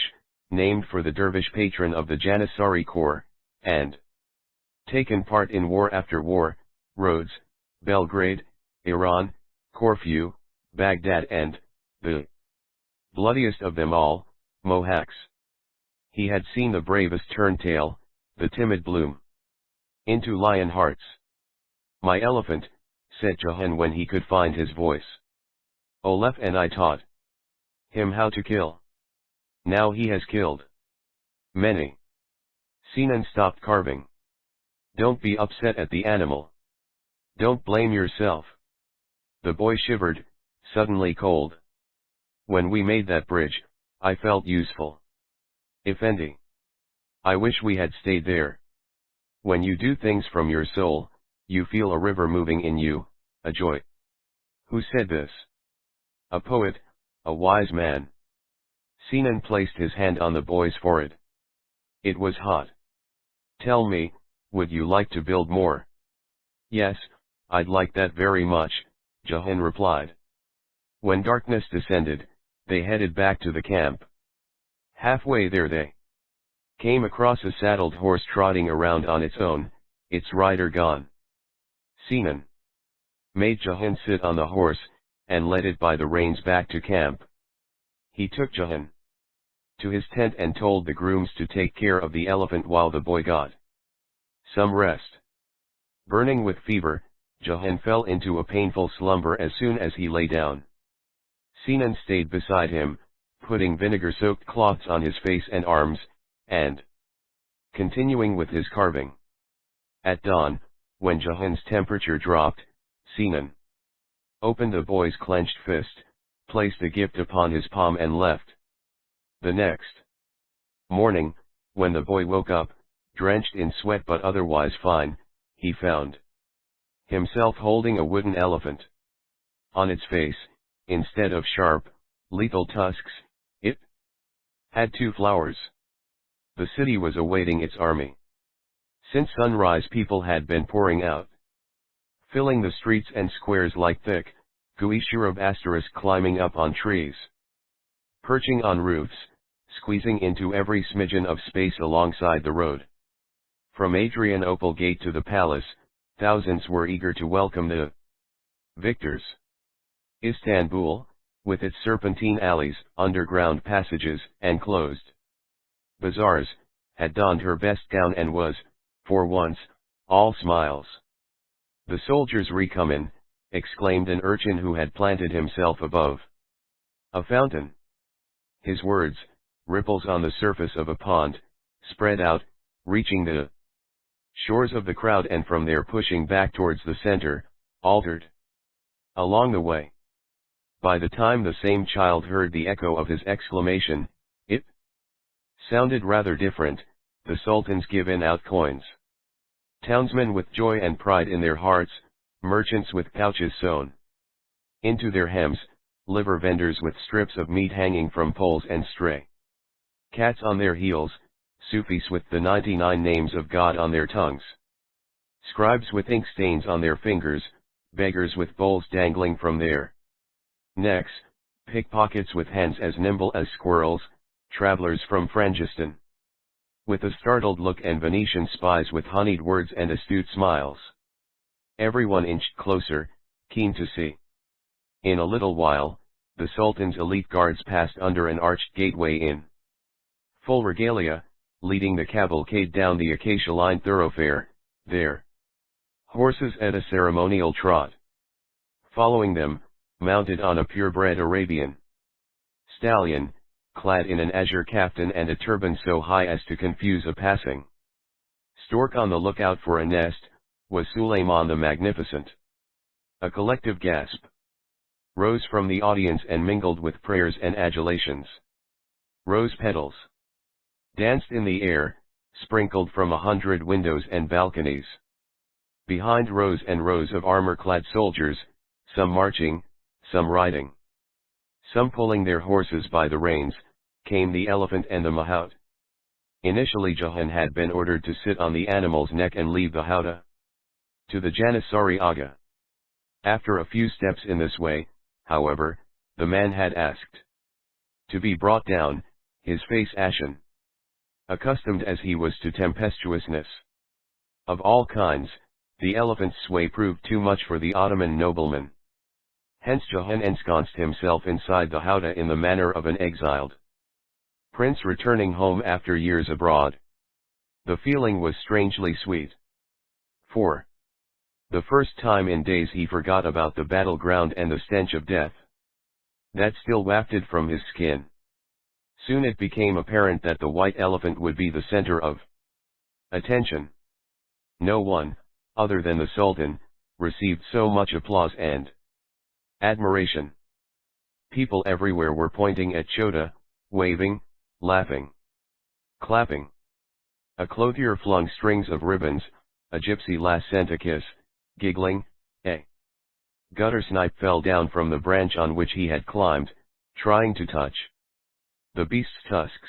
named for the dervish patron of the Janissary Corps, and taken part in war after war, Rhodes, Belgrade, Iran, Corfu, Baghdad and, the bloodiest of them all, Mohacs. He had seen the bravest turn tail, the timid bloom into lion hearts. "My elephant," said Jahan when he could find his voice. "Olef and I taught him how to kill. Now he has killed many." Sinan stopped carving. "Don't be upset at the animal. Don't blame yourself." The boy shivered, suddenly cold. "When we made that bridge, I felt useful. Effendi. I wish we had stayed there. When you do things from your soul, you feel a river moving in you, a joy." "Who said this?" "A poet, a wise man." Sinan placed his hand on the boy's forehead. It was hot. "Tell me, would you like to build more?" "Yes, I'd like that very much," Jahan replied. When darkness descended, they headed back to the camp. Halfway there they came across a saddled horse trotting around on its own, its rider gone. Sinan made Jahan sit on the horse, and led it by the reins back to camp. He took Jahan to his tent and told the grooms to take care of the elephant while the boy got some rest. Burning with fever, Jahan fell into a painful slumber as soon as he lay down. Sinan stayed beside him, putting vinegar-soaked cloths on his face and arms, and continuing with his carving. At dawn, when Jahan's temperature dropped, Sinan opened the boy's clenched fist, placed the gift upon his palm and left. The next morning, when the boy woke up, drenched in sweat but otherwise fine, he found himself holding a wooden elephant. On its face, instead of sharp, lethal tusks, it had 2 flowers. The city was awaiting its army. Since sunrise people had been pouring out, filling the streets and squares like thick, gooey shrub asterisk climbing up on trees, perching on roofs, squeezing into every smidgen of space alongside the road. From Adrianople Gate to the palace, thousands were eager to welcome the victors. Istanbul, with its serpentine alleys, underground passages, and closed bazaars, had donned her best gown and was, for once, all smiles. "The soldiers recomin," exclaimed an urchin who had planted himself above a fountain. His words, ripples on the surface of a pond, spread out, reaching the shores of the crowd and from there pushing back towards the center, altered along the way. By the time the same child heard the echo of his exclamation, it sounded rather different, the sultans giving out coins. Townsmen with joy and pride in their hearts, merchants with pouches sewn into their hems, liver vendors with strips of meat hanging from poles and stray cats on their heels, Sufis with the 99 names of God on their tongues, scribes with ink stains on their fingers, beggars with bowls dangling from their necks, pickpockets with hands as nimble as squirrels, travelers from Frangistan with a startled look and Venetian spies with honeyed words and astute smiles. Everyone inched closer, keen to see. In a little while, the Sultan's elite guards passed under an arched gateway in full regalia, leading the cavalcade down the acacia-lined thoroughfare, their horses at a ceremonial trot. Following them, mounted on a purebred Arabian stallion, clad in an azure kaftan and a turban so high as to confuse a passing stork on the lookout for a nest, was Suleiman the Magnificent. A collective gasp rose from the audience and mingled with prayers and adulations. Rose petals danced in the air, sprinkled from 100 windows and balconies. Behind rows and rows of armor-clad soldiers, some marching, some riding, some pulling their horses by the reins, came the elephant and the mahout. Initially Jahan had been ordered to sit on the animal's neck and leave the howdah to the Janissary Aga. After a few steps in this way, however, the man had asked to be brought down, his face ashen. Accustomed as he was to tempestuousness of all kinds, the elephant's sway proved too much for the Ottoman nobleman. Hence Jahan ensconced himself inside the howdah in the manner of an exiled prince returning home after years abroad. The feeling was strangely sweet. For the first time in days he forgot about the battleground and the stench of death that still wafted from his skin. Soon it became apparent that the white elephant would be the center of attention. No one, other than the Sultan, received so much applause and admiration. People everywhere were pointing at Chota, waving, laughing, clapping. A clothier flung strings of ribbons, a gypsy lass sent a kiss, giggling, a gutter snipe fell down from the branch on which he had climbed, trying to touch the beast's tusks.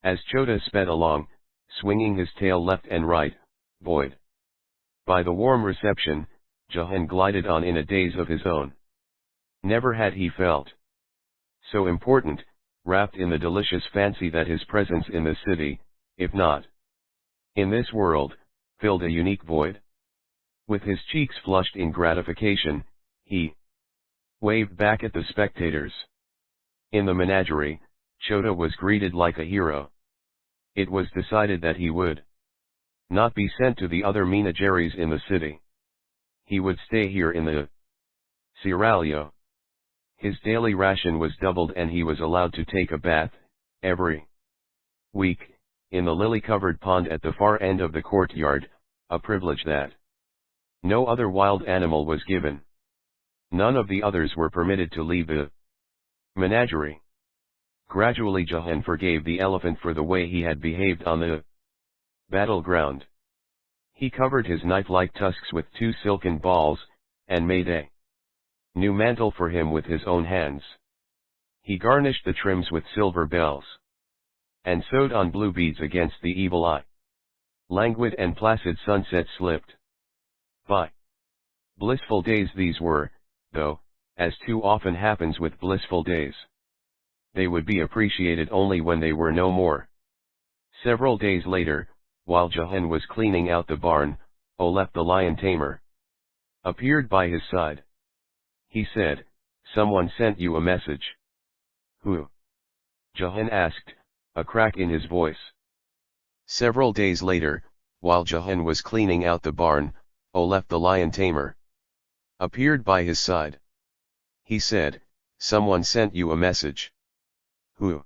As Chota sped along, swinging his tail left and right, buoyed by the warm reception, Jahan glided on in a daze of his own. Never had he felt so important, wrapped in the delicious fancy that his presence in the city, if not in this world, filled a unique void. With his cheeks flushed in gratification, he waved back at the spectators. In the menagerie, Chota was greeted like a hero. It was decided that he would not be sent to the other menageries in the city. He would stay here in the seraglio. His daily ration was doubled and he was allowed to take a bath, every week, in the lily-covered pond at the far end of the courtyard, a privilege that no other wild animal was given. None of the others were permitted to leave the menagerie. Gradually Jahan forgave the elephant for the way he had behaved on the battleground. He covered his knife-like tusks with 2 silken balls, and made a new mantle for him with his own hands. He garnished the trims with silver bells, and sewed on blue beads against the evil eye. Languid and placid sunset slipped by. Blissful days these were, though, as too often happens with blissful days. They would be appreciated only when they were no more. Several days later, while Jahan was cleaning out the barn, Olef the lion tamer appeared by his side. He said, "Someone sent you a message." "Who?" Jahan asked, a crack in his voice. Several days later, while Jahan was cleaning out the barn, Olef the lion tamer appeared by his side. He said, "Someone sent you a message." "Who?"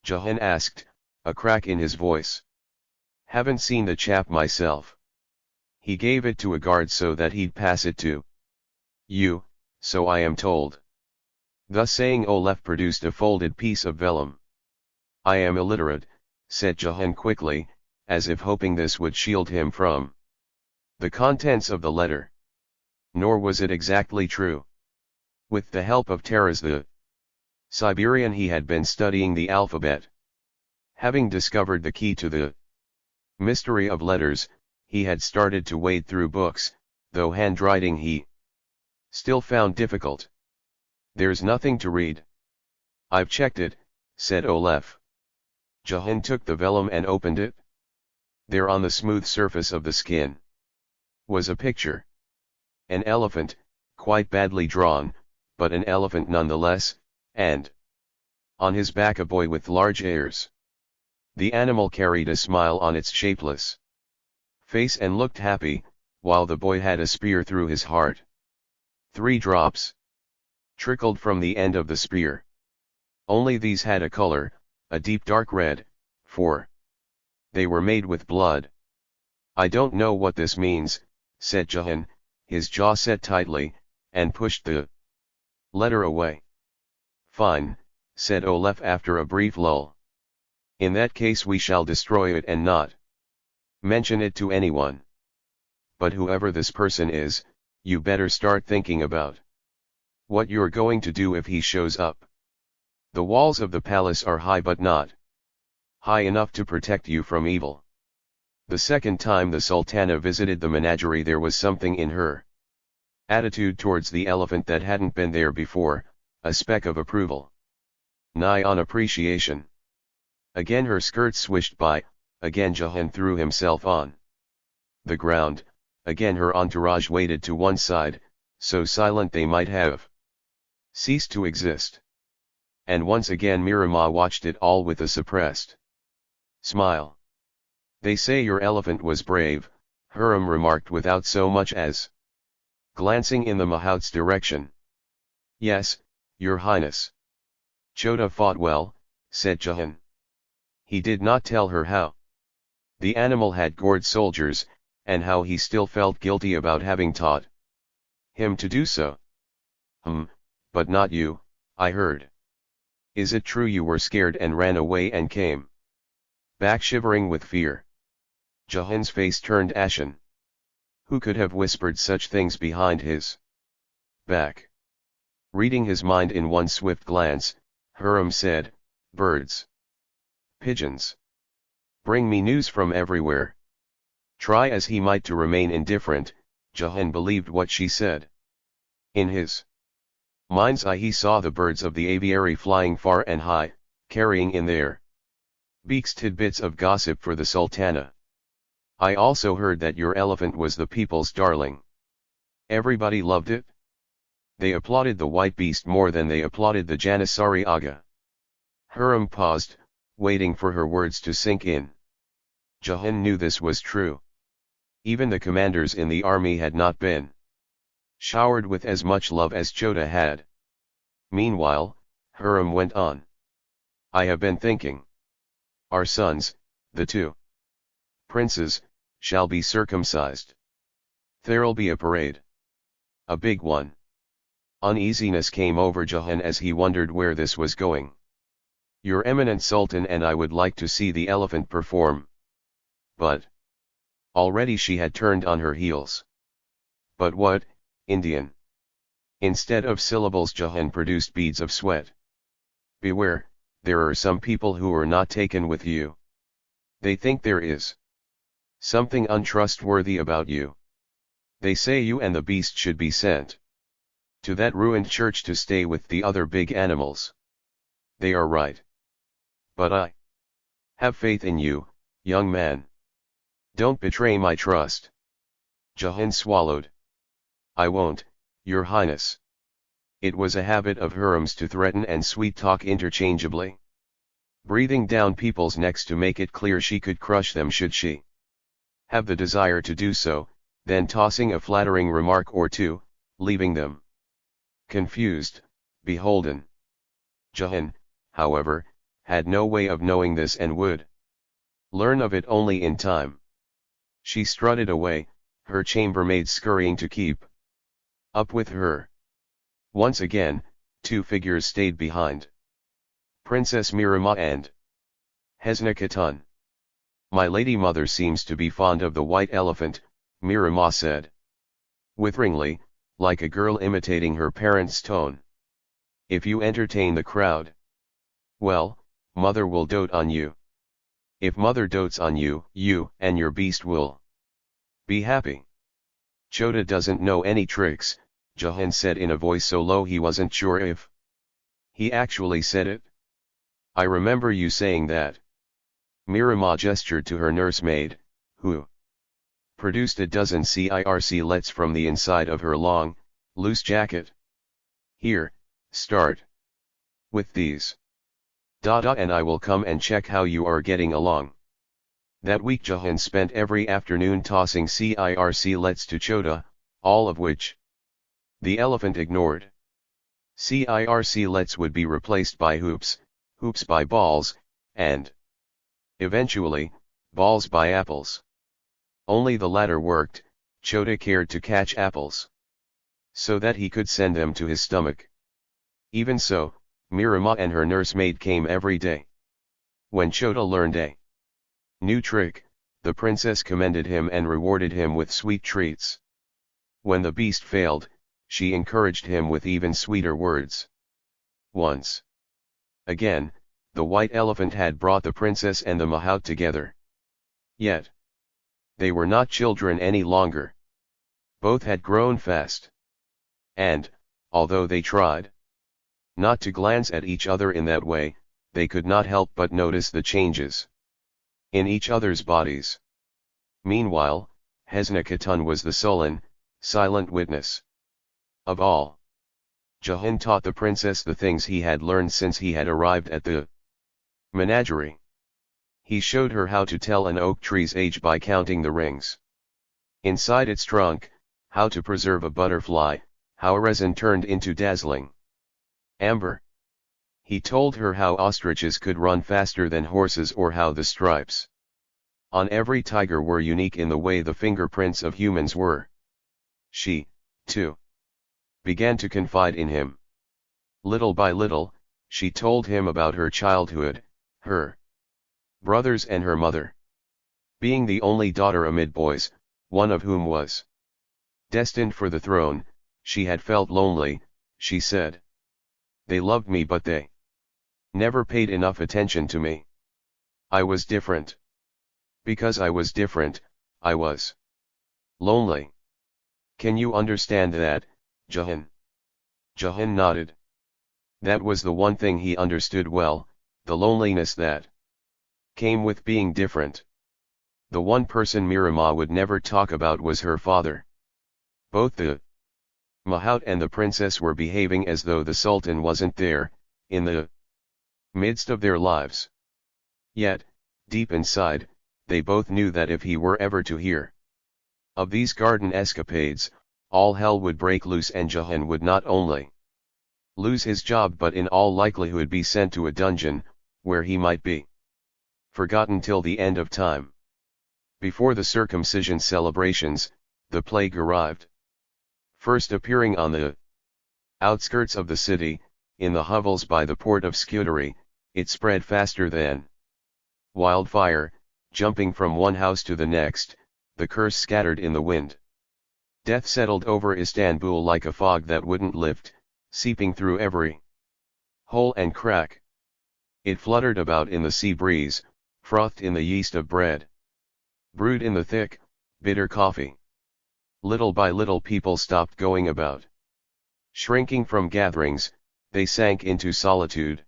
Jahan asked, a crack in his voice. "Haven't seen the chap myself. He gave it to a guard so that he'd pass it to you, so I am told." Thus saying, Olef produced a folded piece of vellum. "I am illiterate," said Jahan quickly, as if hoping this would shield him from the contents of the letter. Nor was it exactly true. With the help of Taras the Siberian, he had been studying the alphabet. Having discovered the key to the mystery of letters, he had started to wade through books, though handwriting he still found difficult. "There's nothing to read." "I've checked it," said Olef. Jahan took the vellum and opened it. There on the smooth surface of the skin was a picture. An elephant, quite badly drawn, but an elephant nonetheless, and on his back a boy with large ears. The animal carried a smile on its shapeless face and looked happy, while the boy had a spear through his heart. 3 drops trickled from the end of the spear. Only these had a color, a deep dark red, for they were made with blood. "I don't know what this means," said Jahan, his jaw set tightly, and pushed the letter away. Fine, said Olaf after a brief lull. In that case we shall destroy it and not mention it to anyone. But whoever this person is, you better start thinking about what you're going to do if he shows up. The walls of the palace are high but not high enough to protect you from evil. The second time the Sultana visited the menagerie there was something in her attitude towards the elephant that hadn't been there before, a speck of approval. Nigh on appreciation. Again her skirt swished by, again Jahan threw himself on the ground, again her entourage waited to one side, so silent they might have ceased to exist. And once again Miramah watched it all with a suppressed smile. They say your elephant was brave, Hurram remarked without so much as glancing in the mahout's direction. Yes, your highness. Chota fought well, said Jahan. He did not tell her how the animal had gored soldiers, and how he still felt guilty about having taught him to do so. But not you, I heard. Is it true you were scared and ran away and came back shivering with fear? Jahan's face turned ashen. Who could have whispered such things behind his back? Reading his mind in one swift glance, Hurram said, birds. Pigeons. Bring me news from everywhere. Try as he might to remain indifferent, Jahan believed what she said. In his mind's eye he saw the birds of the aviary flying far and high, carrying in their beaks tidbits of gossip for the Sultana. I also heard that your elephant was the people's darling. Everybody loved it. They applauded the white beast more than they applauded the Janissary Aga. Hurram paused, waiting for her words to sink in. Jahan knew this was true. Even the commanders in the army had not been showered with as much love as Chota had. Meanwhile, Hurram went on. I have been thinking. Our sons, the two princes, shall be circumcised. There'll be a parade. A big one. Uneasiness came over Jahan as he wondered where this was going. Your Eminent Sultan and I would like to see the elephant perform. But already she had turned on her heels. But what, Indian? Instead of syllables Jahan produced beads of sweat. Beware, there are some people who are not taken with you. They think there is something untrustworthy about you. They say you and the beast should be sent to that ruined church to stay with the other big animals. They are right. But I have faith in you, young man. Don't betray my trust. Jahan swallowed. I won't, your highness. It was a habit of Hurram's to threaten and sweet-talk interchangeably, breathing down people's necks to make it clear she could crush them should she have the desire to do so, then tossing a flattering remark or two, leaving them confused, beholden. Jahan, however, had no way of knowing this and would learn of it only in time. She strutted away, her chambermaid scurrying to keep up with her. Once again, two figures stayed behind. Princess Miramah and Hesna Khatun. My lady mother seems to be fond of the white elephant, Miramah said witheringly, like a girl imitating her parents' tone. If you entertain the crowd, well, mother will dote on you. If mother dotes on you, you and your beast will be happy. Chota doesn't know any tricks, Jahan said in a voice so low he wasn't sure if he actually said it. I remember you saying that. Miramah gestured to her nursemaid, who produced a dozen circlets from the inside of her long, loose jacket. Here, start with these. Dada and I will come and check how you are getting along. That week Jahan spent every afternoon tossing circlets to Chota, all of which the elephant ignored. Circlets would be replaced by hoops, hoops by balls, and eventually, balls by apples. Only the latter worked, Chota cared to catch apples, so that he could send them to his stomach. Even so, Mirama and her nursemaid came every day. When Chota learned a new trick, the princess commended him and rewarded him with sweet treats. When the beast failed, she encouraged him with even sweeter words. Once again, the white elephant had brought the princess and the mahout together. Yet they were not children any longer. Both had grown fast. And, although they tried not to glance at each other in that way, they could not help but notice the changes in each other's bodies. Meanwhile, Hesna Khatun was the sullen, silent witness of all. Jahan taught the princess the things he had learned since he had arrived at the menagerie. He showed her how to tell an oak tree's age by counting the rings inside its trunk, how to preserve a butterfly, how resin turned into dazzling amber. He told her how ostriches could run faster than horses, or how the stripes on every tiger were unique in the way the fingerprints of humans were. She, too, began to confide in him. Little by little, she told him about her childhood, her brothers and her mother. Being the only daughter amid boys, one of whom was destined for the throne, she had felt lonely, she said. They loved me, but they never paid enough attention to me. I was different. Because I was different, I was lonely. Can you understand that, Jahan? Jahan nodded. That was the one thing he understood well, the loneliness that came with being different. The one person Mirama would never talk about was her father. Both the mahout and the princess were behaving as though the sultan wasn't there, in the midst of their lives. Yet, deep inside, they both knew that if he were ever to hear of these garden escapades, all hell would break loose, and Jahan would not only lose his job but in all likelihood be sent to a dungeon, where he might be forgotten till the end of time. Before the circumcision celebrations, the plague arrived. First appearing on the outskirts of the city, in the hovels by the port of Scutari, it spread faster than wildfire, jumping from one house to the next, the curse scattered in the wind. Death settled over Istanbul like a fog that wouldn't lift, seeping through every hole and crack. It fluttered about in the sea breeze, frothed in the yeast of bread, brewed in the thick, bitter coffee. Little by little people stopped going about. Shrinking from gatherings, they sank into solitude.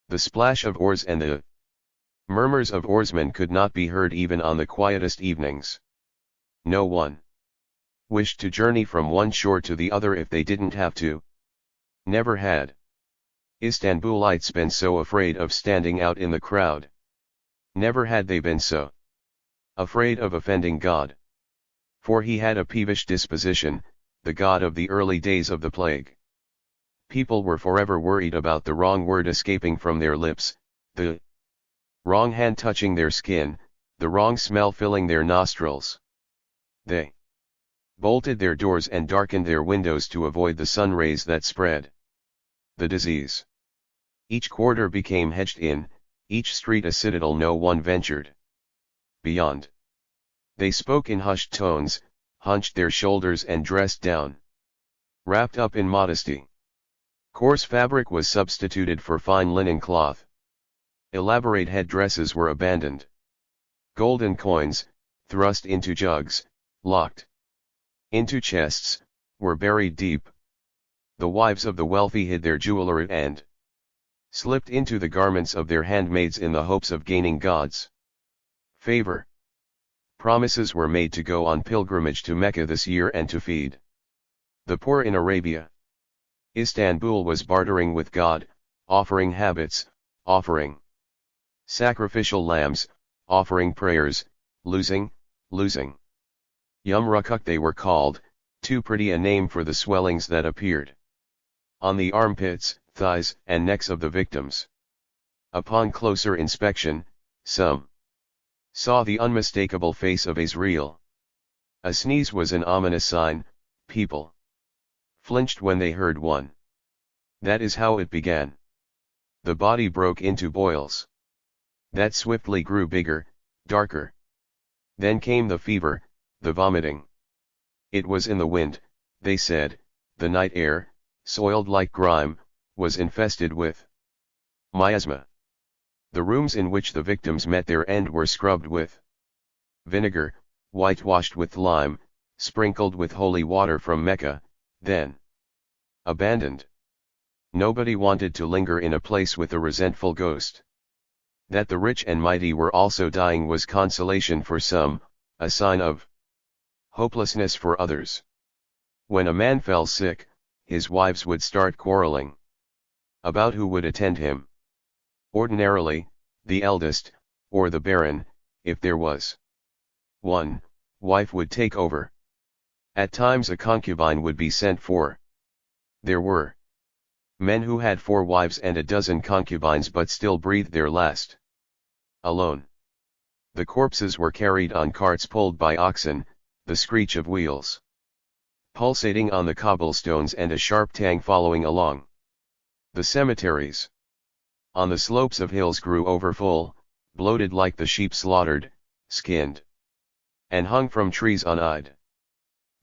The splash of oars and the murmurs of oarsmen could not be heard even on the quietest evenings. No one wished to journey from one shore to the other if they didn't have to. Never had Istanbulites been so afraid of standing out in the crowd. Never had they been so afraid of offending God. For he had a peevish disposition, the God of the early days of the plague. People were forever worried about the wrong word escaping from their lips, the wrong hand touching their skin, the wrong smell filling their nostrils. They bolted their doors and darkened their windows to avoid the sun rays that spread the disease. Each quarter became hedged in, each street a citadel no one ventured beyond. They spoke in hushed tones, hunched their shoulders and dressed down, wrapped up in modesty. Coarse fabric was substituted for fine linen cloth. Elaborate headdresses were abandoned. Golden coins, thrust into jugs, locked into chests, were buried deep. The wives of the wealthy hid their jewelry and slipped into the garments of their handmaids in the hopes of gaining God's favor. Promises were made to go on pilgrimage to Mecca this year and to feed the poor in Arabia. Istanbul was bartering with God, offering habits, offering sacrificial lambs, offering prayers, losing. Yumrukuk they were called, too pretty a name for the swellings that appeared on the armpits, thighs, and necks of the victims. Upon closer inspection, some saw the unmistakable face of Israel. A sneeze was an ominous sign. People flinched when they heard one. That is how it began. The body broke into boils. That swiftly grew bigger, darker. Then came the fever, the vomiting. It was in the wind, they said. The night air, soiled like grime, was infested with miasma. The rooms in which the victims met their end were scrubbed with vinegar, whitewashed with lime, sprinkled with holy water from Mecca, then abandoned. Nobody wanted to linger in a place with a resentful ghost. That the rich and mighty were also dying was consolation for some, a sign of hopelessness for others. When a man fell sick, his wives would start quarreling about who would attend him. Ordinarily, the eldest, or the baron, if there was one, wife would take over. At times a concubine would be sent for. There were men who had 4 wives and a dozen concubines but still breathed their last alone. The corpses were carried on carts pulled by oxen, the screech of wheels pulsating on the cobblestones and a sharp tang following along. The cemeteries on the slopes of hills grew overfull, bloated like the sheep slaughtered, skinned, and hung from trees uneyed.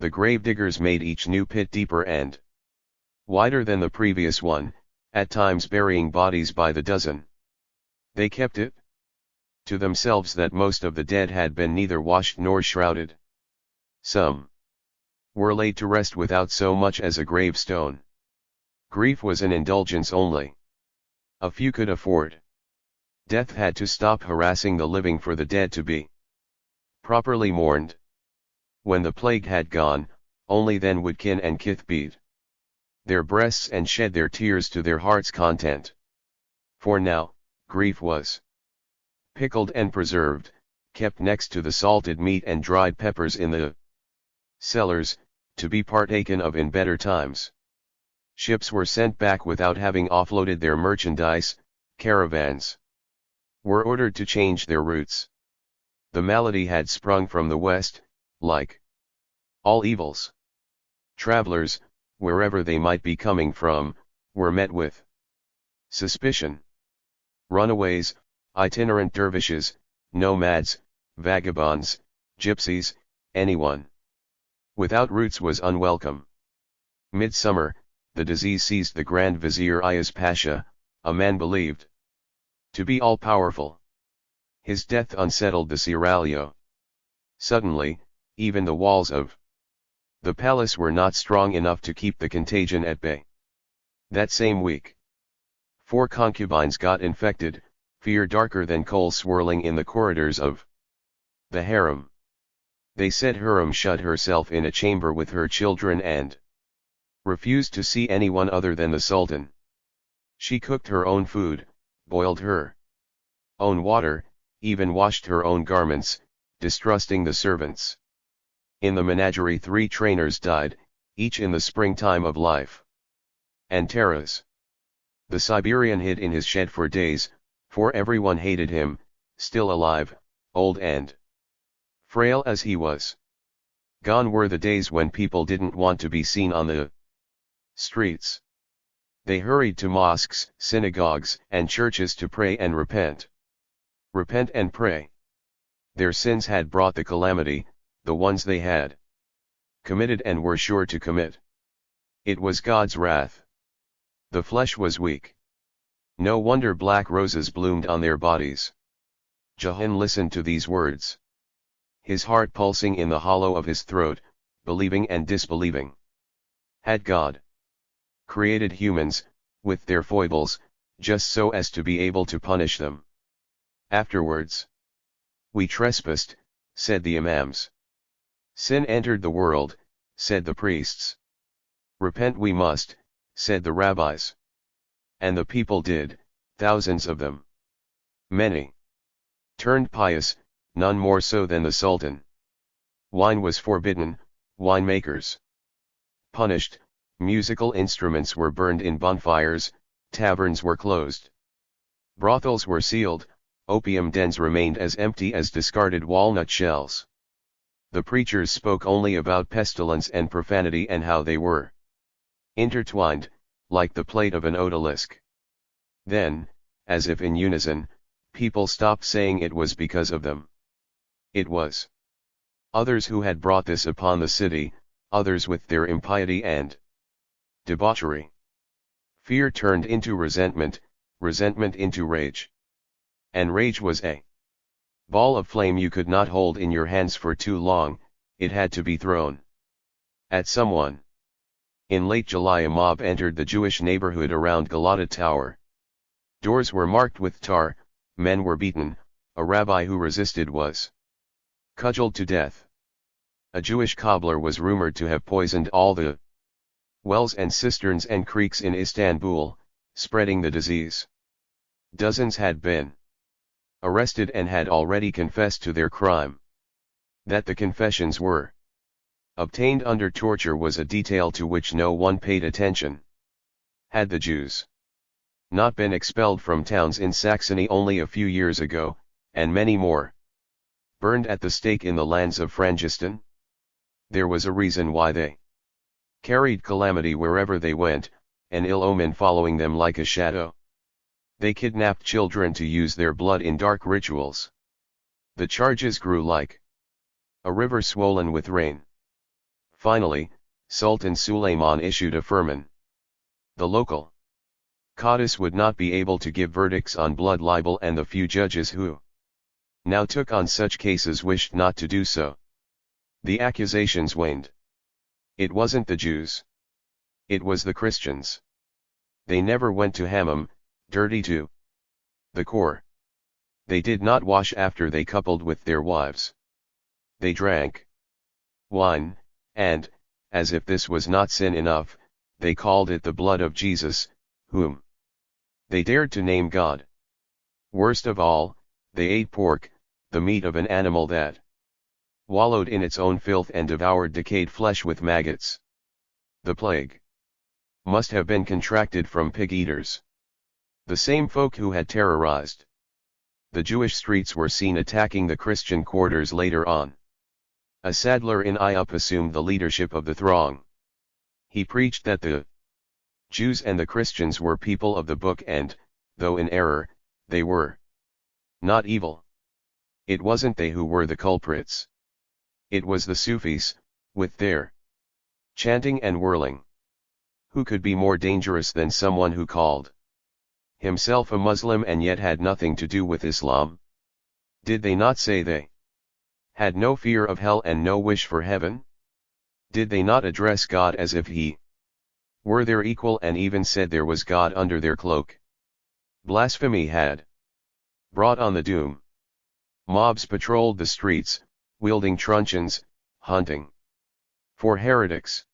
The grave diggers made each new pit deeper and wider than the previous one, at times burying bodies by the dozen. They kept it to themselves that most of the dead had been neither washed nor shrouded. Some were laid to rest without so much as a gravestone. Grief was an indulgence only. A few could afford. Death had to stop harassing the living for the dead to be properly mourned. When the plague had gone, only then would kin and kith beat their breasts and shed their tears to their heart's content. For now, grief was pickled and preserved, kept next to the salted meat and dried peppers in the cellars, to be partaken of in better times. Ships were sent back without having offloaded their merchandise, caravans were ordered to change their routes. The malady had sprung from the west, like all evils. Travelers, wherever they might be coming from, were met with suspicion. Runaways, itinerant dervishes, nomads, vagabonds, gypsies, anyone without roots was unwelcome. Midsummer, the disease seized the Grand Vizier Ayaz Pasha, a man believed to be all-powerful. His death unsettled the seraglio. Suddenly, even the walls of the palace were not strong enough to keep the contagion at bay. That same week, 4 concubines got infected, fear darker than coal swirling in the corridors of the harem. They said Hurrem shut herself in a chamber with her children and refused to see anyone other than the Sultan. She cooked her own food, boiled her own water, even washed her own garments, distrusting the servants. In the menagerie 3 trainers died, each in the springtime of life. And Taras, the Siberian, hid in his shed for days, for everyone hated him, still alive, old and frail as he was. Gone were the days when people didn't want to be seen on the streets. They hurried to mosques, synagogues, and churches to pray and repent. Repent and pray. Their sins had brought the calamity, the ones they had committed and were sure to commit. It was God's wrath. The flesh was weak. No wonder black roses bloomed on their bodies. Jahan listened to these words, his heart pulsing in the hollow of his throat, believing and disbelieving. Had God created humans, with their foibles, just so as to be able to punish them afterwards? We trespassed, said the imams. Sin entered the world, said the priests. Repent we must, said the rabbis. And the people did, thousands of them. Many turned pious, none more so than the Sultan. Wine was forbidden, winemakers punished, musical instruments were burned in bonfires, taverns were closed. Brothels were sealed, opium dens remained as empty as discarded walnut shells. The preachers spoke only about pestilence and profanity and how they were intertwined, like the plate of an odalisque. Then, as if in unison, people stopped saying it was because of them. It was others who had brought this upon the city, others with their impiety and debauchery. Fear turned into resentment, resentment into rage. And rage was a ball of flame you could not hold in your hands for too long, it had to be thrown at someone. In late July a mob entered the Jewish neighborhood around Galata Tower. Doors were marked with tar, men were beaten, a rabbi who resisted was cudgeled to death. A Jewish cobbler was rumored to have poisoned all the wells and cisterns and creeks in Istanbul, spreading the disease. Dozens had been arrested and had already confessed to their crime. That the confessions were obtained under torture was a detail to which no one paid attention. Had the Jews not been expelled from towns in Saxony only a few years ago, and many more burned at the stake in the lands of Frangistan? There was a reason why they carried calamity wherever they went, an ill omen following them like a shadow. They kidnapped children to use their blood in dark rituals. The charges grew like a river swollen with rain. Finally, Sultan Suleiman issued a firman. The local Qadis would not be able to give verdicts on blood libel, and the few judges who now took on such cases wished not to do so. The accusations waned. It wasn't the Jews. It was the Christians. They never went to Hammam, dirty to the core. They did not wash after they coupled with their wives. They drank wine, and, as if this was not sin enough, they called it the blood of Jesus, whom they dared to name God. Worst of all, they ate pork, the meat of an animal that wallowed in its own filth and devoured decayed flesh with maggots. The plague must have been contracted from pig-eaters. The same folk who had terrorized the Jewish streets were seen attacking the Christian quarters later on. A saddler in Iup assumed the leadership of the throng. He preached that the Jews and the Christians were people of the book and, though in error, they were not evil. It wasn't they who were the culprits. It was the Sufis, with their chanting and whirling. Who could be more dangerous than someone who called himself a Muslim and yet had nothing to do with Islam? Did they not say they had no fear of hell and no wish for heaven? Did they not address God as if he were their equal and even said there was God under their cloak? Blasphemy had brought on the doom. Mobs patrolled the streets, wielding truncheons, hunting for heretics.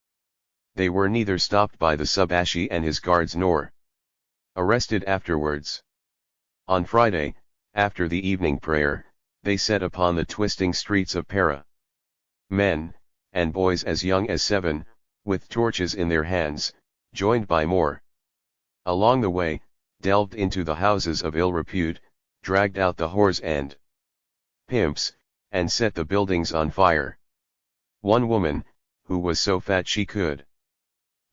They were neither stopped by the Subashi and his guards nor arrested afterwards. On Friday, after the evening prayer, they set upon the twisting streets of Para. Men, and boys as young as 7, with torches in their hands, joined by more. Along the way, delved into the houses of ill repute, dragged out the whores and pimps, and set the buildings on fire. One woman, who was so fat she could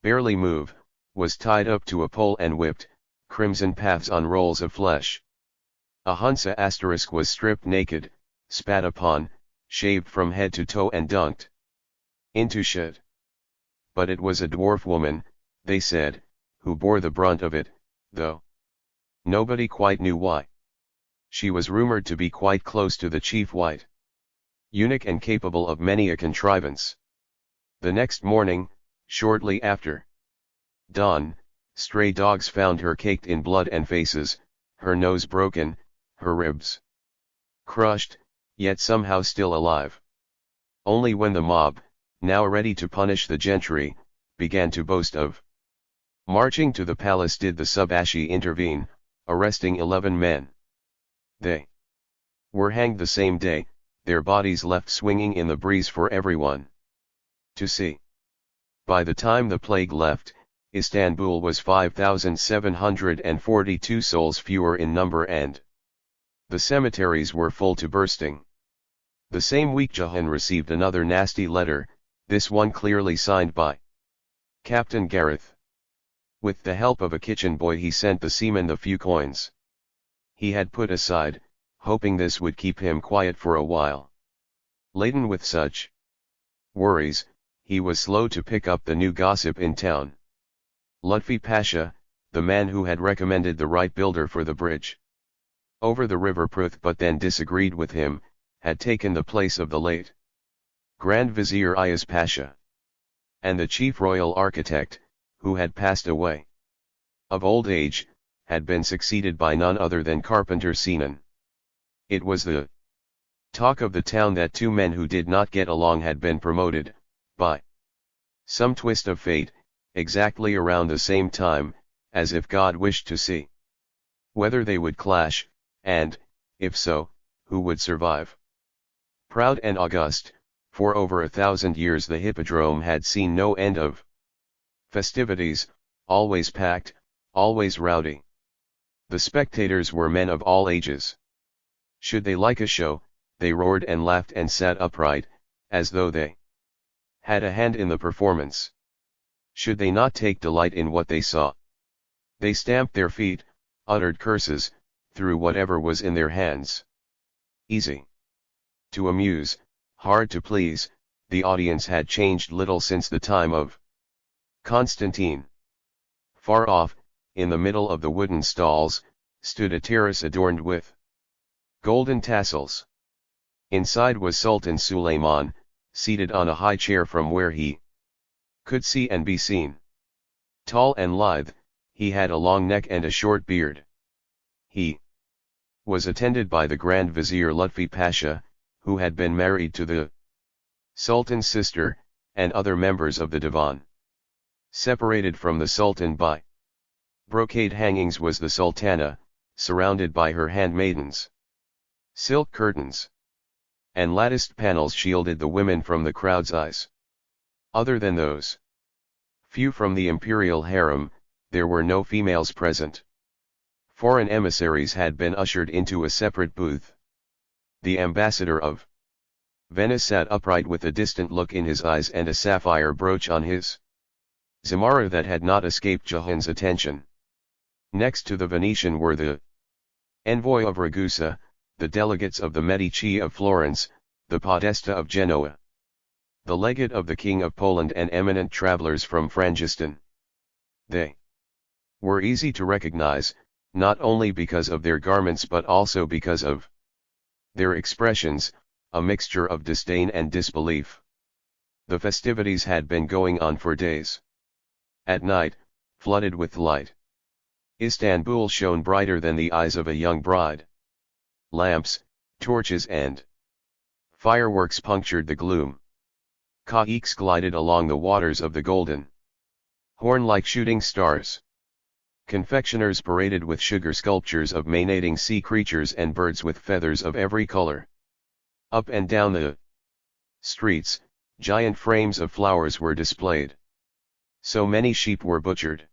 barely move, was tied up to a pole and whipped, crimson paths on rolls of flesh. A Hunsa asterisk was stripped naked, spat upon, shaved from head to toe and dunked into shit. But it was a dwarf woman, they said, who bore the brunt of it, though nobody quite knew why. She was rumored to be quite close to the chief white eunuch and capable of many a contrivance. The next morning, shortly after dawn, stray dogs found her caked in blood and faces, her nose broken, her ribs crushed, yet somehow still alive. Only when the mob, now ready to punish the gentry, began to boast of marching to the palace did the Subashi intervene, arresting 11 men. They were hanged the same day, their bodies left swinging in the breeze for everyone to see. By the time the plague left, Istanbul was 5,742 souls fewer in number and the cemeteries were full to bursting. The same week Jahan received another nasty letter, this one clearly signed by Captain Gareth. With the help of a kitchen boy he sent the seaman the few coins he had put aside, hoping this would keep him quiet for a while. Laden with such worries, he was slow to pick up the new gossip in town. Lutfi Pasha, the man who had recommended the right builder for the bridge over the river Pruth but then disagreed with him, had taken the place of the late Grand Vizier Ayaz Pasha. And the chief royal architect, who had passed away of old age, had been succeeded by none other than Carpenter Sinan. It was the talk of the town that two men who did not get along had been promoted, by some twist of fate, exactly around the same time, as if God wished to see whether they would clash, and, if so, who would survive. Proud and august, for over 1,000 years the Hippodrome had seen no end of festivities, always packed, always rowdy. The spectators were men of all ages. Should they like a show, they roared and laughed and sat upright, as though they had a hand in the performance. Should they not take delight in what they saw, they stamped their feet, uttered curses, threw whatever was in their hands. Easy to amuse, hard to please, the audience had changed little since the time of Constantine. Far off, in the middle of the wooden stalls, stood a terrace adorned with golden tassels. Inside was Sultan Suleiman, seated on a high chair from where he could see and be seen. Tall and lithe, he had a long neck and a short beard. He was attended by the Grand Vizier Lutfi Pasha, who had been married to the Sultan's sister, and other members of the Divan. Separated from the Sultan by brocade hangings was the Sultana, surrounded by her handmaidens. Silk curtains and latticed panels shielded the women from the crowd's eyes. Other than those few from the imperial harem, there were no females present. Foreign emissaries had been ushered into a separate booth. The ambassador of Venice sat upright with a distant look in his eyes and a sapphire brooch on his zamara that had not escaped Jahan's attention. Next to the Venetian were the envoy of Ragusa, the delegates of the Medici of Florence, the Podesta of Genoa, the legate of the King of Poland and eminent travelers from Frangistan. They were easy to recognize, not only because of their garments but also because of their expressions, a mixture of disdain and disbelief. The festivities had been going on for days. At night, flooded with light, Istanbul shone brighter than the eyes of a young bride. Lamps, torches and fireworks punctured the gloom. Caiques glided along the waters of the Golden Horn like shooting stars. Confectioners paraded with sugar sculptures of manating sea creatures and birds with feathers of every color. Up and down the streets, giant frames of flowers were displayed. So many sheep were butchered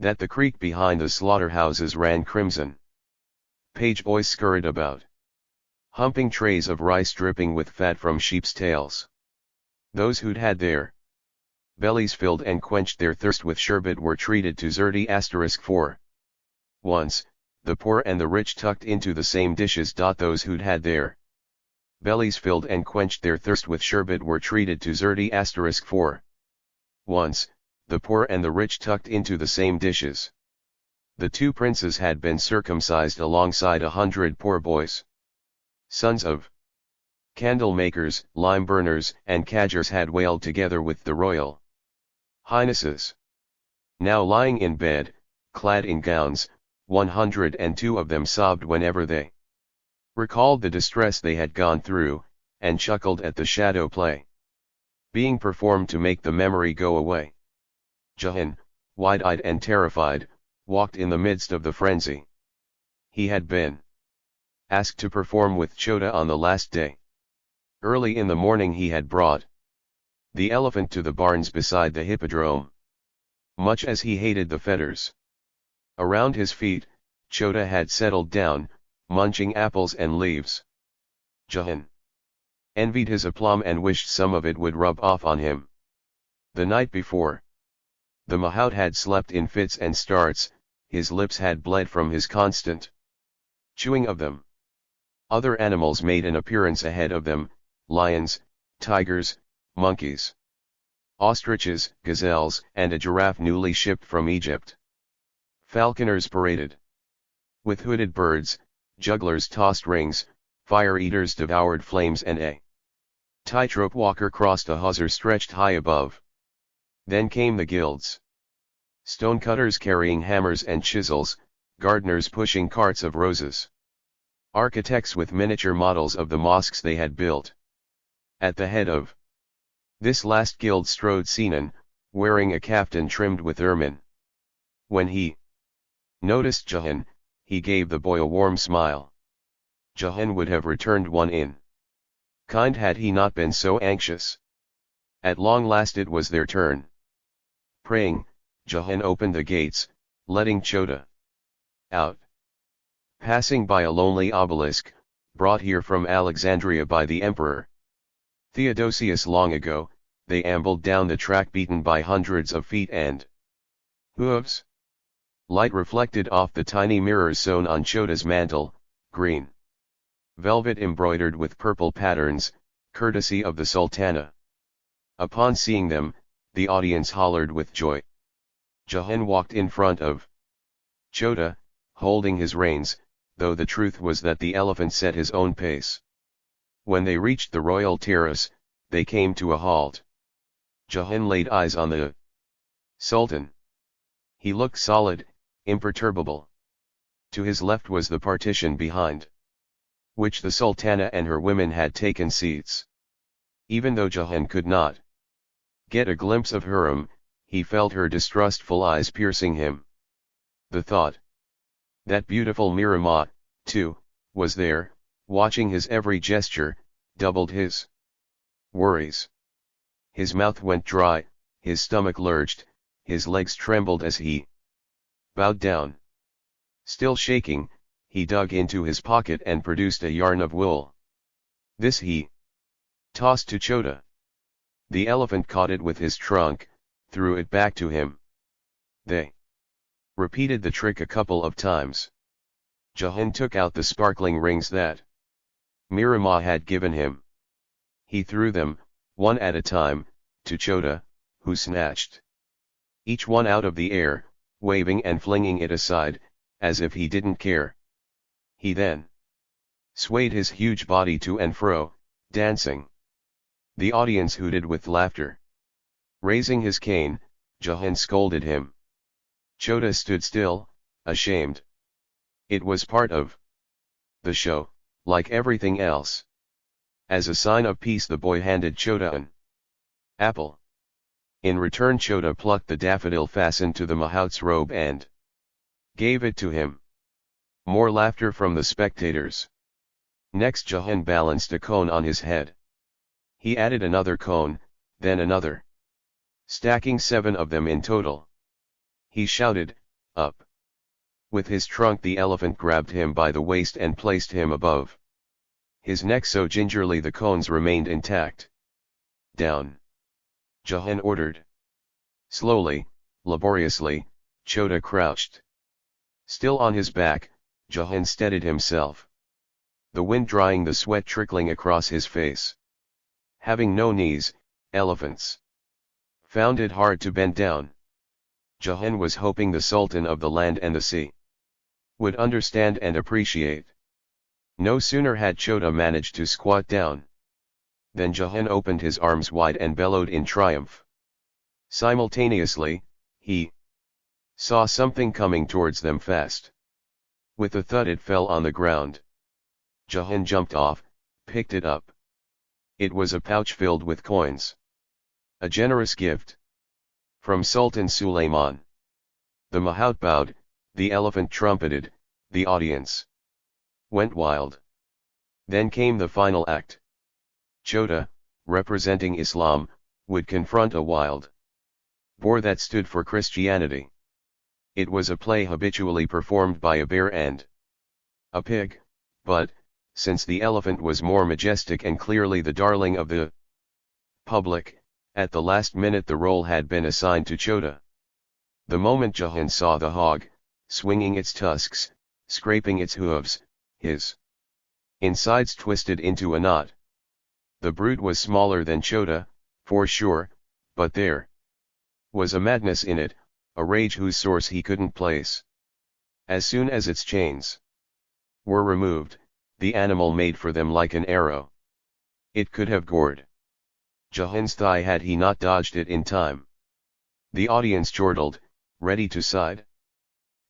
that the creek behind the slaughterhouses ran crimson. Page boys scurried about, humping trays of rice dripping with fat from sheep's tails. Those who'd had their bellies filled and quenched their thirst with sherbet were treated to zerti *4. Once, the poor and the rich tucked into the same dishes. Those who'd had their bellies filled and quenched their thirst with sherbet were treated to zerti *4. Once, the poor and the rich tucked into the same dishes. The two princes had been circumcised alongside 100 poor boys. Sons of candle makers, lime burners, and cadgers had wailed together with the royal highnesses. Now lying in bed, clad in gowns, 102 of them sobbed whenever they recalled the distress they had gone through, and chuckled at the shadow play being performed to make the memory go away. Jahan, wide-eyed and terrified, walked in the midst of the frenzy. He had been asked to perform with Chota on the last day. Early in the morning he had brought the elephant to the barns beside the hippodrome. Much as he hated the fetters around his feet, Chota had settled down, munching apples and leaves. Jahan envied his aplomb and wished some of it would rub off on him. The night before, the mahout had slept in fits and starts, his lips had bled from his constant chewing of them. Other animals made an appearance ahead of them, lions, tigers, monkeys, ostriches, gazelles, and a giraffe newly shipped from Egypt. Falconers paraded with hooded birds, jugglers tossed rings, fire-eaters devoured flames, and a tightrope walker crossed a hawser stretched high above. Then came the guilds. Stonecutters carrying hammers and chisels, gardeners pushing carts of roses, architects with miniature models of the mosques they had built. At the head of this last guild strode Sinan, wearing a kaftan trimmed with ermine. When he noticed Jahan, he gave the boy a warm smile. Jahan would have returned one in kind had he not been so anxious. At long last it was their turn. Praying, Jahan opened the gates, letting Chota out. Passing by a lonely obelisk, brought here from Alexandria by the emperor Theodosius long ago, they ambled down the track beaten by hundreds of feet and hooves. Light reflected off the tiny mirrors sewn on Chota's mantle, green velvet embroidered with purple patterns, courtesy of the Sultana. Upon seeing them, the audience hollered with joy. Jahan walked in front of Chota, holding his reins, though the truth was that the elephant set his own pace. When they reached the royal terrace, they came to a halt. Jahan laid eyes on the Sultan. He looked solid, imperturbable. To his left was the partition behind which the Sultana and her women had taken seats. Even though Jahan could not get a glimpse of Hurrem, he felt her distrustful eyes piercing him. The thought that beautiful Miramah, too, was there, watching his every gesture, doubled his worries. His mouth went dry, his stomach lurched, his legs trembled as he bowed down. Still shaking, he dug into his pocket and produced a yarn of wool. This he tossed to Chota. The elephant caught it with his trunk, threw it back to him. They repeated the trick a couple of times. Jahan took out the sparkling rings that Miramah had given him. He threw them, one at a time, to Chota, who snatched each one out of the air, waving and flinging it aside, as if he didn't care. He then swayed his huge body to and fro, dancing. The audience hooted with laughter. Raising his cane, Jahan scolded him. Chota stood still, ashamed. It was part of the show, like everything else. As a sign of peace the boy handed Chota an apple. In return Chota plucked the daffodil fastened to the mahout's robe and gave it to him. More laughter from the spectators. Next Jahan balanced a cone on his head. He added another cone, then another, stacking 7 of them in total. He shouted, "Up!" With his trunk the elephant grabbed him by the waist and placed him above his neck so gingerly the cones remained intact. "Down!" Jahan ordered. Slowly, laboriously, Chota crouched. Still on his back, Jahan steadied himself. The wind drying the sweat trickling across his face. Having no knees, elephants found it hard to bend down. Jahan was hoping the Sultan of the land and the sea would understand and appreciate. No sooner had Chota managed to squat down than Jahan opened his arms wide and bellowed in triumph. Simultaneously, he saw something coming towards them fast. With a thud it fell on the ground. Jahan jumped off, picked it up. It was a pouch filled with coins. A generous gift from Sultan Suleiman. The mahout bowed, the elephant trumpeted, the audience went wild. Then came the final act. Chota, representing Islam, would confront a wild boar that stood for Christianity. It was a play habitually performed by a bear and a pig, but, since the elephant was more majestic and clearly the darling of the public. At the last minute the role had been assigned to Chota. The moment Jahan saw the hog, swinging its tusks, scraping its hooves, his insides twisted into a knot. The brute was smaller than Chota, for sure, but there was a madness in it, a rage whose source he couldn't place. As soon as its chains were removed, the animal made for them like an arrow. It could have gored Jahan's thigh had he not dodged it in time. The audience chortled, ready to side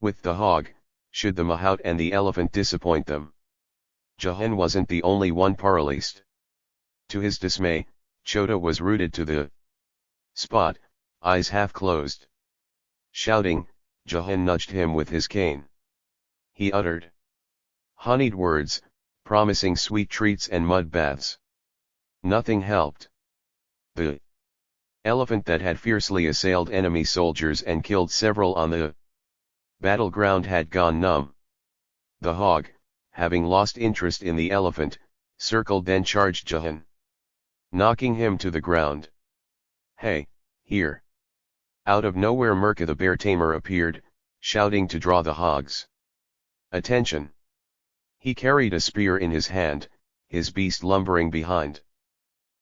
with the hog, should the mahout and the elephant disappoint them. Jahan wasn't the only one paralyzed. To his dismay, Chota was rooted to the spot, eyes half closed. Shouting, Jahan nudged him with his cane. He uttered honeyed words, promising sweet treats and mud baths. Nothing helped. The elephant that had fiercely assailed enemy soldiers and killed several on the battleground had gone numb. The hog, having lost interest in the elephant, circled then charged Jahan, knocking him to the ground. Hey, here! Out of nowhere Murka the bear tamer appeared, shouting to draw the hog's attention. He carried a spear in his hand, his beast lumbering behind.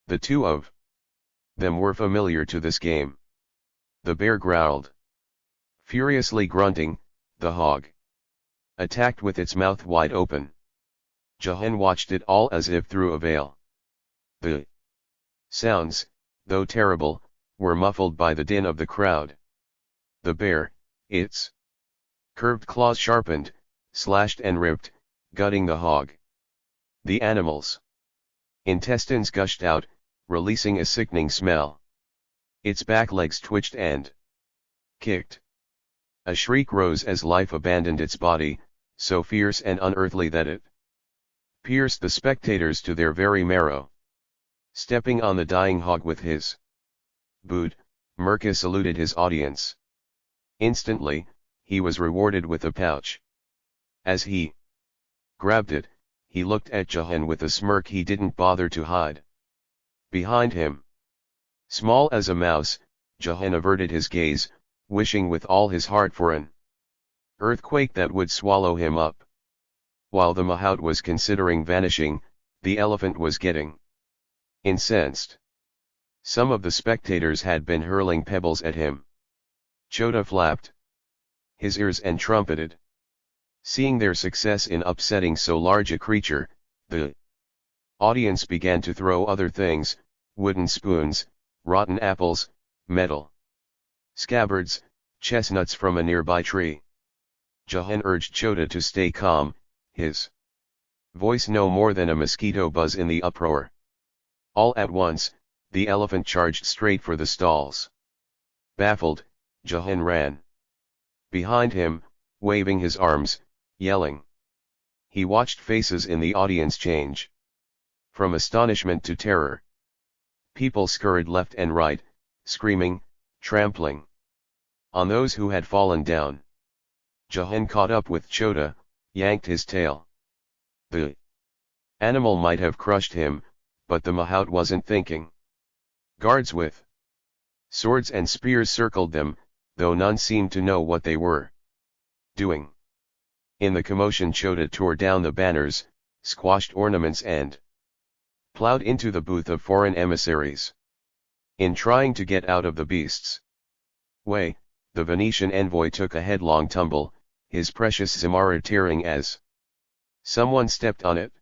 The two of them were familiar to this game. The bear growled. Furiously grunting, the hog attacked with its mouth wide open. Jahan watched it all as if through a veil. The sounds, though terrible, were muffled by the din of the crowd. The bear, its curved claws sharpened, slashed and ripped, gutting the hog. The animal's intestines gushed out, releasing a sickening smell. Its back legs twitched and kicked. A shriek rose as life abandoned its body, so fierce and unearthly that it pierced the spectators to their very marrow. Stepping on the dying hog with his boot, Murka saluted his audience. Instantly, he was rewarded with a pouch. As he grabbed it, he looked at Jahan with a smirk he didn't bother to hide. Behind him, small as a mouse, Jahan averted his gaze, wishing with all his heart for an earthquake that would swallow him up. While the mahout was considering vanishing, the elephant was getting incensed. Some of the spectators had been hurling pebbles at him. Chota flapped his ears and trumpeted. Seeing their success in upsetting so large a creature, the audience began to throw other things, wooden spoons, rotten apples, metal scabbards, chestnuts from a nearby tree. Jahan urged Chota to stay calm, his voice no more than a mosquito buzz in the uproar. All at once, the elephant charged straight for the stalls. Baffled, Jahan ran behind him, waving his arms, yelling. He watched faces in the audience change from astonishment to terror. People scurried left and right, screaming, trampling on those who had fallen down. Jahan caught up with Chota, yanked his tail. The animal might have crushed him, but the mahout wasn't thinking. Guards with swords and spears circled them, though none seemed to know what they were doing. In the commotion Chota tore down the banners, squashed ornaments and plowed into the booth of foreign emissaries. In trying to get out of the beast's way, the Venetian envoy took a headlong tumble, his precious zamarra tearing as someone stepped on it.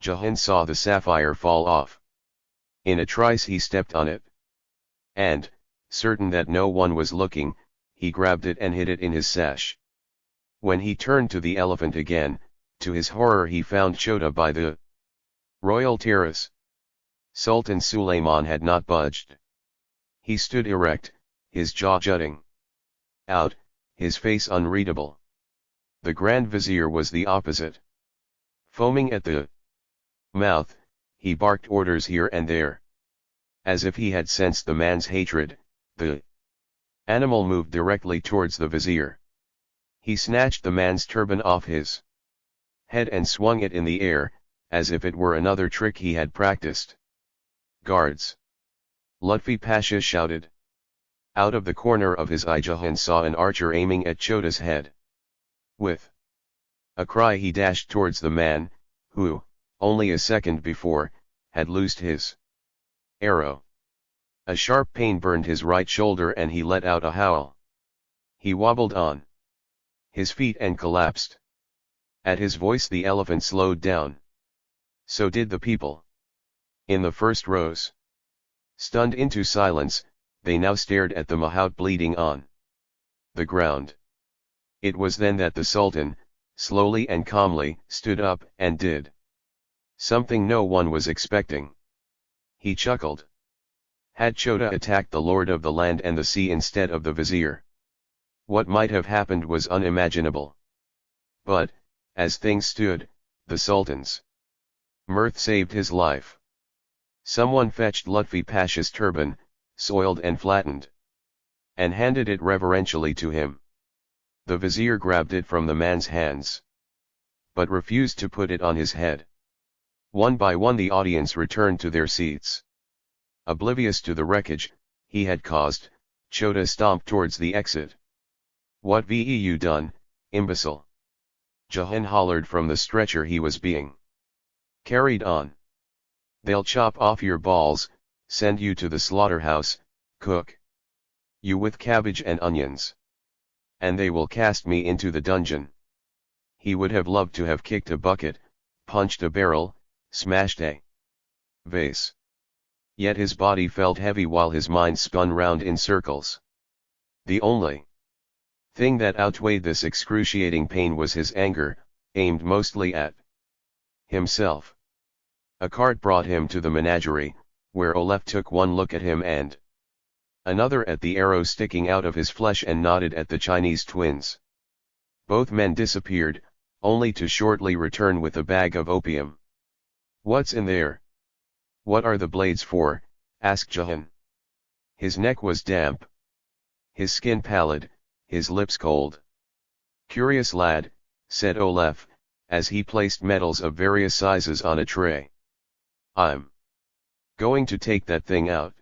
Jahan saw the sapphire fall off. In a trice he stepped on it. And, certain that no one was looking, he grabbed it and hid it in his sash. When he turned to the elephant again, to his horror he found Chota by the royal terrace. Sultan Suleiman had not budged. He stood erect, his jaw jutting out, his face unreadable. The Grand Vizier was the opposite. Foaming at the mouth, he barked orders here and there. As if he had sensed the man's hatred, the animal moved directly towards the Vizier. He snatched the man's turban off his head and swung it in the air, as if it were another trick he had practiced. "Guards!" Lutfi Pasha shouted. Out of the corner of his eye Jahan saw an archer aiming at Chota's head. With a cry he dashed towards the man, who, only a second before, had loosed his arrow. A sharp pain burned his right shoulder and he let out a howl. He wobbled on his feet and collapsed. At his voice the elephant slowed down. So did the people. In the first rows. Stunned into silence, they now stared at the mahout bleeding on the ground. It was then that the Sultan, slowly and calmly, stood up and did something no one was expecting. He chuckled. Had Chota attacked the lord of the land and the sea instead of the vizier, what might have happened was unimaginable. But, as things stood, the Sultan's mirth saved his life. Someone fetched Lutfi Pasha's turban, soiled and flattened, and handed it reverentially to him. The vizier grabbed it from the man's hands, but refused to put it on his head. One by one the audience returned to their seats. Oblivious to the wreckage he had caused, Chota stomped towards the exit. "What ve you done, imbecile?" Jahan hollered from the stretcher he was being carried on. "They'll chop off your balls, send you to the slaughterhouse, cook you with cabbage and onions. And they will cast me into the dungeon." He would have loved to have kicked a bucket, punched a barrel, smashed a vase. Yet his body felt heavy while his mind spun round in circles. The only thing that outweighed this excruciating pain was his anger, aimed mostly at himself. A cart brought him to the menagerie, where Olaf took one look at him and another at the arrow sticking out of his flesh and nodded at the Chinese twins. Both men disappeared, only to shortly return with a bag of opium. "What's in there?" "What are the blades for?" asked Jahan. His neck was damp, his skin pallid, his lips cold. "Curious lad," said Olaf, as he placed medals of various sizes on a tray. "I'm going to take that thing out."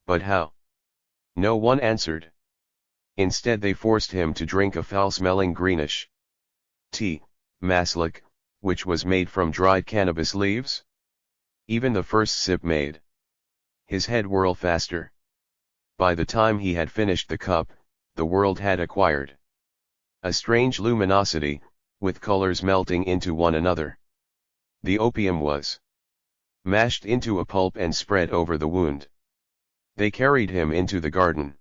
"But how?" No one answered. Instead they forced him to drink a foul-smelling greenish tea, maslik, which was made from dried cannabis leaves. Even the first sip made his head whirl faster. By the time he had finished the cup, the world had acquired a strange luminosity, with colors melting into one another. The opium was mashed into a pulp and spread over the wound. They carried him into the garden,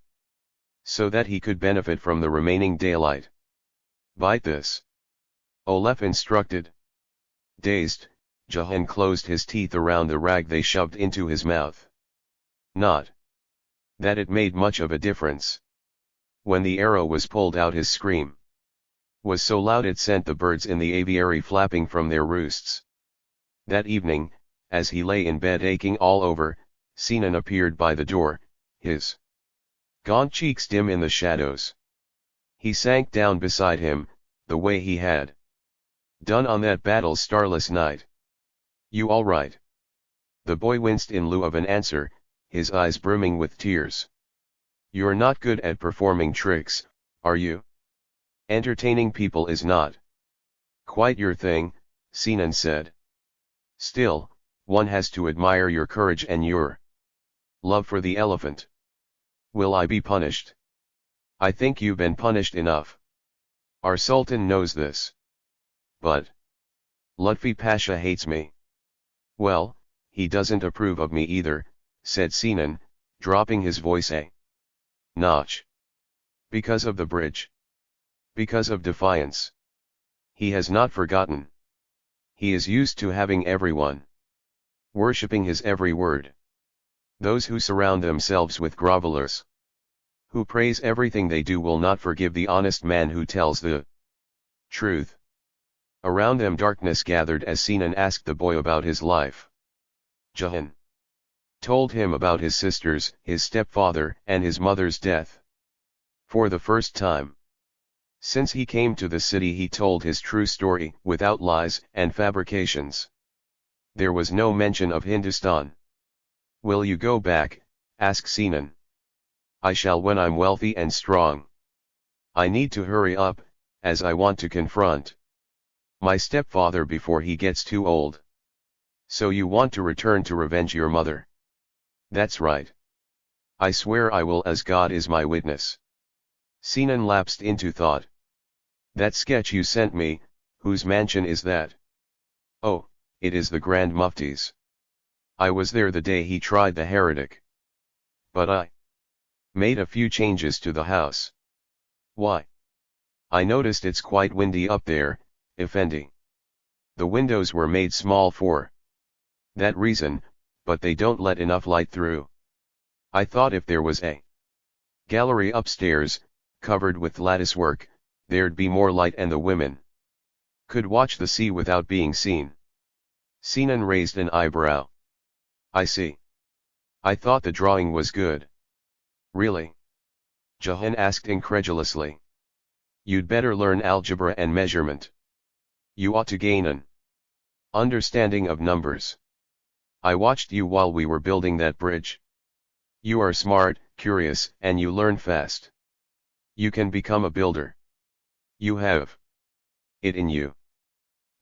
so that he could benefit from the remaining daylight. "Bite this," Olaf instructed. Dazed, Jahan closed his teeth around the rag they shoved into his mouth. Not that it made much of a difference. When the arrow was pulled out, his scream was so loud it sent the birds in the aviary flapping from their roosts. That evening, as he lay in bed aching all over, Sinan appeared by the door, his gaunt cheeks dim in the shadows. He sank down beside him, the way he had done on that battle's starless night. "You all right?" The boy winced in lieu of an answer, his eyes brimming with tears. "You're not good at performing tricks, are you? Entertaining people is not quite your thing," Sinan said. "Still, one has to admire your courage and your love for the elephant. Will I be punished?" "I think you've been punished enough. Our Sultan knows this. But Lutfi Pasha hates me." "Well, he doesn't approve of me either," said Sinan, dropping his voice a notch. "Because of the bridge. Because of defiance. He has not forgotten. He is used to having everyone worshipping his every word. Those who surround themselves with grovelers, who praise everything they do, will not forgive the honest man who tells the truth." Around them darkness gathered as Sinan asked the boy about his life. Jahan told him about his sisters, his stepfather, and his mother's death. For the first time since he came to the city he told his true story, without lies and fabrications. There was no mention of Hindustan. Will you go back? Asked Sinan. I shall when I'm wealthy and strong. I need to hurry up, as I want to confront my stepfather before he gets too old. So you want to return to revenge your mother? That's right. I swear I will, as God is my witness. Sinan lapsed into thought. That sketch you sent me, whose mansion is that? Oh, it is the Grand Mufti's. I was there the day he tried the heretic. But I made a few changes to the house. Why? I noticed it's quite windy up there, Effendi. The windows were made small for that reason, but they don't let enough light through. I thought if there was a gallery upstairs, covered with lattice work, there'd be more light and the women could watch the sea without being seen. Sinan raised an eyebrow. I see. I thought the drawing was good. Really? Jahan asked incredulously. You'd better learn algebra and measurement. You ought to gain an understanding of numbers. I watched you while we were building that bridge. You are smart, curious, and you learn fast. You can become a builder. You have it in you.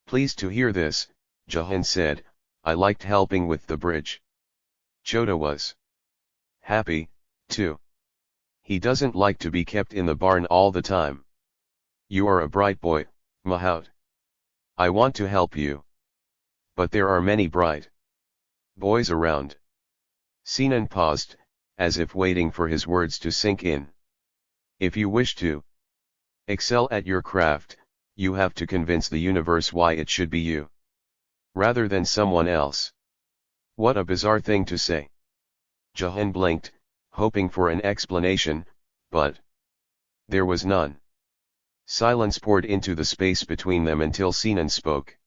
Pleased to hear this, Jahan said, I liked helping with the bridge. Chota was happy, too. He doesn't like to be kept in the barn all the time. You are a bright boy, Mahout. I want to help you. But there are many bright boys around. Sinan paused, as if waiting for his words to sink in. If you wish to excel at your craft, you have to convince the universe why it should be you, rather than someone else. What a bizarre thing to say. Jahan blinked, hoping for an explanation, but there was none. Silence poured into the space between them until Sinan spoke.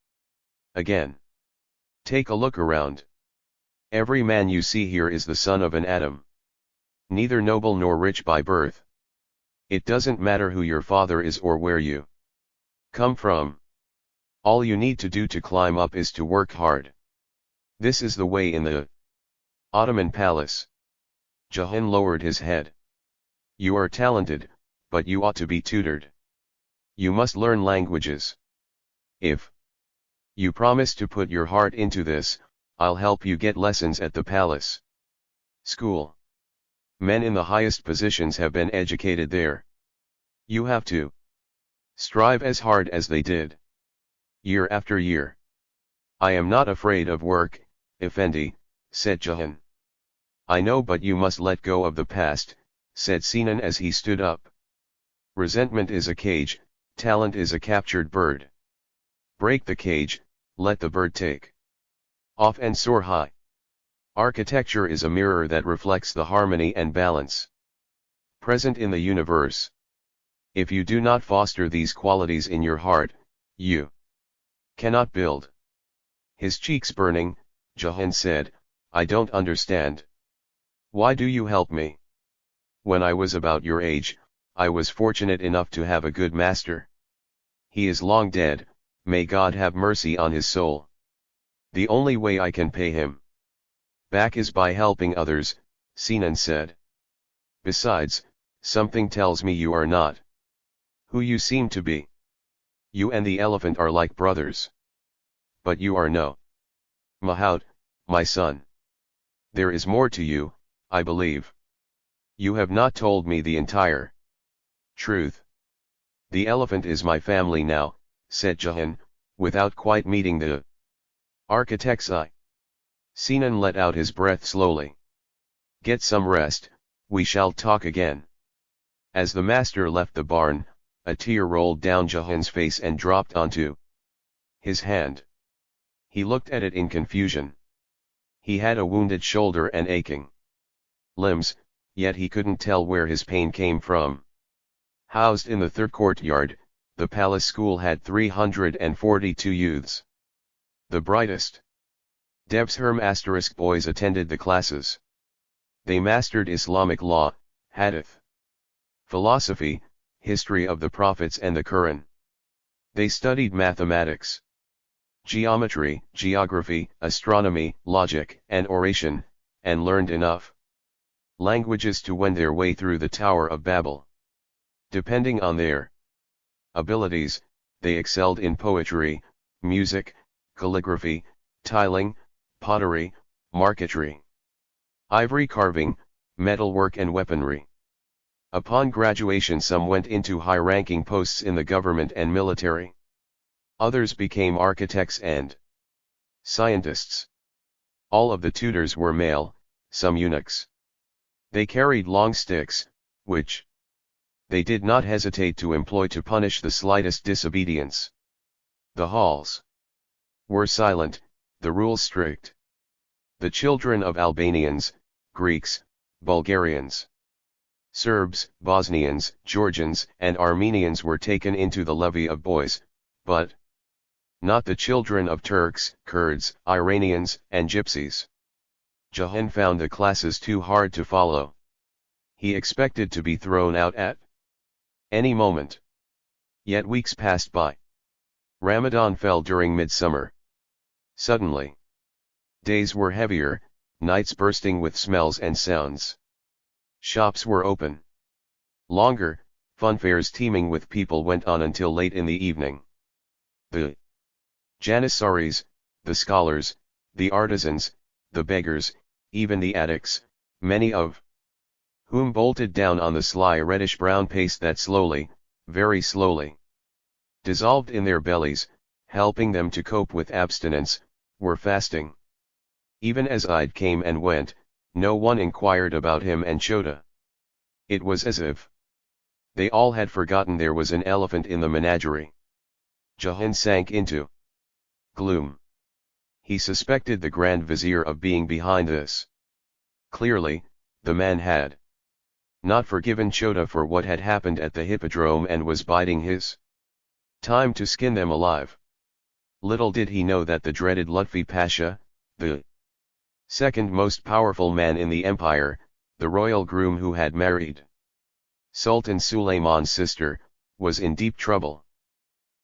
Again. Take a look around. Every man you see here is the son of an Adam. Neither noble nor rich by birth. It doesn't matter who your father is or where you come from. All you need to do to climb up is to work hard. This is the way in the Ottoman palace. Jahan lowered his head. You are talented, but you ought to be tutored. You must learn languages. If you promise to put your heart into this, I'll help you get lessons at the palace school. Men in the highest positions have been educated there. You have to strive as hard as they did, year after year. I am not afraid of work, Effendi, said Jahan. I know, but you must let go of the past, said Sinan as he stood up. Resentment is a cage, talent is a captured bird. Break the cage, let the bird take off and soar high. Architecture is a mirror that reflects the harmony and balance present in the universe. If you do not foster these qualities in your heart, you cannot build. His cheeks burning, Jahan said, I don't understand. Why do you help me? When I was about your age, I was fortunate enough to have a good master. He is long dead, may God have mercy on his soul. The only way I can pay him back is by helping others, Sinan said. Besides, something tells me you are not who you seem to be. You and the elephant are like brothers. But you are no Mahout, my son. There is more to you, I believe. You have not told me the entire truth. The elephant is my family now, said Jahan, without quite meeting the architect's eye. Sinan let out his breath slowly. Get some rest, we shall talk again. As the master left the barn, a tear rolled down Jahan's face and dropped onto his hand. He looked at it in confusion. He had a wounded shoulder and aching limbs, yet he couldn't tell where his pain came from. Housed in the third courtyard, the palace school had 342 youths. The brightest Debsherm boys attended the classes. They mastered Islamic law, hadith, philosophy, history of the prophets and the Quran. They studied mathematics, geometry, geography, astronomy, logic, and oration, and learned enough languages to wend their way through the Tower of Babel. Depending on their abilities, they excelled in poetry, music, calligraphy, tiling, pottery, marquetry, ivory carving, metalwork and weaponry. Upon graduation some went into high-ranking posts in the government and military. Others became architects and scientists. All of the tutors were male, some eunuchs. They carried long sticks, which they did not hesitate to employ to punish the slightest disobedience. The halls were silent, the rules strict. The children of Albanians, Greeks, Bulgarians, Serbs, Bosnians, Georgians, and Armenians were taken into the levy of boys, but not the children of Turks, Kurds, Iranians, and Gypsies. Jahan found the classes too hard to follow. He expected to be thrown out at any moment. Yet weeks passed by. Ramadan fell during midsummer. Suddenly, days were heavier, nights bursting with smells and sounds. Shops were open. Longer, funfairs teeming with people went on until late in the evening. The Janissaries, the scholars, the artisans, the beggars, even the addicts, many of whom bolted down on the sly reddish-brown paste that slowly, very slowly, dissolved in their bellies, helping them to cope with abstinence, were fasting. Even as Eid came and went, no one inquired about him and Chota. It was as if they all had forgotten there was an elephant in the menagerie. Jahan sank into gloom. He suspected the Grand Vizier of being behind this. Clearly, the man had not forgiven Chota for what had happened at the hippodrome and was biding his time to skin them alive. Little did he know that the dreaded Lutfi Pasha, the second most powerful man in the empire, the royal groom who had married Sultan Sulayman's sister, was in deep trouble.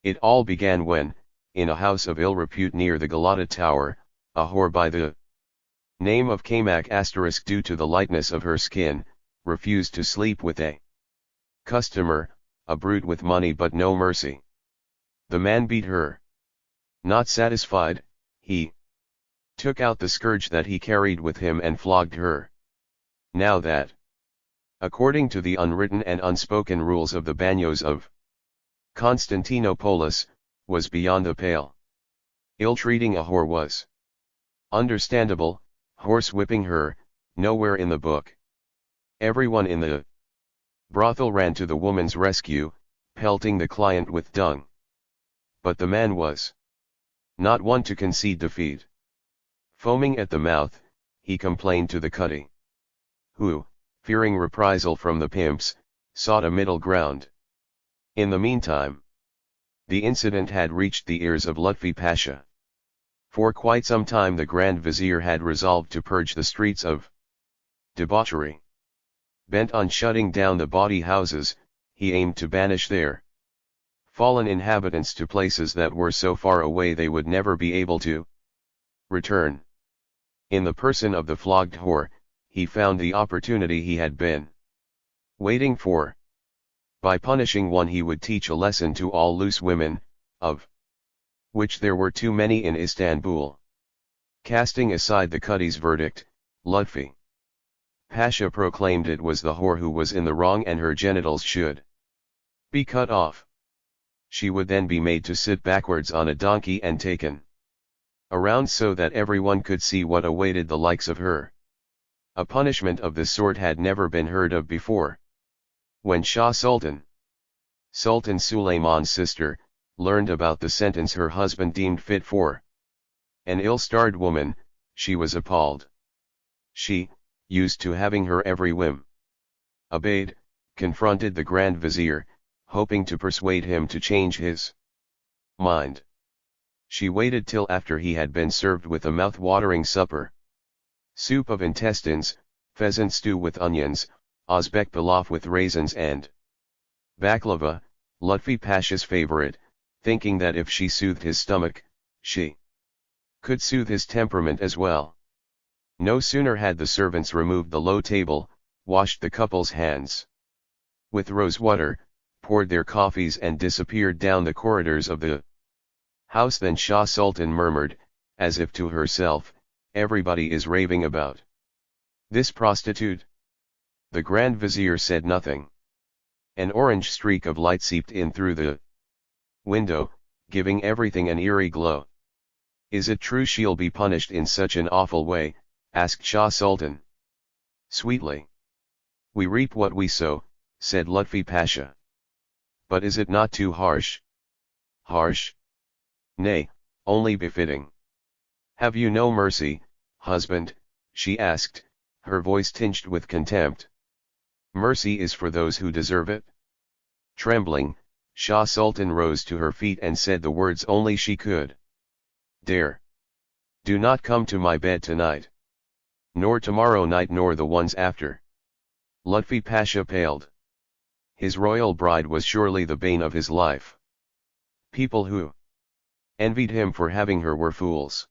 It all began when, in a house of ill repute near the Galata Tower, a whore by the name of Kamak * due to the lightness of her skin, refused to sleep with a customer, a brute with money but no mercy. The man beat her. Not satisfied, he took out the scourge that he carried with him and flogged her. Now that, according to the unwritten and unspoken rules of the bagnios of Constantinopolis, was beyond the pale. Ill-treating a whore was understandable, horse-whipping her, nowhere in the book. Everyone in the brothel ran to the woman's rescue, pelting the client with dung. But the man was not one to concede defeat. Foaming at the mouth, he complained to the cutty, who, fearing reprisal from the pimps, sought a middle ground. In the meantime, the incident had reached the ears of Lutfi Pasha. For quite some time the Grand Vizier had resolved to purge the streets of debauchery. Bent on shutting down the bawdy houses, he aimed to banish their fallen inhabitants to places that were so far away they would never be able to return. In the person of the flogged whore, he found the opportunity he had been waiting for. By punishing one he would teach a lesson to all loose women, of which there were too many in Istanbul. Casting aside the cutty's verdict, Lutfi Pasha proclaimed it was the whore who was in the wrong and her genitals should be cut off. She would then be made to sit backwards on a donkey and taken around so that everyone could see what awaited the likes of her. A punishment of this sort had never been heard of before. When Shah Sultan Sulayman's sister, learned about the sentence her husband deemed fit for an ill-starred woman, she was appalled. She, used to having her every whim obeyed, confronted the Grand Vizier, hoping to persuade him to change his mind. She waited till after he had been served with a mouth-watering supper. Soup of intestines, pheasant stew with onions, Uzbek pilaf with raisins and baklava, Lutfi Pasha's favorite, thinking that if she soothed his stomach, She could soothe his temperament as well. No sooner had the servants removed the low table, washed the couple's hands with rose water, poured their coffees and disappeared down the corridors of the house than Shah Sultan murmured, as if to herself, "Everybody is raving about this prostitute." The Grand Vizier said nothing. An orange streak of light seeped in through the window, giving everything an eerie glow. "Is it true she'll be punished in such an awful way?" asked Shah Sultan. Sweetly. "We reap what we sow," said Lutfi Pasha. "But is it not too harsh?" "Harsh? Nay, only befitting." "Have you no mercy, husband?" she asked, her voice tinged with contempt. "Mercy is for those who deserve it." Trembling, Shah Sultan rose to her feet and said the words only she could. "Dare! Do not come to my bed tonight. Nor tomorrow night nor the ones after." Lutfi Pasha paled. His royal bride was surely the bane of his life. People who envied him for having her were fools.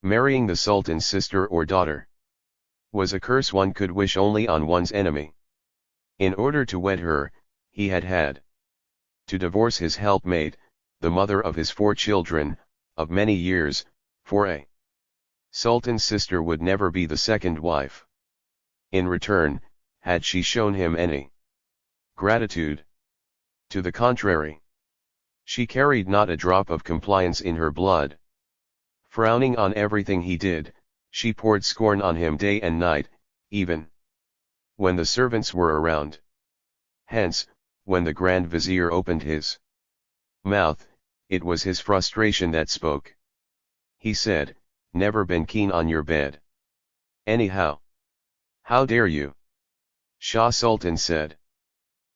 Marrying the Sultan's sister or daughter was a curse one could wish only on one's enemy. In order to wed her, he had to divorce his helpmate, the mother of his 4 children, of many years, for a Sultan's sister would never be the second wife. In return, had she shown him any gratitude? To the contrary. She carried not a drop of compliance in her blood. Frowning on everything he did, she poured scorn on him day and night, even when the servants were around. Hence, when the Grand Vizier opened his mouth, it was his frustration that spoke. He said, "Never been keen on your bed. Anyhow. How dare you?" Shah Sultan said.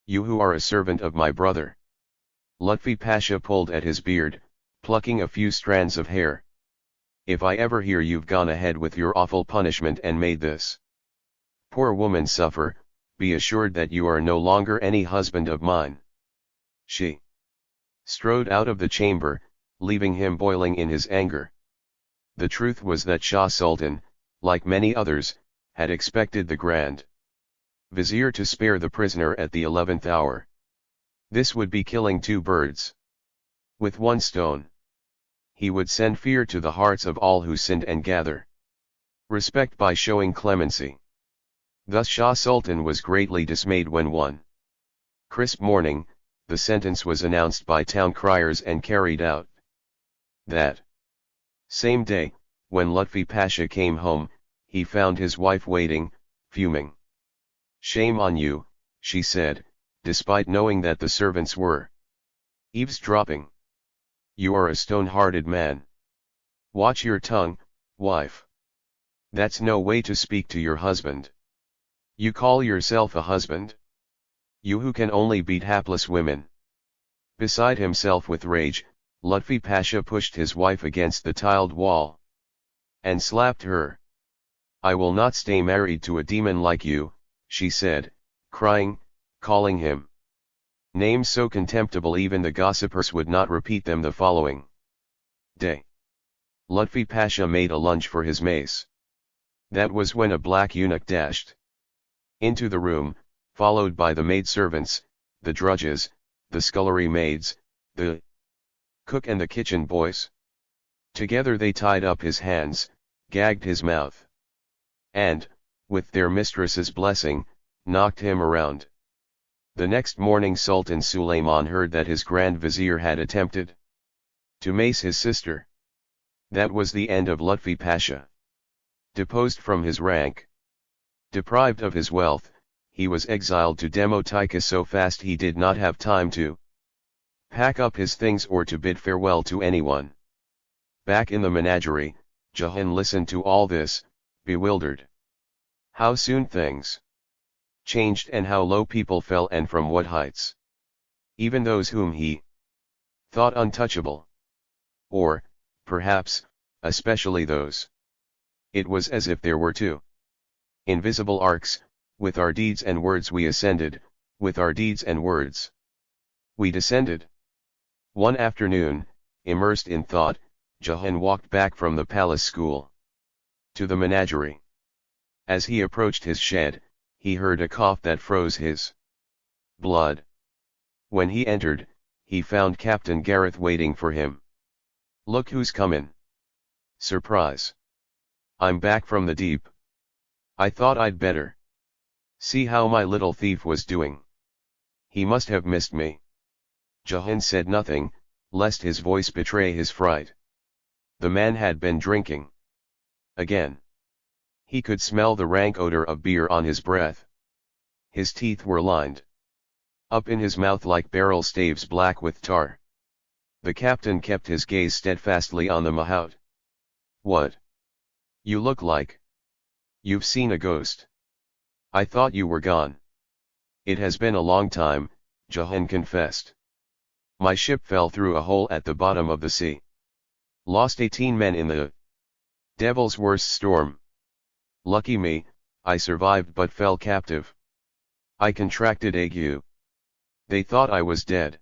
"You who are a servant of my brother." Lutfi Pasha pulled at his beard, plucking a few strands of hair. "If I ever hear you've gone ahead with your awful punishment and made this poor woman suffer, be assured that you are no longer any husband of mine." She strode out of the chamber, leaving him boiling in his anger. The truth was that Shah Sultan, like many others, had expected the Grand Vizier to spare the prisoner at the 11th hour. This would be killing 2 birds with 1 stone. He would send fear to the hearts of all who sinned and gather respect by showing clemency. Thus Shah Sultan was greatly dismayed when one crisp morning, the sentence was announced by town criers and carried out. That same day, when Lutfi Pasha came home, he found his wife waiting, fuming. "Shame on you," she said, despite knowing that the servants were eavesdropping. "You are a stone-hearted man. Watch your tongue, wife. That's no way to speak to your husband. You call yourself a husband? You who can only beat hapless women." Beside himself with rage, Lutfi Pasha pushed his wife against the tiled wall and slapped her. "I will not stay married to a demon like you," she said, crying, calling him names so contemptible even the gossipers would not repeat them the following day. Lutfi Pasha made a lunge for his mace. That was when a black eunuch dashed into the room, followed by the maidservants, the drudges, the scullery maids, the cook and the kitchen boys. Together they tied up his hands, gagged his mouth, and, with their mistress's blessing, knocked him around. The next morning Sultan Sulayman heard that his Grand Vizier had attempted to mace his sister. That was the end of Lutfi Pasha. Deposed from his rank, deprived of his wealth, he was exiled to Demotika so fast he did not have time to pack up his things or to bid farewell to anyone. Back in the menagerie, Jahan listened to all this, bewildered. How soon things changed and how low people fell and from what heights. Even those whom he thought untouchable. Or, perhaps, especially those. It was as if there were 2 invisible arcs, with our deeds and words we ascended, with our deeds and words we descended. One afternoon, immersed in thought, Jahan walked back from the palace school to the menagerie. As he approached his shed, he heard a cough that froze his blood. When he entered, he found Captain Gareth waiting for him. "Look who's comin'." "Surprise. I'm back from the deep. I thought I'd better see how my little thief was doing. He must have missed me." Jahan said nothing, lest his voice betray his fright. The man had been drinking again. He could smell the rank odor of beer on his breath. His teeth were lined up in his mouth like barrel staves black with tar. The captain kept his gaze steadfastly on the mahout. "What? You look like you've seen a ghost. I thought you were gone." "It has been a long time," Jahan confessed. "My ship fell through a hole at the bottom of the sea. Lost 18 men in the devil's worst storm. Lucky me, I survived but fell captive. I contracted ague. They thought I was dead.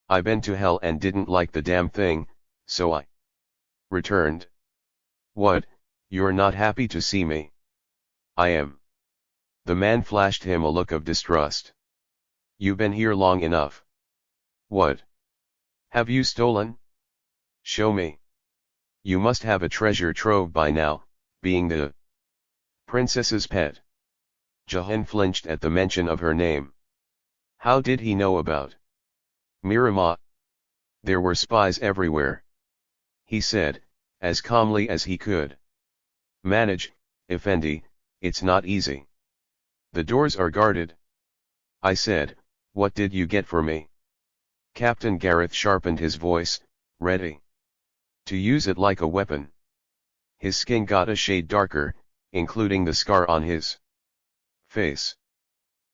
I been to hell and didn't like the damn thing, so I returned." "What, you're not happy to see me?" "I am." The man flashed him a look of distrust. "You been here long enough. What have you stolen? Show me. You must have a treasure trove by now, being the princess's pet." Jahan flinched at the mention of her name. How did he know about Miramah? There were spies everywhere. He said, as calmly as he could. "Manage, Effendi, it's not easy. The doors are guarded." I said, "What did you get for me?" Captain Gareth sharpened his voice, ready to use it like a weapon. His skin got a shade darker, including the scar on his face.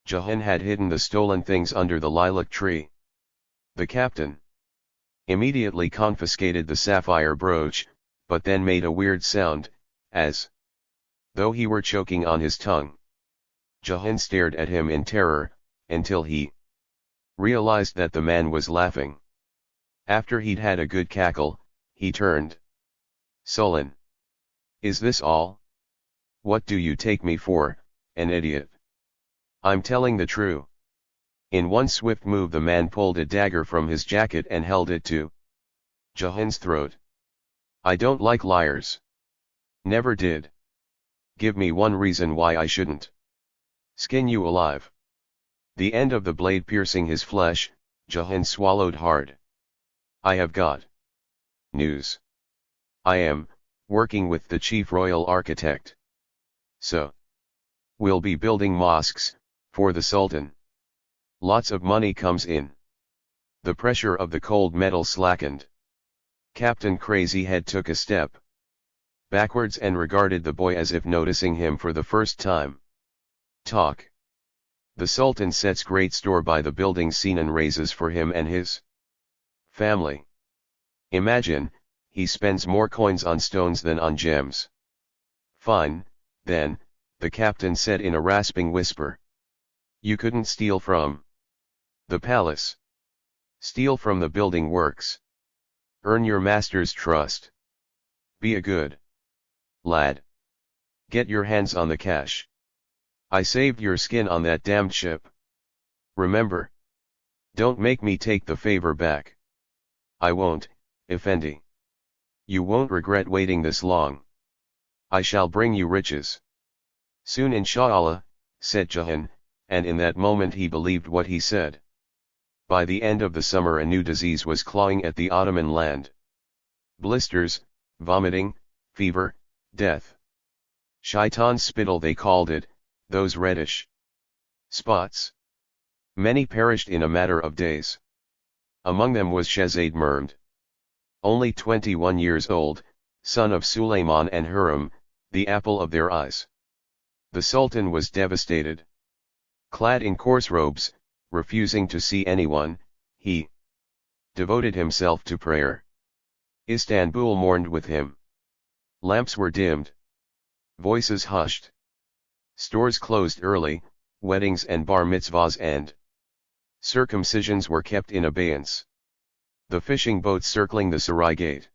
Jahan had hidden the stolen things under the lilac tree. The captain immediately confiscated the sapphire brooch, but then made a weird sound, as though he were choking on his tongue. Jahan stared at him in terror, until he realized that the man was laughing. After he'd had a good cackle, he turned sullen. "Is this all? What do you take me for, an idiot?" "I'm telling the truth." In one swift move the man pulled a dagger from his jacket and held it to Jahan's throat. "I don't like liars. Never did. Give me one reason why I shouldn't skin you alive." The end of the blade piercing his flesh, Jahan swallowed hard. "I have got news. I am working with the chief royal architect. So we'll be building mosques for the Sultan. Lots of money comes in." The pressure of the cold metal slackened. Captain Crazyhead took a step backwards and regarded the boy as if noticing him for the first time. "Talk. The Sultan sets great store by the building Sinan raises for him and his family. Imagine, he spends more coins on stones than on gems." "Fine, then," the captain said in a rasping whisper. "You couldn't steal from the palace. Steal from the building works. Earn your master's trust. Be a good lad. Get your hands on the cash. I saved your skin on that damned ship. Remember. Don't make me take the favor back." "I won't, Effendi. You won't regret waiting this long. I shall bring you riches soon, inshallah," said Jahan, and in that moment he believed what he said. By the end of the summer a new disease was clawing at the Ottoman land. Blisters, vomiting, fever, death. Shaitan's spittle they called it, those reddish spots. Many perished in a matter of days. Among them was Shehzade Mehmed. Only 21 years old, son of Suleiman and Hurrem, the apple of their eyes. The Sultan was devastated. Clad in coarse robes, refusing to see anyone, he devoted himself to prayer. Istanbul mourned with him. Lamps were dimmed. Voices hushed. Stores closed early, weddings and bar mitzvahs and circumcisions were kept in abeyance. The fishing boats circling the Sarai Gate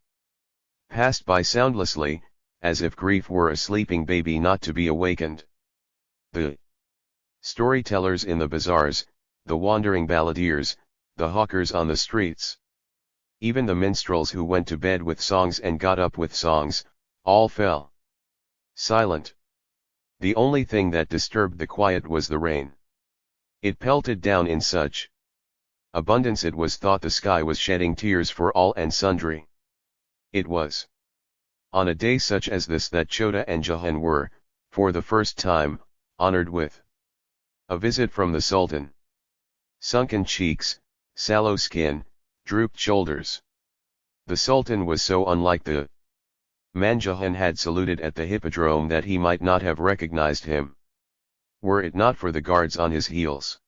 passed by soundlessly, as if grief were a sleeping baby not to be awakened. The storytellers in the bazaars, the wandering balladeers, the hawkers on the streets, even the minstrels who went to bed with songs and got up with songs, all fell silent. The only thing that disturbed the quiet was the rain. It pelted down in such abundance it was thought the sky was shedding tears for all and sundry. It was on a day such as this that Chota and Jahan were, for the first time, honored with a visit from the Sultan. Sunken cheeks, sallow skin, drooped shoulders. The Sultan was so unlike the man Jahan had saluted at the hippodrome that he might not have recognized him, were it not for the guards on his heels.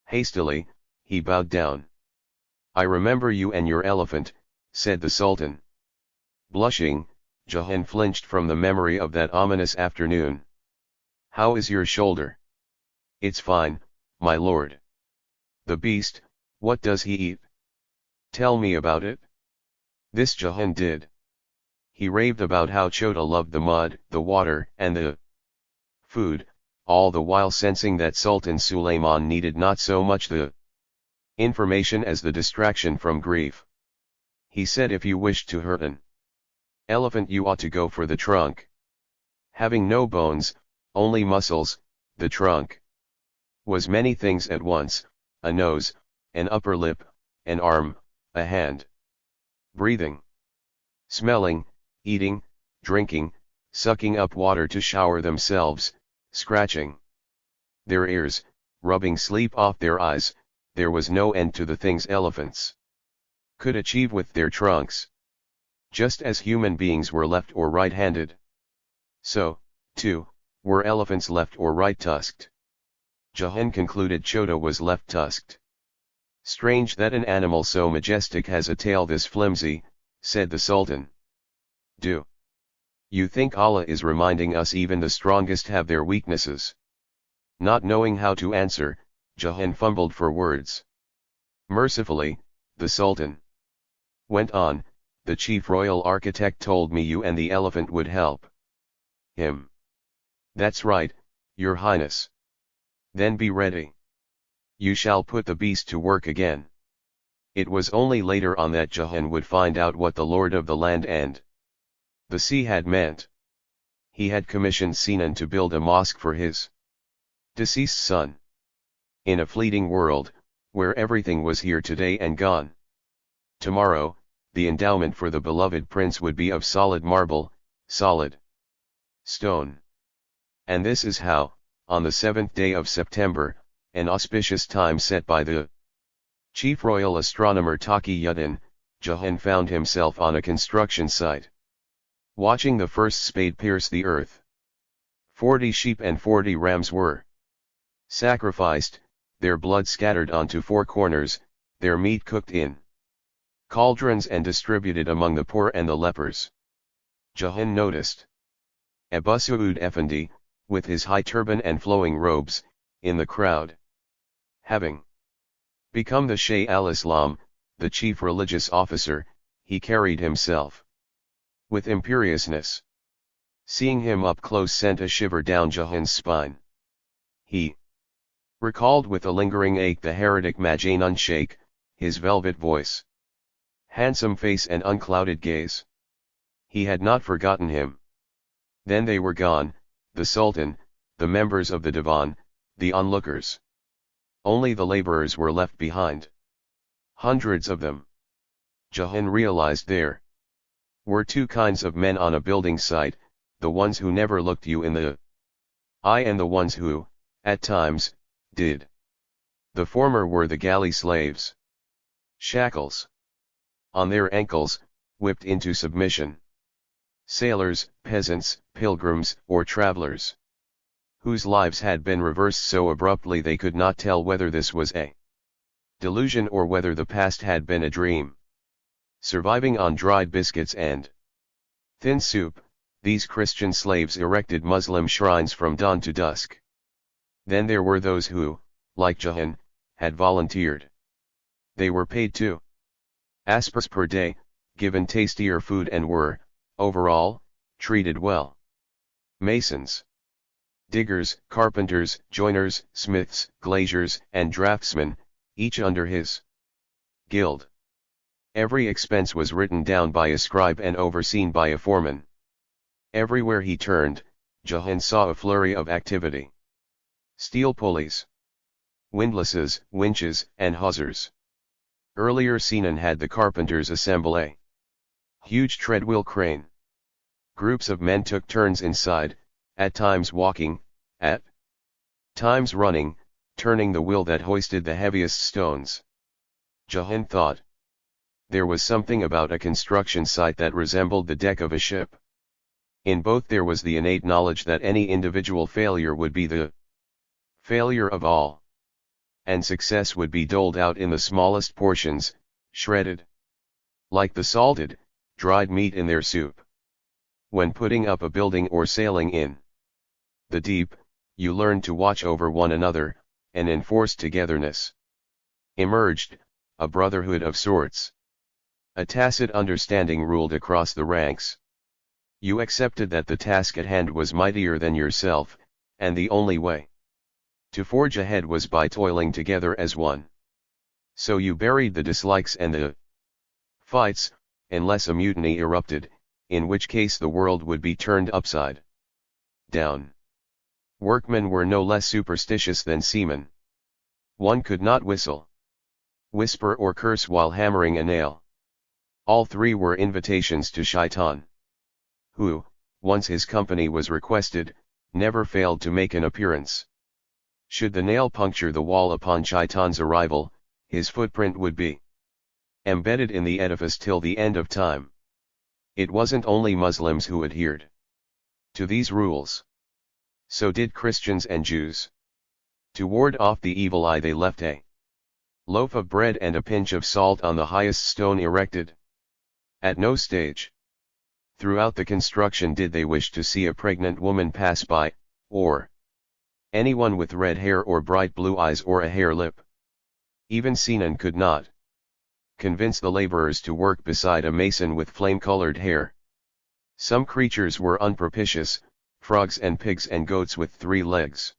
Hastily, he bowed down. "I remember you and your elephant," said the Sultan. Blushing, Jahan flinched from the memory of that ominous afternoon. "How is your shoulder?" "It's fine, my lord." "The beast, what does he eat? Tell me about it." This Jahan did. He raved about how Chota loved the mud, the water, and the food, all the while sensing that Sultan Suleiman needed not so much the information as the distraction from grief. He said, "If you wish to hurt an elephant you ought to go for the trunk. Having no bones, only muscles, the trunk was many things at once, a nose, an upper lip, an arm, a hand. Breathing, smelling, eating, drinking, sucking up water to shower themselves, scratching their ears, rubbing sleep off their eyes, there was no end to the things elephants could achieve with their trunks. Just as human beings were left or right-handed, so, too, were elephants left or right-tusked. Jahan concluded Chota was left-tusked. "Strange that an animal so majestic has a tail this flimsy," said the Sultan. "Do you think Allah is reminding us even the strongest have their weaknesses?" Not knowing how to answer, Jahan fumbled for words. Mercifully, the Sultan went on, "The chief royal architect told me you and the elephant would help him." "That's right, your highness." "Then be ready. You shall put the beast to work again." It was only later on that Jahan would find out what the lord of the land and the sea had meant. He had commissioned Sinan to build a mosque for his deceased son. In a fleeting world, where everything was here today and gone tomorrow, the endowment for the beloved prince would be of solid marble, solid stone. And this is how, on the 7th day of September, an auspicious time set by the chief royal astronomer Taqiyuddin, Jahan found himself on a construction site, watching the first spade pierce the earth. 40 sheep and 40 rams were sacrificed, their blood scattered onto 4 corners, their meat cooked in cauldrons and distributed among the poor and the lepers. Jahan noticed Abu Su'ud Effendi, with his high turban and flowing robes, in the crowd. Having become the Shaykh al-Islam, the chief religious officer, he carried himself with imperiousness. Seeing him up close sent a shiver down Jahan's spine. He recalled with a lingering ache the heretic Majnun Sheikh, his velvet voice, handsome face and unclouded gaze. He had not forgotten him. Then they were gone, the Sultan, the members of the Divan, the onlookers. Only the laborers were left behind. Hundreds of them. Jahan realized there were 2 kinds of men on a building site, the ones who never looked you in the eye and the ones who, at times, did. The former were the galley slaves. Shackles on their ankles, whipped into submission. Sailors, peasants, pilgrims, or travelers, whose lives had been reversed so abruptly they could not tell whether this was a delusion or whether the past had been a dream. Surviving on dried biscuits and thin soup, these Christian slaves erected Muslim shrines from dawn to dusk. Then there were those who, like Jahan, had volunteered. They were paid 2 aspers per day, given tastier food and were, overall, treated well. Masons, diggers, carpenters, joiners, smiths, glaziers, and draftsmen, each under his guild. Every expense was written down by a scribe and overseen by a foreman. Everywhere he turned, Jahan saw a flurry of activity. Steel pulleys, windlasses, winches, and hawsers. Earlier Sinan had the carpenters assemble a huge treadwheel crane. Groups of men took turns inside, at times walking, at times running, turning the wheel that hoisted the heaviest stones. Jahan thought. There was something about a construction site that resembled the deck of a ship. In both there was the innate knowledge that any individual failure would be the failure of all. And success would be doled out in the smallest portions, shredded like the salted, dried meat in their soup. When putting up a building or sailing in the deep, you learn to watch over one another, and enforce togetherness. Emerged, a brotherhood of sorts. A tacit understanding ruled across the ranks. You accepted that the task at hand was mightier than yourself, and the only way to forge ahead was by toiling together as one. So you buried the dislikes and the fights, unless a mutiny erupted, in which case the world would be turned upside down. Workmen were no less superstitious than seamen. One could not whistle, whisper or curse while hammering a nail. All three were invitations to Shaitan, who, once his company was requested, never failed to make an appearance. Should the nail puncture the wall upon Shaitan's arrival, his footprint would be embedded in the edifice till the end of time. It wasn't only Muslims who adhered to these rules. So did Christians and Jews. To ward off the evil eye they left a loaf of bread and a pinch of salt on the highest stone erected. At no stage throughout the construction did they wish to see a pregnant woman pass by, or anyone with red hair or bright blue eyes or a hare lip. Even Sinan could not convince the laborers to work beside a mason with flame-colored hair. Some creatures were unpropitious, frogs and pigs and goats with 3 legs.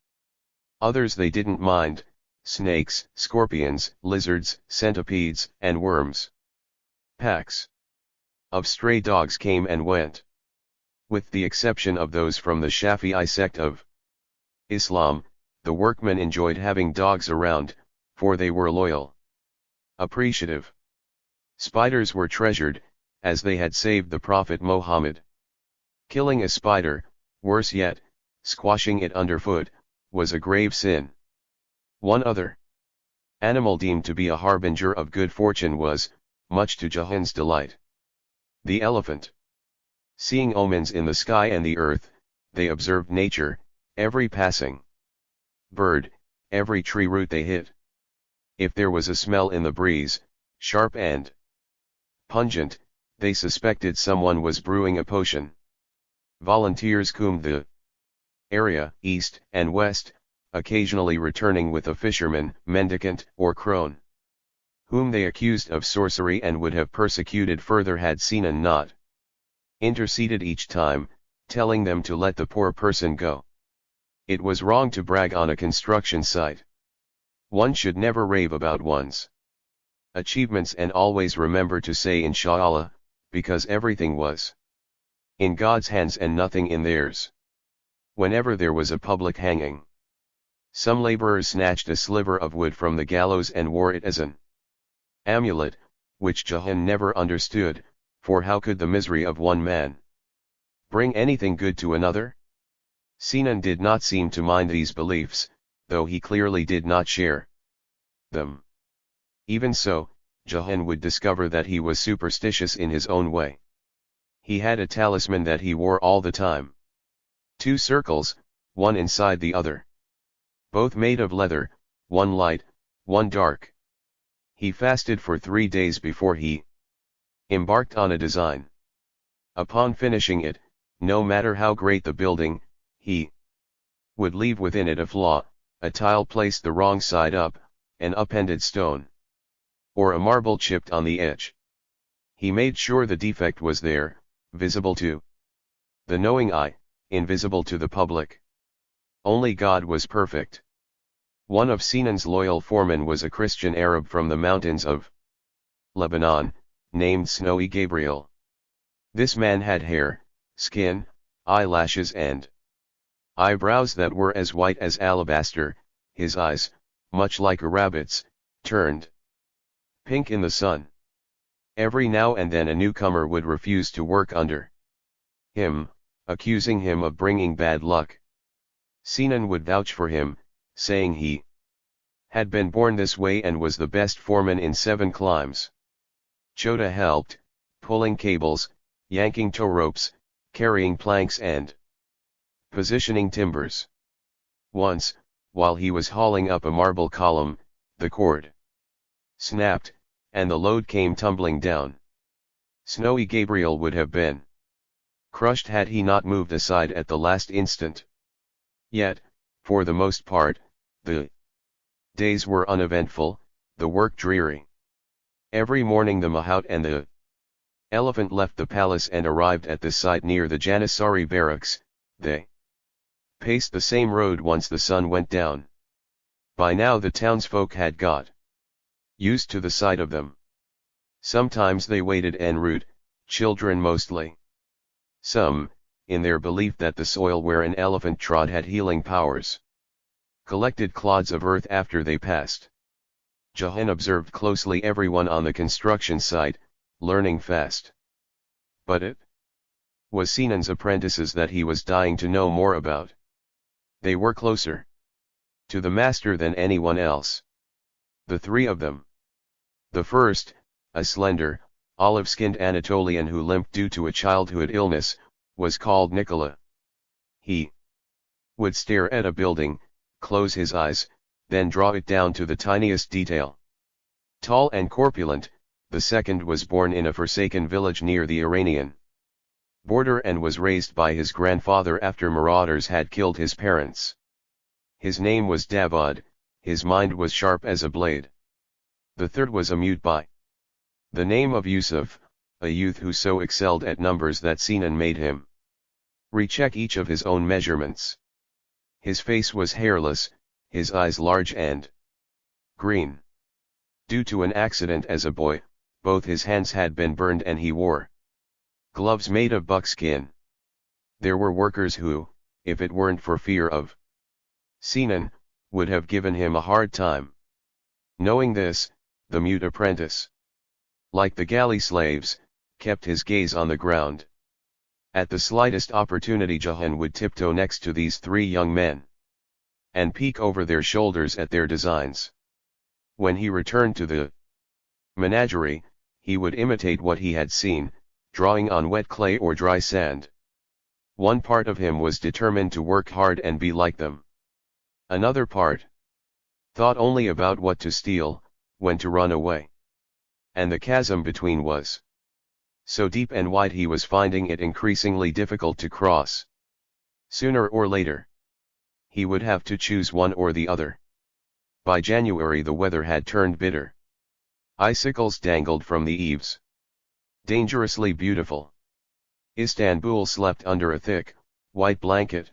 Others they didn't mind, snakes, scorpions, lizards, centipedes, and worms. Packs of stray dogs came and went. With the exception of those from the Shafi'i sect of Islam, the workmen enjoyed having dogs around, for they were loyal, appreciative. Spiders were treasured, as they had saved the Prophet Muhammad. Killing a spider, worse yet, squashing it underfoot, was a grave sin. One other animal deemed to be a harbinger of good fortune was, much to Jahan's delight, the elephant. Seeing omens in the sky and the earth, they observed nature, every passing bird, every tree root they hit. If there was a smell in the breeze, sharp and pungent, they suspected someone was brewing a potion. Volunteers combed the area, east and west, occasionally returning with a fisherman, mendicant, or crone, whom they accused of sorcery and would have persecuted further had Sinan not interceded each time, telling them to let the poor person go. It was wrong to brag on a construction site. One should never rave about one's achievements and always remember to say Inshallah, because everything was in God's hands and nothing in theirs. Whenever there was a public hanging, some laborers snatched a sliver of wood from the gallows and wore it as an amulet, which Jahan never understood, for how could the misery of one man bring anything good to another? Sinan did not seem to mind these beliefs, though he clearly did not share them. Even so, Jahan would discover that he was superstitious in his own way. He had a talisman that he wore all the time. 2 circles, one inside the other. Both made of leather, one light, one dark. He fasted for 3 days before he embarked on a design. Upon finishing it, no matter how great the building, he would leave within it a flaw, a tile placed the wrong side up, an upended stone, or a marble chipped on the edge. He made sure the defect was there, visible to the knowing eye, invisible to the public. Only God was perfect. One of Sinan's loyal foremen was a Christian Arab from the mountains of Lebanon, named Snowy Gabriel. This man had hair, skin, eyelashes and eyebrows that were as white as alabaster. His eyes, much like a rabbit's, turned pink in the sun. Every now and then a newcomer would refuse to work under him, accusing him of bringing bad luck. Sinan would vouch for him, saying he had been born this way and was the best foreman in 7 climes. Chota helped, pulling cables, yanking tow ropes, carrying planks and positioning timbers. Once, while he was hauling up a marble column, the cord snapped, and the load came tumbling down. Snowy Gabriel would have been crushed had he not moved aside at the last instant. Yet, for the most part, the days were uneventful, the work dreary. Every morning the Mahout and the elephant left the palace and arrived at the site near the Janissary barracks. They paced the same road once the sun went down. By now the townsfolk had got used to the sight of them. Sometimes they waited en route, children mostly. Some, in their belief that the soil where an elephant trod had healing powers, collected clods of earth after they passed. Jahan observed closely everyone on the construction site, learning fast. But it was Sinan's apprentices that he was dying to know more about. They were closer to the master than anyone else. The 3 of them. The first, a slender, olive-skinned Anatolian who limped due to a childhood illness, was called Nicola. He would stare at a building, close his eyes, then draw it down to the tiniest detail. Tall and corpulent, the second was born in a forsaken village near the Iranian border and was raised by his grandfather after marauders had killed his parents. His name was Davad, his mind was sharp as a blade. The third was a mute by the name of Yusuf, a youth who so excelled at numbers that Sinan made him recheck each of his own measurements. His face was hairless, his eyes large and green. Due to an accident as a boy, both his hands had been burned and he wore gloves made of buckskin. There were workers who, if it weren't for fear of Sinan, would have given him a hard time. Knowing this, the mute apprentice, like the galley slaves, kept his gaze on the ground. At the slightest opportunity Jahan would tiptoe next to these 3 young men and peek over their shoulders at their designs. When he returned to the menagerie, he would imitate what he had seen, drawing on wet clay or dry sand. One part of him was determined to work hard and be like them. Another part thought only about what to steal, when to run away. And the chasm between was so deep and wide he was finding it increasingly difficult to cross. Sooner or later, he would have to choose one or the other. By January the weather had turned bitter. Icicles dangled from the eaves. Dangerously beautiful. Istanbul slept under a thick, white blanket.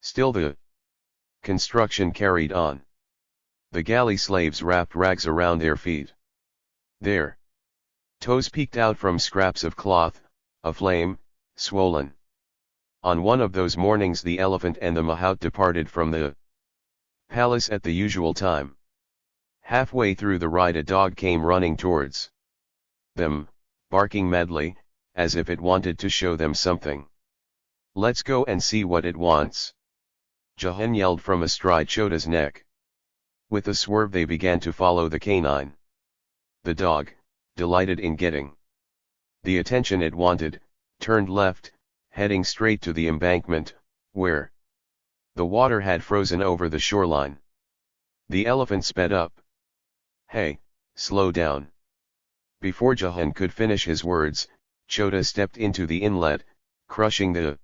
Still the construction carried on. The galley slaves wrapped rags around their feet. Their toes peeked out from scraps of cloth, aflame, swollen. On one of those mornings the elephant and the Mahout departed from the palace at the usual time. Halfway through the ride a dog came running towards them, barking madly, as if it wanted to show them something. "Let's go and see what it wants," Jahan yelled from astride Chota's neck. With a swerve they began to follow the canine. The dog, delighted in getting the attention it wanted, turned left, heading straight to the embankment, where the water had frozen over the shoreline. The elephant sped up. "Hey, slow down." Before Jahan could finish his words, Chota stepped into the inlet, crushing the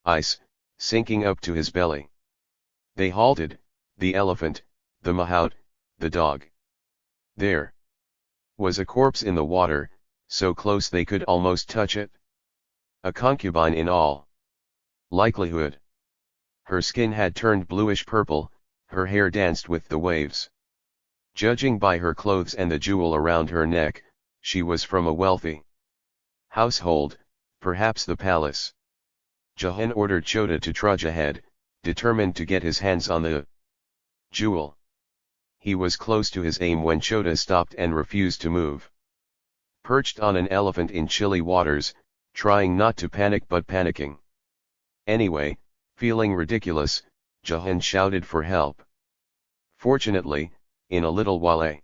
ice, sinking up to his belly. They halted, the elephant, the Mahout, the dog. There was a corpse in the water, so close they could almost touch it. A concubine in all likelihood. Her skin had turned bluish-purple, her hair danced with the waves. Judging by her clothes and the jewel around her neck, she was from a wealthy household, perhaps the palace. Jahan ordered Chota to trudge ahead, determined to get his hands on the jewel. He was close to his aim when Chota stopped and refused to move. Perched on an elephant in chilly waters, trying not to panic but panicking. Anyway, feeling ridiculous, Jahan shouted for help. Fortunately, in a little while a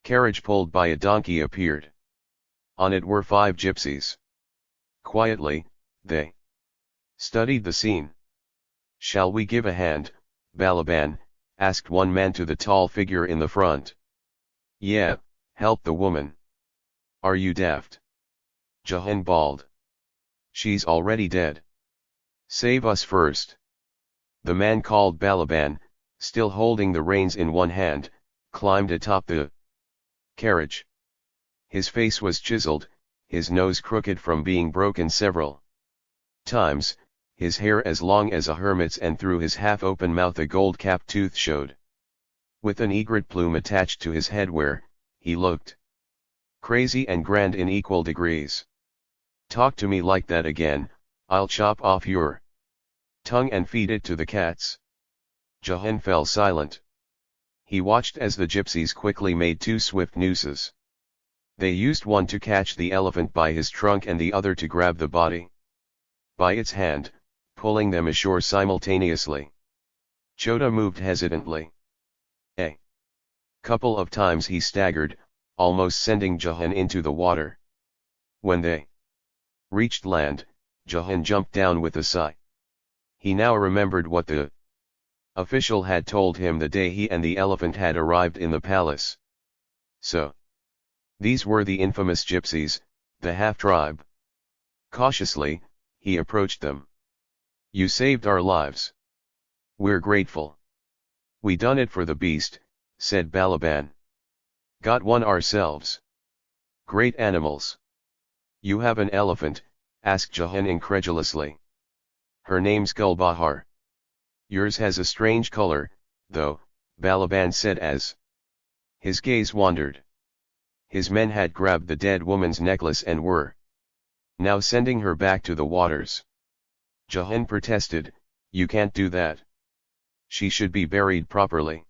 carriage pulled by a donkey appeared. On it were 5 gypsies. Quietly, they studied the scene. "Shall we give a hand, Balaban?" asked one man to the tall figure in the front. "Yeah, help the woman." "Are you daft?" Jahan bawled. "She's already dead. Save us first." The man called Balaban, still holding the reins in one hand, climbed atop the carriage. His face was chiseled, his nose crooked from being broken several times, his hair as long as a hermit's, and through his half-open mouth a gold-capped tooth showed. With an egret plume attached to his head where, he looked crazy and grand in equal degrees. "Talk to me like that again, I'll chop off your tongue and feed it to the cats." Jahan fell silent. He watched as the gypsies quickly made 2 swift nooses. They used one to catch the elephant by his trunk and the other to grab the body by its hand, pulling them ashore simultaneously. Chota moved hesitantly. A couple of times he staggered, almost sending Jahan into the water. When they reached land, Jahan jumped down with a sigh. He now remembered what the official had told him the day he and the elephant had arrived in the palace. So, these were the infamous gypsies, the half-tribe. Cautiously, he approached them. "You saved our lives. We're grateful." "We done it for the beast," said Balaban. "Got one ourselves." "Great animals." "You have an elephant?" asked Jahan incredulously. "Her name's Gulbahar." "Yours has a strange color, though," Balaban said as his gaze wandered. His men had grabbed the dead woman's necklace and were now sending her back to the waters. Jahan protested, "You can't do that. She should be buried properly.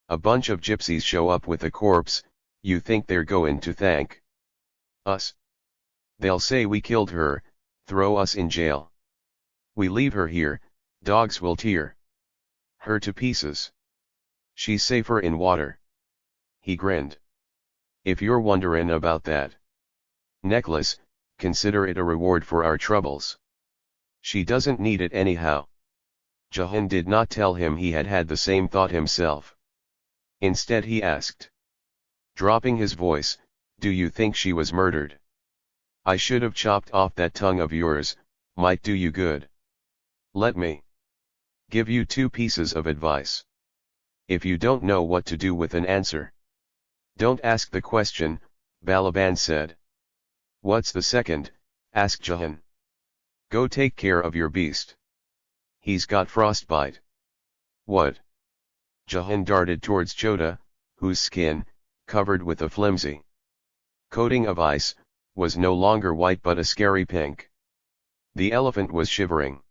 A bunch of gypsies show up with a corpse, you think they're going to thank us? They'll say we killed her, throw us in jail. We leave her here, dogs will tear her to pieces. She's safer in water." He grinned. "If you're wondering about that necklace, consider it a reward for our troubles. She doesn't need it anyhow." Jahan did not tell him he had had the same thought himself. Instead he asked, dropping his voice, "Do you think she was murdered? I should have chopped off that tongue of yours, might do you good. Let me give you 2 pieces of advice. If you don't know what to do with an answer, don't ask the question," Balaban said. "What's the second?" asked Jahan. "Go take care of your beast. He's got frostbite." "What?" Jahan darted towards Chota, whose skin, covered with a flimsy coating of ice, was no longer white but a scary pink. The elephant was shivering.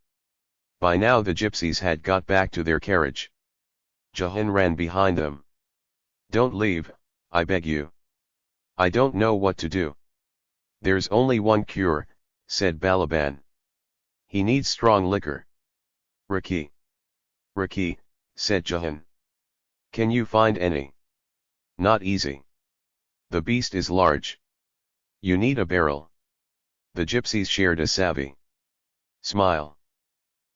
By now the gypsies had got back to their carriage. Jahan ran behind them. "Don't leave, I beg you. I don't know what to do." "There's only one cure," said Balaban. "He needs strong liquor." "Raki." "Raki," said Jahan. "Can you find any?" "Not easy. The beast is large. You need a barrel." The gypsies shared a savvy smile.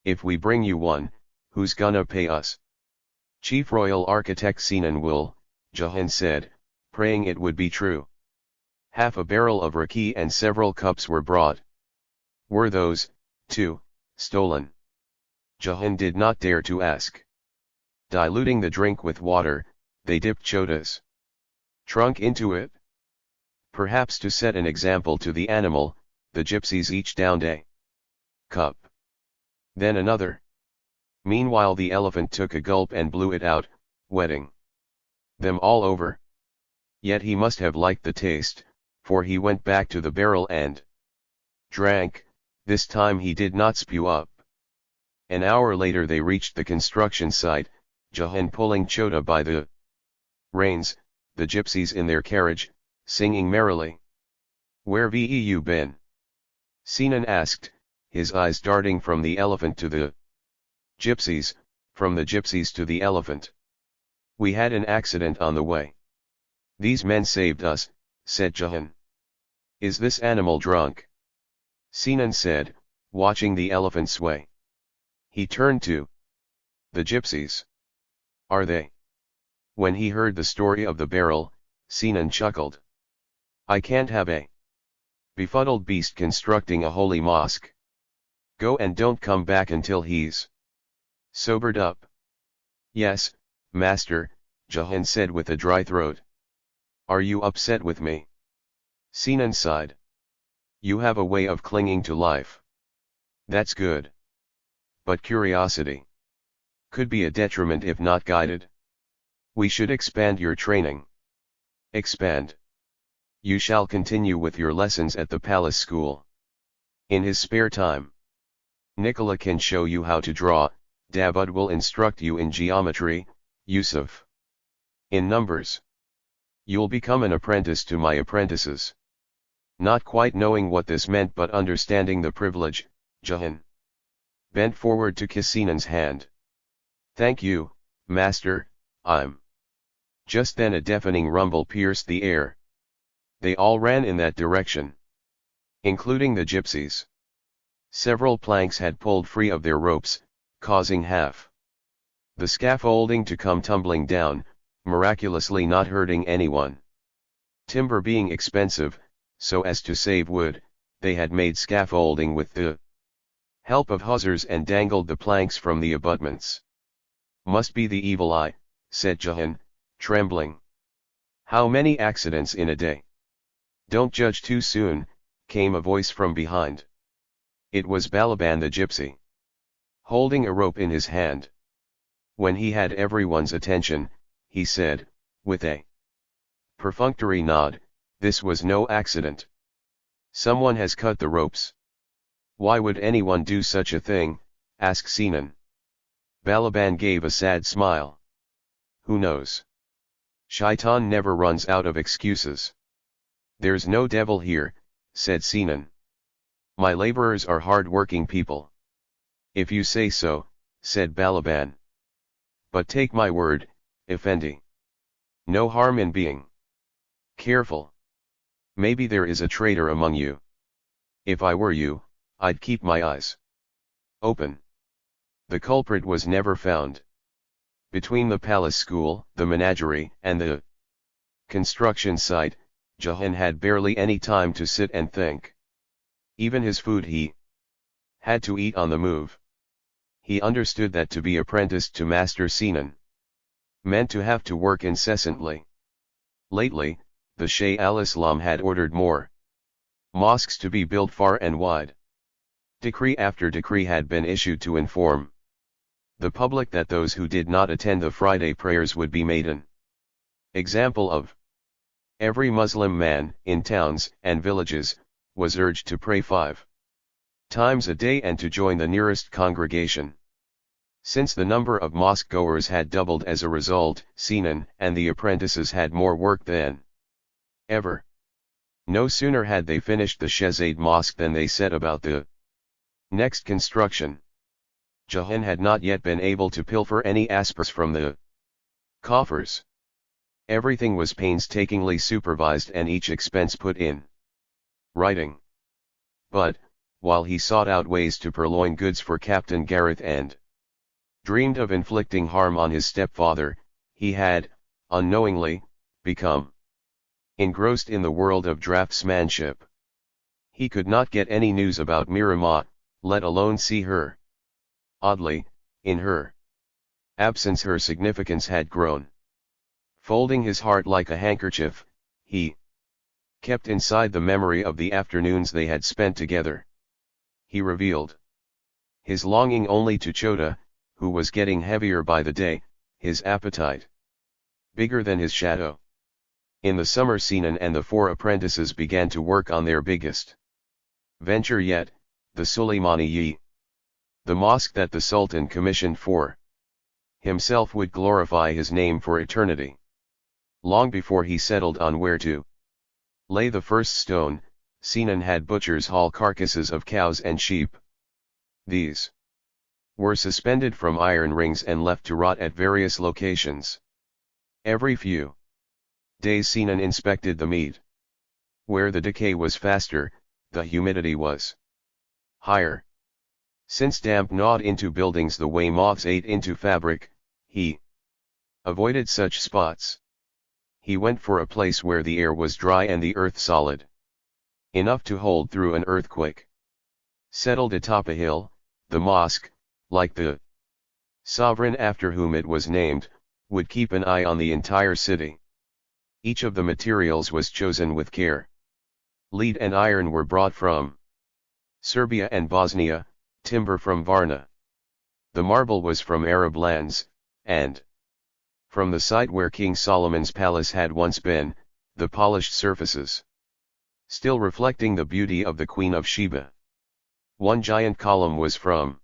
"If we bring you one, who's gonna pay us?" "Chief Royal Architect Sinan will," Jahan said, praying it would be true. Half a barrel of raki and several cups were brought. Were those, too, stolen? Jahan did not dare to ask. Diluting the drink with water, they dipped Chota's trunk into it. Perhaps to set an example to the animal, the gypsies each downed a cup. Then another. Meanwhile the elephant took a gulp and blew it out, wetting them all over. Yet he must have liked the taste, for he went back to the barrel and drank. This time he did not spew up. An hour later they reached the construction site, Jahan pulling Chota by the reins, the gypsies in their carriage, singing merrily. "Where've you been?" Sinan asked, his eyes darting from the elephant to the gypsies, from the gypsies to the elephant. "We had an accident on the way. These men saved us," said Jahan. "Is this animal drunk?" Sinan said, watching the elephant sway. He turned to the gypsies. "Are they?" When he heard the story of the barrel, Sinan chuckled. "I can't have a befuddled beast constructing a holy mosque. Go and don't come back until he's sobered up." "Yes, master," Jahan said with a dry throat. "Are you upset with me?" Sinan sighed. "You have a way of clinging to life. That's good. But curiosity could be a detriment if not guided. We should expand your training." "Expand? You shall continue with your lessons at the palace school." In his spare time, Nicola can show you how to draw, Davud will instruct you in geometry, Yusuf in numbers. You'll become an apprentice to my apprentices. Not quite knowing what this meant but understanding the privilege, Jahan bent forward to kiss Sinan's hand. "Thank you, master, I'm..." Just then a deafening rumble pierced the air. They all ran in that direction, including the gypsies. Several planks had pulled free of their ropes, causing half the scaffolding to come tumbling down, miraculously not hurting anyone. Timber being expensive, so as to save wood, they had made scaffolding with the help of hawsers and dangled the planks from the abutments. "Must be the evil eye," said Jahan, trembling. "How many accidents in a day?" "Don't judge too soon," came a voice from behind. It was Balaban the gypsy, holding a rope in his hand. When he had everyone's attention, he said, with a perfunctory nod, "This was no accident. Someone has cut the ropes." "Why would anyone do such a thing?" asked Sinan. Balaban gave a sad smile. "Who knows? Shaitan never runs out of excuses." "There's no devil here," said Sinan. "My laborers are hard-working people." "If you say so," said Balaban. "But take my word, Effendi. No harm in being careful. Maybe there is a traitor among you. If I were you, I'd keep my eyes open." The culprit was never found. Between the palace school, the menagerie, and the construction site, Jahan had barely any time to sit and think. Even his food he had to eat on the move. He understood that to be apprenticed to Master Sinan meant to have to work incessantly. Lately, the Shaykh al-Islam had ordered more mosques to be built far and wide. Decree after decree had been issued to inform the public that those who did not attend the Friday prayers would be made an example of. Every Muslim man, in towns and villages, was urged to pray 5 times a day and to join the nearest congregation. Since the number of mosque-goers had doubled as a result, Sinan and the apprentices had more work than ever. No sooner had they finished the Shehzade Mosque than they set about the next construction. Jahan had not yet been able to pilfer any aspers from the coffers. Everything was painstakingly supervised and each expense put in writing. But, while he sought out ways to purloin goods for Captain Gareth and dreamed of inflicting harm on his stepfather, he had, unknowingly, become engrossed in the world of draftsmanship. He could not get any news about Miramah, let alone see her. Oddly, in her absence her significance had grown. Folding his heart like a handkerchief, he kept inside the memory of the afternoons they had spent together. He revealed his longing only to Chota, who was getting heavier by the day, his appetite bigger than his shadow. In the summer Sinan and the 4 apprentices began to work on their biggest venture yet, the Suleymaniye. The mosque that the Sultan commissioned for himself would glorify his name for eternity. Long before he settled on where to lay the first stone, Sinan had butchers haul carcasses of cows and sheep. These were suspended from iron rings and left to rot at various locations. Every few days Sinan inspected the meat. Where the decay was faster, the humidity was higher. Since damp gnawed into buildings the way moths ate into fabric, he avoided such spots. He went for a place where the air was dry and the earth solid enough to hold through an earthquake. Settled atop a hill, the mosque, like the sovereign after whom it was named, would keep an eye on the entire city. Each of the materials was chosen with care. Lead and iron were brought from Serbia and Bosnia, timber from Varna. The marble was from Arab lands, and from the site where King Solomon's palace had once been, the polished surfaces still reflecting the beauty of the Queen of Sheba. One giant column was from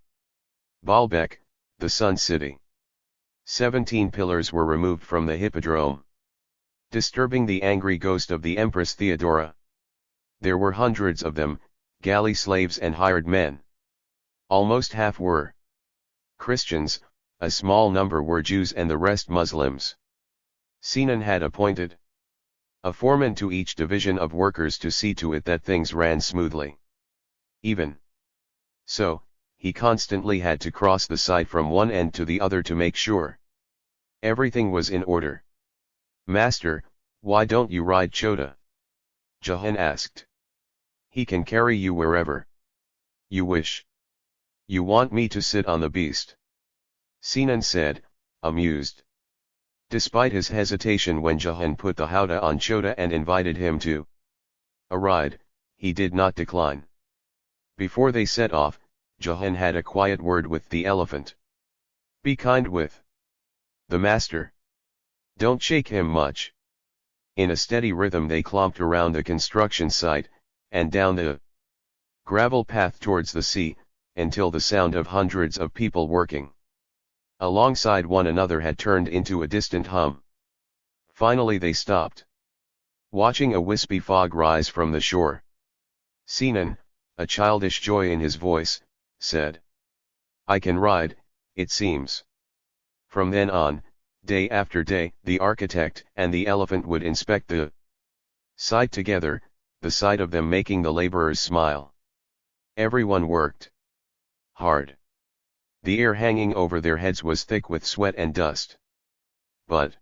Baalbek, the Sun City. 17 pillars were removed from the hippodrome, disturbing the angry ghost of the Empress Theodora. There were hundreds of them, galley slaves and hired men. Almost half were Christians, a small number were Jews and the rest Muslims. Sinan had appointed a foreman to each division of workers to see to it that things ran smoothly. Even so, he constantly had to cross the site from one end to the other to make sure everything was in order. "Master, why don't you ride Chota?" Jahan asked. "He can carry you wherever you wish." "You want me to sit on the beast?" Sinan said, amused. Despite his hesitation when Jahan put the howdah on Chota and invited him to a ride, he did not decline. Before they set off, Jahan had a quiet word with the elephant. "Be kind with the master. Don't shake him much." In a steady rhythm they clomped around the construction site, and down the gravel path towards the sea, until the sound of hundreds of people working alongside one another had turned into a distant hum. Finally they stopped, watching a wispy fog rise from the shore. Sinan, a childish joy in his voice, said, "I can ride, it seems." From then on, day after day, the architect and the elephant would inspect the site together, the sight of them making the laborers smile. Everyone worked hard. The air hanging over their heads was thick with sweat and dust. But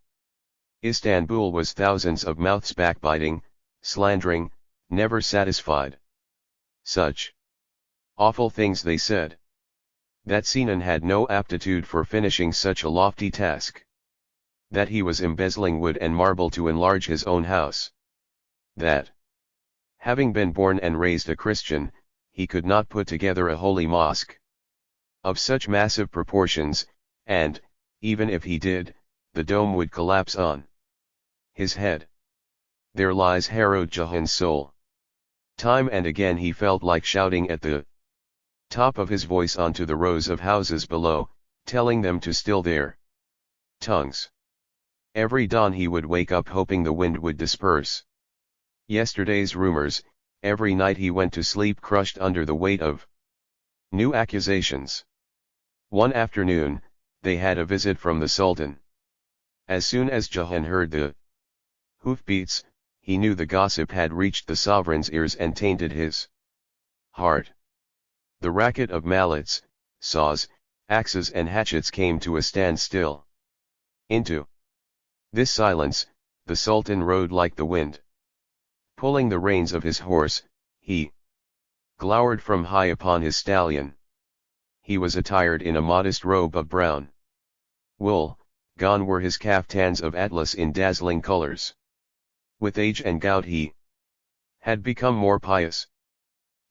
Istanbul was thousands of mouths backbiting, slandering, never satisfied. Such awful things they said. That Sinan had no aptitude for finishing such a lofty task. That he was embezzling wood and marble to enlarge his own house. That, having been born and raised a Christian, he could not put together a holy mosque of such massive proportions, and, even if he did, the dome would collapse on his head. There lies harrowed Jahan's soul. Time and again he felt like shouting at the top of his voice onto the rows of houses below, telling them to still their tongues. Every dawn he would wake up hoping the wind would disperse yesterday's rumors. Every night he went to sleep crushed under the weight of new accusations. One afternoon, they had a visit from the Sultan. As soon as Jahan heard the hoofbeats, he knew the gossip had reached the sovereign's ears and tainted his heart. The racket of mallets, saws, axes and hatchets came to a standstill. Into this silence, the Sultan rode like the wind. Pulling the reins of his horse, he glowered from high upon his stallion. He was attired in a modest robe of brown wool, gone were his caftans of atlas in dazzling colors. With age and gout he had become more pious.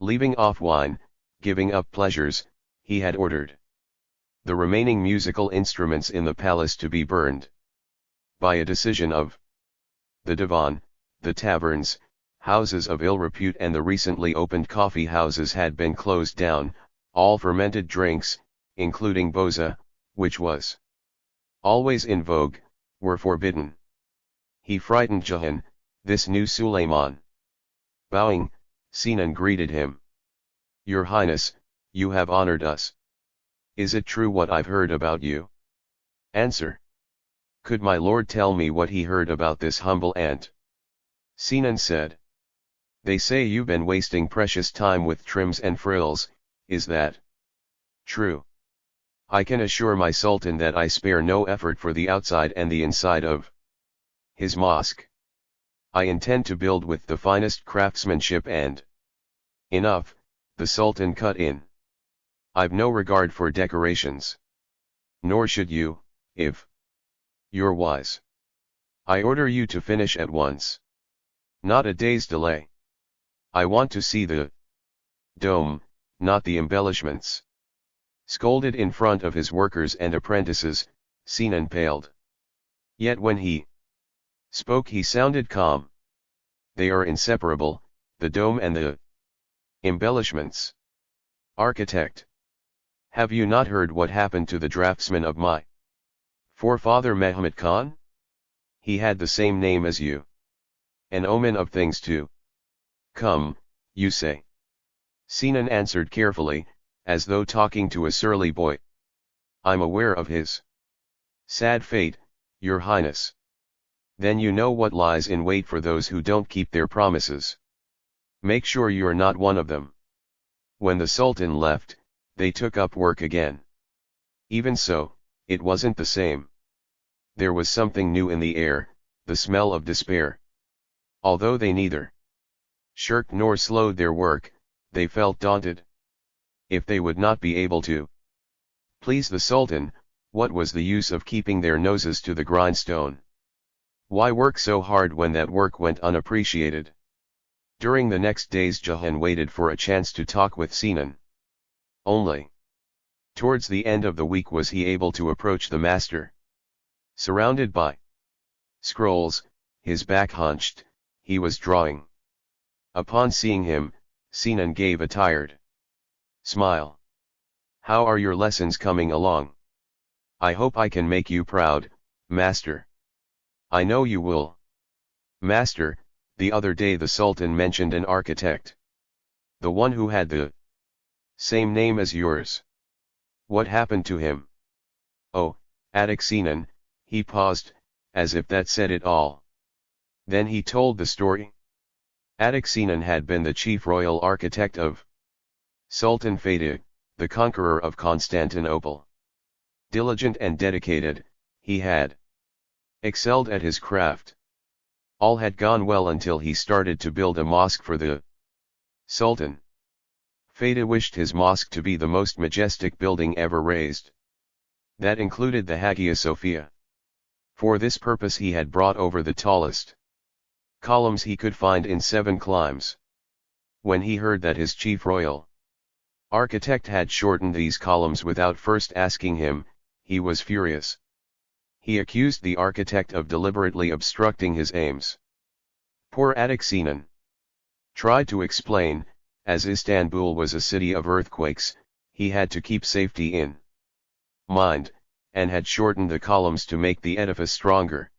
Leaving off wine, giving up pleasures, he had ordered the remaining musical instruments in the palace to be burned. By a decision of the Divan, the taverns, houses of ill repute and the recently opened coffee houses had been closed down, all fermented drinks, including boza, which was always in vogue, were forbidden. He frightened Jahan, this new Suleiman. Bowing, Sinan greeted him. Your Highness, you have honored us. Is it true what I've heard about you? Answer. Could my lord tell me what he heard about this humble ant? Sinan said. They say you've been wasting precious time with trims and frills, is that true? I can assure my sultan that I spare no effort for the outside and the inside of his mosque. I intend to build with the finest craftsmanship and enough, the sultan cut in. I've no regard for decorations. Nor should you, if you're wise. I order you to finish at once. Not a day's delay. I want to see the dome, not the embellishments. Scolded in front of his workers and apprentices, Sinan paled. Yet when he spoke he sounded calm. They are inseparable, the dome and the embellishments. Architect. Have you not heard what happened to the draftsman of my forefather Mehmet Khan? He had the same name as you. An omen of things to come, you say. Sinan answered carefully, as though talking to a surly boy. I'm aware of his sad fate, your highness. Then you know what lies in wait for those who don't keep their promises. Make sure you're not one of them. When the sultan left, they took up work again. Even so, it wasn't the same. There was something new in the air, the smell of despair. Although they neither shirked nor slowed their work, they felt daunted. If they would not be able to please the sultan, what was the use of keeping their noses to the grindstone? Why work so hard when that work went unappreciated? During the next days Jahan waited for a chance to talk with Sinan. Only towards the end of the week was he able to approach the master. Surrounded by scrolls, his back hunched, he was drawing. Upon seeing him, Sinan gave a tired smile. How are your lessons coming along? I hope I can make you proud, master. I know you will. Master, the other day the Sultan mentioned an architect. The one who had the same name as yours. What happened to him? Oh, Adik Sinan, he paused, as if that said it all. Then he told the story. Adik Sinan had been the chief royal architect of Sultan Fatih, the conqueror of Constantinople. Diligent and dedicated, he had excelled at his craft. All had gone well until he started to build a mosque for the Sultan. Fatih wished his mosque to be the most majestic building ever raised. That included the Hagia Sophia. For this purpose he had brought over the tallest columns he could find in 7 climes. When he heard that his chief royal architect had shortened these columns without first asking him, he was furious. He accused the architect of deliberately obstructing his aims. Poor Adik Sinan tried to explain, as Istanbul was a city of earthquakes, he had to keep safety in mind, and had shortened the columns to make the edifice stronger.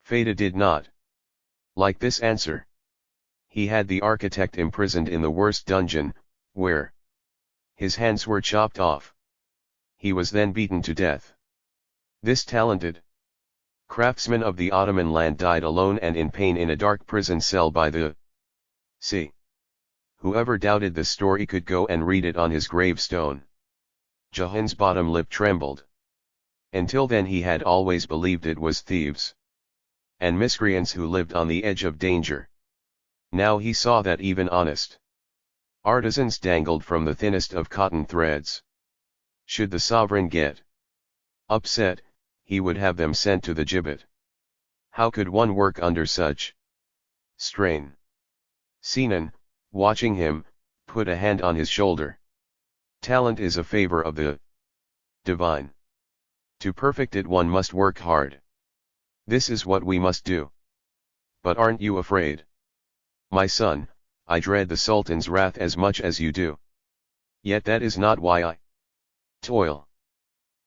Fatih did not like this answer. He had the architect imprisoned in the worst dungeon, where his hands were chopped off. He was then beaten to death. This talented craftsman of the Ottoman land died alone and in pain in a dark prison cell by the sea. Whoever doubted the story could go and read it on his gravestone. Jahan's bottom lip trembled. Until then he had always believed it was thieves and miscreants who lived on the edge of danger. Now he saw that even honest artisans dangled from the thinnest of cotton threads. Should the sovereign get upset, he would have them sent to the gibbet. How could one work under such strain? Sinan, watching him, put a hand on his shoulder. Talent is a favor of the divine. To perfect it one must work hard. This is what we must do. But aren't you afraid? My son, I dread the Sultan's wrath as much as you do. Yet that is not why I toil.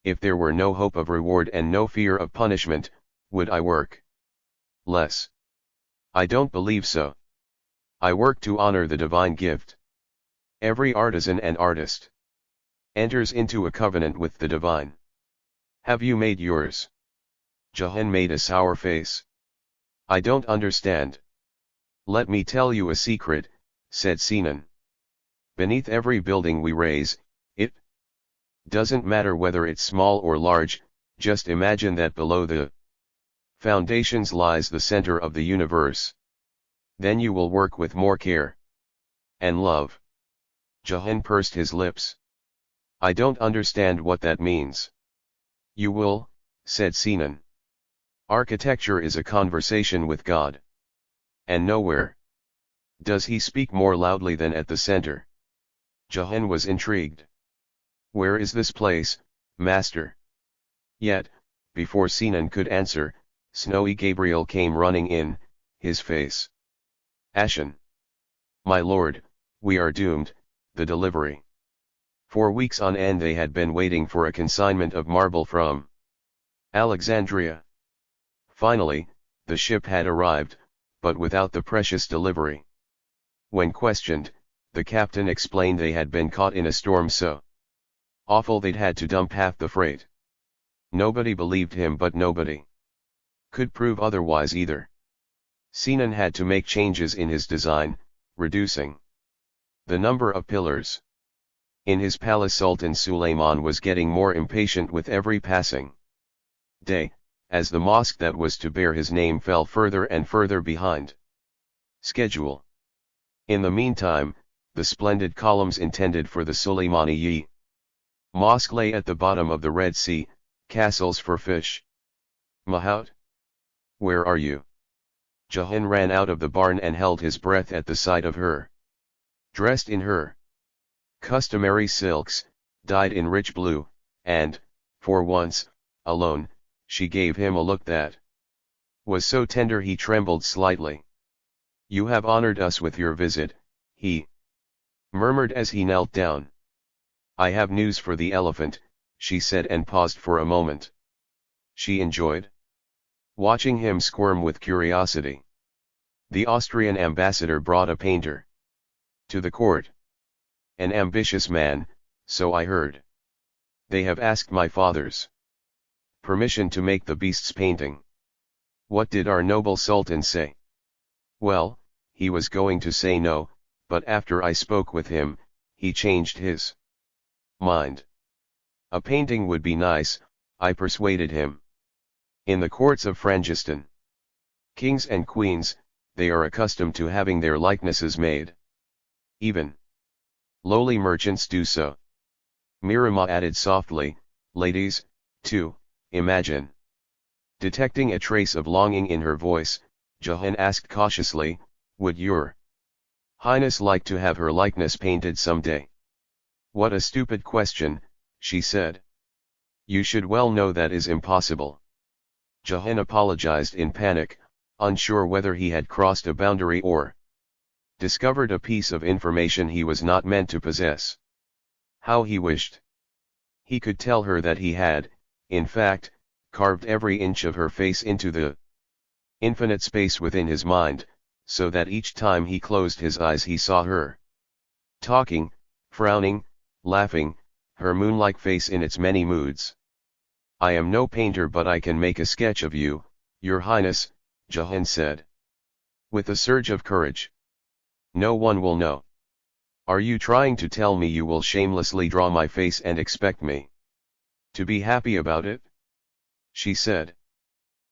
If there were no hope of reward and no fear of punishment, would I work less? I don't believe so. I work to honor the divine gift. Every artisan and artist enters into a covenant with the divine. Have you made yours? Jahan made a sour face. I don't understand. Let me tell you a secret, said Sinan. Beneath every building we raise, it doesn't matter whether it's small or large, just imagine that below the foundations lies the center of the universe. Then you will work with more care and love. Jahan pursed his lips. I don't understand what that means. You will, said Sinan. Architecture is a conversation with God. And nowhere does he speak more loudly than at the center. Jahan was intrigued. Where is this place, master? Yet, before Sinan could answer, Snowy Gabriel came running in, his face ashen. My lord, we are doomed, the delivery. For weeks on end they had been waiting for a consignment of marble from Alexandria. Finally, the ship had arrived, but without the precious delivery. When questioned, the captain explained they had been caught in a storm so awful they'd had to dump half the freight. Nobody believed him, but nobody could prove otherwise either. Sinan had to make changes in his design, reducing the number of pillars. In his palace, Sultan Suleiman was getting more impatient with every passing day, as the mosque that was to bear his name fell further and further behind schedule. In the meantime, the splendid columns intended for the Suleymaniye mosque lay at the bottom of the Red Sea, castles for fish. Mahout? Where are you? Jahan ran out of the barn and held his breath at the sight of her. Dressed in her customary silks, dyed in rich blue, and, for once, alone, she gave him a look that was so tender he trembled slightly. You have honored us with your visit, he murmured as he knelt down. I have news for the elephant, she said, and paused for a moment. She enjoyed watching him squirm with curiosity. The Austrian ambassador brought a painter to the court. An ambitious man, so I heard. They have asked my father's permission to make the beast's painting. What did our noble sultan say? Well, he was going to say no, but after I spoke with him, he changed his mind. A painting would be nice, I persuaded him. In the courts of Frangistan, kings and queens, they are accustomed to having their likenesses made. Even lowly merchants do so. Mirama added softly, ladies, too, imagine. Detecting a trace of longing in her voice, Jahan asked cautiously, would your Highness like to have her likeness painted someday? What a stupid question, she said. You should well know that is impossible. Jahan apologized in panic, unsure whether he had crossed a boundary or discovered a piece of information he was not meant to possess. How he wished he could tell her that he had, in fact, carved every inch of her face into the infinite space within his mind, so that each time he closed his eyes he saw her talking, frowning, laughing, her moon-like face in its many moods. I am no painter, but I can make a sketch of you, your Highness, Jahan said, with a surge of courage. No one will know. Are you trying to tell me you will shamelessly draw my face and expect me to be happy about it? She said.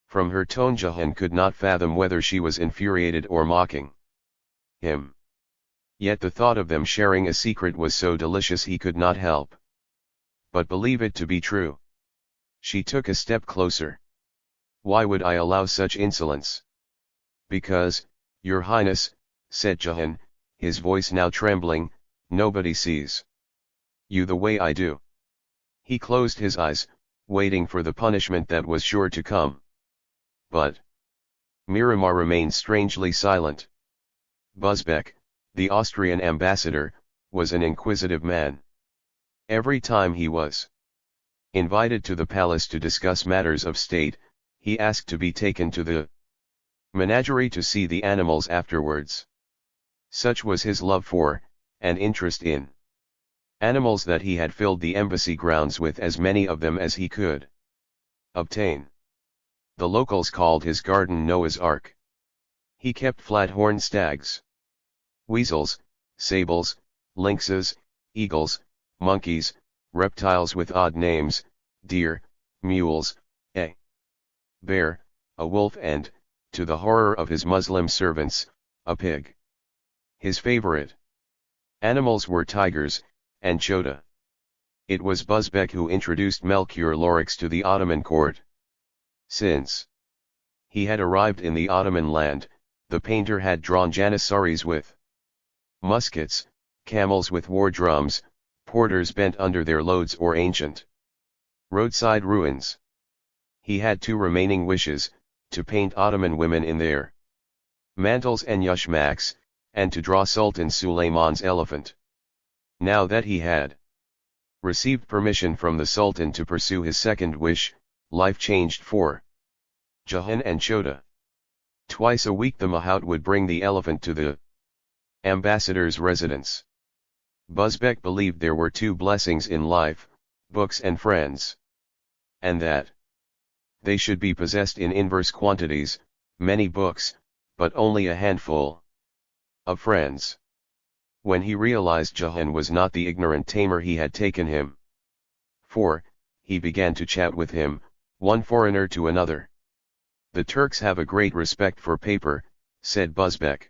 From her tone Jahan could not fathom whether she was infuriated or mocking him. Yet the thought of them sharing a secret was so delicious he could not help but believe it to be true. She took a step closer. Why would I allow such insolence? Because, your Highness, said Jahan, his voice now trembling, nobody sees you the way I do. He closed his eyes, waiting for the punishment that was sure to come. But Miramar remained strangely silent. Busbek, the Austrian ambassador, was an inquisitive man. Every time he was invited to the palace to discuss matters of state, he asked to be taken to the menagerie to see the animals afterwards. Such was his love for, and interest in, animals that he had filled the embassy grounds with as many of them as he could obtain. The locals called his garden Noah's Ark. He kept flat-horned stags, weasels, sables, lynxes, eagles, monkeys, reptiles with odd names, deer, mules, a bear, a wolf and, to the horror of his Muslim servants, a pig. His favorite animals were tigers, and chota. It was Busbek who introduced Melchior Lorix to the Ottoman court. Since he had arrived in the Ottoman land, the painter had drawn janissaries with muskets, camels with war drums, porters bent under their loads or ancient roadside ruins. He had two remaining wishes, to paint Ottoman women in their mantles and yushmaks, and to draw Sultan Sulayman's elephant. Now that he had received permission from the Sultan to pursue his second wish, life changed for Jahan and Chota. Twice a week the Mahout would bring the elephant to the ambassador's residence. Busbek believed there were two blessings in life, books and friends. And that they should be possessed in inverse quantities, many books, but only a handful of friends. When he realized Jahan was not the ignorant tamer he had taken him for, he began to chat with him, one foreigner to another. The Turks have a great respect for paper, said Busbek.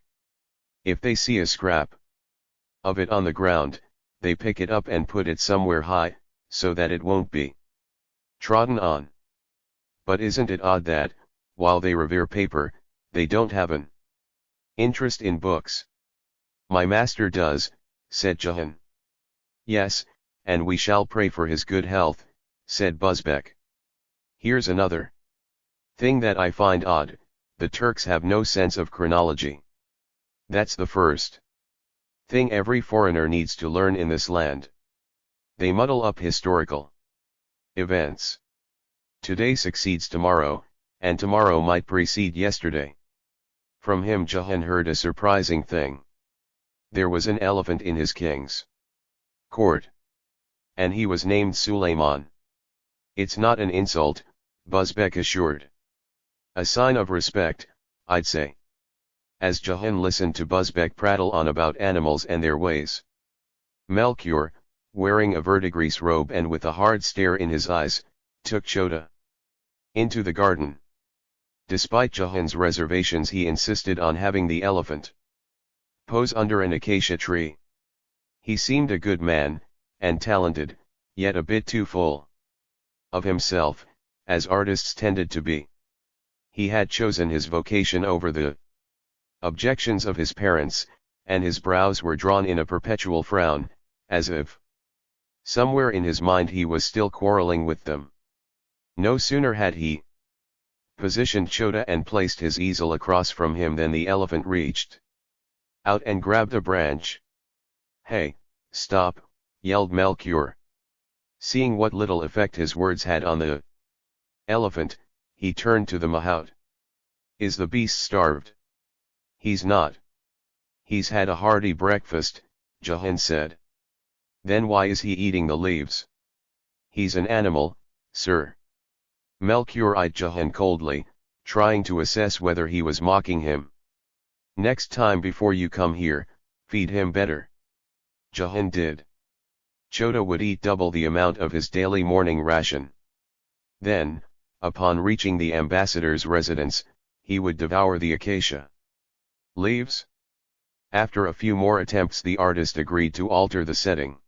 If they see a scrap of it on the ground, they pick it up and put it somewhere high, so that it won't be trodden on. But isn't it odd that, while they revere paper, they don't have an interest in books? My master does, said Jahan. Yes, and we shall pray for his good health, said Busbek. Here's another thing that I find odd, the Turks have no sense of chronology. That's the first thing every foreigner needs to learn in this land. They muddle up historical events. Today succeeds tomorrow, and tomorrow might precede yesterday. From him Jahan heard a surprising thing. There was an elephant in his king's court. And he was named Sulayman. It's not an insult, Busbek assured. A sign of respect, I'd say. As Jahan listened to Busbek prattle on about animals and their ways, Melchior, wearing a verdigris robe and with a hard stare in his eyes, took Chota into the garden. Despite Jahan's reservations, he insisted on having the elephant pose under an acacia tree. He seemed a good man, and talented, yet a bit too full of himself, as artists tended to be. He had chosen his vocation over the objections of his parents, and his brows were drawn in a perpetual frown, as if somewhere in his mind he was still quarreling with them. No sooner had he positioned Chota and placed his easel across from him than the elephant reached out and grabbed a branch. Hey, stop, yelled Melchior. Seeing what little effect his words had on the elephant, he turned to the Mahout. Is the beast starved? He's not. He's had a hearty breakfast, Jahan said. Then why is he eating the leaves? He's an animal, sir. Melchior eyed Jahan coldly, trying to assess whether he was mocking him. Next time before you come here, feed him better. Jahan did. Chota would eat double the amount of his daily morning ration. Then, upon reaching the ambassador's residence, he would devour the acacia leaves. After a few more attempts, the artist agreed to alter the setting.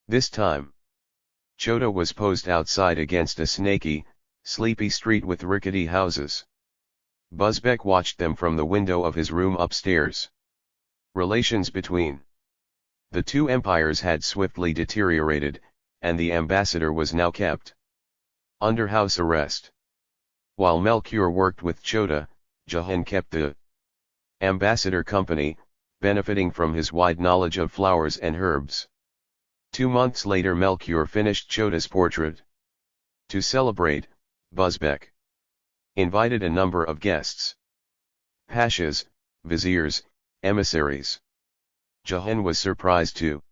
This time, Chota was posed outside against a snaky, sleepy street with rickety houses. Busbek watched them from the window of his room upstairs. Relations between the two empires had swiftly deteriorated, and the ambassador was now kept under house arrest. While Melchior worked with Chota, Jahan kept the ambassador company, benefiting from his wide knowledge of flowers and herbs. 2 months later Melchior finished Chota's portrait. To celebrate, Buzbek invited a number of guests. Pashas, viziers, emissaries. Jahan was surprised to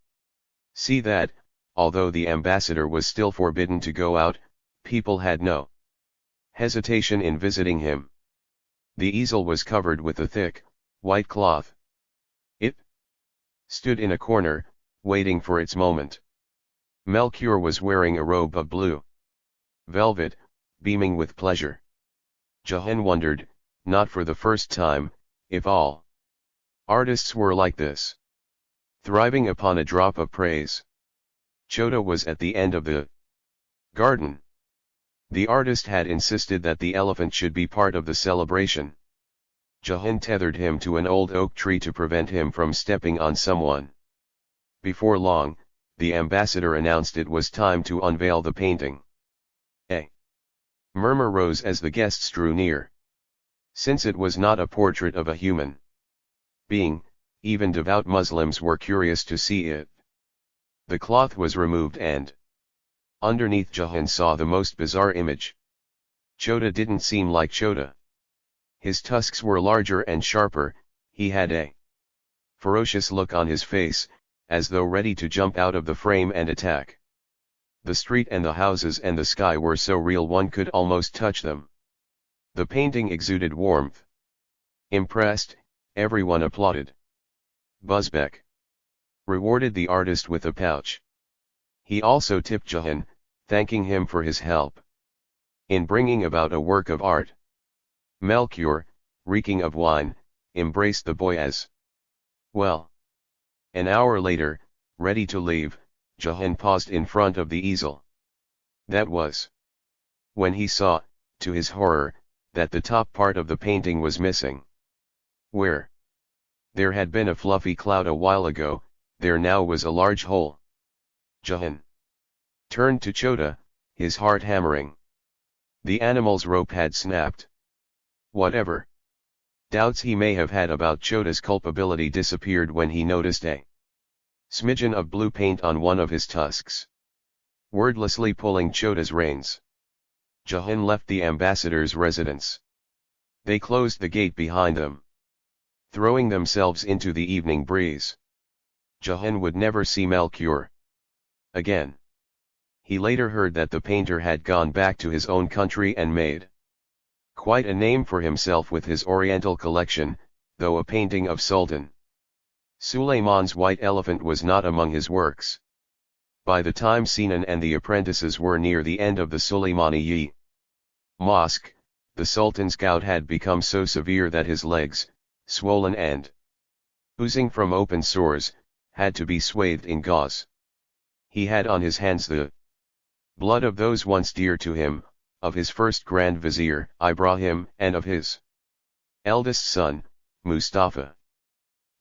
see that, although the ambassador was still forbidden to go out, people had no hesitation in visiting him. The easel was covered with a thick, white cloth. It stood in a corner, waiting for its moment. Melchior was wearing a robe of blue velvet, beaming with pleasure. Jahan wondered, not for the first time, if all artists were like this, thriving upon a drop of praise. Chota was at the end of the garden. The artist had insisted that the elephant should be part of the celebration. Jahan tethered him to an old oak tree to prevent him from stepping on someone. Before long, the ambassador announced it was time to unveil the painting. A murmur rose as the guests drew near. Since it was not a portrait of a human being, even devout Muslims were curious to see it. The cloth was removed and underneath Jahan saw the most bizarre image. Chota didn't seem like Chota. His tusks were larger and sharper, he had a ferocious look on his face, as though ready to jump out of the frame and attack. The street and the houses and the sky were so real one could almost touch them. The painting exuded warmth. Impressed, everyone applauded. Buzbek rewarded the artist with a pouch. He also tipped Jahan, thanking him for his help in bringing about a work of art. Melchior, reeking of wine, embraced the boy as well. An hour later, ready to leave, Jahan paused in front of the easel. That was when he saw, to his horror, that the top part of the painting was missing. Where there had been a fluffy cloud a while ago, there now was a large hole. Jahan turned to Chota, his heart hammering. The animal's rope had snapped. Whatever doubts he may have had about Chota's culpability disappeared when he noticed a smidgen of blue paint on one of his tusks. Wordlessly pulling Chota's reins, Jahan left the ambassador's residence. They closed the gate behind them, throwing themselves into the evening breeze. Jahan would never see Melchior again. He later heard that the painter had gone back to his own country and made quite a name for himself with his Oriental collection, though a painting of Sultan Sulayman's white elephant was not among his works. By the time Sinan and the apprentices were near the end of the Suleymaniye mosque, the Sultan's gout had become so severe that his legs, swollen and oozing from open sores, had to be swathed in gauze. He had on his hands the blood of those once dear to him, of his first Grand Vizier, Ibrahim, and of his eldest son, Mustafa.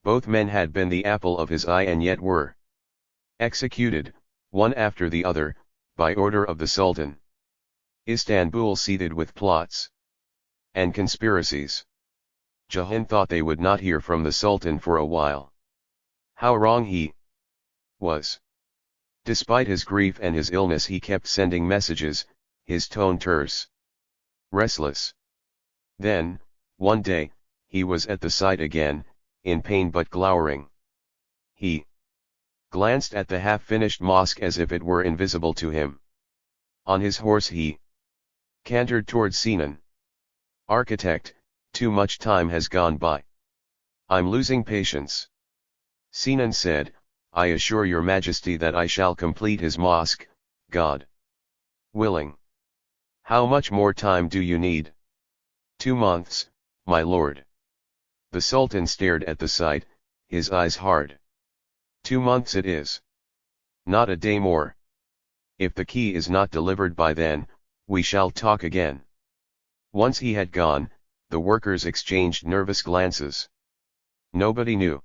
Both men had been the apple of his eye and yet were executed, one after the other, by order of the Sultan. Istanbul seethed with plots and conspiracies. Jahan thought they would not hear from the Sultan for a while. How wrong he was. Despite his grief and his illness he kept sending messages, his tone terse, restless. Then, one day, he was at the site again, in pain but glowering. He glanced at the half-finished mosque as if it were invisible to him. On his horse he cantered towards Sinan. Architect, too much time has gone by. I'm losing patience. Sinan said, I assure your majesty that I shall complete his mosque, God willing. How much more time do you need? 2 months, my lord. The Sultan stared at the sight, his eyes hard. 2 months it is. Not a day more. If the key is not delivered by then, we shall talk again. Once he had gone, the workers exchanged nervous glances. Nobody knew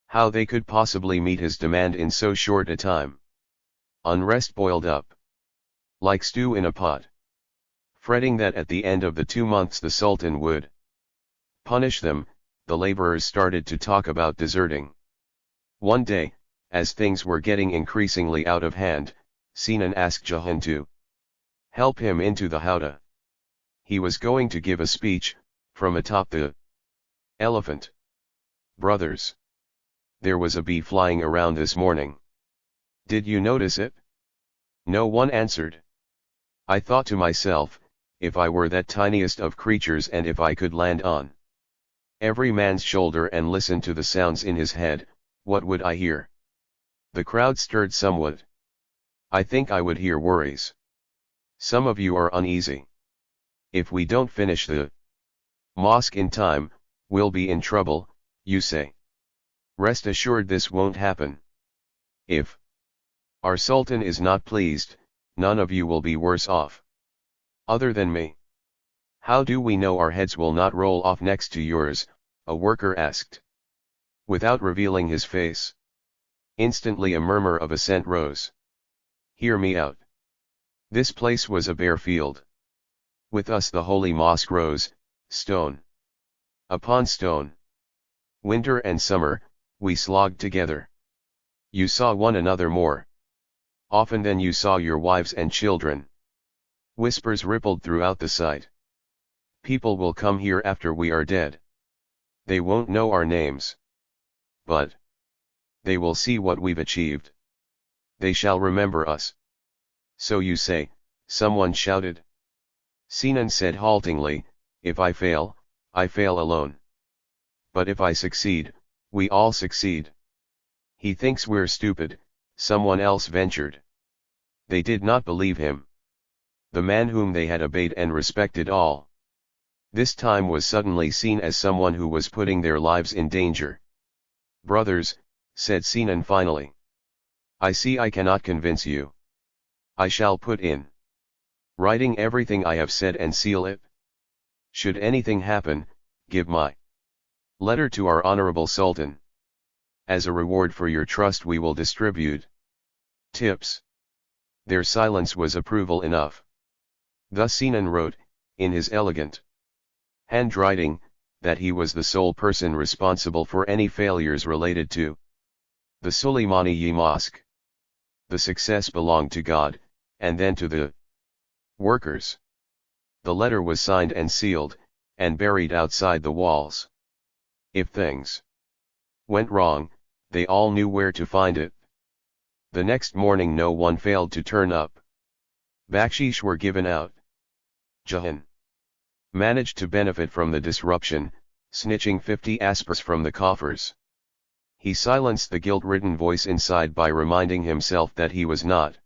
How they could possibly meet his demand in so short a time. Unrest boiled up like stew in a pot. Fretting that at the end of the 2 months the Sultan would punish them, the laborers started to talk about deserting. One day, as things were getting increasingly out of hand, Sinan asked Jahan to help him into the howdah. He was going to give a speech, from atop the elephant. Brothers, there was a bee flying around this morning. Did you notice it? No one answered. I thought to myself, if I were that tiniest of creatures and if I could land on every man's shoulder and listen to the sounds in his head, what would I hear? The crowd stirred somewhat. I think I would hear worries. Some of you are uneasy. If we don't finish the mosque in time, we'll be in trouble, you say. Rest assured this won't happen. If our Sultan is not pleased, none of you will be worse off. Other than me. How do we know our heads will not roll off next to yours? A worker asked. Without revealing his face. Instantly a murmur of assent rose. Hear me out. This place was a bare field. With us the holy mosque rose, stone upon stone. Winter and summer, we slogged together. You saw one another more often than you saw your wives and children. Whispers rippled throughout the site. People will come here after we are dead. They won't know our names. But they will see what we've achieved. They shall remember us. So you say, someone shouted. Sinan said haltingly, if I fail alone. But if I succeed, we all succeed. He thinks we're stupid, someone else ventured. They did not believe him. The man whom they had obeyed and respected all this time was suddenly seen as someone who was putting their lives in danger. Brothers, said Sinan finally. I see I cannot convince you. I shall put in writing everything I have said and seal it. Should anything happen, give my letter to our honorable Sultan. As a reward for your trust we will distribute tips. Their silence was approval enough. Thus Sinan wrote, in his elegant handwriting, that he was the sole person responsible for any failures related to the Suleymaniye Mosque. The success belonged to God, and then to the workers. The letter was signed and sealed, and buried outside the walls. If things went wrong, they all knew where to find it. The next morning no one failed to turn up. Bakshish were given out. Jahan managed to benefit from the disruption, snitching 50 aspers from the coffers. He silenced the guilt-ridden voice inside by reminding himself that he was not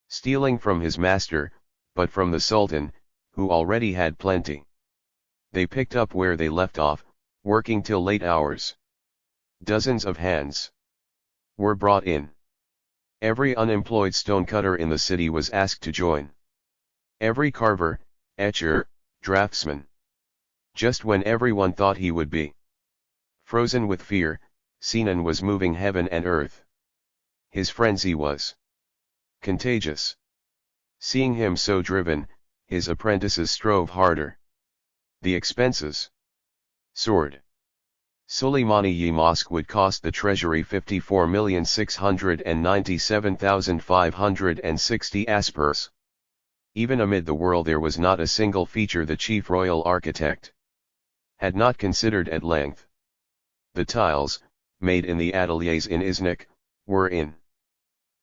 stealing from his master, but from the Sultan, who already had plenty. They picked up where they left off, working till late hours. Dozens of hands were brought in. Every unemployed stonecutter in the city was asked to join. Every carver, etcher, draftsman. Just when everyone thought he would be frozen with fear, Sinan was moving heaven and earth. His frenzy was contagious. Seeing him so driven, his apprentices strove harder. The expenses soared. Suleymaniye Mosque would cost the treasury 54,697,560 aspers. Even amid the whirl there was not a single feature the chief royal architect had not considered at length. The tiles, made in the ateliers in Iznik, were in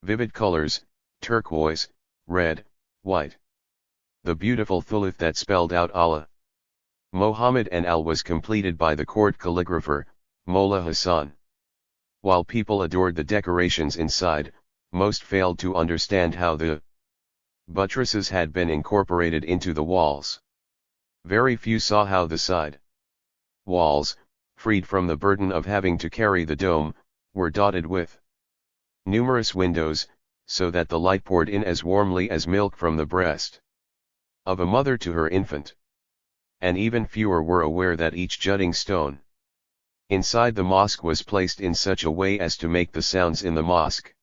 vivid colors, turquoise, red, white. The beautiful thuluth that spelled out Allah, Muhammad and Al was completed by the court calligrapher, Molla Hassan. While people adored the decorations inside, most failed to understand how the buttresses had been incorporated into the walls. Very few saw how the side walls, freed from the burden of having to carry the dome, were dotted with numerous windows, so that the light poured in as warmly as milk from the breast of a mother to her infant. And even fewer were aware that each jutting stone Inside the mosque was placed in such a way as to make the sounds in the mosque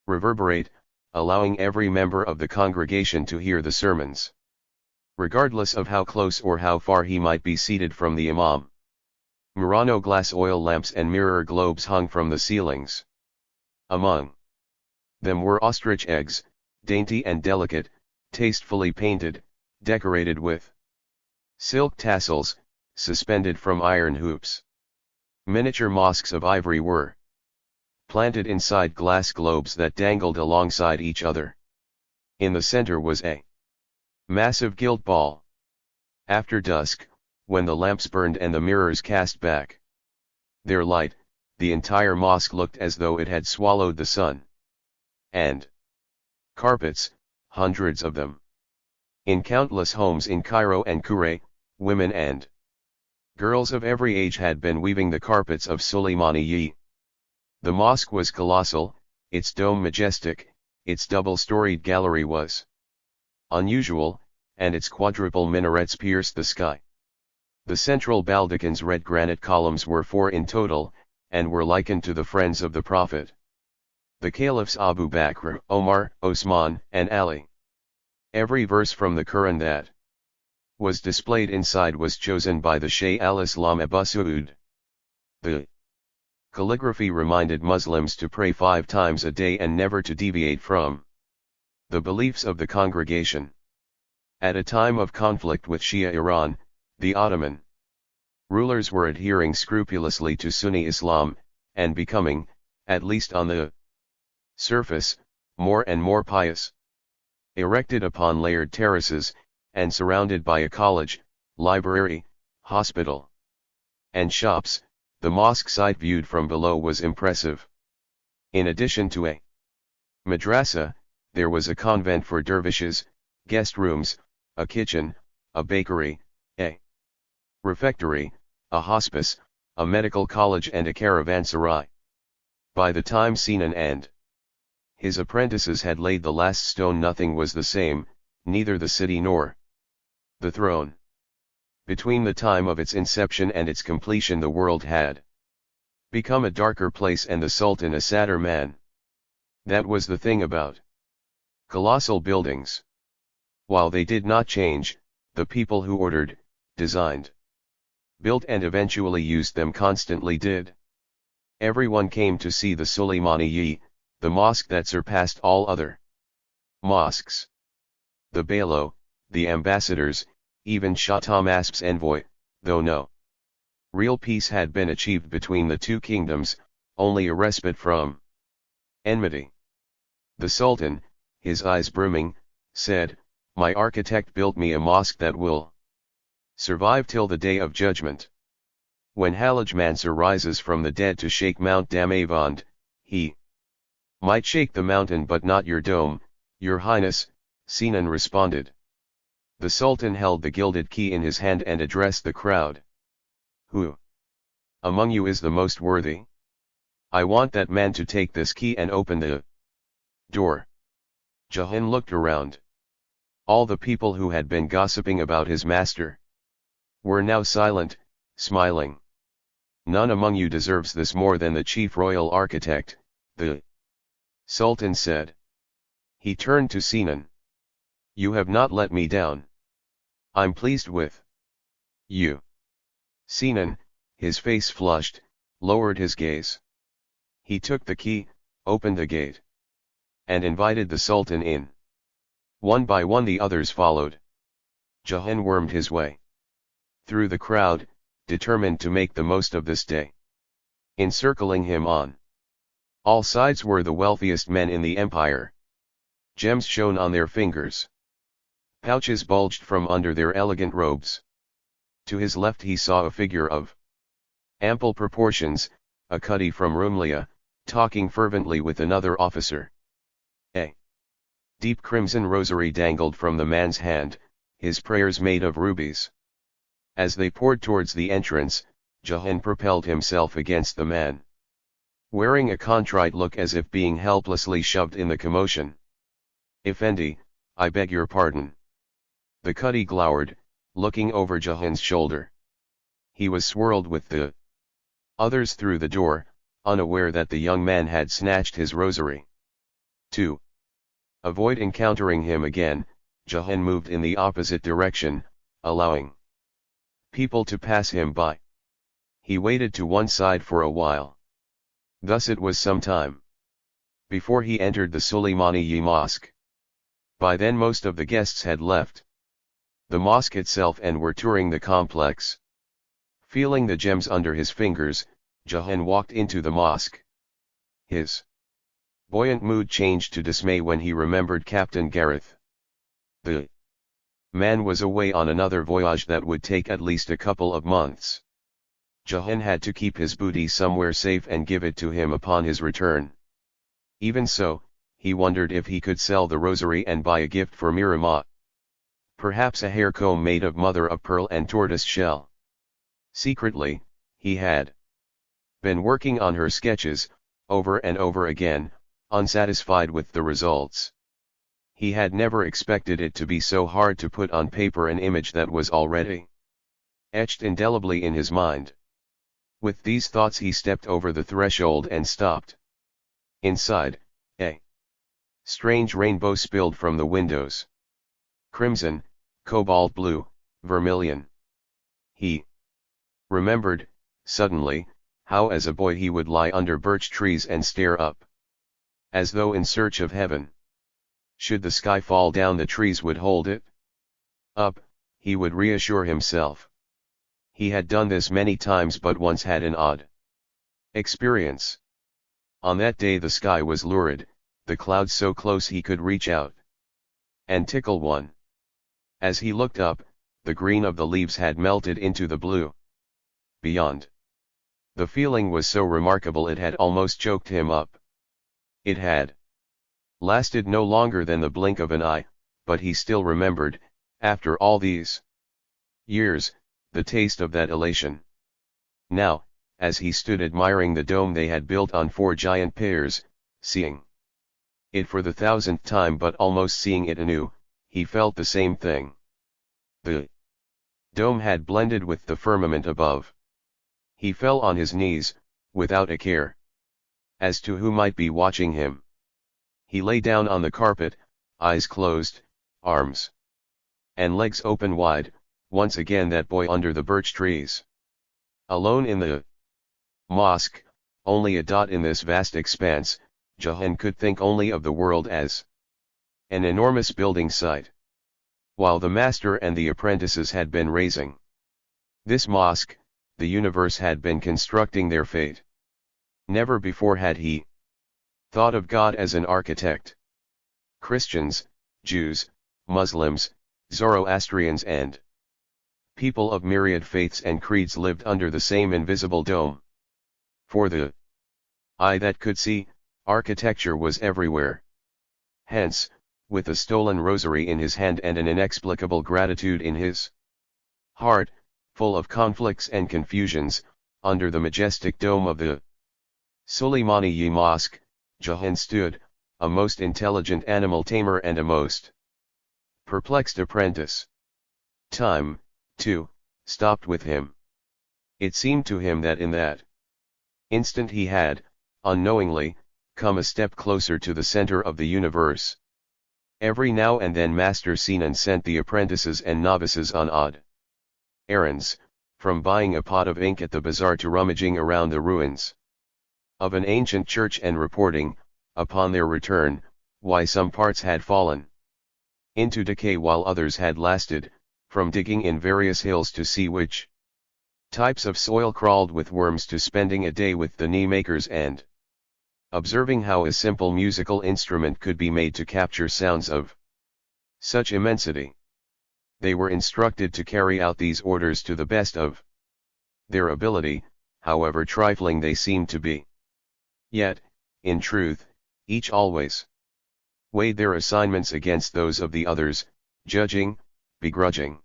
reverberate, allowing every member of the congregation to hear the sermons, regardless of how close or how far he might be seated from the imam. Murano glass oil lamps and mirror globes hung from the ceilings. Among them were ostrich eggs, dainty and delicate, tastefully painted, decorated with silk tassels, suspended from iron hoops. Miniature mosques of ivory were planted inside glass globes that dangled alongside each other. In the center was a massive gilt ball. After dusk, when the lamps burned and the mirrors cast back their light, the entire mosque looked as though it had swallowed the sun. And carpets, hundreds of them. In countless homes in Cairo and Kure, women and girls of every age had been weaving the carpets of Suleymaniye. The mosque was colossal, its dome majestic, its double-storied gallery was unusual, and its quadruple minarets pierced the sky. The central baldaquin's red granite columns were 4 in total, and were likened to the friends of the Prophet, the caliphs Abu Bakr, Omar, Osman, and Ali. Every verse from the Quran that was displayed inside was chosen by the Shaykh al-Islam Abu Su'ud. The calligraphy reminded Muslims to pray 5 times a day and never to deviate from the beliefs of the congregation. At a time of conflict with Shia Iran, the Ottoman rulers were adhering scrupulously to Sunni Islam, and becoming, at least on the surface, more and more pious. Erected upon layered terraces, and surrounded by a college, library, hospital, and shops, the mosque site viewed from below was impressive. In addition to a madrasa, there was a convent for dervishes, guest rooms, a kitchen, a bakery, a refectory, a hospice, a medical college and a caravanserai. By the time Sinan and his apprentices had laid the last stone, nothing was the same, neither the city nor the throne. Between the time of its inception and its completion the world had become a darker place and the Sultan a sadder man. That was the thing about colossal buildings. While they did not change, the people who ordered, designed, built and eventually used them constantly did. Everyone came to see the Suleymaniye, the mosque that surpassed all other mosques. The Balo, the ambassadors, even Shah Tahmasp's envoy, though no real peace had been achieved between the two kingdoms, only a respite from enmity. The Sultan, his eyes brimming, said, "My architect built me a mosque that will survive till the day of judgment. When Halaj Mansur rises from the dead to shake Mount Damavand, he might shake the mountain but not your dome, your highness," Sinan responded. The Sultan held the gilded key in his hand and addressed the crowd. "Who among you is the most worthy? I want that man to take this key and open the door." Jahan looked around. All the people who had been gossiping about his master were now silent, smiling. "None among you deserves this more than the chief royal architect," the Sultan said. He turned to Sinan. "You have not let me down. I'm pleased with you." Sinan, his face flushed, lowered his gaze. He took the key, opened the gate, and invited the Sultan in. One by one the others followed. Jahan wormed his way through the crowd, determined to make the most of this day. Encircling him on all sides were the wealthiest men in the empire. Gems shone on their fingers. Pouches bulged from under their elegant robes. To his left he saw a figure of ample proportions, a Cudi from Rumlia, talking fervently with another officer. A deep crimson rosary dangled from the man's hand, his prayers made of rubies. As they poured towards the entrance, Jahan propelled himself against the man, wearing a contrite look as if being helplessly shoved in the commotion. "Effendi, I beg your pardon." The Cudi glowered, looking over Jahan's shoulder. He was swirled with the Others through the door, unaware that the young man had snatched his rosary. To avoid encountering him again, Jahan moved in the opposite direction, allowing people to pass him by. He waited to one side for a while. Thus it was some time before he entered the Suleymaniye Mosque. By then most of the guests had left the mosque itself and were touring the complex. Feeling the gems under his fingers, Jahan walked into the mosque. His buoyant mood changed to dismay when he remembered Captain Gareth. The man was away on another voyage that would take at least a couple of months. Jahan had to keep his booty somewhere safe and give it to him upon his return. Even so, he wondered if he could sell the rosary and buy a gift for Mirama. Perhaps a hair comb made of mother of pearl and tortoise shell. Secretly, he had been working on her sketches, over and over again, unsatisfied with the results. He had never expected it to be so hard to put on paper an image that was already etched indelibly in his mind. With these thoughts he stepped over the threshold and stopped. Inside, a strange rainbow spilled from the windows. Crimson, cobalt blue, vermilion. He remembered, suddenly, how as a boy he would lie under birch trees and stare up, as though in search of heaven. Should the sky fall down, the trees would hold it up, he would reassure himself. He had done this many times but once had an odd experience. On that day the sky was lurid, the clouds so close he could reach out and tickle one. As he looked up, the green of the leaves had melted into the blue beyond. The feeling was so remarkable it had almost choked him up. It had lasted no longer than the blink of an eye, but he still remembered, after all these years, the taste of that elation. Now, as he stood admiring the dome they had built on 4 giant pillars, seeing it for the 1000th time but almost seeing it anew, he felt the same thing. The dome had blended with the firmament above. He fell on his knees, without a care as to who might be watching him. He lay down on the carpet, eyes closed, arms and legs open wide, once again that boy under the birch trees. Alone in the mosque, only a dot in this vast expanse, Jahan could think only of the world as an enormous building site. While the master and the apprentices had been raising this mosque, the universe had been constructing their fate. Never before had he thought of God as an architect. Christians, Jews, Muslims, Zoroastrians and people of myriad faiths and creeds lived under the same invisible dome. For the eye that could see, architecture was everywhere. Hence, with a stolen rosary in his hand and an inexplicable gratitude in his heart, full of conflicts and confusions, under the majestic dome of the Suleymaniye Mosque, Jahan stood, a most intelligent animal tamer and a most perplexed apprentice. Time, too, stopped with him. It seemed to him that in that instant he had, unknowingly, come a step closer to the center of the universe. Every now and then Master Sinan sent the apprentices and novices on odd errands, from buying a pot of ink at the bazaar to rummaging around the ruins of an ancient church and reporting, upon their return, why some parts had fallen into decay while others had lasted, from digging in various hills to see which types of soil crawled with worms to spending a day with the knee makers and observing how a simple musical instrument could be made to capture sounds of such immensity. They were instructed to carry out these orders to the best of their ability, however trifling they seemed to be. Yet, in truth, each always weighed their assignments against those of the others, judging, begrudging.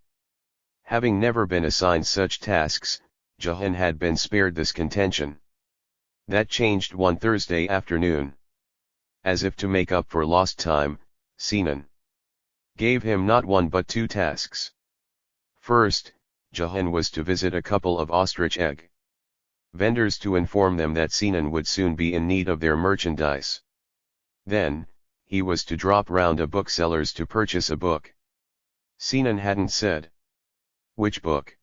Having never been assigned such tasks, Jahan had been spared this contention. That changed one Thursday afternoon. As if to make up for lost time, Sinan gave him not one but 2 tasks. First, Jahan was to visit a couple of ostrich egg vendors to inform them that Sinan would soon be in need of their merchandise. Then, he was to drop round a bookseller's to purchase a book. Sinan hadn't said. Which book?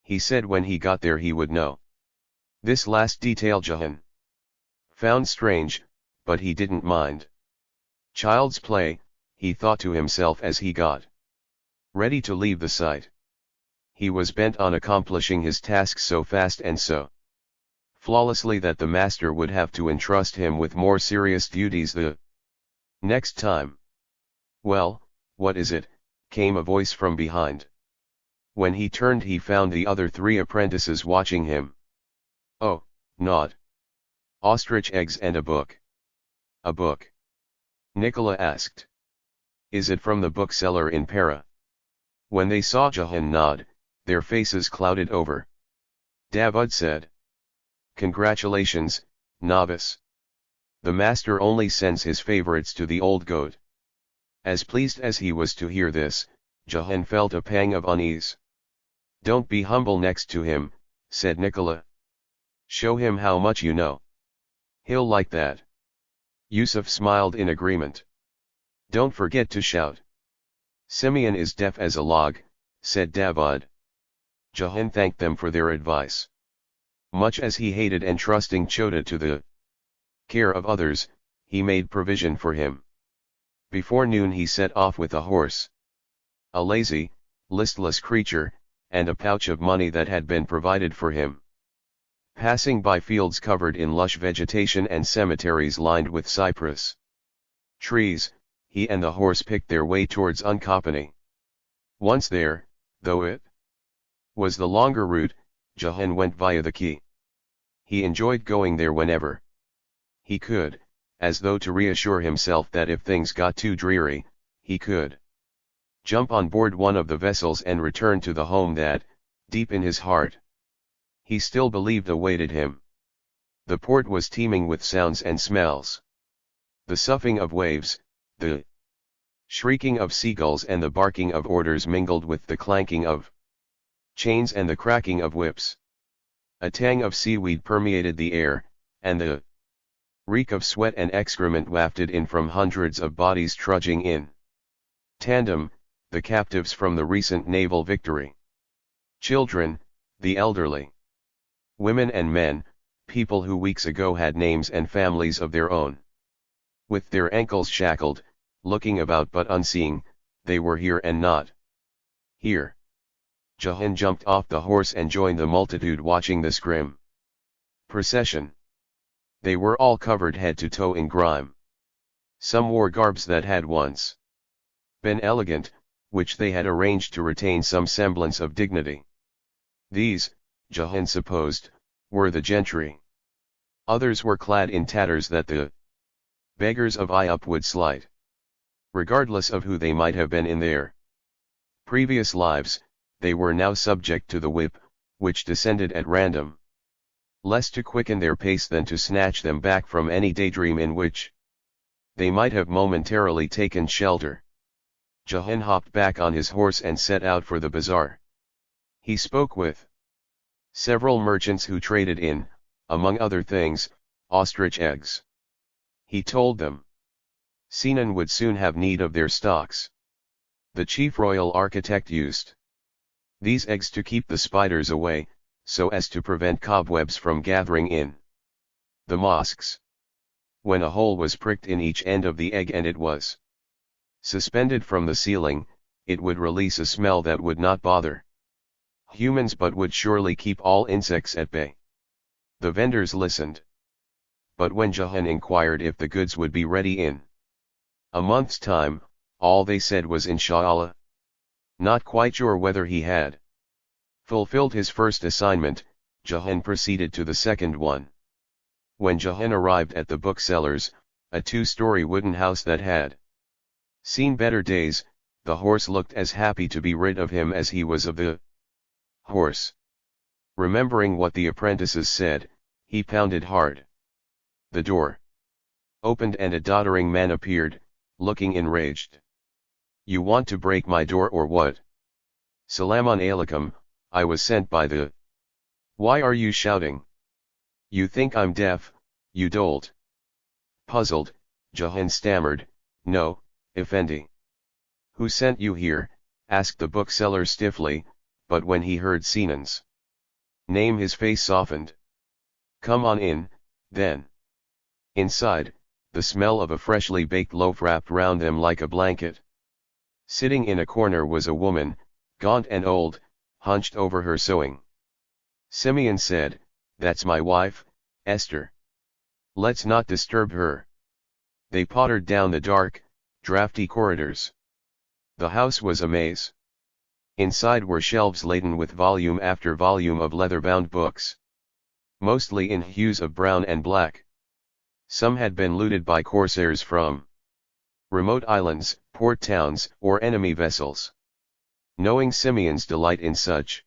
He said when he got there he would know. This last detail Jahan found strange, but he didn't mind. Child's play, he thought to himself as he got ready to leave the site. He was bent on accomplishing his task so fast and so flawlessly that the master would have to entrust him with more serious duties the next time. "Well, what is it?" came a voice from behind. When he turned he found the other 3 apprentices watching him. "Oh, not ostrich eggs and a book." "A book?" Nicola asked. "Is it from the bookseller in Para?" When they saw Jahan nod, their faces clouded over. Davud said, "Congratulations, novice. The master only sends his favorites to the old goat." As pleased as he was to hear this, Jahan felt a pang of unease. "Don't be humble next to him," said Nicola. "Show him how much you know. He'll like that." Yusuf smiled in agreement. "Don't forget to shout." "Simeon is deaf as a log," said Davud. Jahan thanked them for their advice. Much as he hated entrusting Chota to the care of others, he made provision for him. Before noon he set off with a horse. A lazy, listless creature, and a pouch of money that had been provided for him. Passing by fields covered in lush vegetation and cemeteries lined with cypress trees, he and the horse picked their way towards Unkopani. Once there, though it was the longer route, Jahan went via the quay. He enjoyed going there whenever he could, as though to reassure himself that if things got too dreary, he could jump on board one of the vessels and return to the home that, deep in his heart, he still believed awaited him. The port was teeming with sounds and smells. The soughing of waves, the shrieking of seagulls and the barking of orders mingled with the clanking of chains and the cracking of whips. A tang of seaweed permeated the air, and the reek of sweat and excrement wafted in from hundreds of bodies trudging in tandem, the captives from the recent naval victory. Children, the elderly, women and men, people who weeks ago had names and families of their own. With their ankles shackled, looking about but unseeing, they were here and not here. Jahan jumped off the horse and joined the multitude watching this grim procession. They were all covered head to toe in grime. Some wore garbs that had once been elegant, which they had arranged to retain some semblance of dignity. These, Jahan supposed, were the gentry. Others were clad in tatters that the beggars of Ayup would slight. Regardless of who they might have been in their previous lives, they were now subject to the whip, which descended at random. Less to quicken their pace than to snatch them back from any daydream in which they might have momentarily taken shelter. Jahan hopped back on his horse and set out for the bazaar. He spoke with several merchants who traded in, among other things, ostrich eggs. He told them Sinan would soon have need of their stocks. The chief royal architect used these eggs to keep the spiders away, so as to prevent cobwebs from gathering in the mosques. When a hole was pricked in each end of the egg and it was suspended from the ceiling, it would release a smell that would not bother humans but would surely keep all insects at bay. The vendors listened. But when Jahan inquired if the goods would be ready in a month's time, all they said was Inshallah. Not quite sure whether he had fulfilled his first assignment, Jahan proceeded to the second one. When Jahan arrived at the bookseller's, a 2-story wooden house that had seen better days, the horse looked as happy to be rid of him as he was of the horse. Remembering what the apprentices said, he pounded hard. The door opened and a doddering man appeared, looking enraged. "You want to break my door or what?" "Salaam alaikum, I was sent by the..." "Why are you shouting?" You think I'm deaf, you dolt. Puzzled, Jahan stammered, no, Effendi. Who sent you here? Asked the bookseller stiffly, but when he heard Sinan's name his face softened. Come on in, then. Inside, the smell of a freshly baked loaf wrapped round them like a blanket. Sitting in a corner was a woman, gaunt and old, hunched over her sewing. Simeon said, That's my wife, Esther. Let's not disturb her. They pottered down the dark, drafty corridors. The house was a maze. Inside were shelves laden with volume after volume of leather-bound books. Mostly in hues of brown and black. Some had been looted by corsairs from remote islands, port towns, or enemy vessels. Knowing Simeon's delight in such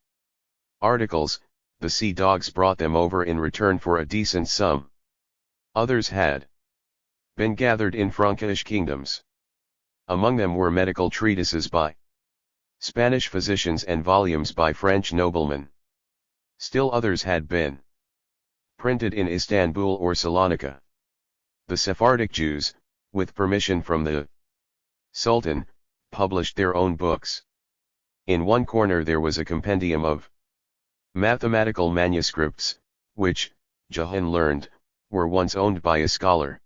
articles, the sea dogs brought them over in return for a decent sum. Others had been gathered in Frankish kingdoms. Among them were medical treatises by Spanish physicians and volumes by French noblemen. Still others had been printed in Istanbul or Salonika. The Sephardic Jews, with permission from the Sultan, published their own books. In one corner there was a compendium of mathematical manuscripts, which, Jahan learned, were once owned by a scholar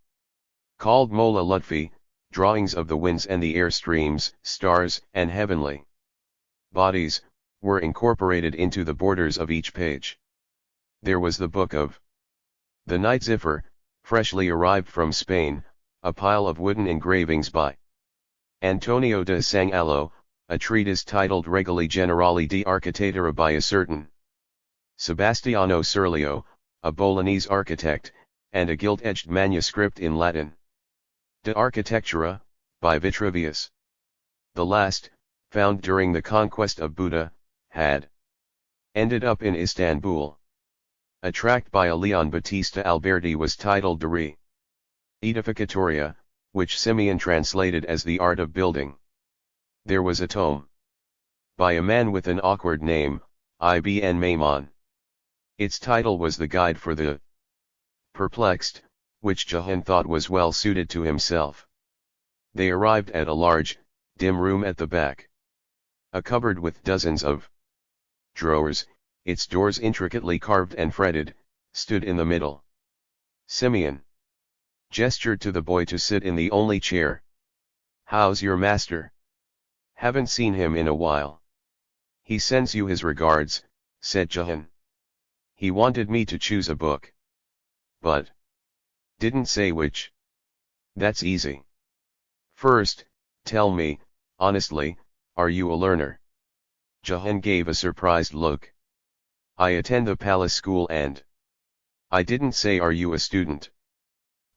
called Molla Lutfi, drawings of the winds and the air streams, stars, and heavenly bodies, were incorporated into the borders of each page. There was the book of the Night Ziffer, freshly arrived from Spain, a pile of wooden engravings by Antonio de Sangallo, a treatise titled Reguli Generali di Architectura by a certain Sebastiano Serlio, a Bolognese architect, and a gilt-edged manuscript in Latin. De Architectura, by Vitruvius. The last, found during the conquest of Buda, had ended up in Istanbul. A tract by a Leon Battista Alberti was titled De Re Edificatoria, which Simeon translated as The Art of Building. There was a tome by a man with an awkward name, Ibn Maimon. Its title was The Guide for the Perplexed, which Jahan thought was well suited to himself. They arrived at a large, dim room at the back. A cupboard with dozens of drawers, its doors intricately carved and fretted, stood in the middle. Simeon gestured to the boy to sit in the only chair. How's your master? Haven't seen him in a while. He sends you his regards, said Jahan. He wanted me to choose a book. But didn't say which. That's easy. First, tell me, honestly, are you a learner? Jahan gave a surprised look. I attend the palace school and I didn't say are you a student.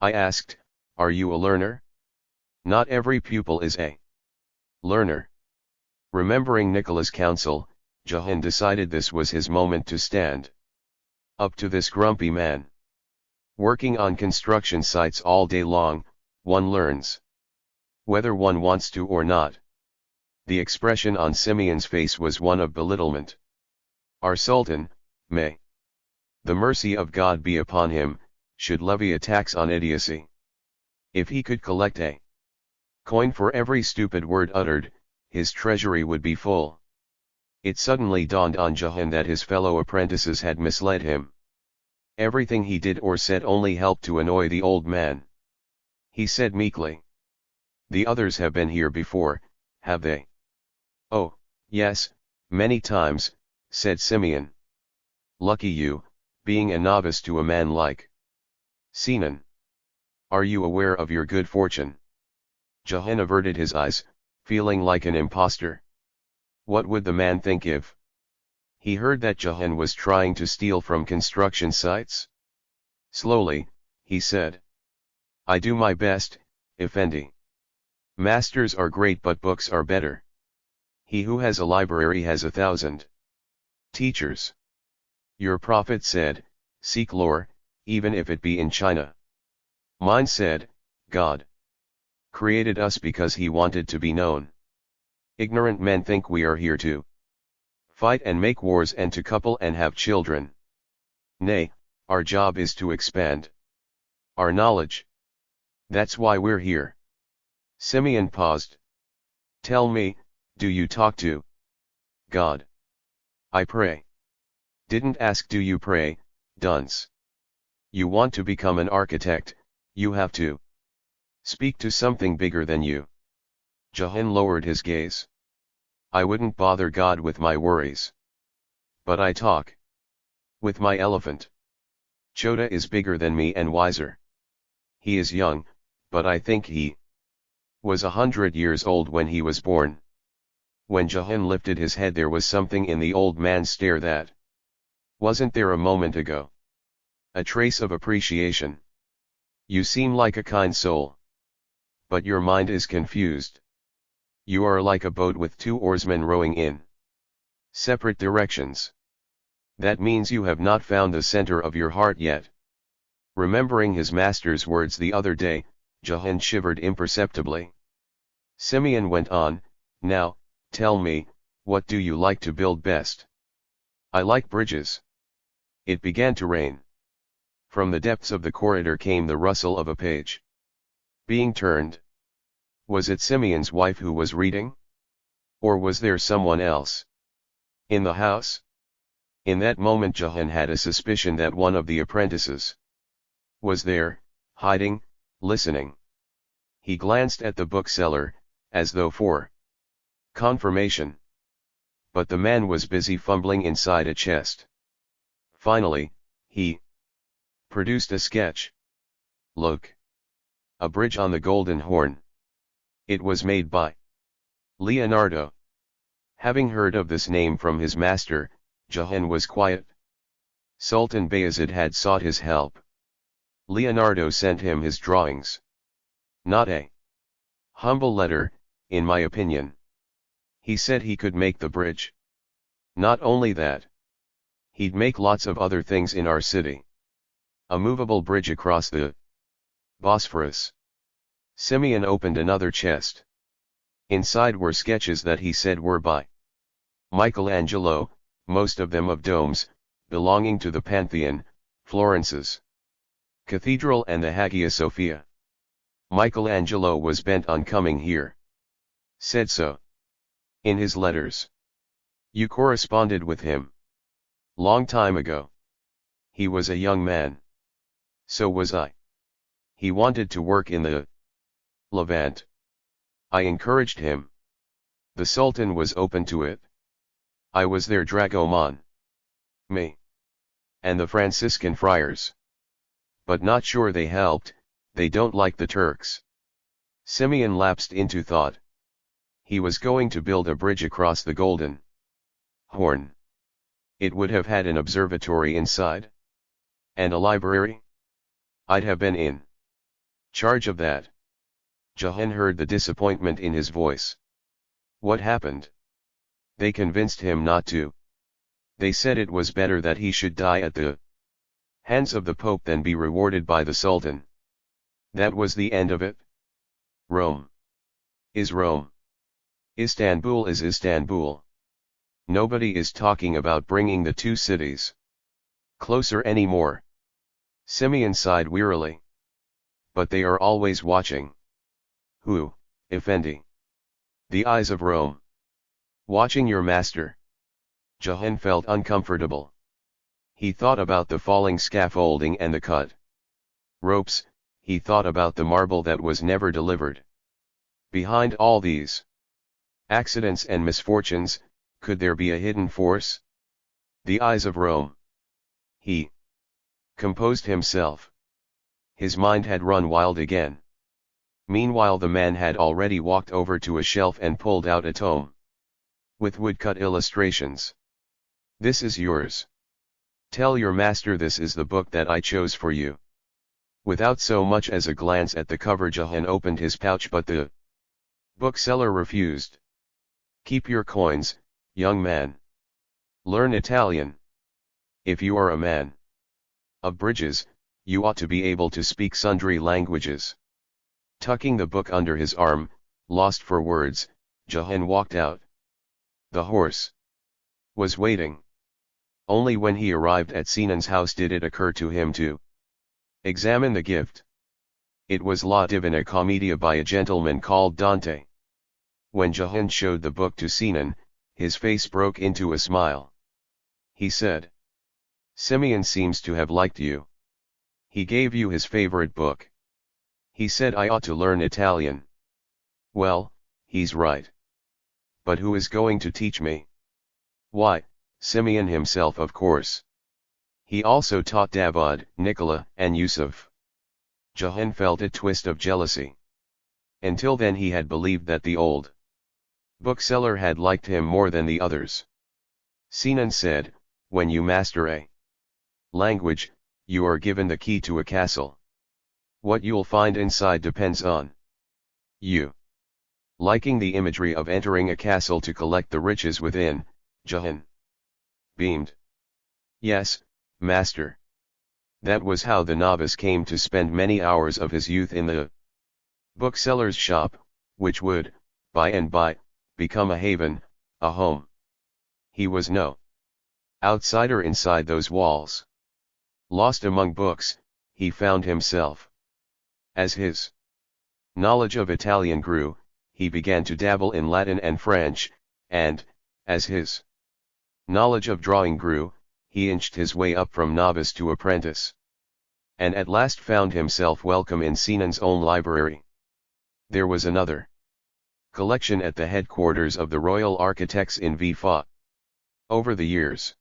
I asked, are you a learner? Not every pupil is a learner. Remembering Nicola's counsel, Jahan decided this was his moment to stand up to this grumpy man. Working on construction sites all day long, one learns whether one wants to or not. The expression on Simeon's face was one of belittlement. Our Sultan, may the mercy of God be upon him, should levy a tax on idiocy. If he could collect a coin for every stupid word uttered, his treasury would be full. It suddenly dawned on Jahan that his fellow apprentices had misled him. Everything he did or said only helped to annoy the old man. He said meekly, the others have been here before, have they? Oh, yes, many times, said Simeon. Lucky you, being a novice to a man like Sinan. Are you aware of your good fortune? Jahan averted his eyes, feeling like an impostor. What would the man think if he heard that Jahan was trying to steal from construction sites? Slowly, he said, I do my best, Effendi. Masters are great but books are better. He who has a library has 1,000 teachers. Your prophet said, seek lore, even if it be in China. Mine said, God created us because he wanted to be known. Ignorant men think we are here to fight and make wars and to couple and have children. Nay, Our job is to expand our knowledge. That's why we're here. Simeon paused. Tell me, do you talk to God? I pray. Didn't ask do you pray, dunce. You want to become an architect, you have to speak to something bigger than you. Jahan lowered his gaze. I wouldn't bother God with my worries. But I talk with my elephant. Chota is bigger than me and wiser. He is young, but I think he was 100 years old when he was born. When Jahan lifted his head, there was something in the old man's stare that wasn't there a moment ago. A trace of appreciation. You seem like a kind soul. But your mind is confused. You are like a boat with two oarsmen rowing in separate directions. That means you have not found the center of your heart yet. Remembering his master's words the other day, Jahan shivered imperceptibly. Simeon went on, now, tell me, what do you like to build best? I like bridges. It began to rain. From the depths of the corridor came the rustle of a page being turned. Was it Simeon's wife who was reading? Or was there someone else in the house? In that moment Jahan had a suspicion that one of the apprentices was there, hiding, listening. He glanced at the bookseller, as though for confirmation. But the man was busy fumbling inside a chest. Finally, he produced a sketch. Look. A bridge on the Golden Horn. It was made by Leonardo. Having heard of this name from his master, Jahan was quiet. Sultan Bayezid had sought his help. Leonardo sent him his drawings. Not a humble letter, in my opinion. He said he could make the bridge. Not only that. He'd make lots of other things in our city. A movable bridge across the Bosphorus. Simeon opened another chest. Inside were sketches that he said were by Michelangelo, most of them of domes, belonging to the Pantheon, Florence's cathedral and the Hagia Sophia. Michelangelo was bent on coming here. Said so in his letters. You corresponded with him. Long time ago. He was a young man. So was I. He wanted to work in the Levant. I encouraged him. The Sultan was open to it. I was their dragoman. Me. And the Franciscan friars. But not sure they helped, they don't like the Turks. Simeon lapsed into thought. He was going to build a bridge across the Golden Horn. It would have had an observatory inside. And a library? I'd have been in charge of that. Jahan heard the disappointment in his voice. What happened? They convinced him not to. They said it was better that he should die at the hands of the Pope than be rewarded by the Sultan. That was the end of it. Rome is Rome. Istanbul is Istanbul. Nobody is talking about bringing the two cities closer anymore. Simeon sighed wearily. But they are always watching. Who, Effendi? The eyes of Rome. Watching your master. Jahan felt uncomfortable. He thought about the falling scaffolding and the cut ropes, he thought about the marble that was never delivered. Behind all these accidents and misfortunes, could there be a hidden force? The eyes of Rome. He composed himself. His mind had run wild again. Meanwhile the man had already walked over to a shelf and pulled out a tome with woodcut illustrations. This is yours. Tell your master this is the book that I chose for you. Without so much as a glance at the cover, Jahan opened his pouch, but the bookseller refused. Keep your coins, young man. Learn Italian. If you are a man of bridges, you ought to be able to speak sundry languages. Tucking the book under his arm, lost for words, Jahan walked out. The horse was waiting. Only when he arrived at Sinan's house did it occur to him to examine the gift. It was La Divina Commedia by a gentleman called Dante. When Jahan showed the book to Sinan, his face broke into a smile. He said, "Simeon seems to have liked you. He gave you his favorite book. He said I ought to learn Italian. Well, he's right. But who is going to teach me?" "Why, Simeon himself, of course. He also taught David, Nicola, and Yusuf." Jahan felt a twist of jealousy. Until then he had believed that the old bookseller had liked him more than the others. Sinan said, "When you master a language, you are given the key to a castle. What you'll find inside depends on you." Liking the imagery of entering a castle to collect the riches within, Jahan beamed. "Yes, master." That was how the novice came to spend many hours of his youth in the bookseller's shop, which would, by and by, become a haven, a home. He was no outsider inside those walls. Lost among books, he found himself. As his knowledge of Italian grew, he began to dabble in Latin and French, and, as his knowledge of drawing grew, he inched his way up from novice to apprentice. And at last found himself welcome in Sinan's own library. There was another collection at the headquarters of the Royal Architects in Vifa. Over the years,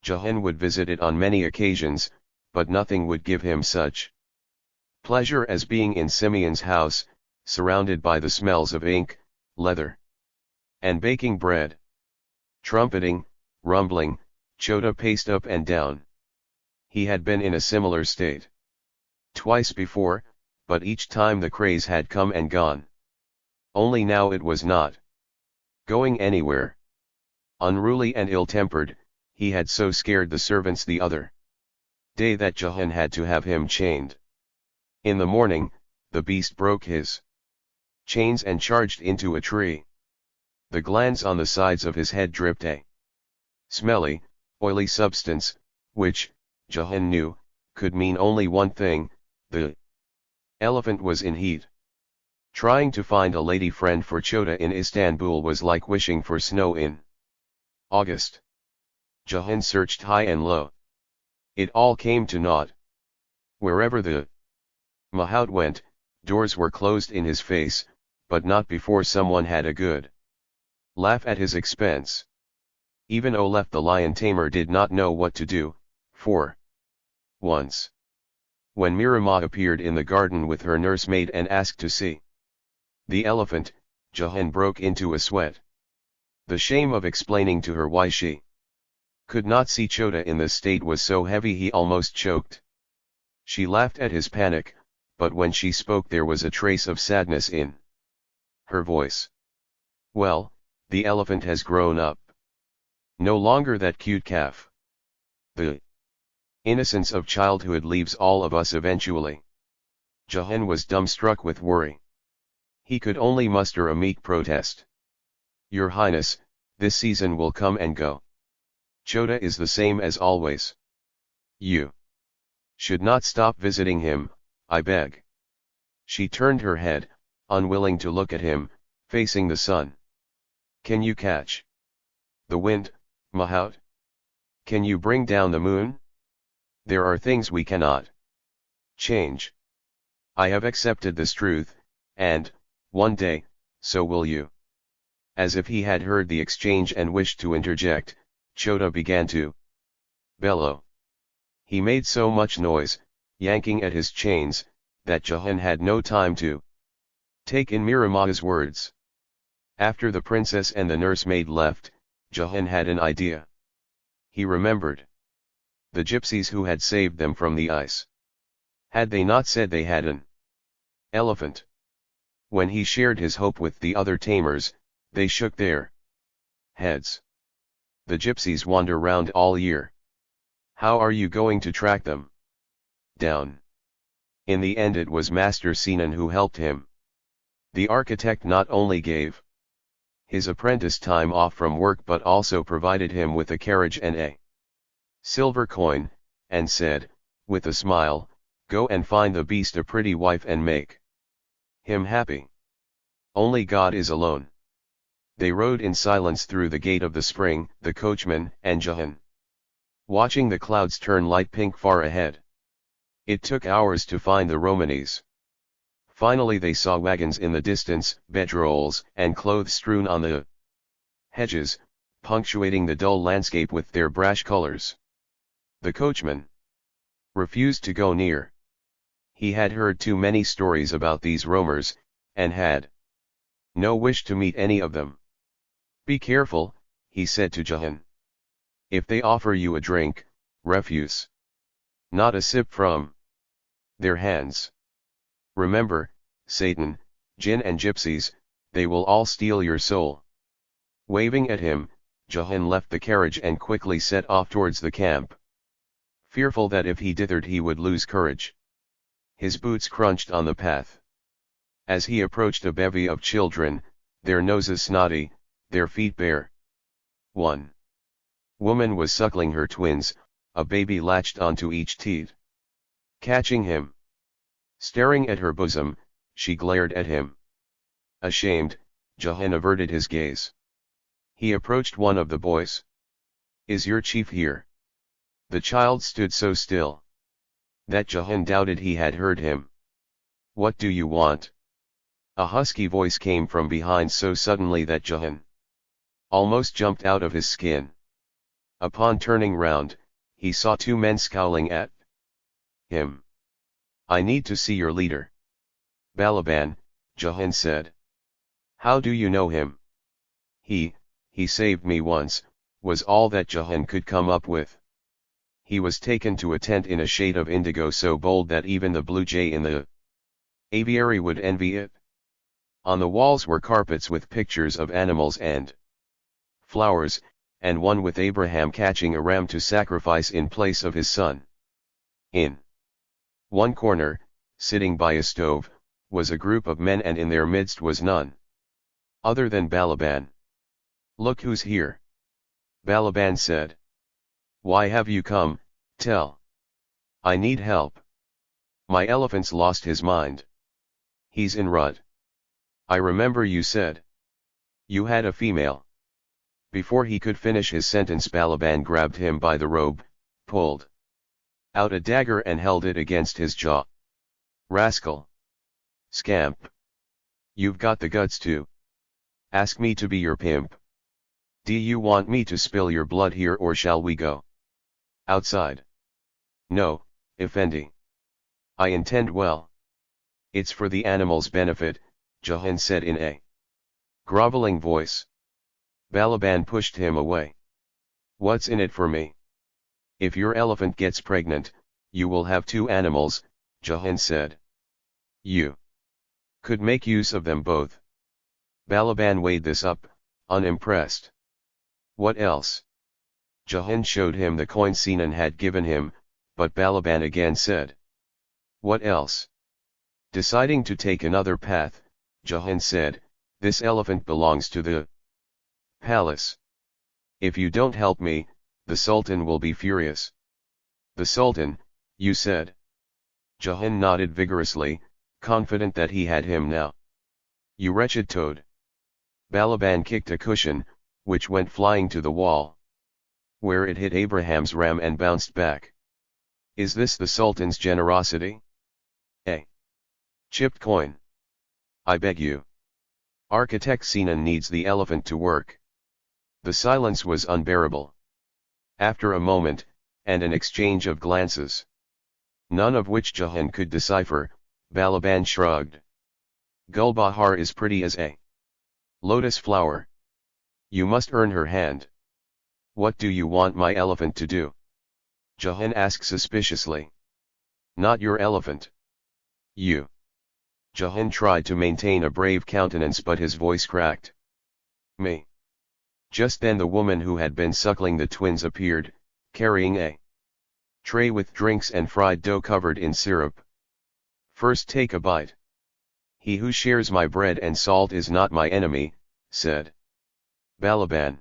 Jahan would visit it on many occasions, but nothing would give him such pleasure as being in Simeon's house, surrounded by the smells of ink, leather, and baking bread. Trumpeting, rumbling, Chota paced up and down. He had been in a similar state twice before, but each time the craze had come and gone. Only now it was not going anywhere. Unruly and ill-tempered, he had so scared the servants the other day that Jahan had to have him chained. In the morning, the beast broke his chains and charged into a tree. The glands on the sides of his head dripped a smelly, oily substance, which, Jahan knew, could mean only one thing: the elephant was in heat. Trying to find a lady friend for Chota in Istanbul was like wishing for snow in August. Jahan searched high and low. It all came to naught. Wherever the mahout went, doors were closed in his face, but not before someone had a good laugh at his expense. Even Olef the lion tamer did not know what to do, for once, when Mirama appeared in the garden with her nursemaid and asked to see the elephant, Jahan broke into a sweat. The shame of explaining to her why she could not see Chota in this state was so heavy he almost choked. She laughed at his panic, but when she spoke there was a trace of sadness in her voice. "Well, the elephant has grown up. No longer that cute calf. The innocence of childhood leaves all of us eventually." Jahan was dumbstruck with worry. He could only muster a meek protest. "Your Highness, this season will come and go. Chota is the same as always. You should not stop visiting him, I beg." She turned her head, unwilling to look at him, facing the sun. "Can you catch the wind, Mahout? Can you bring down the moon? There are things we cannot change. I have accepted this truth, and, one day, so will you." As if he had heard the exchange and wished to interject, Chota began to bellow. He made so much noise, yanking at his chains, that Jahan had no time to take in Mirama's words. After the princess and the nursemaid left, Jahan had an idea. He remembered the gypsies who had saved them from the ice. Had they not said they had an elephant? When he shared his hope with the other tamers, they shook their heads. "The gypsies wander round all year. How are you going to track them down?" In the end it was Master Sinan who helped him. The architect not only gave his apprentice time off from work but also provided him with a carriage and a silver coin, and said, with a smile, "Go and find the beast a pretty wife and make him happy. Only God is alone." They rode in silence through the gate of the spring, the coachman, and Jahan, watching the clouds turn light pink far ahead. It took hours to find the Romanes. Finally they saw wagons in the distance, bedrolls and clothes strewn on the hedges, punctuating the dull landscape with their brash colors. The coachman refused to go near. He had heard too many stories about these roamers, and had no wish to meet any of them. "Be careful," he said to Jahan. "If they offer you a drink, refuse not a sip from their hands. Remember, Satan, jinn and gypsies, they will all steal your soul." Waving at him, Jahan left the carriage and quickly set off towards the camp, fearful that if he dithered he would lose courage. His boots crunched on the path. As he approached a bevy of children, their noses snotty, their feet bare. One woman was suckling her twins, a baby latched onto each teat. Catching him staring at her bosom, she glared at him. Ashamed, Jahan averted his gaze. He approached one of the boys. "Is your chief here?" The child stood so still that Jahan doubted he had heard him. "What do you want?" A husky voice came from behind so suddenly that Jahan almost jumped out of his skin. Upon turning round, he saw two men scowling at him. "I need to see your leader." "Balaban," Jahan said. "How do you know him?" He saved me once," was all that Jahan could come up with. He was taken to a tent in a shade of indigo so bold that even the blue jay in the aviary would envy it. On the walls were carpets with pictures of animals and flowers, and one with Abraham catching a ram to sacrifice in place of his son. In one corner, sitting by a stove, was a group of men, and in their midst was none other than Balaban. "Look who's here," Balaban said. "Why have you come? Tell." "I need help. My elephant's lost his mind. He's in rut." "I remember you said you had a female." Before he could finish his sentence, Balaban grabbed him by the robe, pulled out a dagger and held it against his jaw. "Rascal! Scamp! You've got the guts to ask me to be your pimp. Do you want me to spill your blood here, or shall we go outside?" "No, Effendi. I intend well. It's for the animal's benefit," Jahan said in a groveling voice. Balaban pushed him away. "What's in it for me? If your elephant gets pregnant, you will have two animals," Jahan said. "You could make use of them both." Balaban weighed this up, unimpressed. "What else?" Jahan showed him the coin Sinan had given him, but Balaban again said, "What else?" Deciding to take another path, Jahan said, "This elephant belongs to the palace. If you don't help me, the Sultan will be furious." "The Sultan, you said?" Jahan nodded vigorously, confident that he had him now. "You wretched toad." Balaban kicked a cushion, which went flying to the wall, where it hit Abraham's ram and bounced back. "Is this the Sultan's generosity? A chipped coin? I beg you. Architect Sinan needs the elephant to work." The silence was unbearable. After a moment, and an exchange of glances, none of which Jahan could decipher, Balaban shrugged. "Gulbahar is pretty as a lotus flower. You must earn her hand." "What do you want my elephant to do?" Jahan asked suspiciously. "Not your elephant. You." Jahan tried to maintain a brave countenance, but his voice cracked. "Me." Just then the woman who had been suckling the twins appeared, carrying a tray with drinks and fried dough covered in syrup. "First take a bite." "He who shares my bread and salt is not my enemy," said Balaban.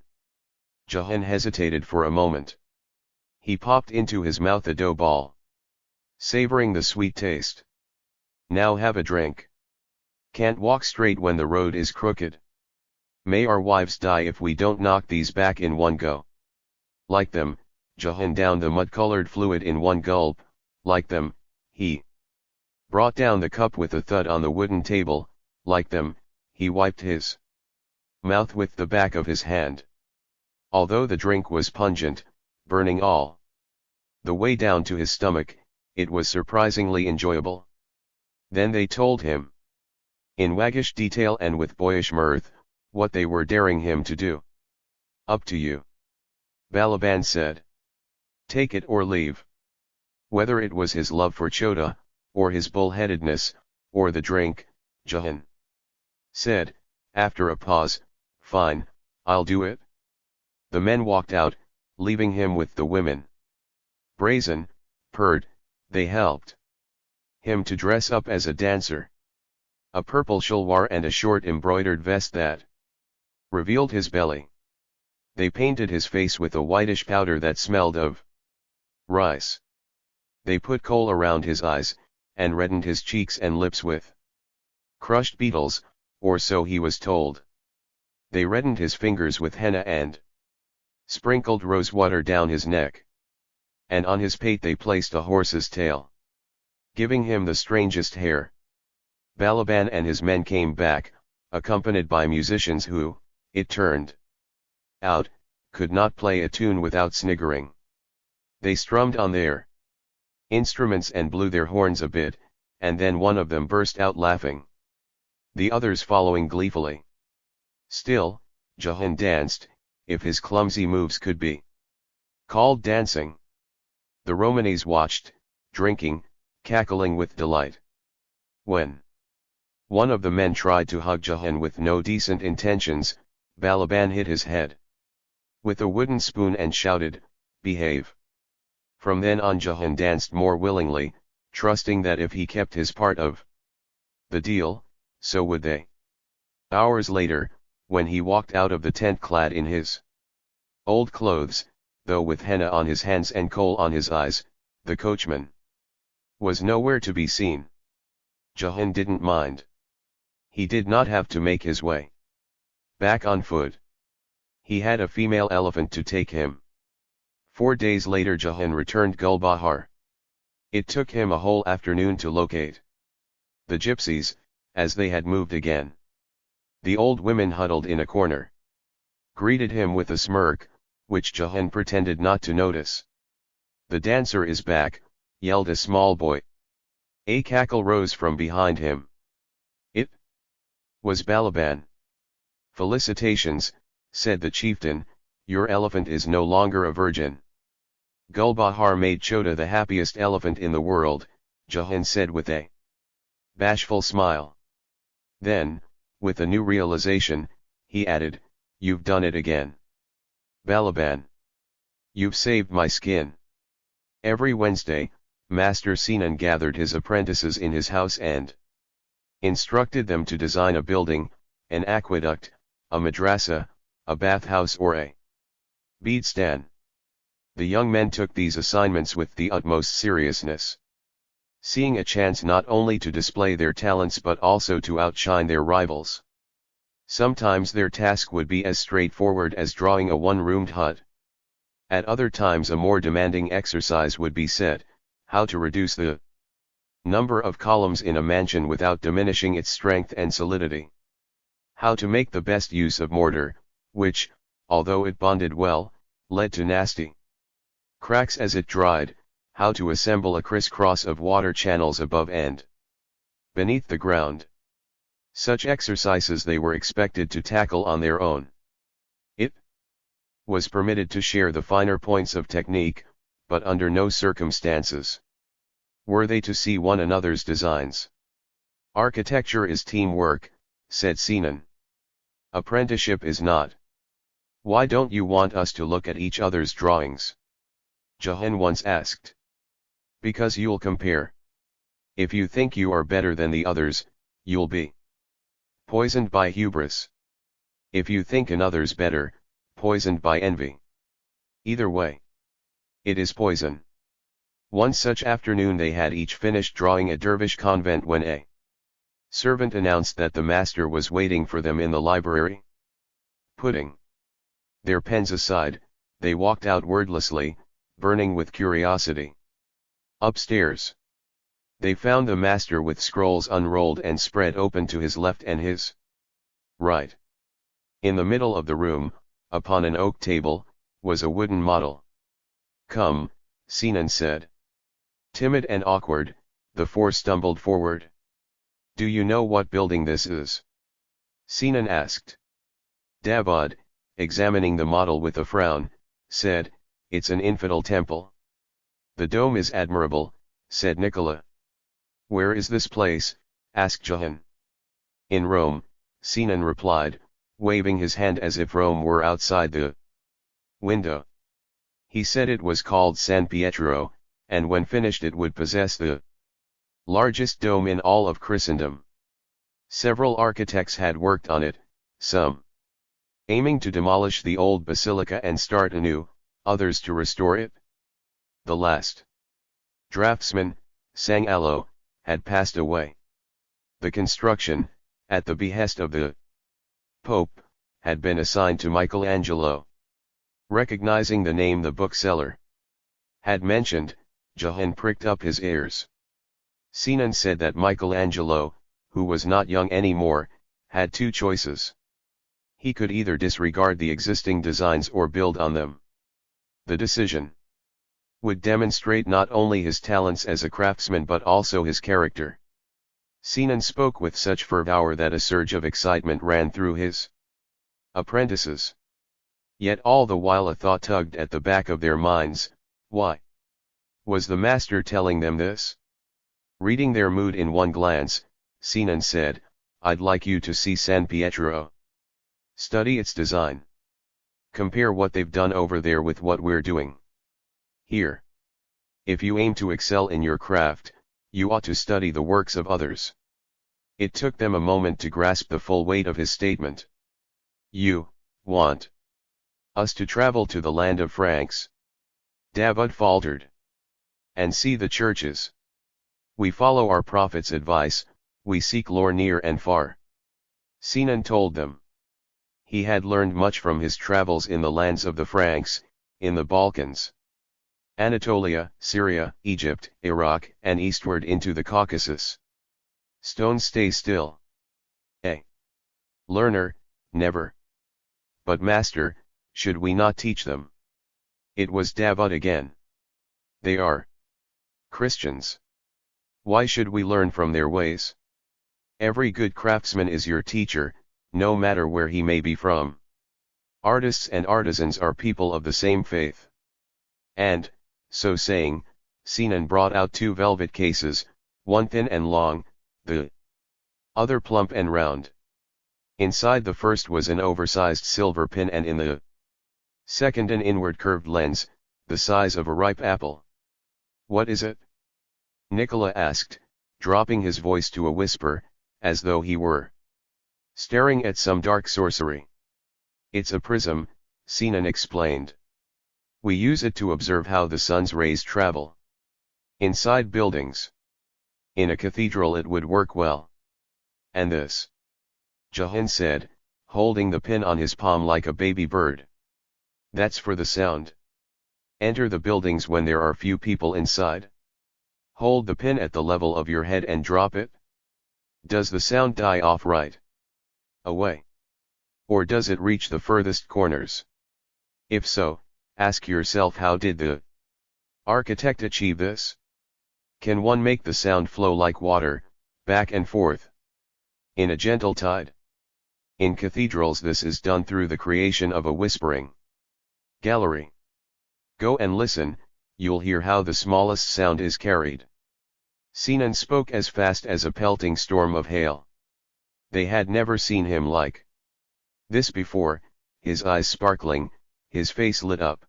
Jahan hesitated for a moment. He popped into his mouth a dough ball, savoring the sweet taste. Now have a drink. Can't walk straight when the road is crooked. May our wives die if we don't knock these back in one go. Like them, Jahan downed the mud-colored fluid in one gulp. Like them, he brought down the cup with a thud on the wooden table. Like them, he wiped his mouth with the back of his hand. Although the drink was pungent, burning all the way down to his stomach, it was surprisingly enjoyable. Then they told him, in waggish detail and with boyish mirth, what they were daring him to do. Up to you, Balaban said. Take it or leave. Whether it was his love for Chota, or his bullheadedness, or the drink, Jahan said, after a pause, fine, I'll do it. The men walked out, leaving him with the women. Brazen, purred, they helped him to dress up as a dancer. A purple shalwar and a short embroidered vest that revealed his belly. They painted his face with a whitish powder that smelled of rice. They put coal around his eyes, and reddened his cheeks and lips with crushed beetles, or so he was told. They reddened his fingers with henna and sprinkled rosewater down his neck. And on his pate they placed a horse's tail, giving him the strangest hair. Balaban and his men came back, accompanied by musicians who, it turned out, could not play a tune without sniggering. They strummed on their instruments and blew their horns a bit, and then one of them burst out laughing, the others following gleefully. Still, Jahan danced, if his clumsy moves could be called dancing. The Romanes watched, drinking, cackling with delight. When one of the men tried to hug Jahan with no decent intentions, Balaban hit his head with a wooden spoon and shouted, "Behave." From then on Jahan danced more willingly, trusting that if he kept his part of the deal, so would they. Hours later, when he walked out of the tent clad in his old clothes, though with henna on his hands and coal on his eyes, the coachman was nowhere to be seen. Jahan didn't mind. He did not have to make his way back on foot. He had a female elephant to take him. 4 days later Jahan returned Gulbahar. It took him a whole afternoon to locate the gypsies, as they had moved again. The old women huddled in a corner greeted him with a smirk, which Jahan pretended not to notice. "The dancer is back," yelled a small boy. A cackle rose from behind him. It was Balaban. "Felicitations," said the chieftain, "your elephant is no longer a virgin." "Gulbahar made Chota the happiest elephant in the world," Jahan said with a bashful smile. Then, with a new realization, he added, "You've done it again, Balaban. You've saved my skin." Every Wednesday, Master Sinan gathered his apprentices in his house and instructed them to design a building, an aqueduct, a madrasa, a bathhouse or a beadstan. The young men took these assignments with the utmost seriousness, seeing a chance not only to display their talents but also to outshine their rivals. Sometimes their task would be as straightforward as drawing a one-roomed hut. At other times a more demanding exercise would be set, how to reduce the number of columns in a mansion without diminishing its strength and solidity. How to make the best use of mortar, which, although it bonded well, led to nasty cracks as it dried, how to assemble a crisscross of water channels above and beneath the ground. Such exercises they were expected to tackle on their own. It was permitted to share the finer points of technique, but under no circumstances were they to see one another's designs. "Architecture is teamwork," said Sinan. "Apprenticeship is not. Why don't you want us to look at each other's drawings?" Jahan once asked. "Because you'll compare. If you think you are better than the others, you'll be poisoned by hubris. If you think another's better, poisoned by envy. Either way, It is poison. One such afternoon they had each finished drawing a dervish convent when a servant announced that the master was waiting for them in the library. Putting their pens aside, they walked out wordlessly, burning with curiosity. Upstairs, they found the master with scrolls unrolled and spread open to his left and his right. In the middle of the room, upon an oak table, was a wooden model. "Come," Sinan said. Timid and awkward, the four stumbled forward. "Do you know what building this is?" Sinan asked. Davud, examining the model with a frown, said, "It's an infidel temple." "The dome is admirable," said Nicola. "Where is this place?" asked Jahan. "In Rome," Sinan replied, waving his hand as if Rome were outside the window. He said it was called San Pietro, and when finished it would possess the largest dome in all of Christendom. Several architects had worked on it, some aiming to demolish the old basilica and start anew, others to restore it. The last draftsman, Sangallo, had passed away. The construction, at the behest of the Pope, had been assigned to Michelangelo. Recognizing the name the bookseller had mentioned, Jahan pricked up his ears. Sinan said that Michelangelo, who was not young anymore, had two choices. He could either disregard the existing designs or build on them. The decision would demonstrate not only his talents as a craftsman but also his character. Sinan spoke with such fervor that a surge of excitement ran through his apprentices. Yet all the while a thought tugged at the back of their minds: why was the master telling them this? Reading their mood in one glance, Sinan said, "I'd like you to see San Pietro. Study its design. Compare what they've done over there with what we're doing here. If you aim to excel in your craft, you ought to study the works of others." It took them a moment to grasp the full weight of his statement. "You want us to travel to the land of Franks?" Davud faltered. "And see the churches. We follow our prophet's advice, we seek lore near and far." Sinan told them. He had learned much from his travels in the lands of the Franks, in the Balkans, Anatolia, Syria, Egypt, Iraq, and eastward into the Caucasus. Stones stay still. A learner, never. But master, should we not teach them? It was Davud again. They are Christians. Why should we learn from their ways? Every good craftsman is your teacher, no matter where he may be from. Artists and artisans are people of the same faith. And, so saying, Sinan brought out two velvet cases, one thin and long, the other plump and round. Inside the first was an oversized silver pin and in the second an inward curved lens, the size of a ripe apple. "What is it?" Nicola asked, dropping his voice to a whisper, as though he were staring at some dark sorcery. "It's a prism," Sinan explained. "We use it to observe how the sun's rays travel inside buildings. In a cathedral it would work well." "And this?" Jahan said, holding the pin on his palm like a baby bird. "That's for the sound. Enter the buildings when there are few people inside. Hold the pin at the level of your head and drop it. Does the sound die off right away? Or does it reach the furthest corners? If so, ask yourself, how did the architect achieve this? Can one make the sound flow like water, back and forth, in a gentle tide? In cathedrals this is done through the creation of a whispering gallery. Go and listen, you'll hear how the smallest sound is carried." Sinan spoke as fast as a pelting storm of hail. They had never seen him like this before, his eyes sparkling, his face lit up.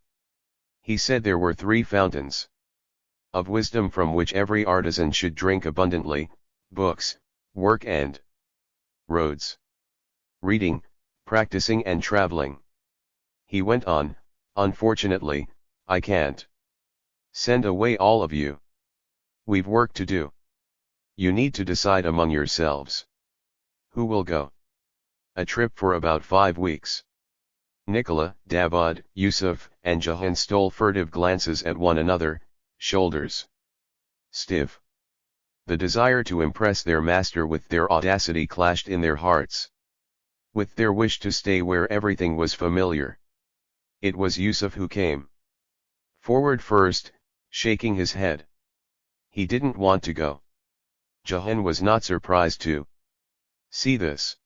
He said there were 3 fountains of wisdom from which every artisan should drink abundantly: books, work and roads. Reading, practicing and traveling. He went on, "Unfortunately, I can't Send away all of you. We've work to do. You need to decide among yourselves. Who will go? A trip for about 5 weeks. Nicola, Davad, Yusuf, and Jahan stole furtive glances at one another, shoulders stiff. The desire to impress their master with their audacity clashed in their hearts with their wish to stay where everything was familiar. It was Yusuf who came forward first, shaking his head. He didn't want to go. Jahan was not surprised to see this.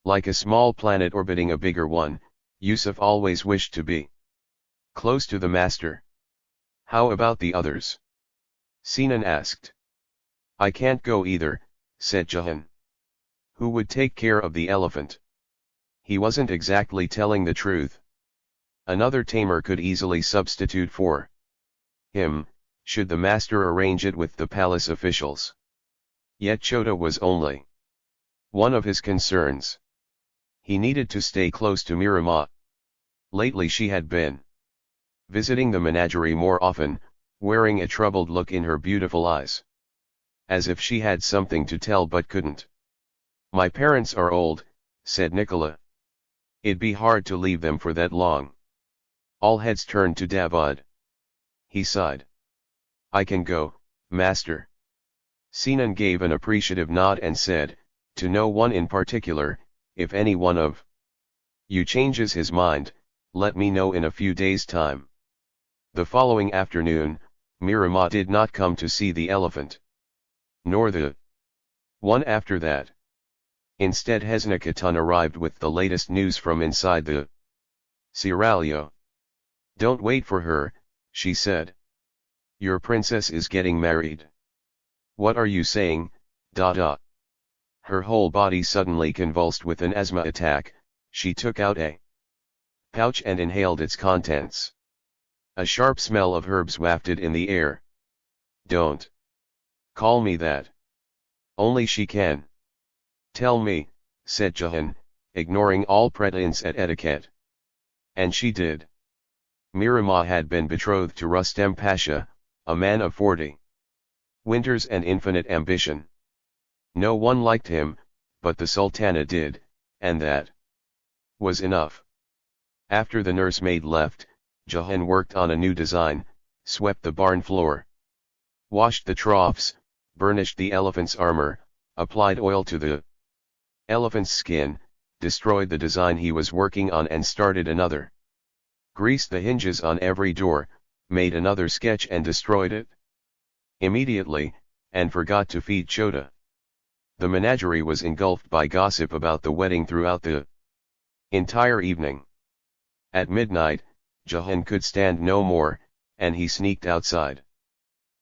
Like a small planet orbiting a bigger one, Yusuf always wished to be close to the master. How about the others? Sinan asked. I can't go either, said Jahan. Who would take care of the elephant? He wasn't exactly telling the truth. Another tamer could easily substitute for him, should the master arrange it with the palace officials. Yet Chota was only one of his concerns. He needed to stay close to Mirama. Lately she had been visiting the menagerie more often, wearing a troubled look in her beautiful eyes. As if she had something to tell but couldn't. My parents are old, said Nicola. It'd be hard to leave them for that long. All heads turned to Davad. He sighed. I can go, master. Sinan gave an appreciative nod and said, to no one in particular, if any one of you changes his mind, let me know in a few days' time. The following afternoon, Mirama did not come to see the elephant. Nor the one after that. Instead Hesna Khatun arrived with the latest news from inside the seraglio. Don't wait for her, she said. Your princess is getting married. What are you saying, Dada? Her whole body suddenly convulsed with an asthma attack. She took out a pouch and inhaled its contents. A sharp smell of herbs wafted in the air. Don't call me that. Only she can. Tell me, said Jahan, ignoring all pretense at etiquette. And she did. Mirama had been betrothed to Rustem Pasha, a man of 40 winters and infinite ambition. No one liked him, but the Sultana did, and that was enough. After the nursemaid left, Jahan worked on a new design, swept the barn floor, washed the troughs, burnished the elephant's armor, applied oil to the elephant's skin, destroyed the design he was working on and started another. Greased the hinges on every door, made another sketch and destroyed it immediately, and forgot to feed Chota. The menagerie was engulfed by gossip about the wedding throughout the entire evening. At midnight, Jahan could stand no more, and he sneaked outside.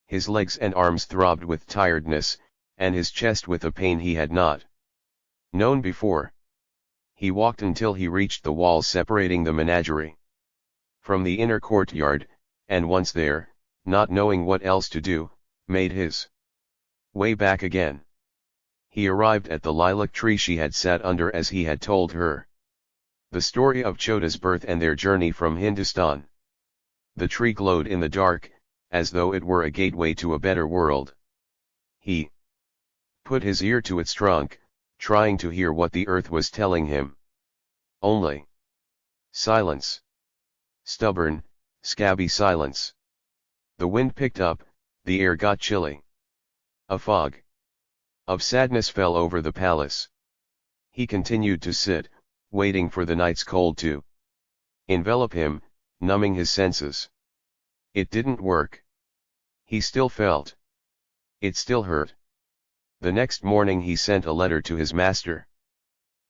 His legs and arms throbbed with tiredness, and his chest with a pain he had not known before. He walked until he reached the wall separating the menagerie from the inner courtyard, and once there, not knowing what else to do, made his way back again. He arrived at the lilac tree she had sat under as he had told her the story of Chota's birth and their journey from Hindustan. The tree glowed in the dark, as though it were a gateway to a better world. He put his ear to its trunk, trying to hear what the earth was telling him. Only silence. Stubborn, scabby silence. The wind picked up, the air got chilly. A fog of sadness fell over the palace. He continued to sit, waiting for the night's cold to envelop him, numbing his senses. It didn't work. He still felt. It still hurt. The next morning he sent a letter to his master.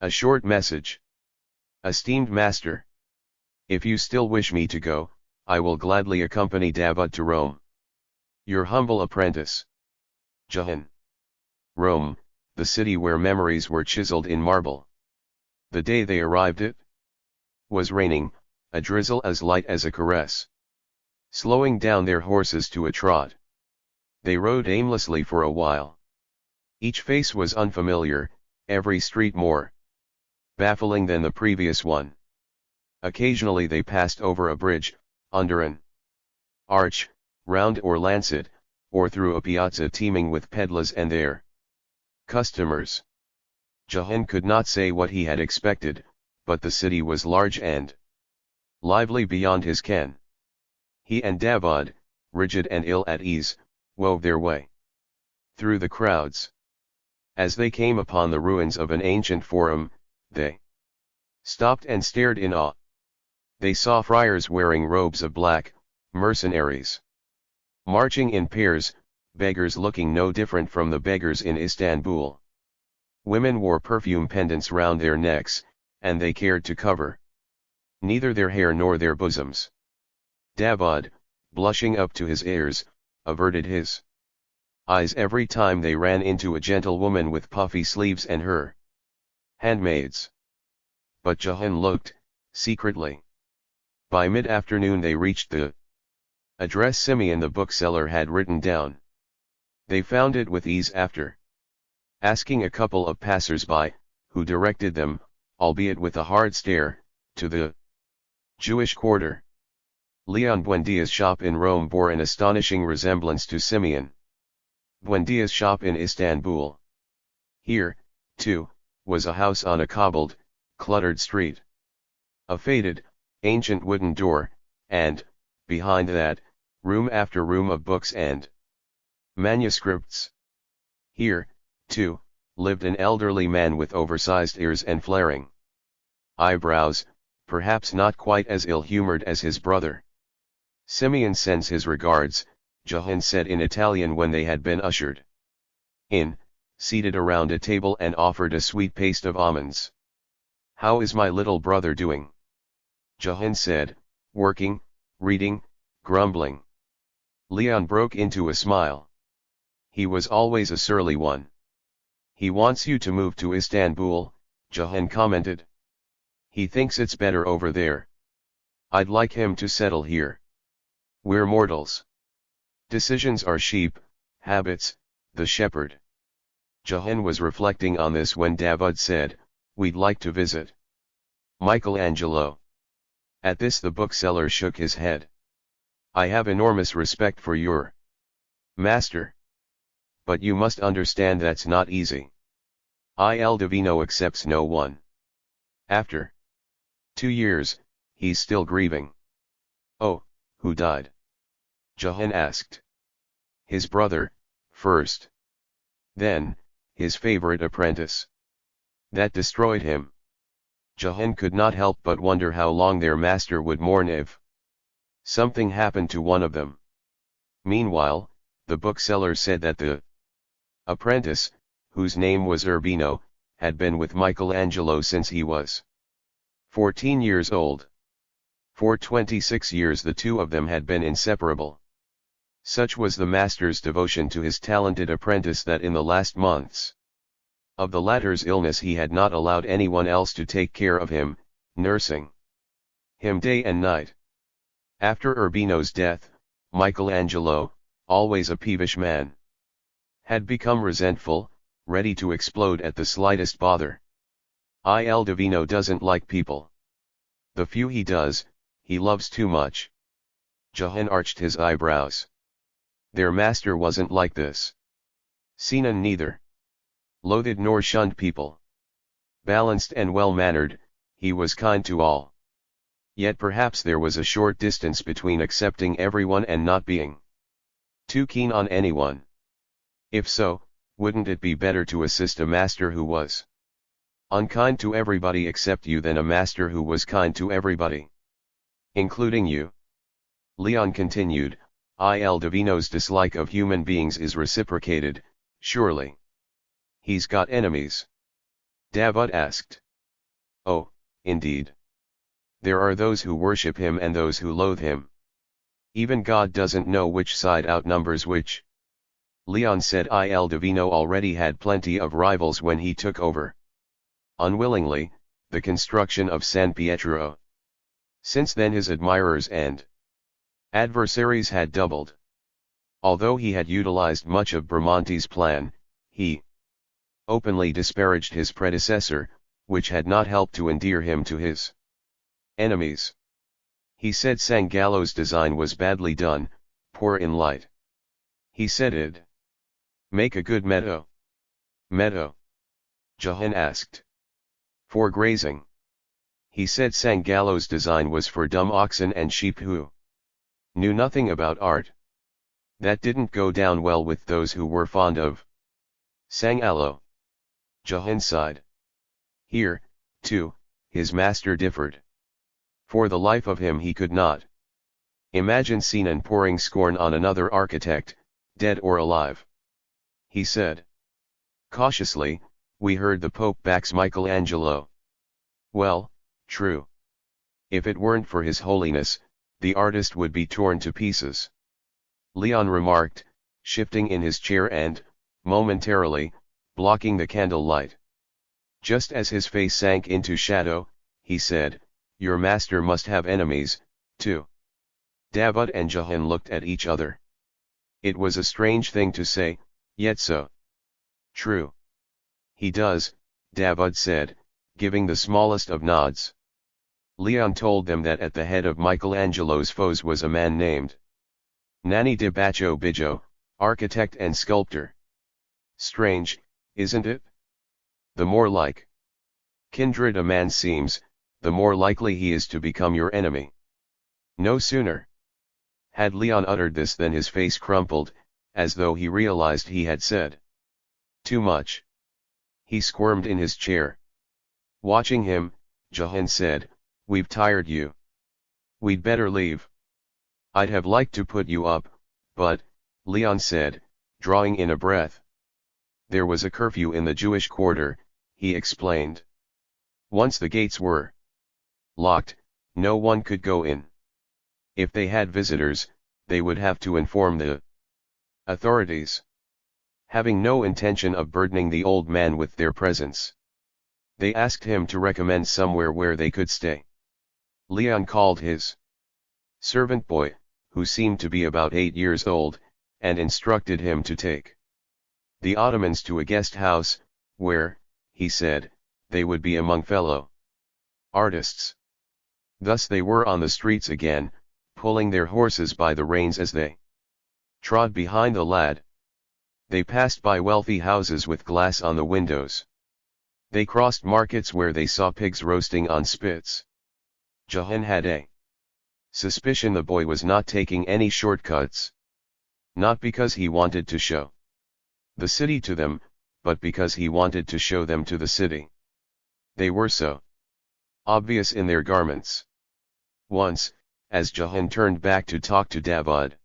A short message. Esteemed master. If you still wish me to go, I will gladly accompany Davad to Rome. Your humble apprentice. Jahan. Rome, the city where memories were chiseled in marble. The day they arrived it was raining, a drizzle as light as a caress. Slowing down their horses to a trot, they rode aimlessly for a while. Each face was unfamiliar, every street more baffling than the previous one. Occasionally they passed over a bridge, under an arch, round or lancet, or through a piazza teeming with peddlers and their customers. Jahan could not say what he had expected, but the city was large and lively beyond his ken. He and Davad, rigid and ill at ease, wove their way through the crowds. As they came upon the ruins of an ancient forum, they stopped and stared in awe. They saw friars wearing robes of black, mercenaries marching in pairs, beggars looking no different from the beggars in Istanbul. Women wore perfume pendants round their necks, and they cared to cover neither their hair nor their bosoms. Davad, blushing up to his ears, averted his eyes every time they ran into a gentlewoman with puffy sleeves and her handmaids. But Jahan looked, secretly. By mid-afternoon they reached the address Simeon the bookseller had written down. They found it with ease after asking a couple of passers-by, who directed them, albeit with a hard stare, to the Jewish quarter. Leon Buendia's shop in Rome bore an astonishing resemblance to Simeon Buendia's shop in Istanbul. Here, too, was a house on a cobbled, cluttered street. A faded, ancient wooden door, and, behind that, room after room of books and manuscripts. Here, too, lived an elderly man with oversized ears and flaring eyebrows, perhaps not quite as ill-humored as his brother. Simeon sends his regards, Jahan said in Italian when they had been ushered in, seated around a table and offered a sweet paste of almonds. How is my little brother doing? Jahan said, working, reading, grumbling. Leon broke into a smile. He was always a surly one. He wants you to move to Istanbul, Jahan commented. He thinks it's better over there. I'd like him to settle here. We're mortals. Decisions are sheep, habits, the shepherd. Jahan was reflecting on this when Davad said, we'd like to visit Michelangelo. At this the bookseller shook his head. I have enormous respect for your master. But you must understand that's not easy. Il Divino accepts no one. After 2 years, he's still grieving. Oh, who died? Jahan asked. His brother, first. Then, his favorite apprentice. That destroyed him. Jahan could not help but wonder how long their master would mourn if something happened to one of them. Meanwhile, the bookseller said that the apprentice, whose name was Urbino, had been with Michelangelo since he was 14 years old. For 26 years the two of them had been inseparable. Such was the master's devotion to his talented apprentice that in the last months of the latter's illness he had not allowed anyone else to take care of him, nursing him day and night. After Urbino's death, Michelangelo, always a peevish man, had become resentful, ready to explode at the slightest bother. Il Divino doesn't like people. The few he does, he loves too much. Jahan arched his eyebrows. Their master wasn't like this. Sinan neither loathed nor shunned people. Balanced and well-mannered, he was kind to all. Yet perhaps there was a short distance between accepting everyone and not being too keen on anyone. If so, wouldn't it be better to assist a master who was unkind to everybody except you than a master who was kind to everybody, including you? Leon continued, Il Divino's dislike of human beings is reciprocated, surely. He's got enemies? Davad asked. Oh, indeed. There are those who worship him and those who loathe him. Even God doesn't know which side outnumbers which. Leon said Il Divino already had plenty of rivals when he took over, unwillingly, the construction of San Pietro. Since then his admirers and adversaries had doubled. Although he had utilized much of Bramante's plan, he openly disparaged his predecessor, which had not helped to endear him to his enemies. He said Sangallo's design was badly done, pour in light. He said it. Make a good meadow. Meadow? Jahan asked. For grazing. He said Sangallo's design was for dumb oxen and sheep who knew nothing about art. That didn't go down well with those who were fond of Sangallo. Jahan sighed. Here, too, his master differed. For the life of him he could not imagine Sinan pouring scorn on another architect, dead or alive. He said. Cautiously, we heard the Pope backs Michelangelo. Well, true. If it weren't for his holiness, the artist would be torn to pieces. Leon remarked, shifting in his chair and, momentarily, blocking the candle light. Just as his face sank into shadow, he said, Your master must have enemies, too. Davud and Jahan looked at each other. It was a strange thing to say, yet so true. He does, Davud said, giving the smallest of nods. Leon told them that at the head of Michelangelo's foes was a man named Nanni di Baccio Biggio, architect and sculptor. Strange, isn't it? The more like kindred a man seems, the more likely he is to become your enemy. No sooner had Leon uttered this than his face crumpled, as though he realized he had said too much. He squirmed in his chair. Watching him, Jahan said, We've tired you. We'd better leave. I'd have liked to put you up, but, Leon said, drawing in a breath. There was a curfew in the Jewish quarter, he explained. Once the gates were locked, no one could go in. If they had visitors, they would have to inform the authorities. Having no intention of burdening the old man with their presence, they asked him to recommend somewhere where they could stay. Leon called his servant boy, who seemed to be about 8 years old, and instructed him to take the Ottomans to a guest house, where, he said, they would be among fellow artists. Thus they were on the streets again, pulling their horses by the reins as they trod behind the lad. They passed by wealthy houses with glass on the windows. They crossed markets where they saw pigs roasting on spits. Jahan had a suspicion the boy was not taking any shortcuts. Not because he wanted to show the city to them, but because he wanted to show them to the city. They were so obvious in their garments. Once, as Jahan turned back to talk to Davud,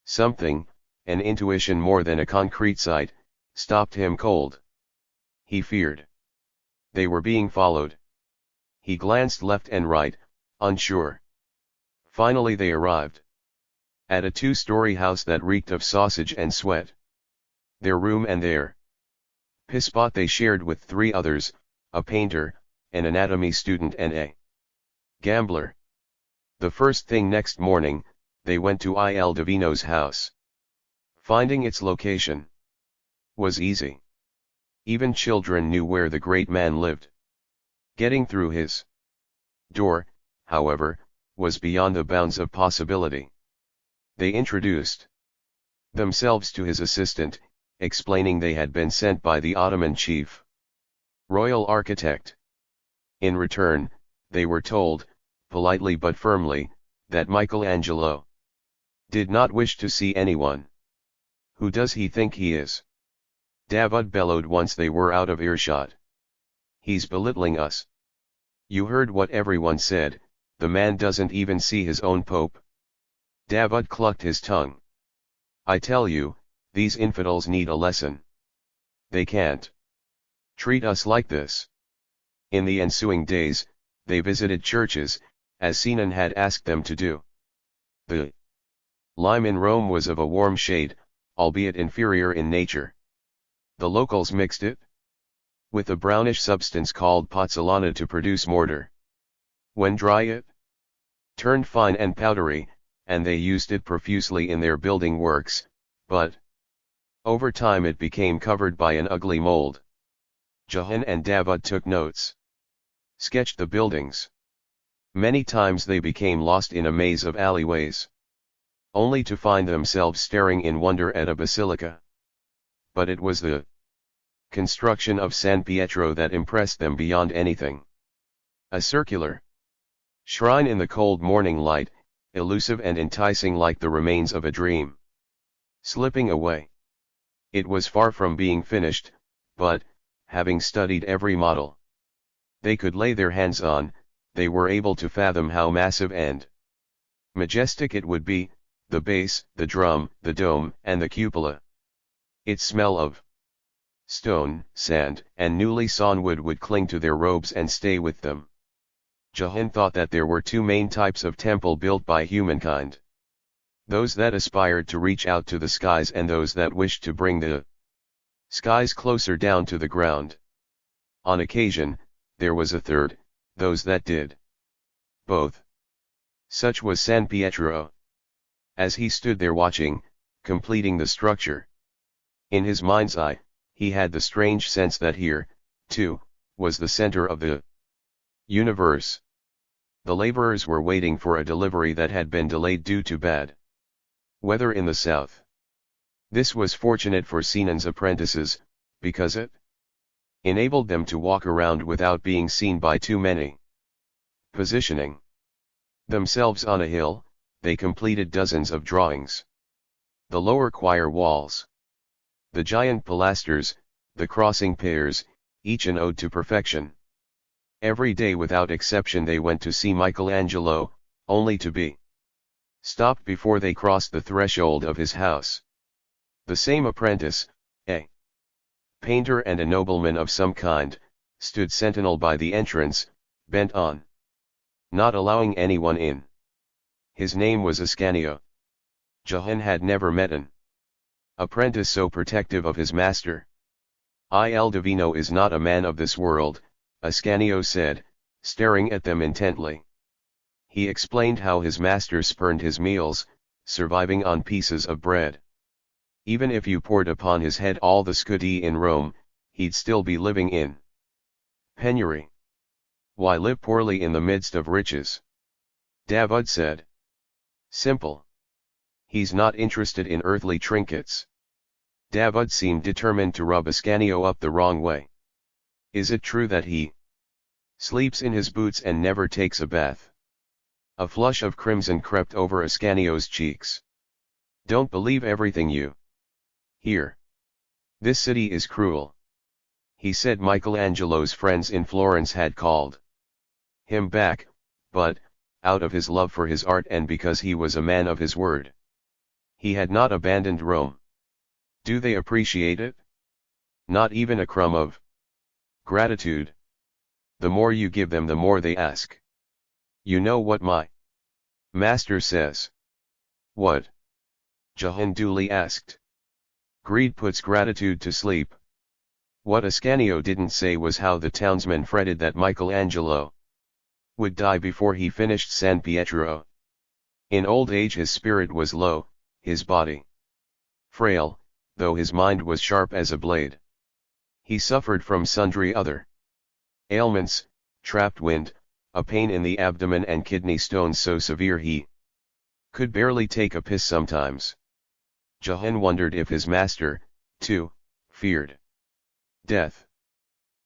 something, an intuition more than a concrete sight, stopped him cold. He feared they were being followed. He glanced left and right, unsure. Finally they arrived at a 2-story house that reeked of sausage and sweat. Their room and their piss-pot they shared with 3 others, a painter, an anatomy student and a gambler. The first thing next morning, they went to Il Divino's house. Finding its location was easy. Even children knew where the great man lived. Getting through his door, however, was beyond the bounds of possibility. They introduced themselves to his assistant, explaining they had been sent by the Ottoman chief, royal architect. In return, they were told, politely but firmly, that Michelangelo did not wish to see anyone. Who does he think he is? Davud bellowed once they were out of earshot. He's belittling us. You heard what everyone said, the man doesn't even see his own pope. Davud clucked his tongue. I tell you, these infidels need a lesson. They can't treat us like this. In the ensuing days, they visited churches, as Sinan had asked them to do. The lime in Rome was of a warm shade, albeit inferior in nature. The locals mixed it with a brownish substance called pozzolana to produce mortar. When dry it turned fine and powdery, and they used it profusely in their building works, but over time it became covered by an ugly mold. Jahan and Davud took notes, sketched the buildings. Many times they became lost in a maze of alleyways. only to find themselves staring in wonder at a basilica. But it was the construction of San Pietro that impressed them beyond anything. A circular shrine in the cold morning light, elusive and enticing like the remains of a dream. Slipping away. It was far from being finished, but, having studied every model they could lay their hands on, they were able to fathom how massive and majestic it would be, the base, the drum, the dome, and the cupola. Its smell of stone, sand, and newly sawn wood would cling to their robes and stay with them. Jahan thought that there were two main types of temple built by humankind. Those that aspired to reach out to the skies and those that wished to bring the skies closer down to the ground. On occasion, there was a third, those that did both. Such was San Pietro. As he stood there watching, completing the structure, in his mind's eye, he had the strange sense that here, too, was the center of the universe. The laborers were waiting for a delivery that had been delayed due to bad weather in the south. This was fortunate for Sinan's apprentices, because it enabled them to walk around without being seen by too many. Positioning themselves on a hill, they completed dozens of drawings. The lower choir walls, the giant pilasters, the crossing piers, each an ode to perfection. Every day without exception they went to see Michelangelo, only to be stopped before they crossed the threshold of his house. The same apprentice, a painter and a nobleman of some kind, stood sentinel by the entrance, bent on not allowing anyone in. His name was Ascanio. Jahan had never met an apprentice so protective of his master. Il Divino is not a man of this world, Ascanio said, staring at them intently. He explained how his master spurned his meals, surviving on pieces of bread. Even if you poured upon his head all the scudi in Rome, he'd still be living in penury. Why live poorly in the midst of riches? Davud said. Simple. He's not interested in earthly trinkets. Davud seemed determined to rub Ascanio up the wrong way. Is it true that he sleeps in his boots and never takes a bath? A flush of crimson crept over Ascanio's cheeks. Don't believe everything you hear. This city is cruel. He said Michelangelo's friends in Florence had called him back, but, out of his love for his art and because he was a man of his word, he had not abandoned Rome. Do they appreciate it? Not even a crumb of gratitude. The more you give them, the more they ask. You know what my master says? What? Jahan duly asked. Greed puts gratitude to sleep. What Ascanio didn't say was how the townsmen fretted that Michelangelo would die before he finished San Pietro. In old age his spirit was low, his body frail, though his mind was sharp as a blade. He suffered from sundry other ailments, trapped wind, a pain in the abdomen and kidney stones so severe he could barely take a piss sometimes. Jahan wondered if his master, too, feared death.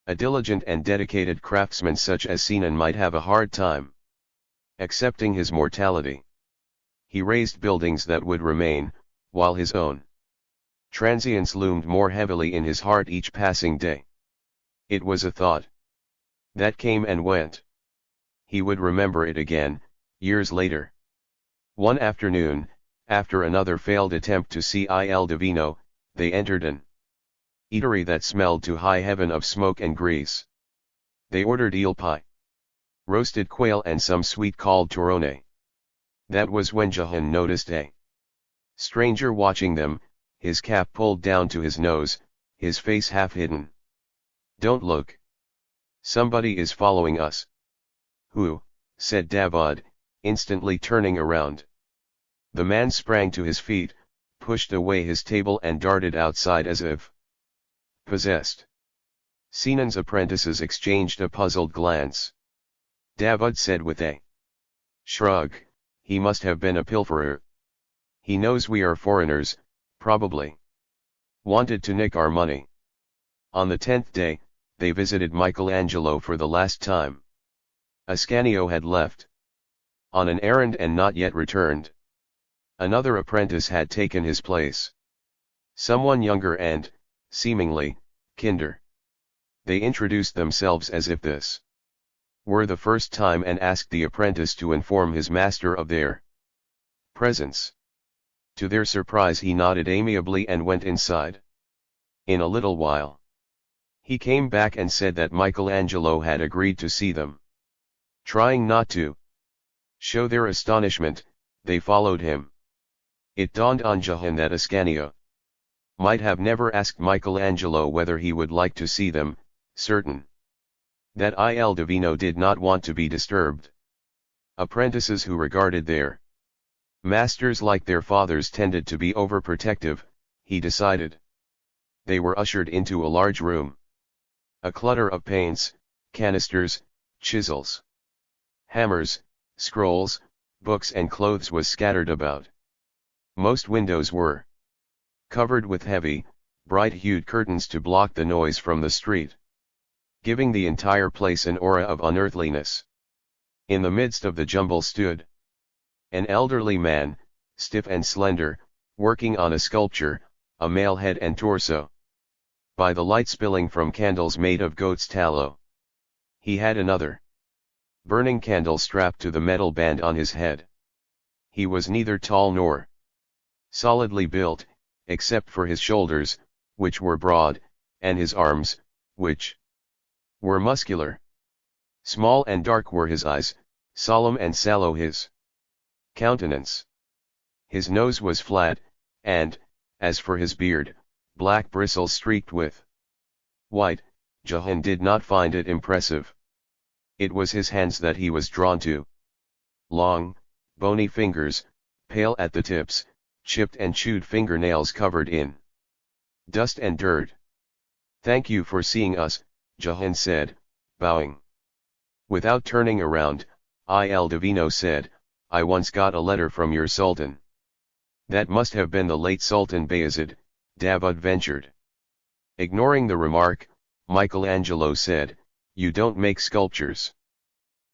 A diligent and dedicated craftsman such as Sinan might have a hard time accepting his mortality. He raised buildings that would remain, while his own transience loomed more heavily in his heart each passing day. It was a thought that came and went. He would remember it again, years later. One afternoon, after another failed attempt to see Il Divino, they entered an eatery that smelled to high heaven of smoke and grease. They ordered eel pie, roasted quail and some sweet called torone. That was when Jahan noticed a stranger watching them, his cap pulled down to his nose, his face half hidden. Don't look. Somebody is following us. Who? Said Davud, instantly turning around. The man sprang to his feet, pushed away his table and darted outside as if possessed. Sinan's apprentices exchanged a puzzled glance. Davud said with a shrug, he must have been a pilferer. He knows we are foreigners, probably. Wanted to nick our money. On the 10th day, they visited Michelangelo for the last time. Ascanio had left on an errand and not yet returned. Another apprentice had taken his place. Someone younger and, seemingly, kinder. They introduced themselves as if this were the first time and asked the apprentice to inform his master of their presence. To their surprise he nodded amiably and went inside. In a little while, he came back and said that Michelangelo had agreed to see them. Trying not to show their astonishment, they followed him. It dawned on Jahan that Ascanio might have never asked Michelangelo whether he would like to see them, certain that Il Divino did not want to be disturbed. Apprentices who regarded their masters like their fathers tended to be overprotective, he decided. They were ushered into a large room. A clutter of paints, canisters, chisels, hammers, scrolls, books and clothes was scattered about. Most windows were covered with heavy, bright-hued curtains to block the noise from the street, giving the entire place an aura of unearthliness. In the midst of the jumble stood an elderly man, stiff and slender, working on a sculpture, a male head and torso. By the light spilling from candles made of goat's tallow, he had another burning candle strapped to the metal band on his head. He was neither tall nor solidly built, except for his shoulders, which were broad, and his arms, which were muscular. Small and dark were his eyes, solemn and sallow his countenance. His nose was flat, and, as for his beard, black bristles streaked with white. Jahan did not find it impressive. It was his hands that he was drawn to. Long, bony fingers, pale at the tips, chipped and chewed fingernails covered in dust and dirt. "Thank you for seeing us," Jahan said, bowing. Without turning around, Il Divino said, "I once got a letter from your Sultan." "That must have been the late Sultan Bayezid," Davud ventured. Ignoring the remark, Michelangelo said, "You don't make sculptures."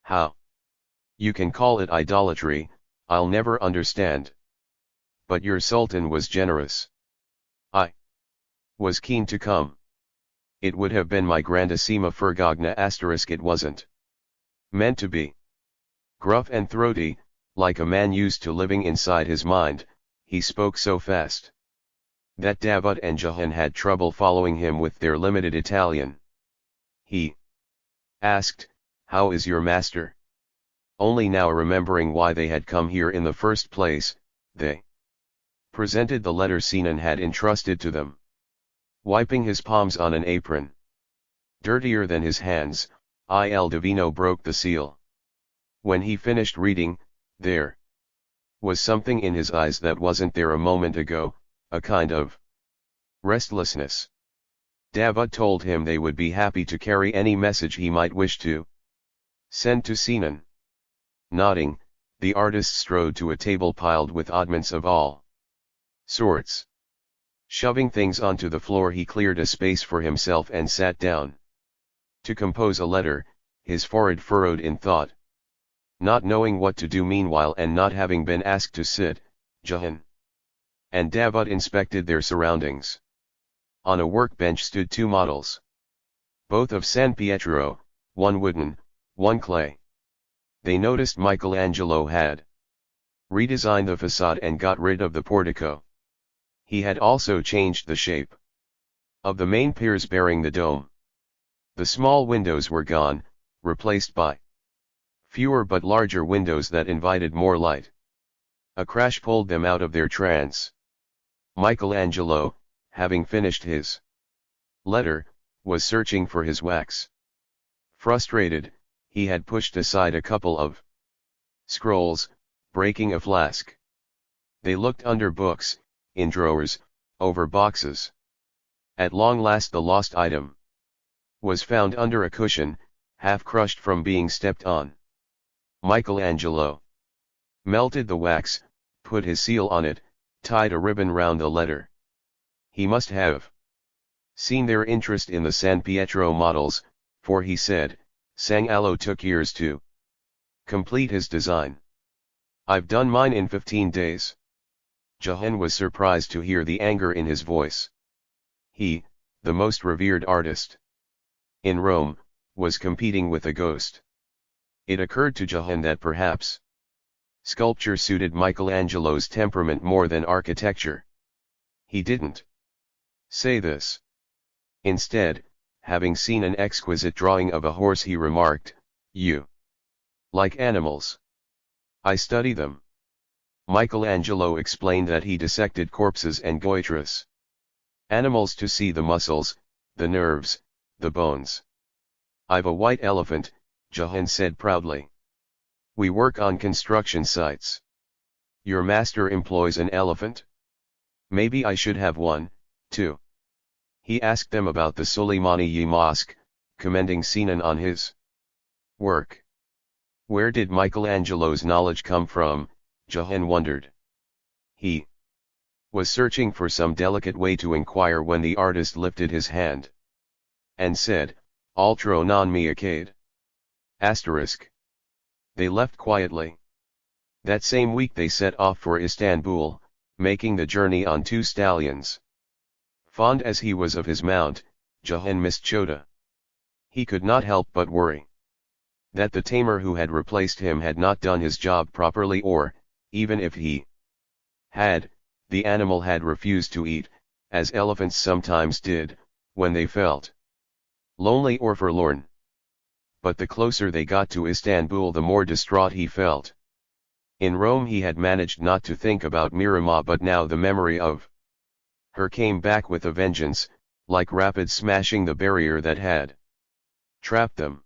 "How? You can call it idolatry, I'll never understand." "But your Sultan was generous. I was keen to come. It would have been my grandissima Fergogna *, it wasn't meant to be." Gruff and throaty, like a man used to living inside his mind, he spoke so fast that Davud and Jahan had trouble following him with their limited Italian. He asked, "How is your master?" Only now remembering why they had come here in the first place, they presented the letter Sinan had entrusted to them. Wiping his palms on an apron, dirtier than his hands, Il Divino broke the seal. When he finished reading, there was something in his eyes that wasn't there a moment ago, a kind of restlessness. Davud told him they would be happy to carry any message he might wish to send to Sinan. Nodding, the artist strode to a table piled with oddments of all sorts. Shoving things onto the floor, he cleared a space for himself and sat down to compose a letter, his forehead furrowed in thought. Not knowing what to do meanwhile and not having been asked to sit, Jahan and Davud inspected their surroundings. On a workbench stood two models, both of San Pietro, one wooden, one clay. They noticed Michelangelo had redesigned the facade and got rid of the portico. He had also changed the shape of the main piers bearing the dome. The small windows were gone, replaced by fewer but larger windows that invited more light. A crash pulled them out of their trance. Michelangelo, having finished his letter, was searching for his wax. Frustrated, he had pushed aside a couple of scrolls, breaking a flask. They looked under books, in drawers, over boxes. At long last the lost item was found under a cushion, half crushed from being stepped on. Michelangelo melted the wax, put his seal on it, tied a ribbon round the letter. He must have seen their interest in the San Pietro models, for he said, Sangallo took years to complete his design. I've done mine in 15 days. Jahan was surprised to hear the anger in his voice. He, the most revered artist in Rome, was competing with a ghost. It occurred to Jahan that perhaps sculpture suited Michelangelo's temperament more than architecture. He didn't say this. Instead, having seen an exquisite drawing of a horse, he remarked, "You like animals?" "I study them." Michelangelo explained that he dissected corpses and goitres animals to see the muscles, the nerves, the bones. "I've a white elephant," Jahan said proudly. "We work on construction sites." "Your master employs an elephant? Maybe I should have one, too." He asked them about the Soleimani Mosque, commending Sinan on his work. Where did Michelangelo's knowledge come from, Jahan wondered. He was searching for some delicate way to inquire when the artist lifted his hand and said, "Altro non mi accade." Asterisk. They left quietly. That same week they set off for Istanbul, making the journey on 2 stallions. Fond as he was of his mount, Jahan missed Chota. He could not help but worry that the tamer who had replaced him had not done his job properly, or, even if he had, the animal had refused to eat, as elephants sometimes did, when they felt lonely or forlorn. But the closer they got to Istanbul, the more distraught he felt. In Rome he had managed not to think about Mirama, but now the memory of her came back with a vengeance, like rapids smashing the barrier that had trapped them.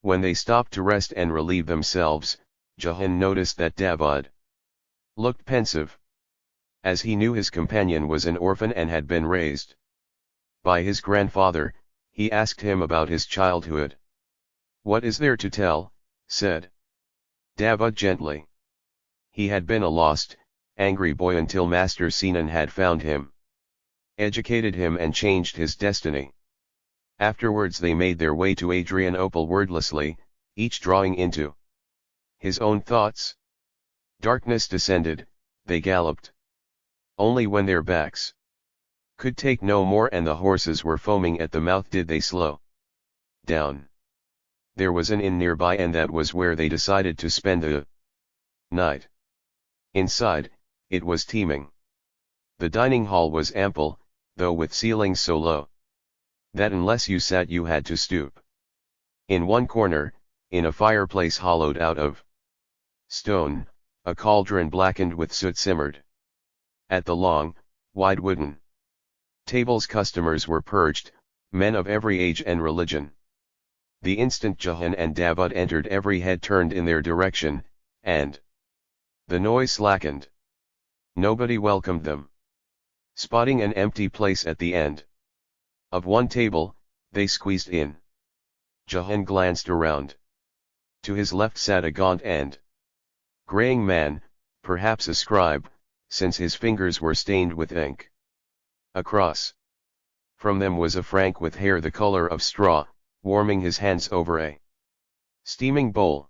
When they stopped to rest and relieve themselves, Jahan noticed that Davad looked pensive. As he knew his companion was an orphan and had been raised by his grandfather, he asked him about his childhood. "What is there to tell?" said Davad gently. He had been a lost, angry boy until Master Sinan had found him, educated him and changed his destiny. Afterwards they made their way to Adrianople wordlessly, each drawing into his own thoughts. Darkness descended, they galloped. Only when their backs could take no more and the horses were foaming at the mouth did they slow down. There was an inn nearby, and that was where they decided to spend the night. Inside, it was teeming. The dining hall was ample, though with ceilings so low that unless you sat you had to stoop. In one corner, in a fireplace hollowed out of stone, a cauldron blackened with soot simmered. At the long, wide wooden tables customers were perched, men of every age and religion. The instant Jahan and Davad entered, every head turned in their direction, and the noise slackened. Nobody welcomed them. Spotting an empty place at the end of one table, they squeezed in. Jahan glanced around. To his left sat a gaunt and graying man, perhaps a scribe, since his fingers were stained with ink. Across from them was a Frank with hair the color of straw, warming his hands over a steaming bowl.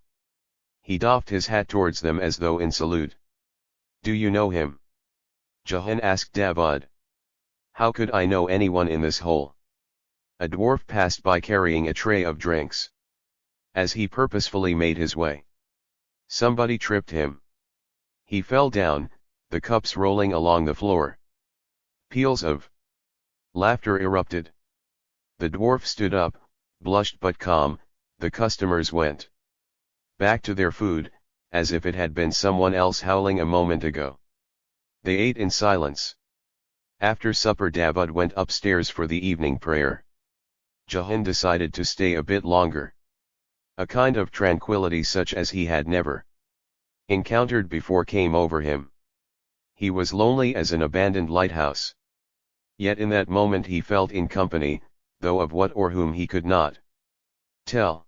He doffed his hat towards them as though in salute. "Do you know him?" Jahan asked Davad. "How could I know anyone in this hole?" A dwarf passed by carrying a tray of drinks. As he purposefully made his way, somebody tripped him. He fell down, the cups rolling along the floor. Peals of laughter erupted. The dwarf stood up, blushed but calm. The customers went back to their food, as if it had been someone else howling a moment ago. They ate in silence. After supper Davad went upstairs for the evening prayer. Jahan decided to stay a bit longer. A kind of tranquility such as he had never encountered before came over him. He was lonely as an abandoned lighthouse. Yet in that moment he felt in company, though of what or whom he could not tell.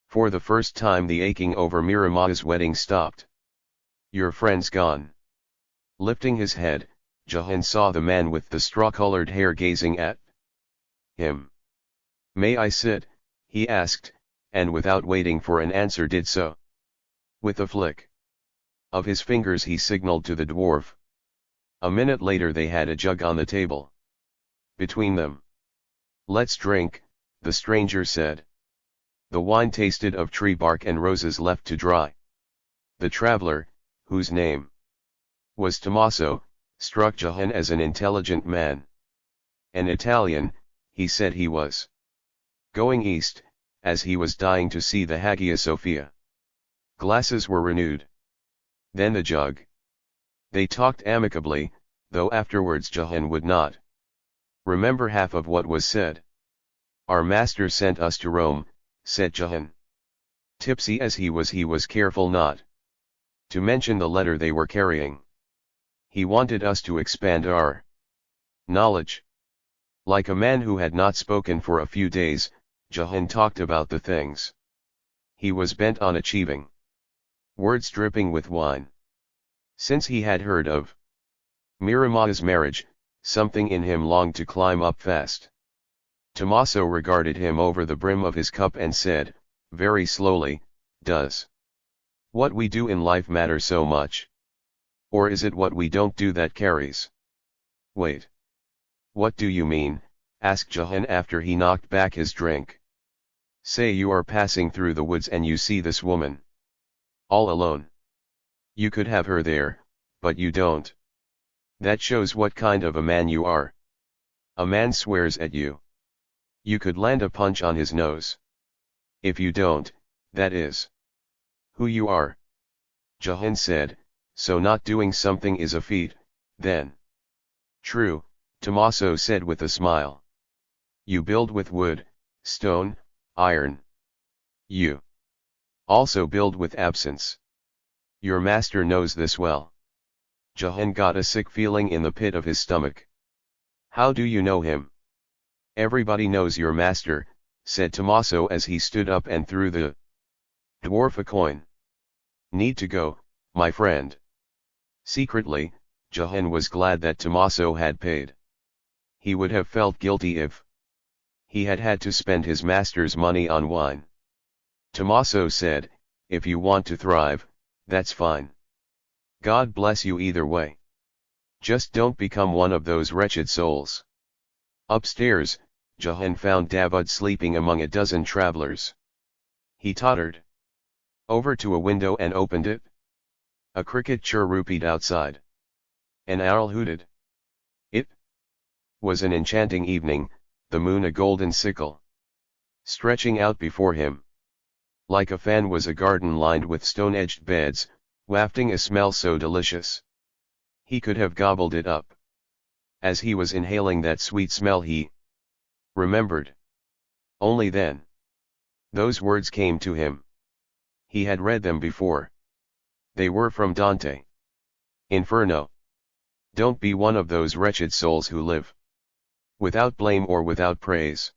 For the first time the aching over Mirama's wedding stopped. "Your friend's gone?" Lifting his head, Jahan saw the man with the straw-colored hair gazing at him. "May I sit?" he asked, and without waiting for an answer did so. With a flick of his fingers he signaled to the dwarf. A minute later they had a jug on the table between them. "Let's drink," the stranger said. The wine tasted of tree bark and roses left to dry. The traveler, whose name was Tommaso, struck Jahan as an intelligent man. An Italian, he said he was. Going east, as he was dying to see the Hagia Sophia. Glasses were renewed. Then the jug. They talked amicably, though afterwards Jahan would not remember half of what was said. "Our master sent us to Rome," said Jahan. Tipsy as he was careful not to mention the letter they were carrying. "He wanted us to expand our knowledge." Like a man who had not spoken for a few days, Jahan talked about the things he was bent on achieving. Words dripping with wine. Since he had heard of Miramata's marriage, something in him longed to climb up fast. Tommaso regarded him over the brim of his cup and said, very slowly, "Does what we do in life matter so much? Or is it what we don't do that carries weight?" "What do you mean?" asked Jahan after he knocked back his drink. "Say you are passing through the woods and you see this woman. All alone. You could have her there, but you don't. That shows what kind of a man you are. A man swears at you. You could land a punch on his nose. If you don't, that is who you are." Jahan said, "So not doing something is a feat, then?" "True," Tommaso said with a smile. "You build with wood, stone, iron. You also build with absence. Your master knows this well." Jahan got a sick feeling in the pit of his stomach. "How do you know him?" "Everybody knows your master," said Tommaso as he stood up and threw the dwarf a coin. "Need to go, my friend." Secretly, Jahan was glad that Tommaso had paid. He would have felt guilty if he had had to spend his master's money on wine. Tommaso said, "If you want to thrive, that's fine. God bless you either way. Just don't become one of those wretched souls." Upstairs, Jahan found David sleeping among a dozen travelers. He tottered over to a window and opened it. A cricket chirruped outside. An owl hooted. It was an enchanting evening, the moon a golden sickle. Stretching out before him like a fan was a garden lined with stone-edged beds, wafting a smell so delicious he could have gobbled it up. As he was inhaling that sweet smell he remembered. Only then those words came to him. He had read them before. They were from Dante. Inferno. Don't be one of those wretched souls who live without blame or without praise.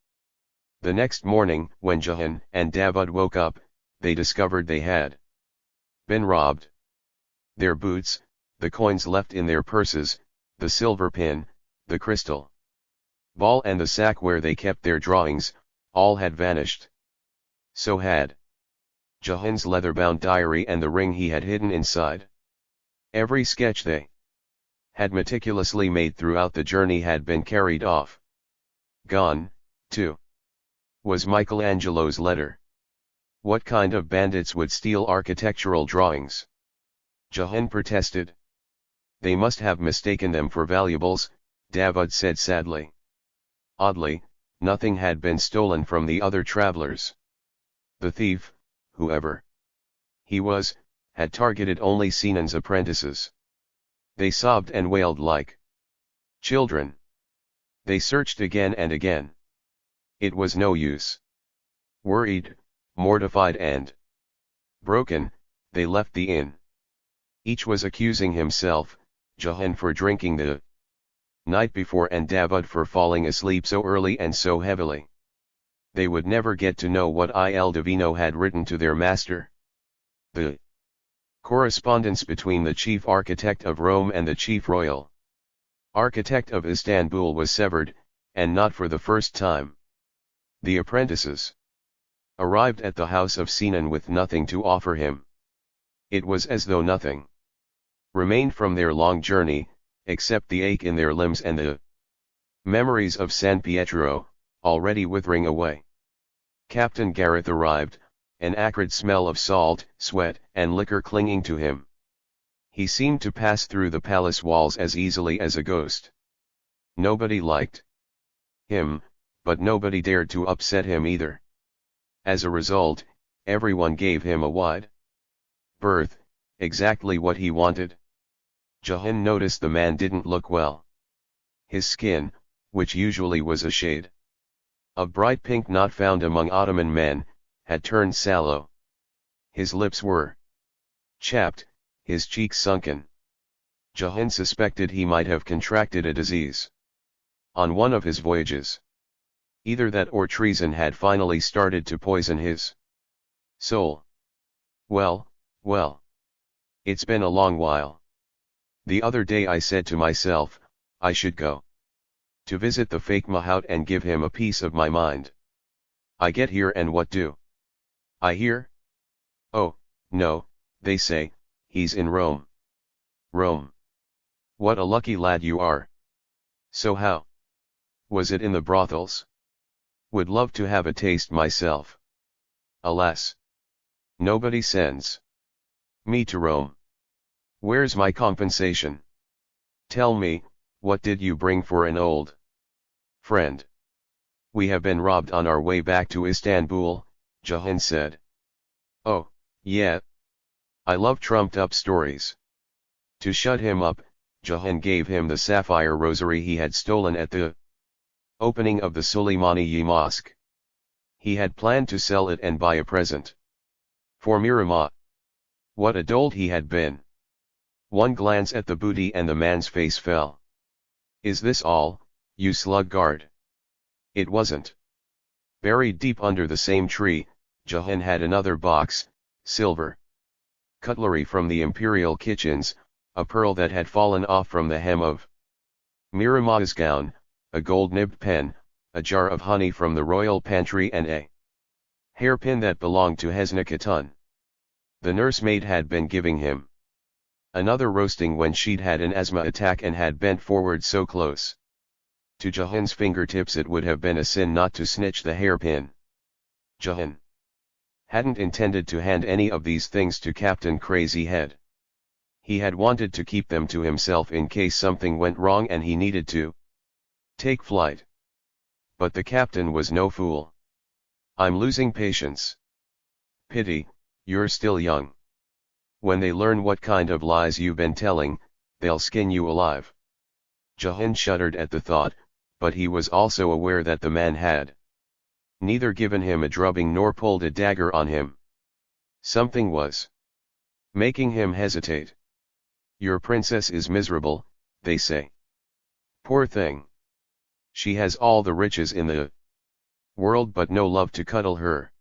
The next morning, when Jahan and David woke up, they discovered they had been robbed. Their boots, the coins left in their purses, the silver pin, the crystal ball and the sack where they kept their drawings, all had vanished. So had Jahan's leather-bound diary and the ring he had hidden inside. Every sketch they had meticulously made throughout the journey had been carried off. Gone, too, was Michelangelo's letter. What kind of bandits would steal architectural drawings? Jahan protested. They must have mistaken them for valuables, David said sadly. Oddly, nothing had been stolen from the other travelers. The thief, whoever he was, had targeted only Sinan's apprentices. They sobbed and wailed like children. They searched again and again. It was no use. Worried, mortified and broken, they left the inn. Each was accusing himself, Jahan for drinking the night before and David for falling asleep so early and so heavily. They would never get to know what Il Divino had written to their master. The Correspondence between the chief architect of Rome and the chief royal architect of Istanbul was severed, and not for the first time. The apprentices arrived at the house of Sinan with nothing to offer him. It was as though nothing remained from their long journey, except the ache in their limbs and the memories of San Pietro, already withering away. Captain Gareth arrived, an acrid smell of salt, sweat, and liquor clinging to him. He seemed to pass through the palace walls as easily as a ghost. Nobody liked him, but nobody dared to upset him either. As a result, everyone gave him a wide berth, exactly what he wanted. Jahan noticed the man didn't look well. His skin, which usually was a shade of bright pink not found among Ottoman men, had turned sallow. His lips were chapped, his cheeks sunken. Jahan suspected he might have contracted a disease on one of his voyages. Either that or treason had finally started to poison his soul. Well, it's been a long while. The other day I said to myself, I should go to visit the fake Mahout and give him a piece of my mind. I get here and what do I hear? Oh, no, they say, he's in Rome. Rome. What a lucky lad you are. So how was it in the brothels? Would love to have a taste myself. Alas, nobody sends me to Rome. Where's my compensation? Tell me, what did you bring for an old friend? We have been robbed on our way back to Istanbul, Jahan said. Oh, yeah. I love trumped up stories. To shut him up, Jahan gave him the sapphire rosary he had stolen at the opening of the Suleymaniye Mosque. He had planned to sell it and buy a present for Miramah. What a dolt he had been. One glance at the booty and the man's face fell. Is this all, you sluggard? It wasn't. Buried deep under the same tree, Jahan had another box, silver cutlery from the imperial kitchens, a pearl that had fallen off from the hem of Miramah's gown, a gold-nibbed pen, a jar of honey from the royal pantry and a hairpin that belonged to Hesna Khatun. The nursemaid had been giving him another roasting when she'd had an asthma attack and had bent forward so close to Jahan's fingertips it would have been a sin not to snitch the hairpin. Jahan hadn't intended to hand any of these things to Captain Crazy Head. He had wanted to keep them to himself in case something went wrong and he needed to take flight. But the captain was no fool. I'm losing patience. Pity, you're still young. When they learn what kind of lies you've been telling, they'll skin you alive. Jahan shuddered at the thought, but he was also aware that the man had neither given him a drubbing nor pulled a dagger on him. Something was making him hesitate. Your princess is miserable, they say. Poor thing. She has all the riches in the world but no love to cuddle her.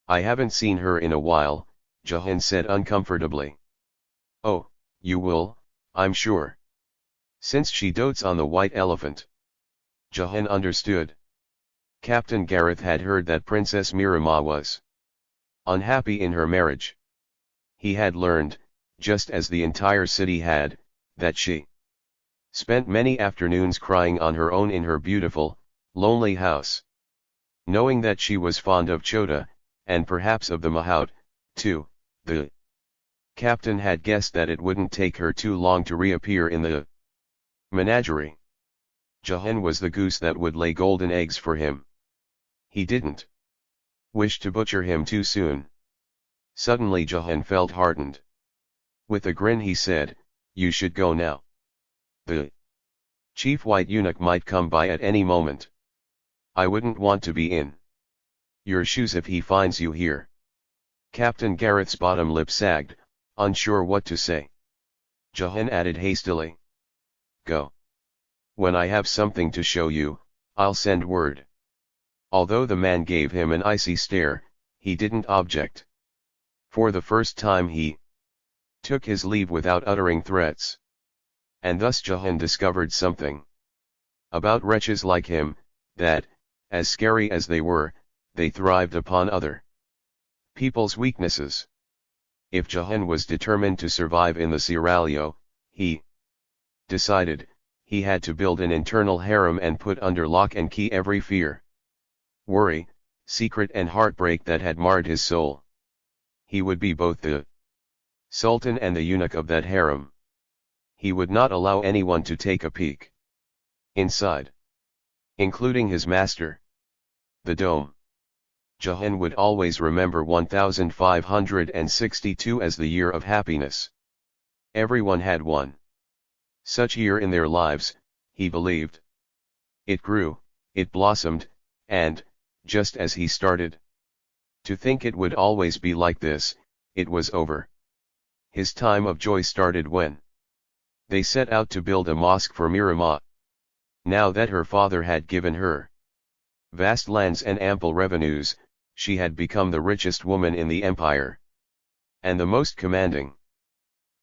I haven't seen her in a while, Jahan said uncomfortably. Oh, you will, I'm sure. Since she dotes on the white elephant. Jahan understood. Captain Gareth had heard that Princess Miramah was unhappy in her marriage. He had learned, just as the entire city had, that she spent many afternoons crying on her own in her beautiful, lonely house. Knowing that she was fond of Chota, and perhaps of the Mahout, too, the captain had guessed that it wouldn't take her too long to reappear in the menagerie. Jahan was the goose that would lay golden eggs for him. He didn't wish to butcher him too soon. Suddenly Jahan felt heartened. With a grin he said, you should go now. The chief white eunuch might come by at any moment. I wouldn't want to be in your shoes if he finds you here. Captain Gareth's bottom lip sagged, unsure what to say. Jahan added hastily. Go. When I have something to show you, I'll send word. Although the man gave him an icy stare, he didn't object. For the first time he took his leave without uttering threats. And thus Jahan discovered something about wretches like him, that, as scary as they were, they thrived upon other people's weaknesses. If Jahan was determined to survive in the seraglio, he decided, he had to build an internal harem and put under lock and key every fear, worry, secret and heartbreak that had marred his soul. He would be both the sultan and the eunuch of that harem. He would not allow anyone to take a peek inside, including his master, the dome. Jahan would always remember 1562 as the year of happiness. Everyone had one such year in their lives, he believed. It grew, it blossomed, and, just as he started to think it would always be like this, it was over. His time of joy started when they set out to build a mosque for Miramah. Now that her father had given her vast lands and ample revenues, she had become the richest woman in the empire, and the most commanding.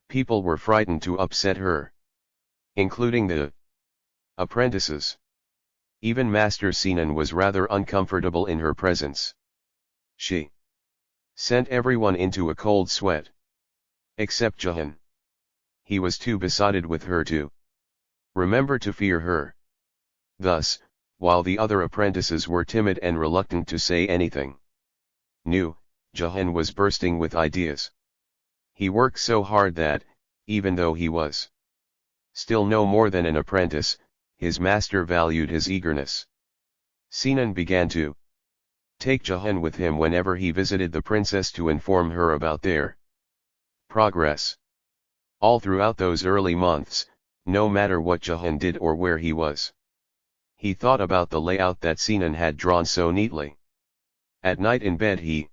People were frightened to upset her, including the apprentices. Even Master Sinan was rather uncomfortable in her presence. She sent everyone into a cold sweat, except Jahan. He was too besotted with her to remember to fear her. Thus, while the other apprentices were timid and reluctant to say anything new, Jahan was bursting with ideas. He worked so hard that, even though he was still no more than an apprentice, his master valued his eagerness. Sinan began to take Jahan with him whenever he visited the princess to inform her about their progress. All throughout those early months, no matter what Jahan did or where he was, he thought about the layout that Sinan had drawn so neatly. At night in bed he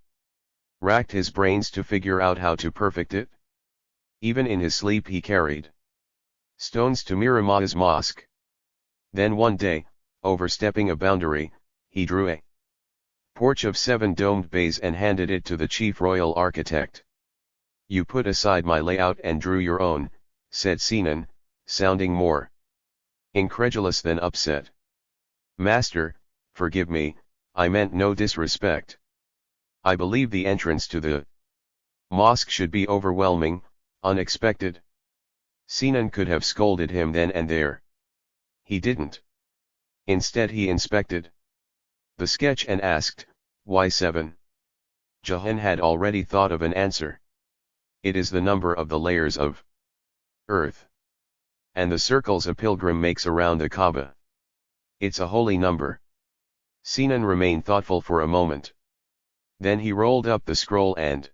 racked his brains to figure out how to perfect it. Even in his sleep he carried stones to Miramah's mosque. Then one day, overstepping a boundary, he drew a porch of 7 domed bays and handed it to the chief royal architect. "You put aside my layout and drew your own," said Sinan, sounding more incredulous than upset. "Master, forgive me, I meant no disrespect. I believe the entrance to the mosque should be overwhelming, unexpected." Sinan could have scolded him then and there. He didn't. Instead he inspected the sketch and asked, "Why 7? Jahan had already thought of an answer. "It is the number of the layers of earth, and the circles a pilgrim makes around the Kaaba. It's a holy number." Sinan remained thoughtful for a moment. Then he rolled up the scroll and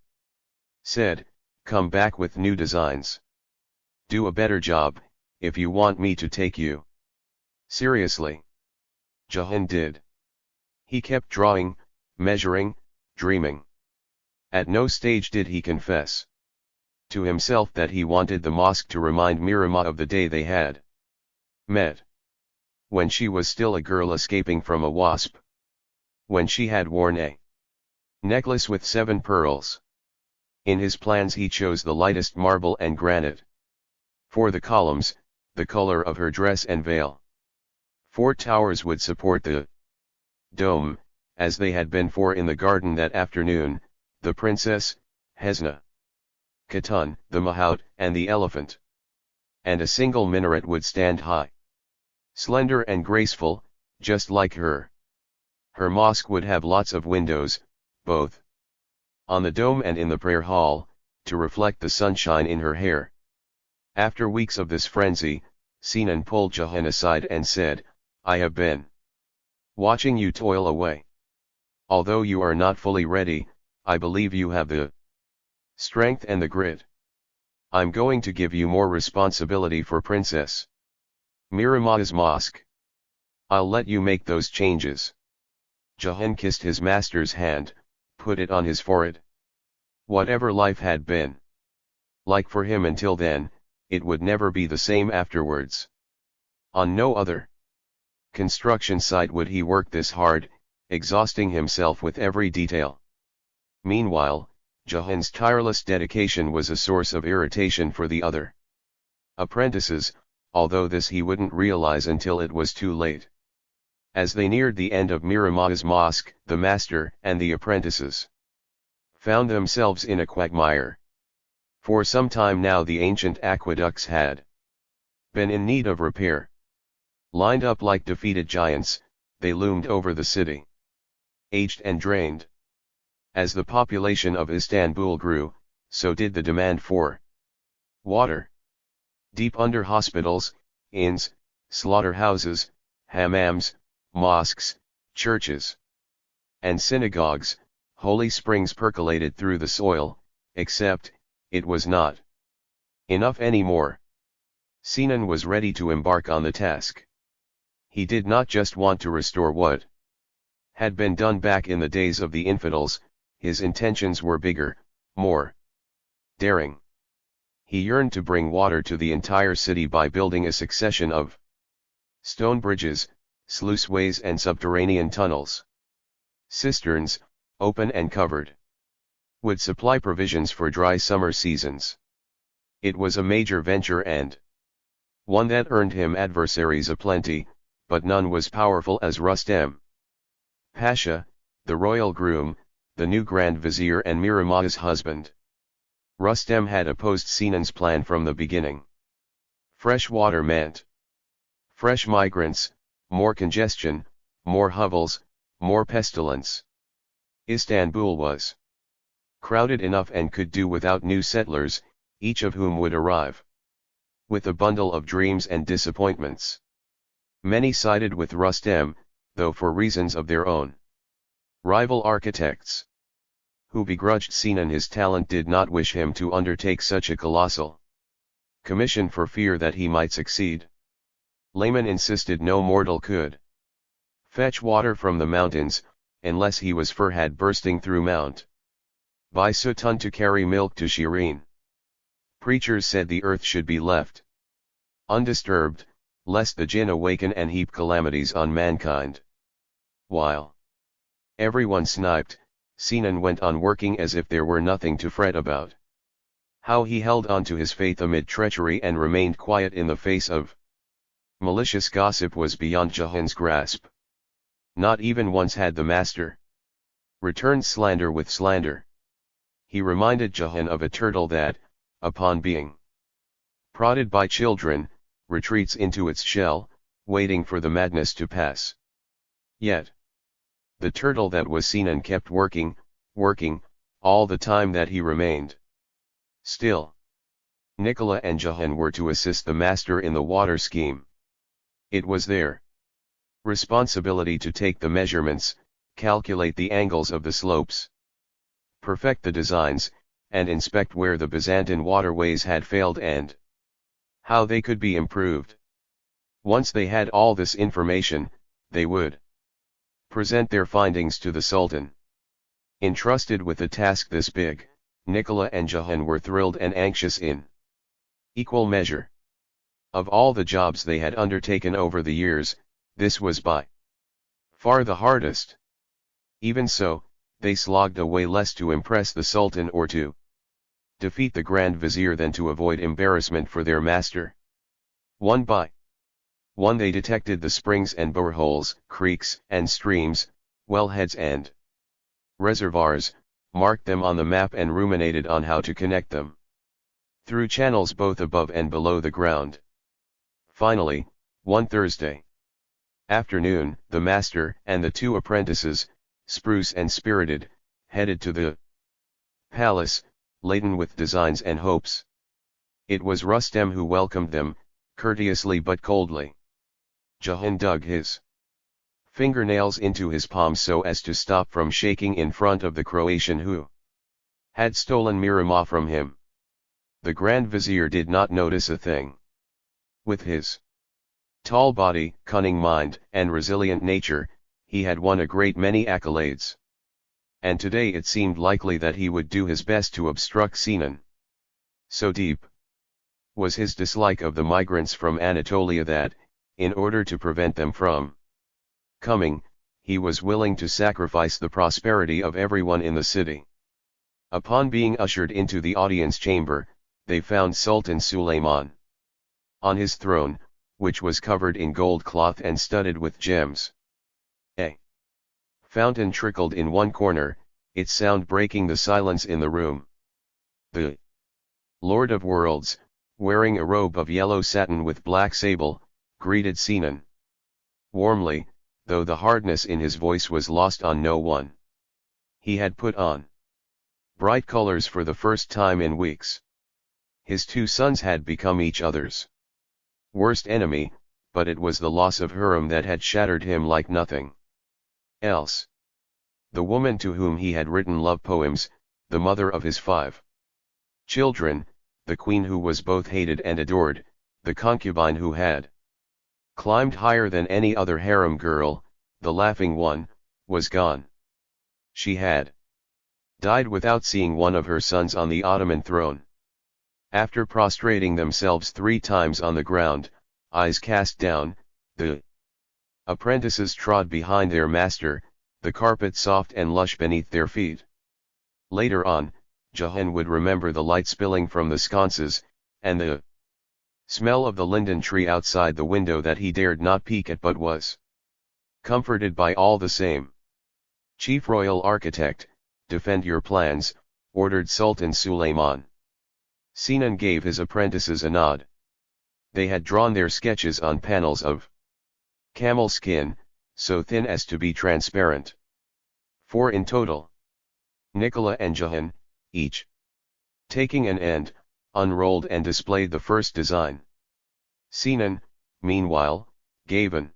said, "Come back with new designs. Do a better job, if you want me to take you seriously." Jahan did. He kept drawing, measuring, dreaming. At no stage did he confess to himself that he wanted the mosque to remind Miramah of the day they had met, when she was still a girl escaping from a wasp, when she had worn a necklace with 7 pearls. In his plans he chose the lightest marble and granite for the columns, the color of her dress and veil. 4 towers would support the dome, as they had been 4 in the garden that afternoon, the princess, Hesna, Khatun, the mahout, and the elephant. And a single minaret would stand high, slender and graceful, just like her. Her mosque would have lots of windows, both on the dome and in the prayer hall, to reflect the sunshine in her hair. After weeks of this frenzy, Sinan pulled Jahan aside and said, "I have been watching you toil away. Although you are not fully ready, I believe you have the strength and the grit. I'm going to give you more responsibility for Princess Miramah's mosque. I'll let you make those changes." Jahan kissed his master's hand, put it on his forehead. Whatever life had been like for him until then, it would never be the same afterwards. On no other construction site would he work this hard, exhausting himself with every detail. Meanwhile, Jahan's tireless dedication was a source of irritation for the other apprentices, although this he wouldn't realize until it was too late. As they neared the end of Miramah's mosque, the master and the apprentices found themselves in a quagmire. For some time now the ancient aqueducts had been in need of repair. Lined up like defeated giants, they loomed over the city, aged and drained. As the population of Istanbul grew, so did the demand for water. Deep under hospitals, inns, slaughterhouses, hammams, mosques, churches, and synagogues, holy springs percolated through the soil, except, it was not enough anymore. Sinan was ready to embark on the task. He did not just want to restore what had been done back in the days of the infidels, his intentions were bigger, more daring. He yearned to bring water to the entire city by building a succession of stone bridges, sluiceways and subterranean tunnels. Cisterns, open and covered, would supply provisions for dry summer seasons. It was a major venture and one that earned him adversaries aplenty, but none was powerful as Rustem Pasha, the royal groom, the new Grand Vizier and Miramah's husband. Rustem had opposed Sinan's plan from the beginning. Fresh water meant fresh migrants, more congestion, more hovels, more pestilence. Istanbul was crowded enough and could do without new settlers, each of whom would arrive with a bundle of dreams and disappointments. Many sided with Rustem, though for reasons of their own. Rival architects who begrudged Sinan his talent did not wish him to undertake such a colossal commission for fear that he might succeed. Layman insisted no mortal could fetch water from the mountains, unless he was Farhad bursting through Mount Baisutun to carry milk to Shirin. Preachers said the earth should be left undisturbed, lest the jinn awaken and heap calamities on mankind. While everyone sniped, Sinan went on working as if there were nothing to fret about. How he held on to his faith amid treachery and remained quiet in the face of malicious gossip was beyond Jahan's grasp. Not even once had the master returned slander with slander. He reminded Jahan of a turtle that, upon being prodded by children, retreats into its shell, waiting for the madness to pass. Yet the turtle that was Sinan kept working, all the time that he remained still. Nicola and Jahan were to assist the master in the water scheme. It was their responsibility to take the measurements, calculate the angles of the slopes, perfect the designs, and inspect where the Byzantine waterways had failed and how they could be improved. Once they had all this information, they would present their findings to the Sultan. Entrusted with a task this big, Nicola and Jahan were thrilled and anxious in equal measure. Of all the jobs they had undertaken over the years, this was by far the hardest. Even so, they slogged away less to impress the Sultan or to defeat the Grand Vizier than to avoid embarrassment for their master. One by one they detected the springs and boreholes, creeks and streams, wellheads and reservoirs, marked them on the map and ruminated on how to connect them through channels both above and below the ground. Finally, one Thursday afternoon, the master and the two apprentices, spruce and spirited, headed to the palace, laden with designs and hopes. It was Rustem who welcomed them, courteously but coldly. Jahan dug his fingernails into his palms so as to stop from shaking in front of the Croatian who had stolen Miramah from him. The Grand Vizier did not notice a thing. With his tall body, cunning mind, and resilient nature, he had won a great many accolades. And today it seemed likely that he would do his best to obstruct Sinan. So deep was his dislike of the migrants from Anatolia that, in order to prevent them from coming, he was willing to sacrifice the prosperity of everyone in the city. Upon being ushered into the audience chamber, they found Sultan Suleiman. On his throne, which was covered in gold cloth and studded with gems. A fountain trickled in one corner, its sound breaking the silence in the room. The Lord of Worlds, wearing a robe of yellow satin with black sable, greeted Sinan warmly, though the hardness in his voice was lost on no one. He had put on bright colors for the first time in weeks. His two sons had become each other's worst enemy, but it was the loss of Hurrem that had shattered him like nothing else. The woman to whom he had written love poems, the mother of his 5 children, the queen who was both hated and adored, the concubine who had climbed higher than any other harem girl, the laughing one, was gone. She had died without seeing one of her sons on the Ottoman throne. After prostrating themselves 3 times on the ground, eyes cast down, the apprentices trod behind their master, the carpet soft and lush beneath their feet. Later on, Jahan would remember the light spilling from the sconces, and the smell of the linden tree outside the window that he dared not peek at but was comforted by all the same. Chief Royal Architect, defend your plans, ordered Sultan Suleiman. Sinan gave his apprentices a nod. They had drawn their sketches on panels of camel skin, so thin as to be transparent. 4 in total. Nicola and Jahan, each taking an end, unrolled and displayed the first design. Sinan, meanwhile, gave an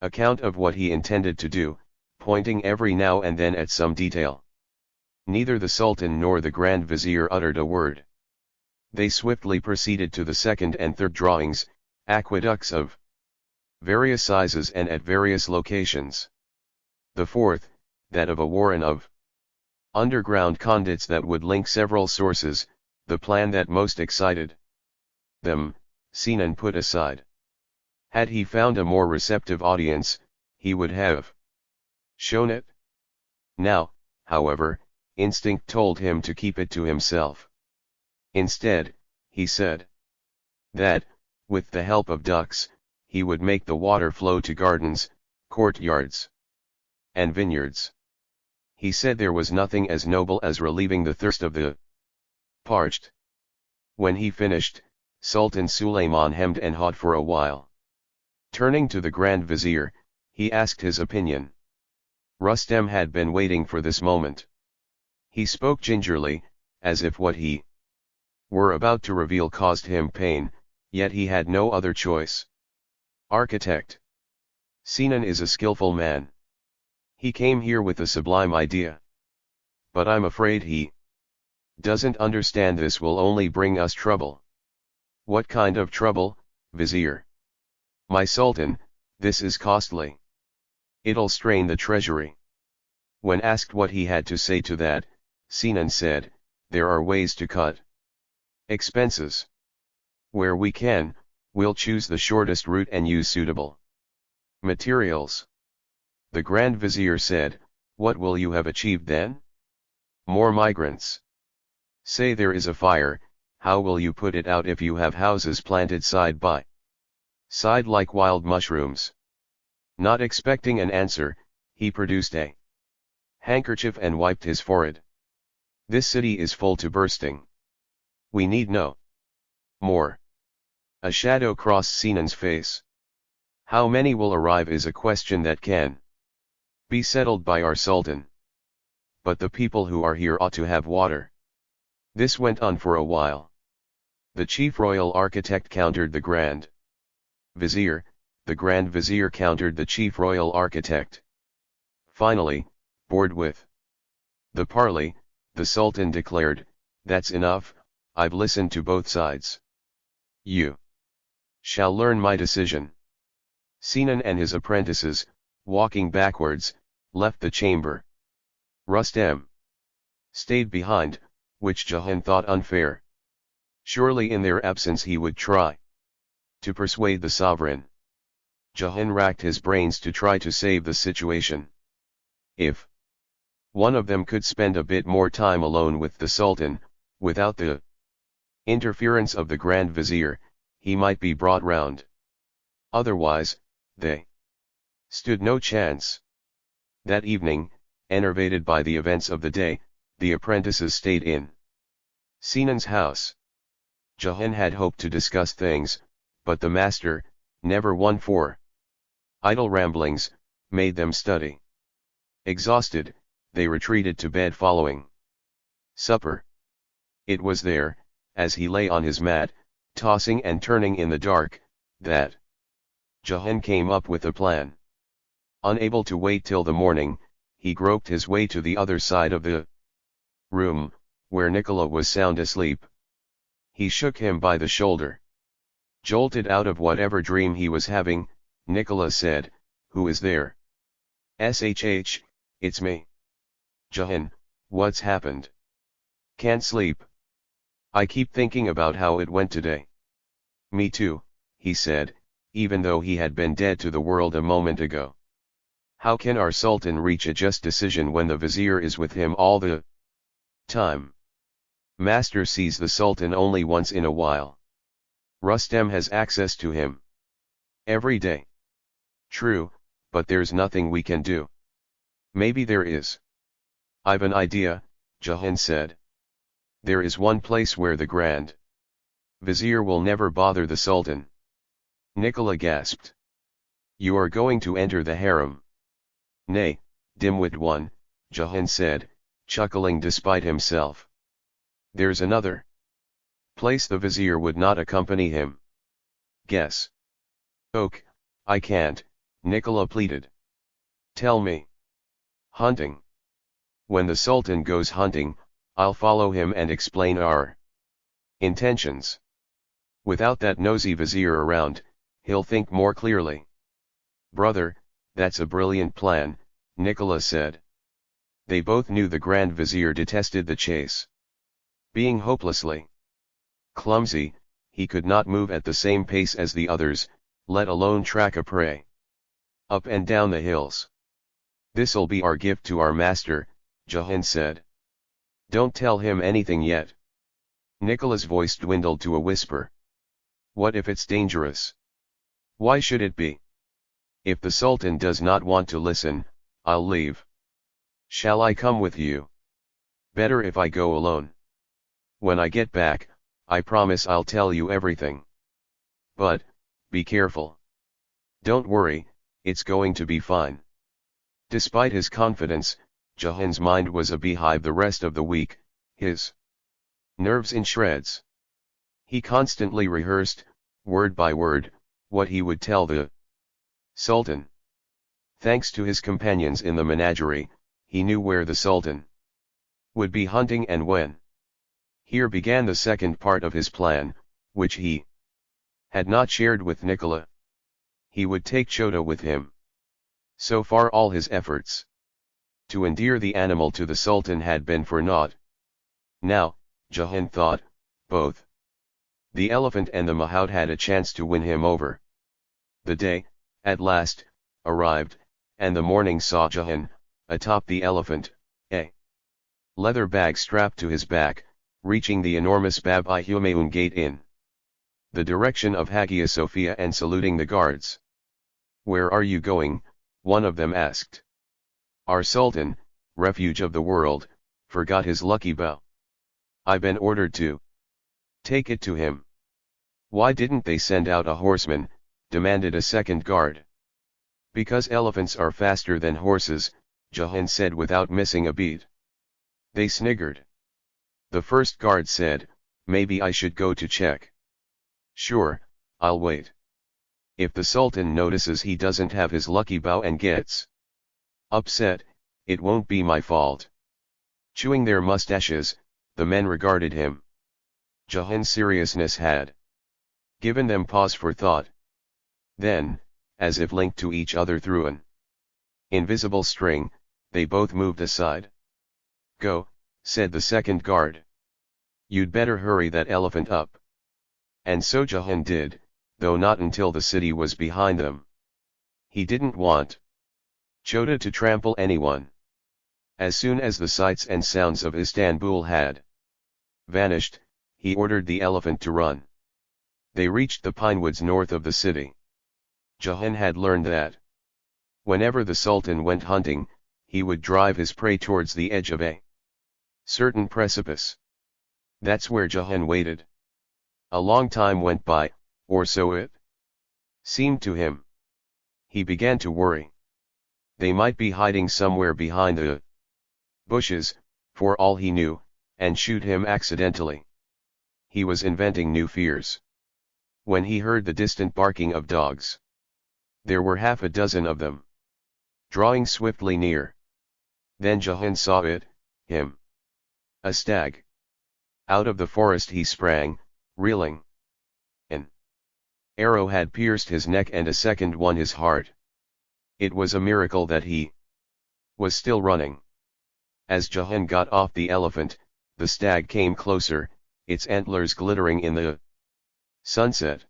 account of what he intended to do, pointing every now and then at some detail. Neither the Sultan nor the Grand Vizier uttered a word. They swiftly proceeded to the second and third drawings, aqueducts of various sizes and at various locations. The fourth, that of a warren of underground conduits that would link several sources, the plan that most excited them, Sinan put aside. Had he found a more receptive audience, he would have shown it. Now, however, instinct told him to keep it to himself. Instead, he said that, with the help of ducks, he would make the water flow to gardens, courtyards, and vineyards. He said there was nothing as noble as relieving the thirst of the parched. When he finished, Sultan Suleiman hemmed and hawed for a while. Turning to the Grand Vizier, he asked his opinion. Rustem had been waiting for this moment. He spoke gingerly, as if what he were about to reveal caused him pain, yet he had no other choice. Architect Sinan is a skillful man. He came here with a sublime idea. But I'm afraid he doesn't understand this will only bring us trouble. What kind of trouble, Vizier? My Sultan, this is costly. It'll strain the treasury. When asked what he had to say to that, Sinan said, there are ways to cut expenses. Where we can, we'll choose the shortest route and use suitable materials. The Grand Vizier said, what will you have achieved then? More migrants. Say there is a fire, how will you put it out if you have houses planted side by side like wild mushrooms? Not expecting an answer, he produced a handkerchief and wiped his forehead. This city is full to bursting. We need no more. A shadow crossed Sinan's face. How many will arrive is a question that can be settled by our Sultan. But the people who are here ought to have water. This went on for a while. The chief royal architect countered the Grand Vizier, the Grand Vizier countered the chief royal architect. Finally, bored with the parley, the Sultan declared, that's enough, I've listened to both sides. You shall learn my decision. Sinan and his apprentices, walking backwards, left the chamber. Rustem stayed behind, which Jahan thought unfair. Surely in their absence he would try to persuade the sovereign. Jahan racked his brains to try to save the situation. If One of them could spend a bit more time alone with the Sultan. Without the interference of the Grand Vizier, he might be brought round. Otherwise, they stood no chance. That evening, enervated by the events of the day, the apprentices stayed in Sinan's house. Jahan had hoped to discuss things, but the master, never one for idle ramblings, made them study. Exhausted, they retreated to bed following supper. It was there, as he lay on his mat, tossing and turning in the dark, that Jahan came up with a plan. Unable to wait till the morning, he groped his way to the other side of the room, where Nicola was sound asleep. He shook him by the shoulder. Jolted out of whatever dream he was having, Nicola said, "Who is there?" "SHH, it's me." "Jahan, what's happened?" "Can't sleep. I keep thinking about how it went today." "Me too," he said, even though he had been dead to the world a moment ago. "How can our Sultan reach a just decision when the Vizier is with him all the time? Master sees the Sultan only once in a while. Rustem has access to him every day." "True, but there's nothing we can do." "Maybe there is." "I've an idea," Jahan said. "There is one place where the Grand Vizier will never bother the Sultan." Nicola gasped. "You are going to enter the harem?" "Nay, dimwit one," Jahan said, chuckling despite himself. "There's another place the Vizier would not accompany him." "Guess." "Ok, I can't," Nicola pleaded. "Tell me." "Hunting. When the Sultan goes hunting, I'll follow him and explain our intentions. Without that nosy Vizier around, he'll think more clearly." "Brother, that's a brilliant plan," Nicola said. They both knew the Grand Vizier detested the chase. Being hopelessly clumsy, he could not move at the same pace as the others, let alone track a prey up and down the hills. "This'll be our gift to our master," Jahan said. "Don't tell him anything yet." Nicola's voice dwindled to a whisper. "What if it's dangerous?" "Why should it be? If the Sultan does not want to listen, I'll leave." "Shall I come with you?" "Better if I go alone. When I get back, I promise I'll tell you everything. But, be careful." "Don't worry, it's going to be fine." Despite his confidence, Jahan's mind was a beehive the rest of the week, his nerves in shreds. He constantly rehearsed, word by word, what he would tell the Sultan. Thanks to his companions in the menagerie, he knew where the Sultan would be hunting and when. Here began the second part of his plan, which he had not shared with Nicola. He would take Chota with him. So far all his efforts to endear the animal to the Sultan had been for naught. Now, Jahan thought, both the elephant and the mahout had a chance to win him over. The day, at last, arrived, and the morning saw Jahan, atop the elephant, a leather bag strapped to his back, reaching the enormous Bab-i-Humayun gate in the direction of Hagia Sophia and saluting the guards. "Where are you going?" one of them asked. "Our Sultan, refuge of the world, forgot his lucky bow. I've been ordered to take it to him." "Why didn't they send out a horseman?" demanded a second guard. "Because elephants are faster than horses," Jahan said without missing a beat. They sniggered. The first guard said, "Maybe I should go to check." "Sure, I'll wait. If the Sultan notices he doesn't have his lucky bow and gets upset, it won't be my fault." Chewing their mustaches, the men regarded him. Jahan's seriousness had given them pause for thought. Then, as if linked to each other through an invisible string, they both moved aside. "Go," said the second guard. "You'd better hurry that elephant up." And so Jahan did, though not until the city was behind them. He didn't want Chota to trample anyone. As soon as the sights and sounds of Istanbul had vanished, he ordered the elephant to run. They reached the pine woods north of the city. Jahan had learned that whenever the Sultan went hunting, he would drive his prey towards the edge of a certain precipice. That's where Jahan waited. A long time went by, or so it seemed to him. He began to worry. They might be hiding somewhere behind the bushes, for all he knew, and shoot him accidentally. He was inventing new fears, when he heard the distant barking of dogs. There were half a dozen of them, drawing swiftly near. Then Jahan saw it, him. A stag. Out of the forest he sprang, reeling. An arrow had pierced his neck and a second one his heart. It was a miracle that he was still running. As Jahan got off the elephant, the stag came closer, its antlers glittering in the sunset.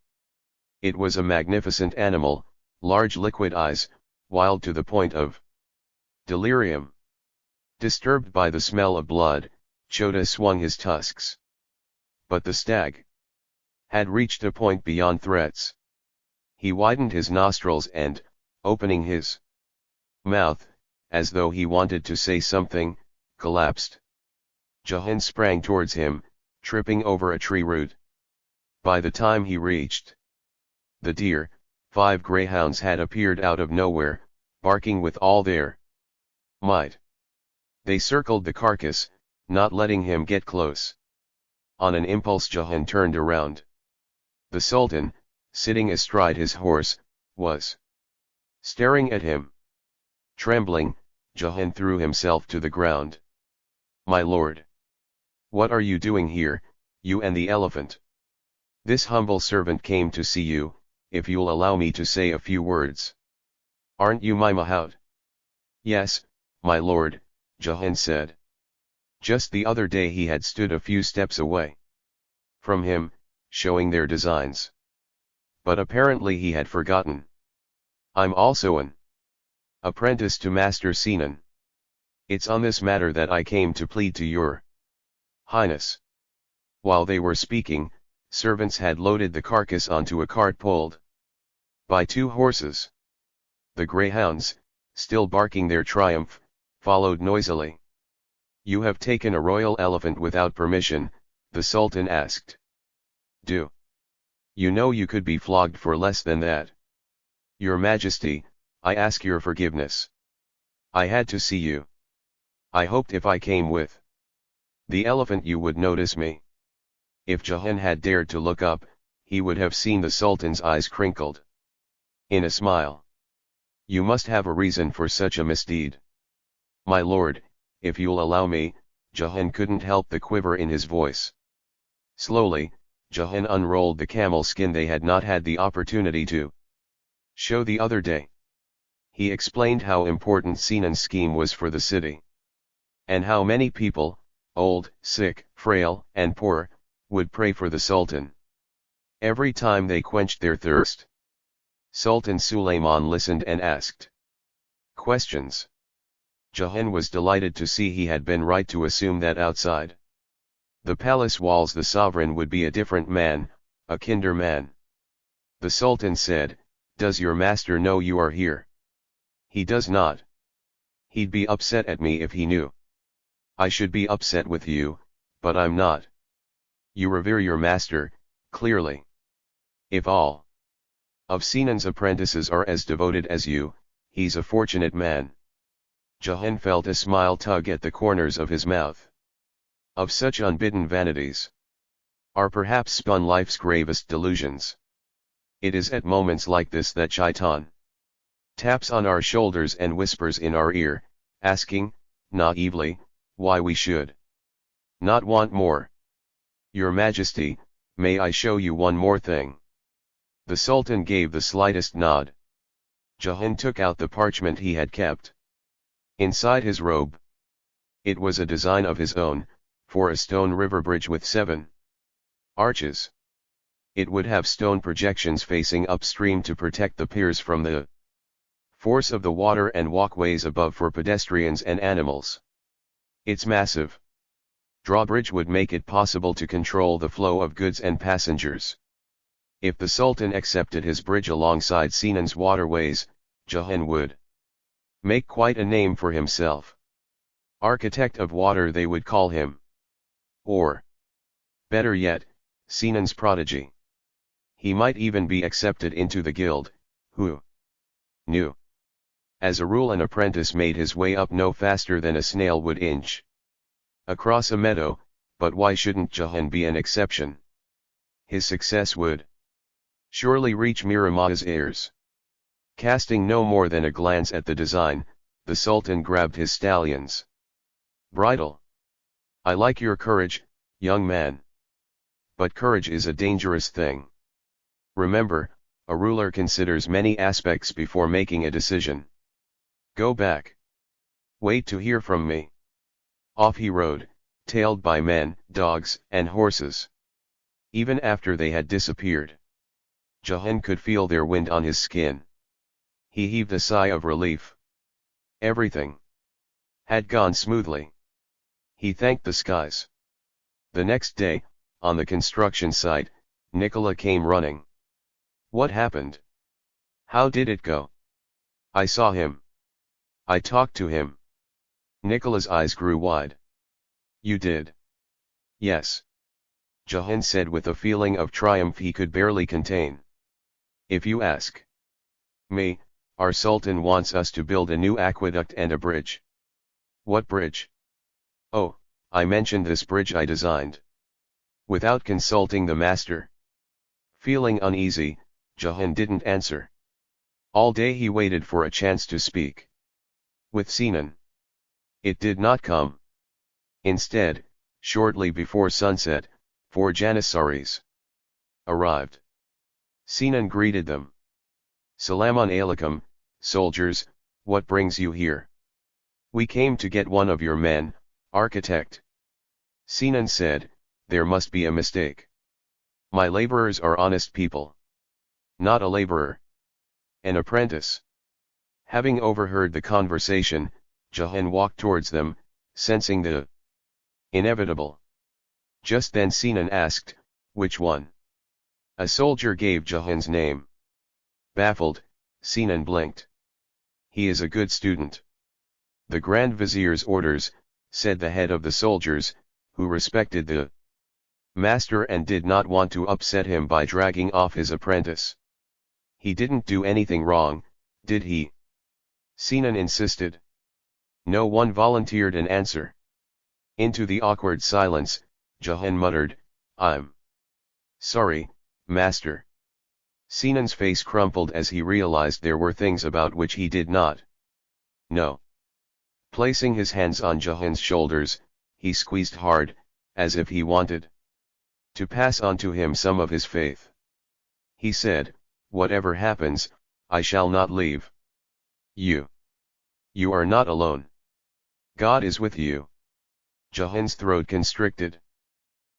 It was a magnificent animal, large liquid eyes, wild to the point of delirium. Disturbed by the smell of blood, Chota swung his tusks. But the stag had reached a point beyond threats. He widened his nostrils and, opening his mouth, as though he wanted to say something, collapsed. Jahan sprang towards him, tripping over a tree root. By the time he reached the deer, 5 greyhounds had appeared out of nowhere, barking with all their might. They circled the carcass, not letting him get close. On an impulse Jahan turned around. The Sultan, sitting astride his horse, was staring at him. Trembling, Jahan threw himself to the ground. "My lord! What are you doing here, you and the elephant? This humble servant came to see you, if you'll allow me to say a few words." "Aren't you my mahout?" "Yes, my lord," Jahan said. Just the other day he had stood a few steps away from him, showing their designs. But apparently he had forgotten. "I'm also an apprentice to Master Sinan. It's on this matter that I came to plead to your Highness." While they were speaking, servants had loaded the carcass onto a cart pulled by 2 horses. The greyhounds, still barking their triumph, followed noisily. "You have taken a royal elephant without permission," the Sultan asked. "Do you know you could be flogged for less than that?" "Your Majesty, I ask your forgiveness. I had to see you. I hoped if I came with the elephant you would notice me." If Jahan had dared to look up, he would have seen the Sultan's eyes crinkled in a smile. "You must have a reason for such a misdeed." "My lord, if you'll allow me," Jahan couldn't help the quiver in his voice. Slowly, Jahan unrolled the camel skin they had not had the opportunity to show the other day. He explained how important Sinan's scheme was for the city, and how many people, old, sick, frail, and poor, would pray for the Sultan every time they quenched their thirst. Sultan Sulayman listened and asked questions. Jahan was delighted to see he had been right to assume that outside the palace walls the sovereign would be a different man, a kinder man. The Sultan said, "Does your master know you are here?" "He does not. He'd be upset at me if he knew." "I should be upset with you, but I'm not." "You revere your master, clearly. If all of Sinan's apprentices are as devoted as you, he's a fortunate man." Jahan felt a smile tug at the corners of his mouth. Of such unbidden vanities are perhaps spun life's gravest delusions. It is at moments like this that Shaitan taps on our shoulders and whispers in our ear, asking, naively, why we should not want more. "Your Majesty, may I show you one more thing?" The Sultan gave the slightest nod. Jahan took out the parchment he had kept inside his robe. It was a design of his own, for a stone river bridge with 7 arches. It would have stone projections facing upstream to protect the piers from the force of the water and walkways above for pedestrians and animals. Its massive drawbridge would make it possible to control the flow of goods and passengers. If the Sultan accepted his bridge alongside Sinan's waterways, Jahan would make quite a name for himself. Architect of water they would call him. Or, better yet, Sinan's prodigy. He might even be accepted into the guild. Who knew? As a rule, an apprentice made his way up no faster than a snail would inch across a meadow, but why shouldn't Jahan be an exception? His success would surely reach Miramah's ears. Casting no more than a glance at the design, the Sultan grabbed his stallion's bridle. I like your courage, young man. But courage is a dangerous thing. Remember, a ruler considers many aspects before making a decision. Go back. Wait to hear from me. Off he rode, tailed by men, dogs, and horses. Even after they had disappeared, Jahan could feel their wind on his skin. He heaved a sigh of relief. Everything had gone smoothly. He thanked the skies. The next day, on the construction site, Nicola came running. What happened? How did it go? I saw him. I talked to him. Nicola's eyes grew wide. You did? Yes. Jahan said with a feeling of triumph he could barely contain. If you ask me, our Sultan wants us to build a new aqueduct and a bridge. What bridge? Oh, I mentioned this bridge I designed. Without consulting the master. Feeling uneasy, Jahan didn't answer. All day he waited for a chance to speak with Sinan. It did not come. Instead, shortly before sunset, 4 Janissaries arrived. Sinan greeted them. Salaam alaikum, soldiers, what brings you here? We came to get one of your men, architect. Sinan said, there must be a mistake. My laborers are honest people. Not a laborer. An apprentice. Having overheard the conversation, Jahan walked towards them, sensing the inevitable. Just then Sinan asked, which one? A soldier gave Jahan's name. Baffled, Sinan blinked. He is a good student. The Grand Vizier's orders, said the head of the soldiers, who respected the master and did not want to upset him by dragging off his apprentice. He didn't do anything wrong, did he? Sinan insisted. No one volunteered an answer. Into the awkward silence, Jahan muttered, I'm sorry, master. Sinan's face crumpled as he realized there were things about which he did not know. Placing his hands on Jahan's shoulders, he squeezed hard, as if he wanted to pass on to him some of his faith. He said, whatever happens, I shall not leave you. You are not alone. God is with you. Jahan's throat constricted.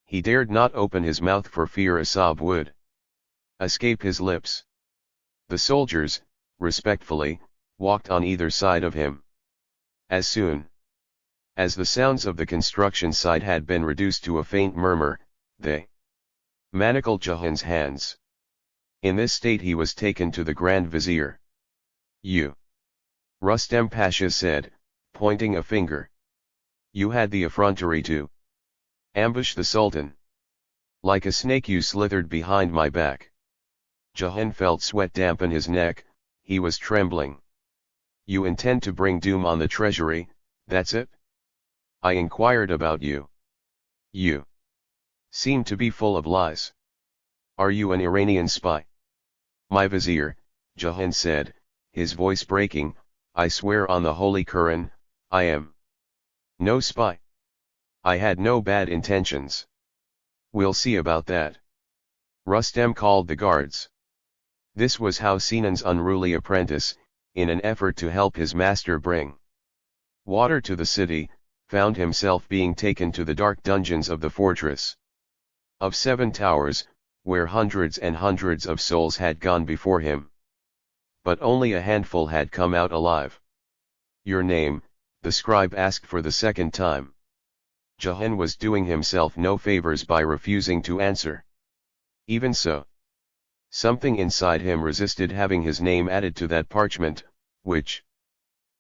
He dared not open his mouth for fear a sob would escape his lips. The soldiers, respectfully, walked on either side of him. As soon as the sounds of the construction site had been reduced to a faint murmur, they manacled Jahan's hands. In this state he was taken to the Grand Vizier. You, Rustem Pasha said, pointing a finger. You had the effrontery to ambush the Sultan. Like a snake you slithered behind my back. Jahan felt sweat dampen his neck, he was trembling. You intend to bring doom on the treasury, that's it? I inquired about you. You seem to be full of lies. Are you an Iranian spy? My vizier, Jahan said, his voice breaking, I swear on the Holy Quran, I am no spy. I had no bad intentions. We'll see about that. Rustem called the guards. This was how Sinan's unruly apprentice, in an effort to help his master bring water to the city, found himself being taken to the dark dungeons of the fortress of 7 towers, where hundreds and hundreds of souls had gone before him. But only a handful had come out alive. Your name, the scribe asked for the second time. Jahan was doing himself no favors by refusing to answer. Even so, something inside him resisted having his name added to that parchment, which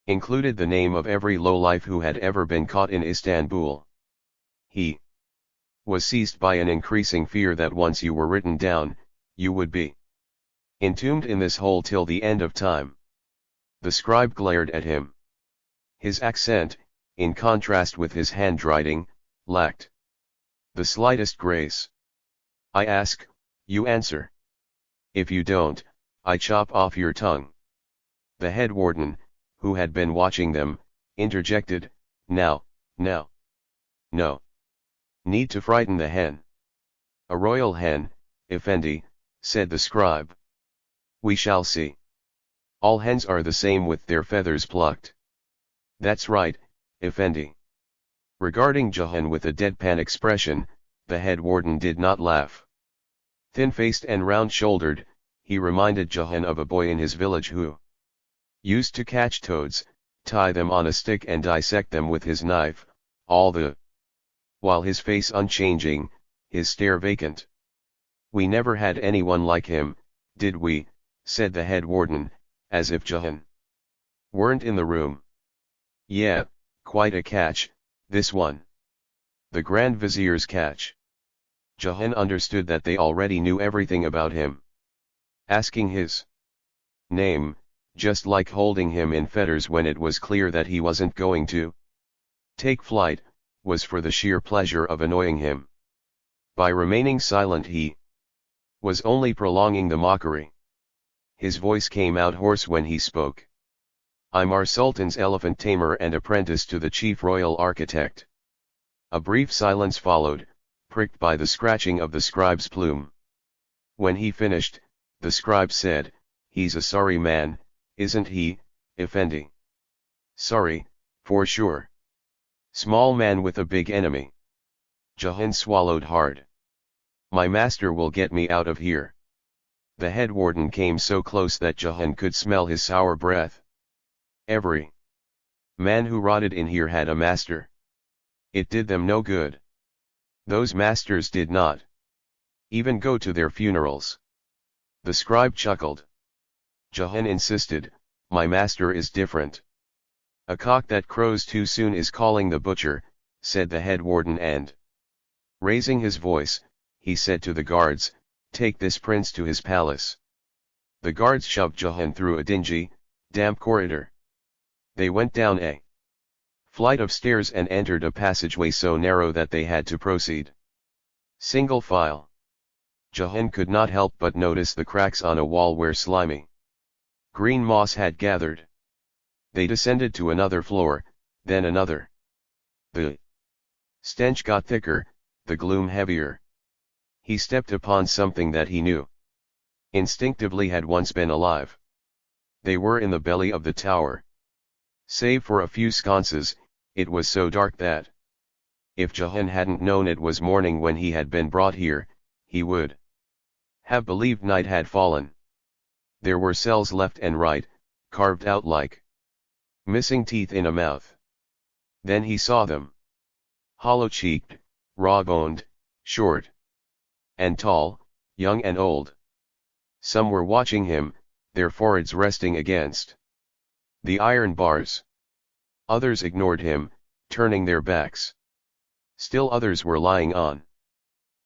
included the name of every lowlife who had ever been caught in Istanbul. He was seized by an increasing fear that once you were written down, you would be entombed in this hole till the end of time. The scribe glared at him. His accent, in contrast with his handwriting, lacked the slightest grace. I ask, you answer. If you don't, I chop off your tongue. The head warden, who had been watching them, interjected, now. No. Need to frighten the hen. A royal hen, Effendi, said the scribe. We shall see. All hens are the same with their feathers plucked. That's right, Effendi. Regarding Jahan with a deadpan expression, the head warden did not laugh. Thin-faced and round-shouldered, he reminded Jahan of a boy in his village who used to catch toads, tie them on a stick and dissect them with his knife, all the while his face unchanging, his stare vacant. We never had anyone like him, did we? Said the head warden, as if Jahan weren't in the room. Yeah, quite a catch, this one. The Grand Vizier's catch. Jahan understood that they already knew everything about him. Asking his name, just like holding him in fetters when it was clear that he wasn't going to take flight, was for the sheer pleasure of annoying him. By remaining silent he was only prolonging the mockery. His voice came out hoarse when he spoke. I'm our Sultan's elephant tamer and apprentice to the chief royal architect. A brief silence followed, pricked by the scratching of the scribe's plume. When he finished, the scribe said, he's a sorry man, isn't he, Effendi? Sorry, for sure. Small man with a big enemy. Jahan swallowed hard. My master will get me out of here. The head warden came so close that Jahan could smell his sour breath. Every man who rotted in here had a master. It did them no good. Those masters did not even go to their funerals. The scribe chuckled. Jahan insisted, my master is different. A cock that crows too soon is calling the butcher, said the head warden, and raising his voice, he said to the guards, take this prince to his palace. The guards shoved Jahan through a dingy, damp corridor. They went down a flight of stairs and entered a passageway so narrow that they had to proceed single file. Jahan could not help but notice the cracks on a wall where slimy green moss had gathered. They descended to another floor, then another. The stench got thicker, the gloom heavier. He stepped upon something that he knew instinctively had once been alive. They were in the belly of the tower. Save for a few sconces, it was so dark that if Jahan hadn't known it was morning when he had been brought here, he would have believed night had fallen. There were cells left and right, carved out like missing teeth in a mouth. Then he saw them. Hollow-cheeked, raw-boned, short and tall, young and old. Some were watching him, their foreheads resting against the iron bars. Others ignored him, turning their backs. Still others were lying on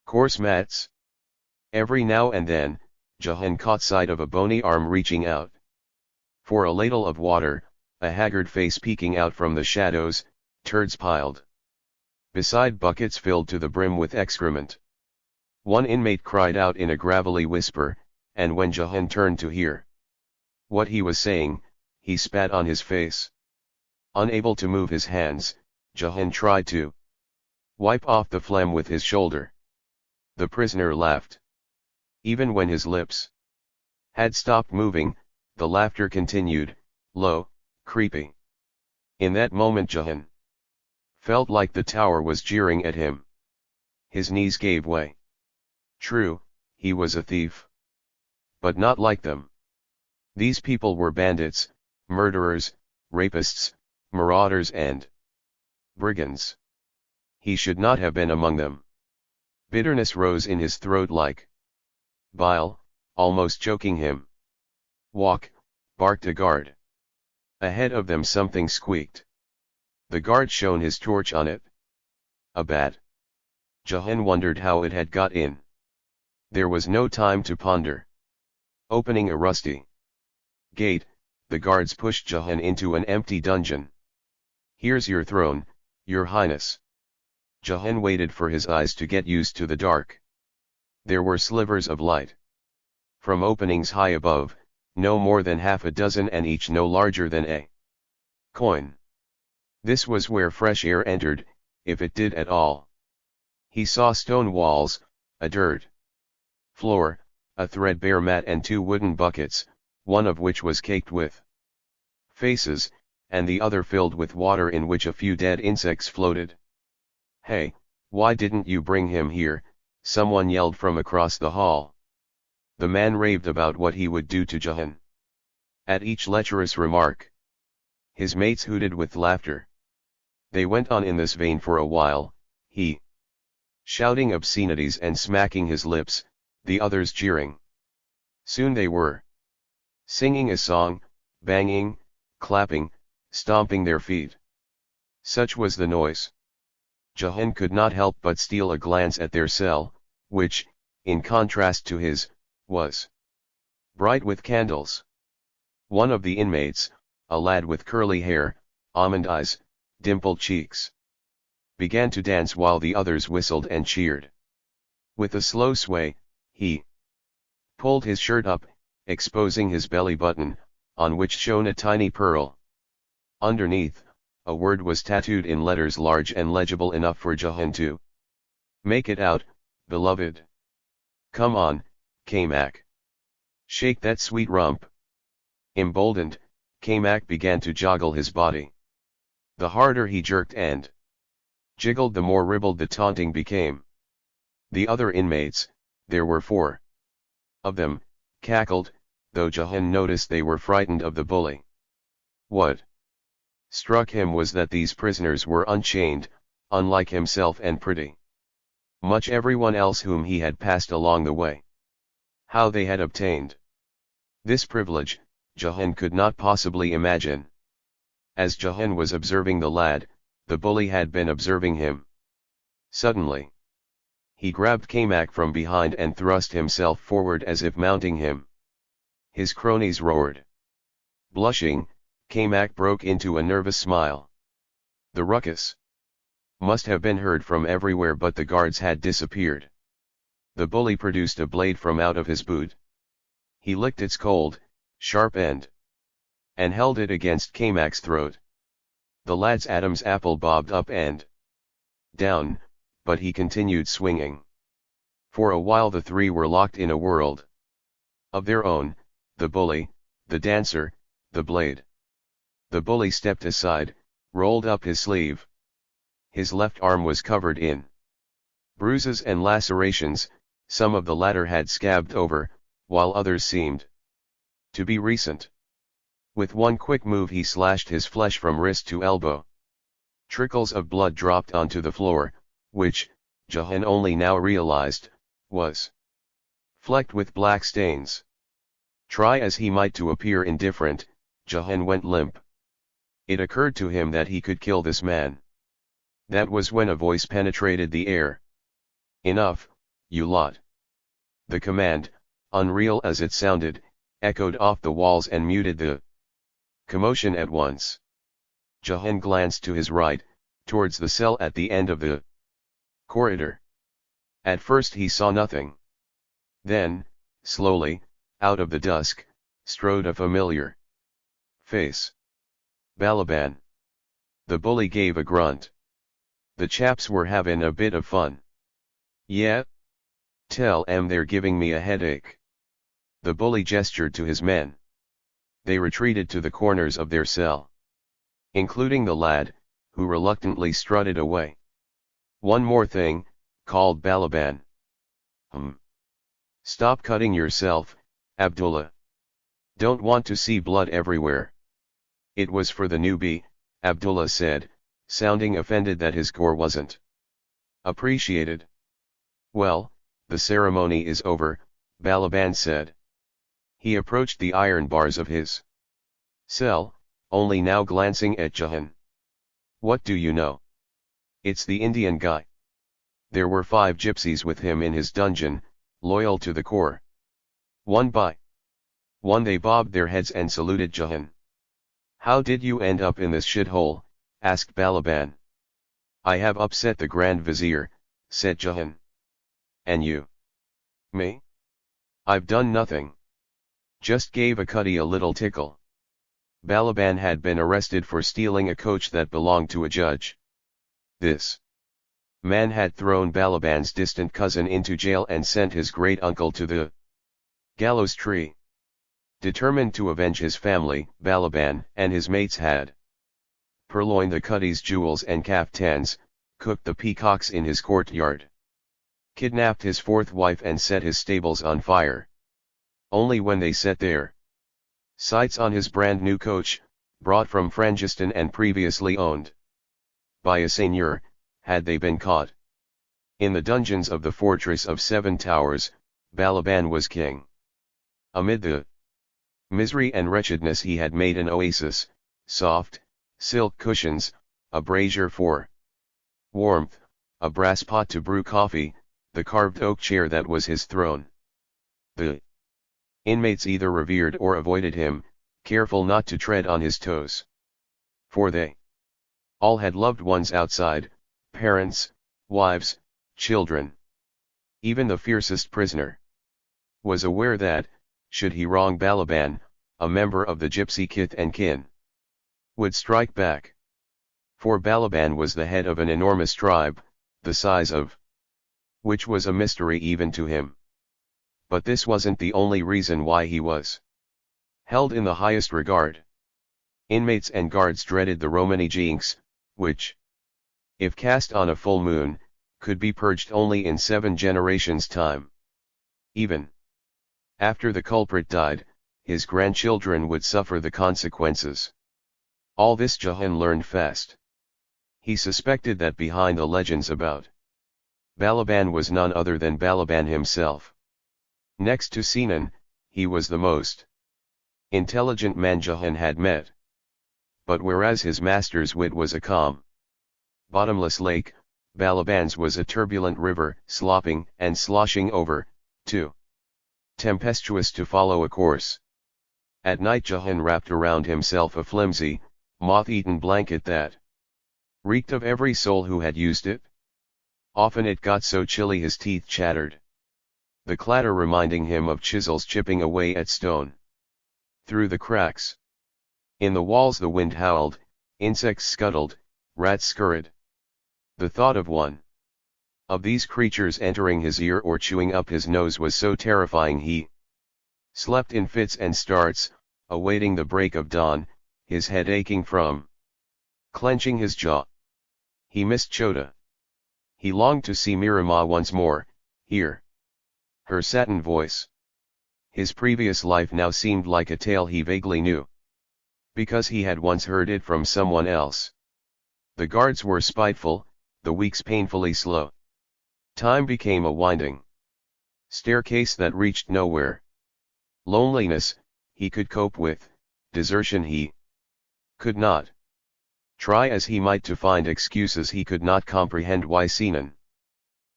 coarse mats. Every now and then, Jahan caught sight of a bony arm reaching out for a ladle of water, a haggard face peeking out from the shadows, turds piled beside buckets filled to the brim with excrement. One inmate cried out in a gravelly whisper, and when Jahan turned to hear what he was saying, he spat on his face. Unable to move his hands, Jahan tried to wipe off the phlegm with his shoulder. The prisoner laughed. Even when his lips had stopped moving, the laughter continued, low, creepy. In that moment Jahan felt like the tower was jeering at him. His knees gave way. True, he was a thief. But not like them. These people were bandits, murderers, rapists, marauders and brigands. He should not have been among them. Bitterness rose in his throat like bile, almost choking him. "Walk," barked a guard. Ahead of them something squeaked. The guard shone his torch on it. A bat. Jahan wondered how it had got in. There was no time to ponder. Opening a rusty gate, the guards pushed Jahan into an empty dungeon. "Here's your throne, your highness." Jahan waited for his eyes to get used to the dark. There were slivers of light from openings high above, no more than half a dozen and each no larger than a coin. This was where fresh air entered, if it did at all. He saw stone walls, a dirt floor, a threadbare mat and two wooden buckets, one of which was caked with faces, and the other filled with water in which a few dead insects floated. "Hey, why didn't you bring him here?" someone yelled from across the hall. The man raved about what he would do to Jahan. At each lecherous remark, his mates hooted with laughter. They went on in this vein for a while, he shouting obscenities and smacking his lips, the others cheering. Soon they were singing a song, banging, clapping, stomping their feet. Such was the noise. Jahan could not help but steal a glance at their cell, which, in contrast to his, was bright with candles. One of the inmates, a lad with curly hair, almond eyes, dimpled cheeks, began to dance while the others whistled and cheered. With a slow sway, he pulled his shirt up, exposing his belly button, on which shone a tiny pearl. Underneath, a word was tattooed in letters large and legible enough for Jahan to make it out: "Beloved." "Come on, Kamak. Shake that sweet rump." Emboldened, Kamak began to joggle his body. The harder he jerked and jiggled, the more ribald the taunting became. The other inmates, there were 4 of them, cackled, though Jahan noticed they were frightened of the bully. What struck him was that these prisoners were unchained, unlike himself, and pretty much everyone else whom he had passed along the way. How they had obtained this privilege, Jahan could not possibly imagine. As Jahan was observing the lad, the bully had been observing him. Suddenly, he grabbed Kamak from behind and thrust himself forward as if mounting him. His cronies roared. Blushing, Kamak broke into a nervous smile. The ruckus must have been heard from everywhere, but the guards had disappeared. The bully produced a blade from out of his boot. He licked its cold, sharp end and held it against Kamak's throat. The lad's Adam's apple bobbed up and down, but he continued swinging. For a while the three were locked in a world of their own: the bully, the dancer, the blade. The bully stepped aside, rolled up his sleeve. His left arm was covered in bruises and lacerations, some of the latter had scabbed over, while others seemed to be recent. With one quick move he slashed his flesh from wrist to elbow. Trickles of blood dropped onto the floor, which, Jahan only now realized, was flecked with black stains. Try as he might to appear indifferent, Jahan went limp. It occurred to him that he could kill this man. That was when a voice penetrated the air. "Enough, you lot." The command, unreal as it sounded, echoed off the walls and muted the commotion at once. Jahan glanced to his right, towards the cell at the end of the corridor. At first he saw nothing. Then, slowly, out of the dusk, strode a familiar face. Balaban. The bully gave a grunt. "The chaps were having a bit of fun." "Yeah? Tell 'em they're giving me a headache." The bully gestured to his men. They retreated to the corners of their cell, including the lad, who reluctantly strutted away. "One more thing," called Balaban. Stop cutting yourself, Abdullah. Don't want to see blood everywhere." "It was for the newbie," Abdullah said, sounding offended that his gore wasn't Appreciated. Well, the ceremony is over, Balaban said. He approached the iron bars of his cell, only now glancing at Jahan. What do you know? It's the Indian guy. There were 5 gypsies with him in his dungeon, loyal to the core. One by one they bobbed their heads and saluted Jahan. How did you end up in this shithole? Asked Balaban. I have upset the Grand Vizier, said Jahan. And you? Me? I've done nothing. Just gave a cutty a little tickle. Balaban had been arrested for stealing a coach that belonged to a judge. This man had thrown Balaban's distant cousin into jail and sent his great uncle to the gallows tree. Determined to avenge his family, Balaban and his mates had purloined the cutty's jewels and caftans, cooked the peacocks in his courtyard, kidnapped his 4th wife and set his stables on fire. Only when they set their sights on his brand new coach, brought from Frangiston and previously owned by a seigneur, had they been caught. In the dungeons of the Fortress of 7 Towers, Balaban was king. Amid the misery and wretchedness he had made an oasis, soft, silk cushions, a brazier for warmth, a brass pot to brew coffee, the carved oak chair that was his throne. The inmates either revered or avoided him, careful not to tread on his toes. For they all had loved ones outside, parents, wives, children. Even the fiercest prisoner was aware that, should he wrong Balaban, a member of the gypsy kith and kin would strike back. For Balaban was the head of an enormous tribe, the size of which was a mystery even to him. But this wasn't the only reason why he was held in the highest regard. Inmates and guards dreaded the Romany jinx, which, if cast on a full moon, could be purged only in 7 generations' time. Even after the culprit died, his grandchildren would suffer the consequences. All this Jahan learned fast. He suspected that behind the legends about Balaban was none other than Balaban himself. Next to Sinan, he was the most intelligent man Jahan had met. But whereas his master's wit was a calm, bottomless lake, Balaban's was a turbulent river, slopping and sloshing over, too tempestuous to follow a course. At night Jahan wrapped around himself a flimsy, moth-eaten blanket that reeked of every soul who had used it. Often it got so chilly his teeth chattered, the clatter reminding him of chisels chipping away at stone. Through the cracks in the walls the wind howled, insects scuttled, rats scurried. The thought of one of these creatures entering his ear or chewing up his nose was so terrifying he slept in fits and starts, awaiting the break of dawn, his head aching from clenching his jaw. He missed Chota. He longed to see Mirama once more, hear her satin voice. His previous life now seemed like a tale he vaguely knew, because he had once heard it from someone else. The guards were spiteful, the weeks painfully slow. Time became a winding staircase that reached nowhere. Loneliness, he could cope with; desertion he could not. Try as he might to find excuses, he could not comprehend why Sinan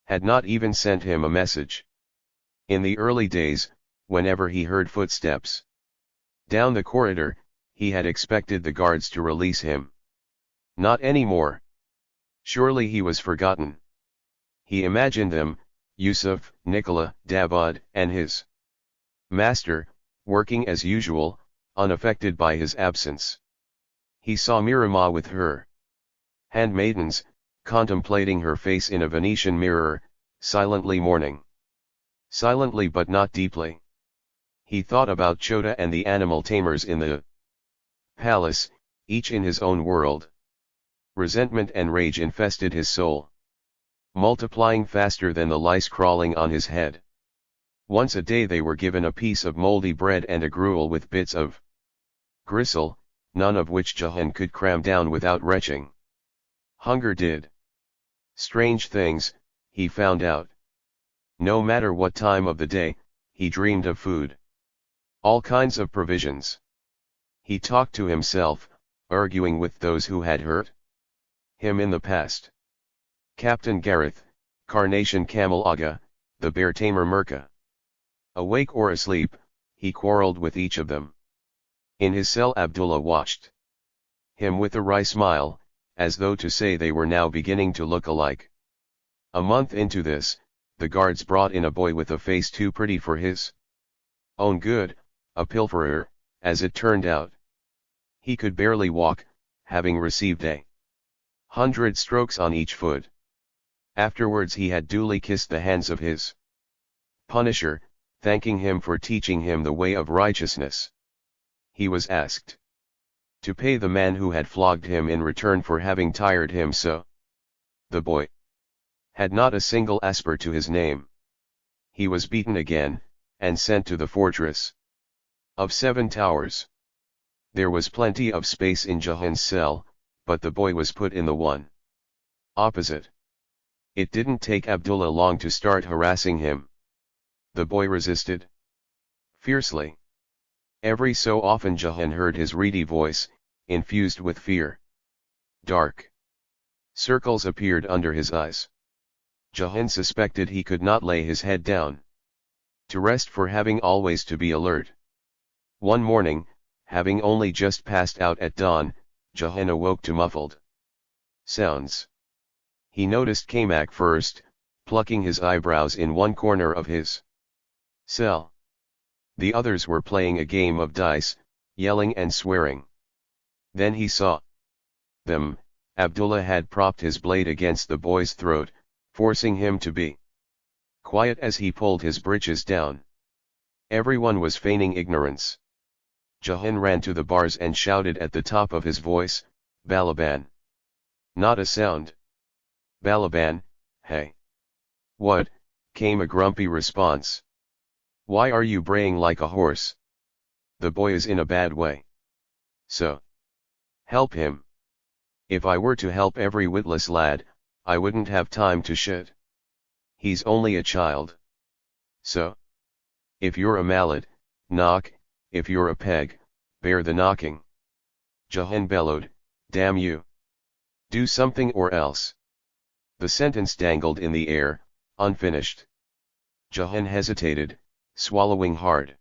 had not even sent him a message. In the early days, whenever he heard footsteps down the corridor, he had expected the guards to release him. Not anymore. Surely he was forgotten. He imagined them, Yusuf, Nicola, Davud, and his master, working as usual, unaffected by his absence. He saw Mirama with her handmaidens, contemplating her face in a Venetian mirror, silently mourning. Silently but not deeply. He thought about Chota and the animal tamers in the palace, each in his own world. Resentment and rage infested his soul, multiplying faster than the lice crawling on his head. Once a day they were given a piece of moldy bread and a gruel with bits of gristle, none of which Jahan could cram down without retching. Hunger did strange things, he found out. No matter what time of the day, he dreamed of food. All kinds of provisions. He talked to himself, arguing with those who had hurt him in the past. Captain Gareth, Carnation Camel Aga, the bear tamer Merca. Awake or asleep, he quarreled with each of them. In his cell Abdullah watched him with a wry smile, as though to say they were now beginning to look alike. A month into this, the guards brought in a boy with a face too pretty for his own good, a pilferer, as it turned out. He could barely walk, having received 100 strokes on each foot. Afterwards he had duly kissed the hands of his punisher, thanking him for teaching him the way of righteousness. He was asked to pay the man who had flogged him in return for having tired him so. The boy had not a single asper to his name. He was beaten again, and sent to the fortress of 7 towers. There was plenty of space in Jahan's cell, but the boy was put in the one opposite. It didn't take Abdullah long to start harassing him. The boy resisted fiercely. Every so often Jahan heard his reedy voice, infused with fear. Dark circles appeared under his eyes. Jahan suspected he could not lay his head down to rest for having always to be alert. One morning, having only just passed out at dawn, Jahan awoke to muffled sounds. He noticed Kamak first, plucking his eyebrows in one corner of his cell. The others were playing a game of dice, yelling and swearing. Then he saw them. Abdullah had propped his blade against the boy's throat, forcing him to be quiet as he pulled his breeches down. Everyone was feigning ignorance. Jahan ran to the bars and shouted at the top of his voice, "Balaban!" Not a sound. "Balaban, hey!" "What?" came a grumpy response. "Why are you braying like a horse?" "The boy is in a bad way." "So help him." "If I were to help every witless lad, I wouldn't have time to shit." "He's only a child." "So? If you're a mallet, knock, if you're a peg, bear the knocking." Jahan bellowed, "Damn you! Do something or else." The sentence dangled in the air, unfinished. Jahan hesitated, swallowing hard.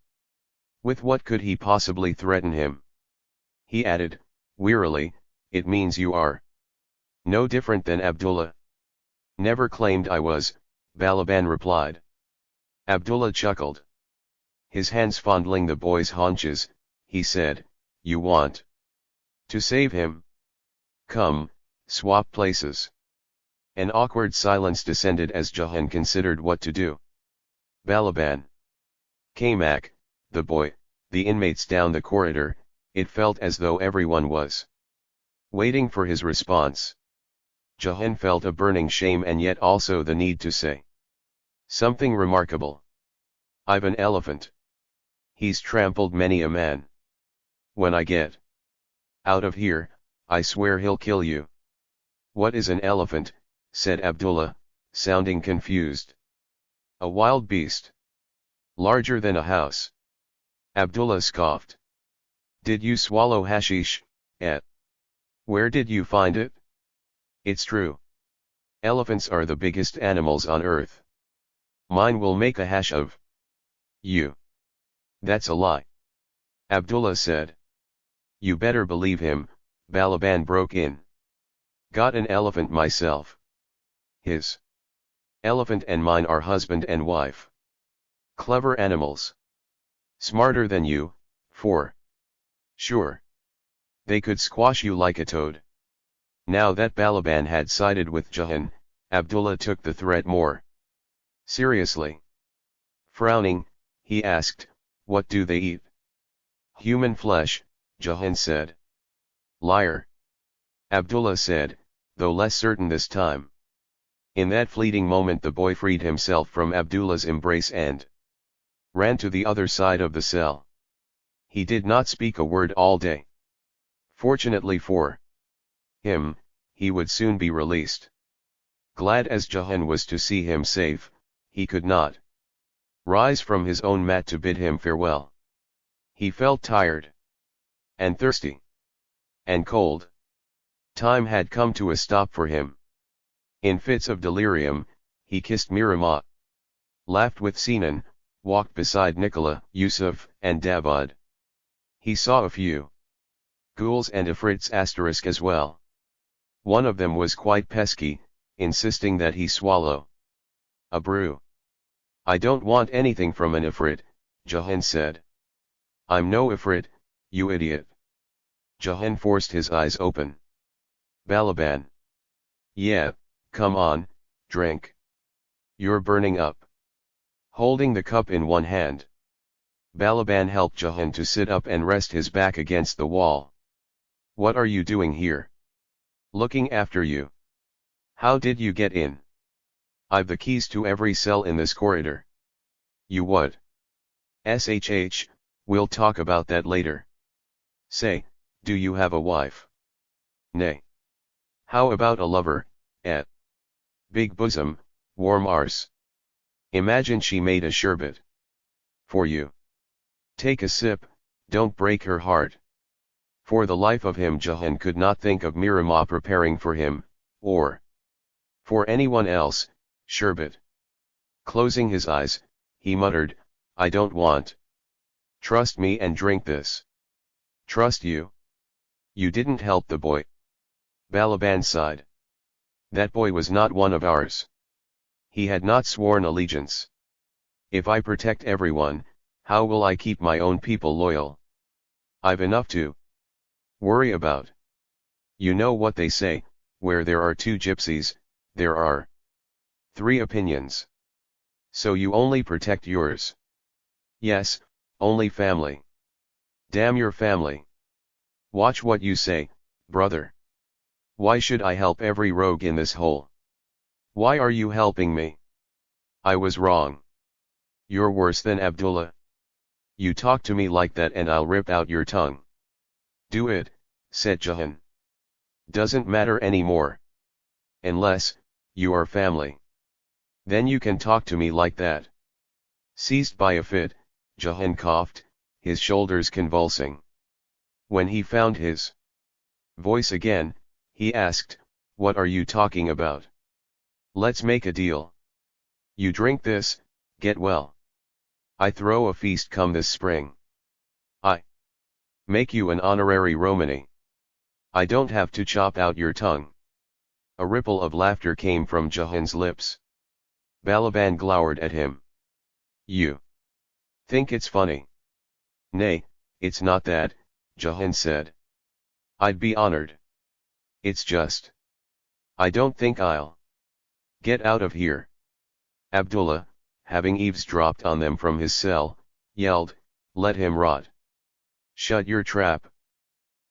With what could he possibly threaten him? He added, wearily, "It means you are no different than Abdullah." "Never claimed I was," Balaban replied. Abdullah chuckled. His hands fondling the boy's haunches, he said, "You want to save him? Come, swap places." An awkward silence descended as Jahan considered what to do. Balaban, Kamak, the boy, the inmates down the corridor, it felt as though everyone was waiting for his response. Jahan felt a burning shame and yet also the need to say something remarkable. "I've an elephant. He's trampled many a man. When I get out of here, I swear he'll kill you." "What is an elephant?" said Abdullah, sounding confused. "A wild beast. Larger than a house." Abdullah scoffed. "Did you swallow hashish, eh? Where did you find it?" "It's true. Elephants are the biggest animals on earth. Mine will make a hash of you." "That's a lie," Abdullah said. "You better believe him," Balaban broke in. "Got an elephant myself. His elephant and mine are husband and wife. Clever animals. Smarter than you, for sure. They could squash you like a toad." Now that Balaban had sided with Jahan, Abdullah took the threat more seriously. Frowning, he asked, "What do they eat?" "Human flesh," Jahan said. "Liar," Abdullah said, though less certain this time. In that fleeting moment the boy freed himself from Abdullah's embrace and ran to the other side of the cell. He did not speak a word all day. Fortunately for him, he would soon be released. Glad as Jahan was to see him safe, he could not rise from his own mat to bid him farewell. He felt tired, and thirsty, and cold. Time had come to a stop for him. In fits of delirium, he kissed Mirama, laughed with Sinan, walked beside Nicola, Yusuf, and Davad. He saw a few ghouls and ifrits asterisk as well. One of them was quite pesky, insisting that he swallow a brew. I don't want anything from an ifrit, Jahan said. I'm no ifrit, you idiot. Jahan forced his eyes open. Balaban. Yeah, come on, drink. You're burning up. Holding the cup in one hand, Balaban helped Jahan to sit up and rest his back against the wall. What are you doing here? Looking after you. How did you get in? I've the keys to every cell in this corridor. You what? SHH, we'll talk about that later. Say, do you have a wife? Nay. How about a lover, eh? Big bosom, warm arse. Imagine she made a sherbet for you. Take a sip, don't break her heart. For the life of him Jahan could not think of Mirama preparing for him, or for anyone else, sherbet. Closing his eyes, he muttered, I don't want. Trust me and drink this. Trust you? You didn't help the boy. Balaban sighed. That boy was not one of ours. He had not sworn allegiance. If I protect everyone, how will I keep my own people loyal? I've enough to worry about. You know what they say, where there are two gypsies, there are three opinions. So you only protect yours. Yes, only family. Damn your family. Watch what you say, brother. Why should I help every rogue in this hole? Why are you helping me? I was wrong. You're worse than Abdullah. You talk to me like that and I'll rip out your tongue. Do it, said Jahan. Doesn't matter anymore. Unless, you are family. Then you can talk to me like that. Seized by a fit, Jahan coughed, his shoulders convulsing. When he found his voice again, he asked, what are you talking about? Let's make a deal. You drink this, get well. I throw a feast come this spring. I make you an honorary Romani. I don't have to chop out your tongue. A ripple of laughter came from Jahan's lips. Balaban glowered at him. You think it's funny? Nay, it's not that, Jahan said. I'd be honored. It's just, I don't think I'll get out of here. Abdullah, having eavesdropped on them from his cell, yelled, let him rot. Shut your trap.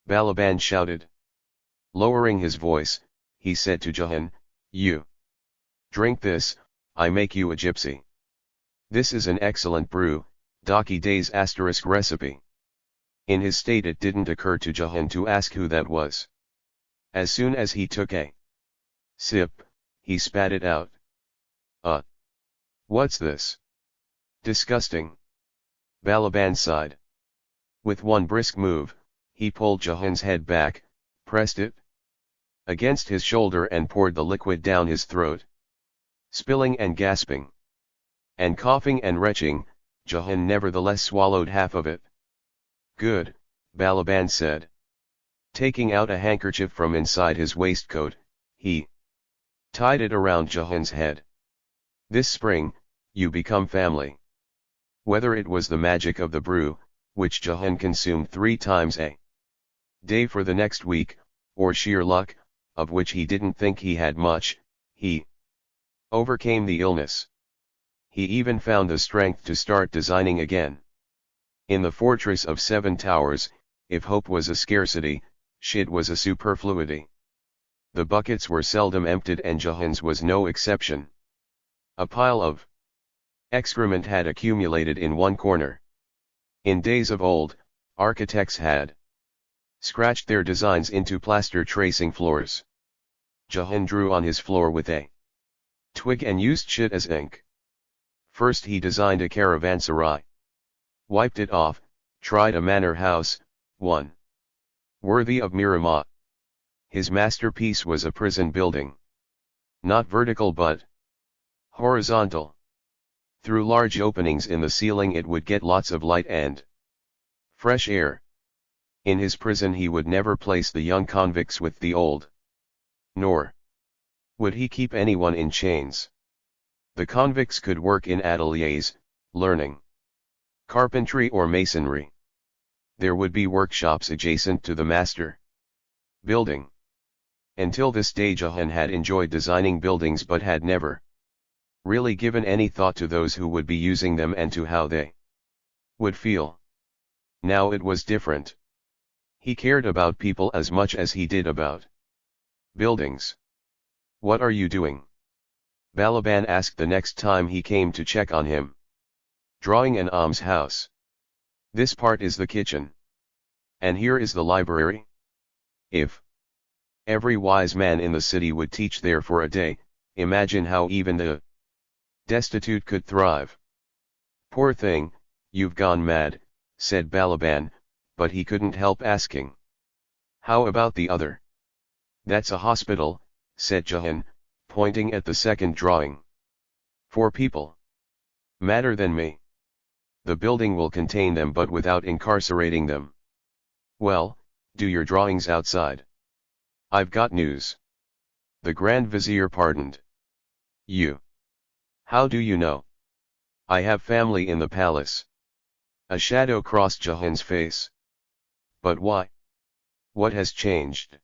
Balaban shouted. Lowering his voice, he said to Jahan, you drink this, I make you a gypsy. This is an excellent brew, Daki Day's asterisk recipe. In his state it didn't occur to Jahan to ask who that was. As soon as he took a sip, he spat it out. What's this? Disgusting. Balaban sighed. With one brisk move, he pulled Jahan's head back, pressed it against his shoulder and poured the liquid down his throat. Spilling and gasping, and coughing and retching, Jahan nevertheless swallowed half of it. Good, Balaban said. Taking out a handkerchief from inside his waistcoat, he tied it around Jahan's head. This spring, you become family. Whether it was the magic of the brew, which Jahan consumed 3 times a day for the next week, or sheer luck, of which he didn't think he had much, he overcame the illness. He even found the strength to start designing again. In the fortress of 7 towers, if hope was a scarcity, shit was a superfluity. The buckets were seldom emptied and Jahan's was no exception. A pile of excrement had accumulated in one corner. In days of old, architects had scratched their designs into plaster tracing floors. Jahan drew on his floor with a twig and used shit as ink. First he designed a caravanserai. Wiped it off, tried a manor house, one worthy of Miramah. His masterpiece was a prison building. Not vertical but horizontal. Through large openings in the ceiling it would get lots of light and fresh air. In his prison he would never place the young convicts with the old. Nor would he keep anyone in chains. The convicts could work in ateliers, learning carpentry or masonry. There would be workshops adjacent to the master building. Until this day Jahan had enjoyed designing buildings but had never really given any thought to those who would be using them and to how they would feel. Now it was different. He cared about people as much as he did about buildings. "What are you doing?" Balaban asked the next time he came to check on him. "Drawing an almshouse. This part is the kitchen. And here is the library. If every wise man in the city would teach there for a day, imagine how even the destitute could thrive." "Poor thing, you've gone mad," said Balaban, but he couldn't help asking, "How about the other?" "That's a hospital," said Jahan, pointing at the second drawing. "4 people. Madder than me. The building will contain them but without incarcerating them." "Well, do your drawings outside. I've got news." The Grand Vizier pardoned. "You? How do you know?" "I have family in the palace." A shadow crossed Jahan's face. "But why? What has changed?"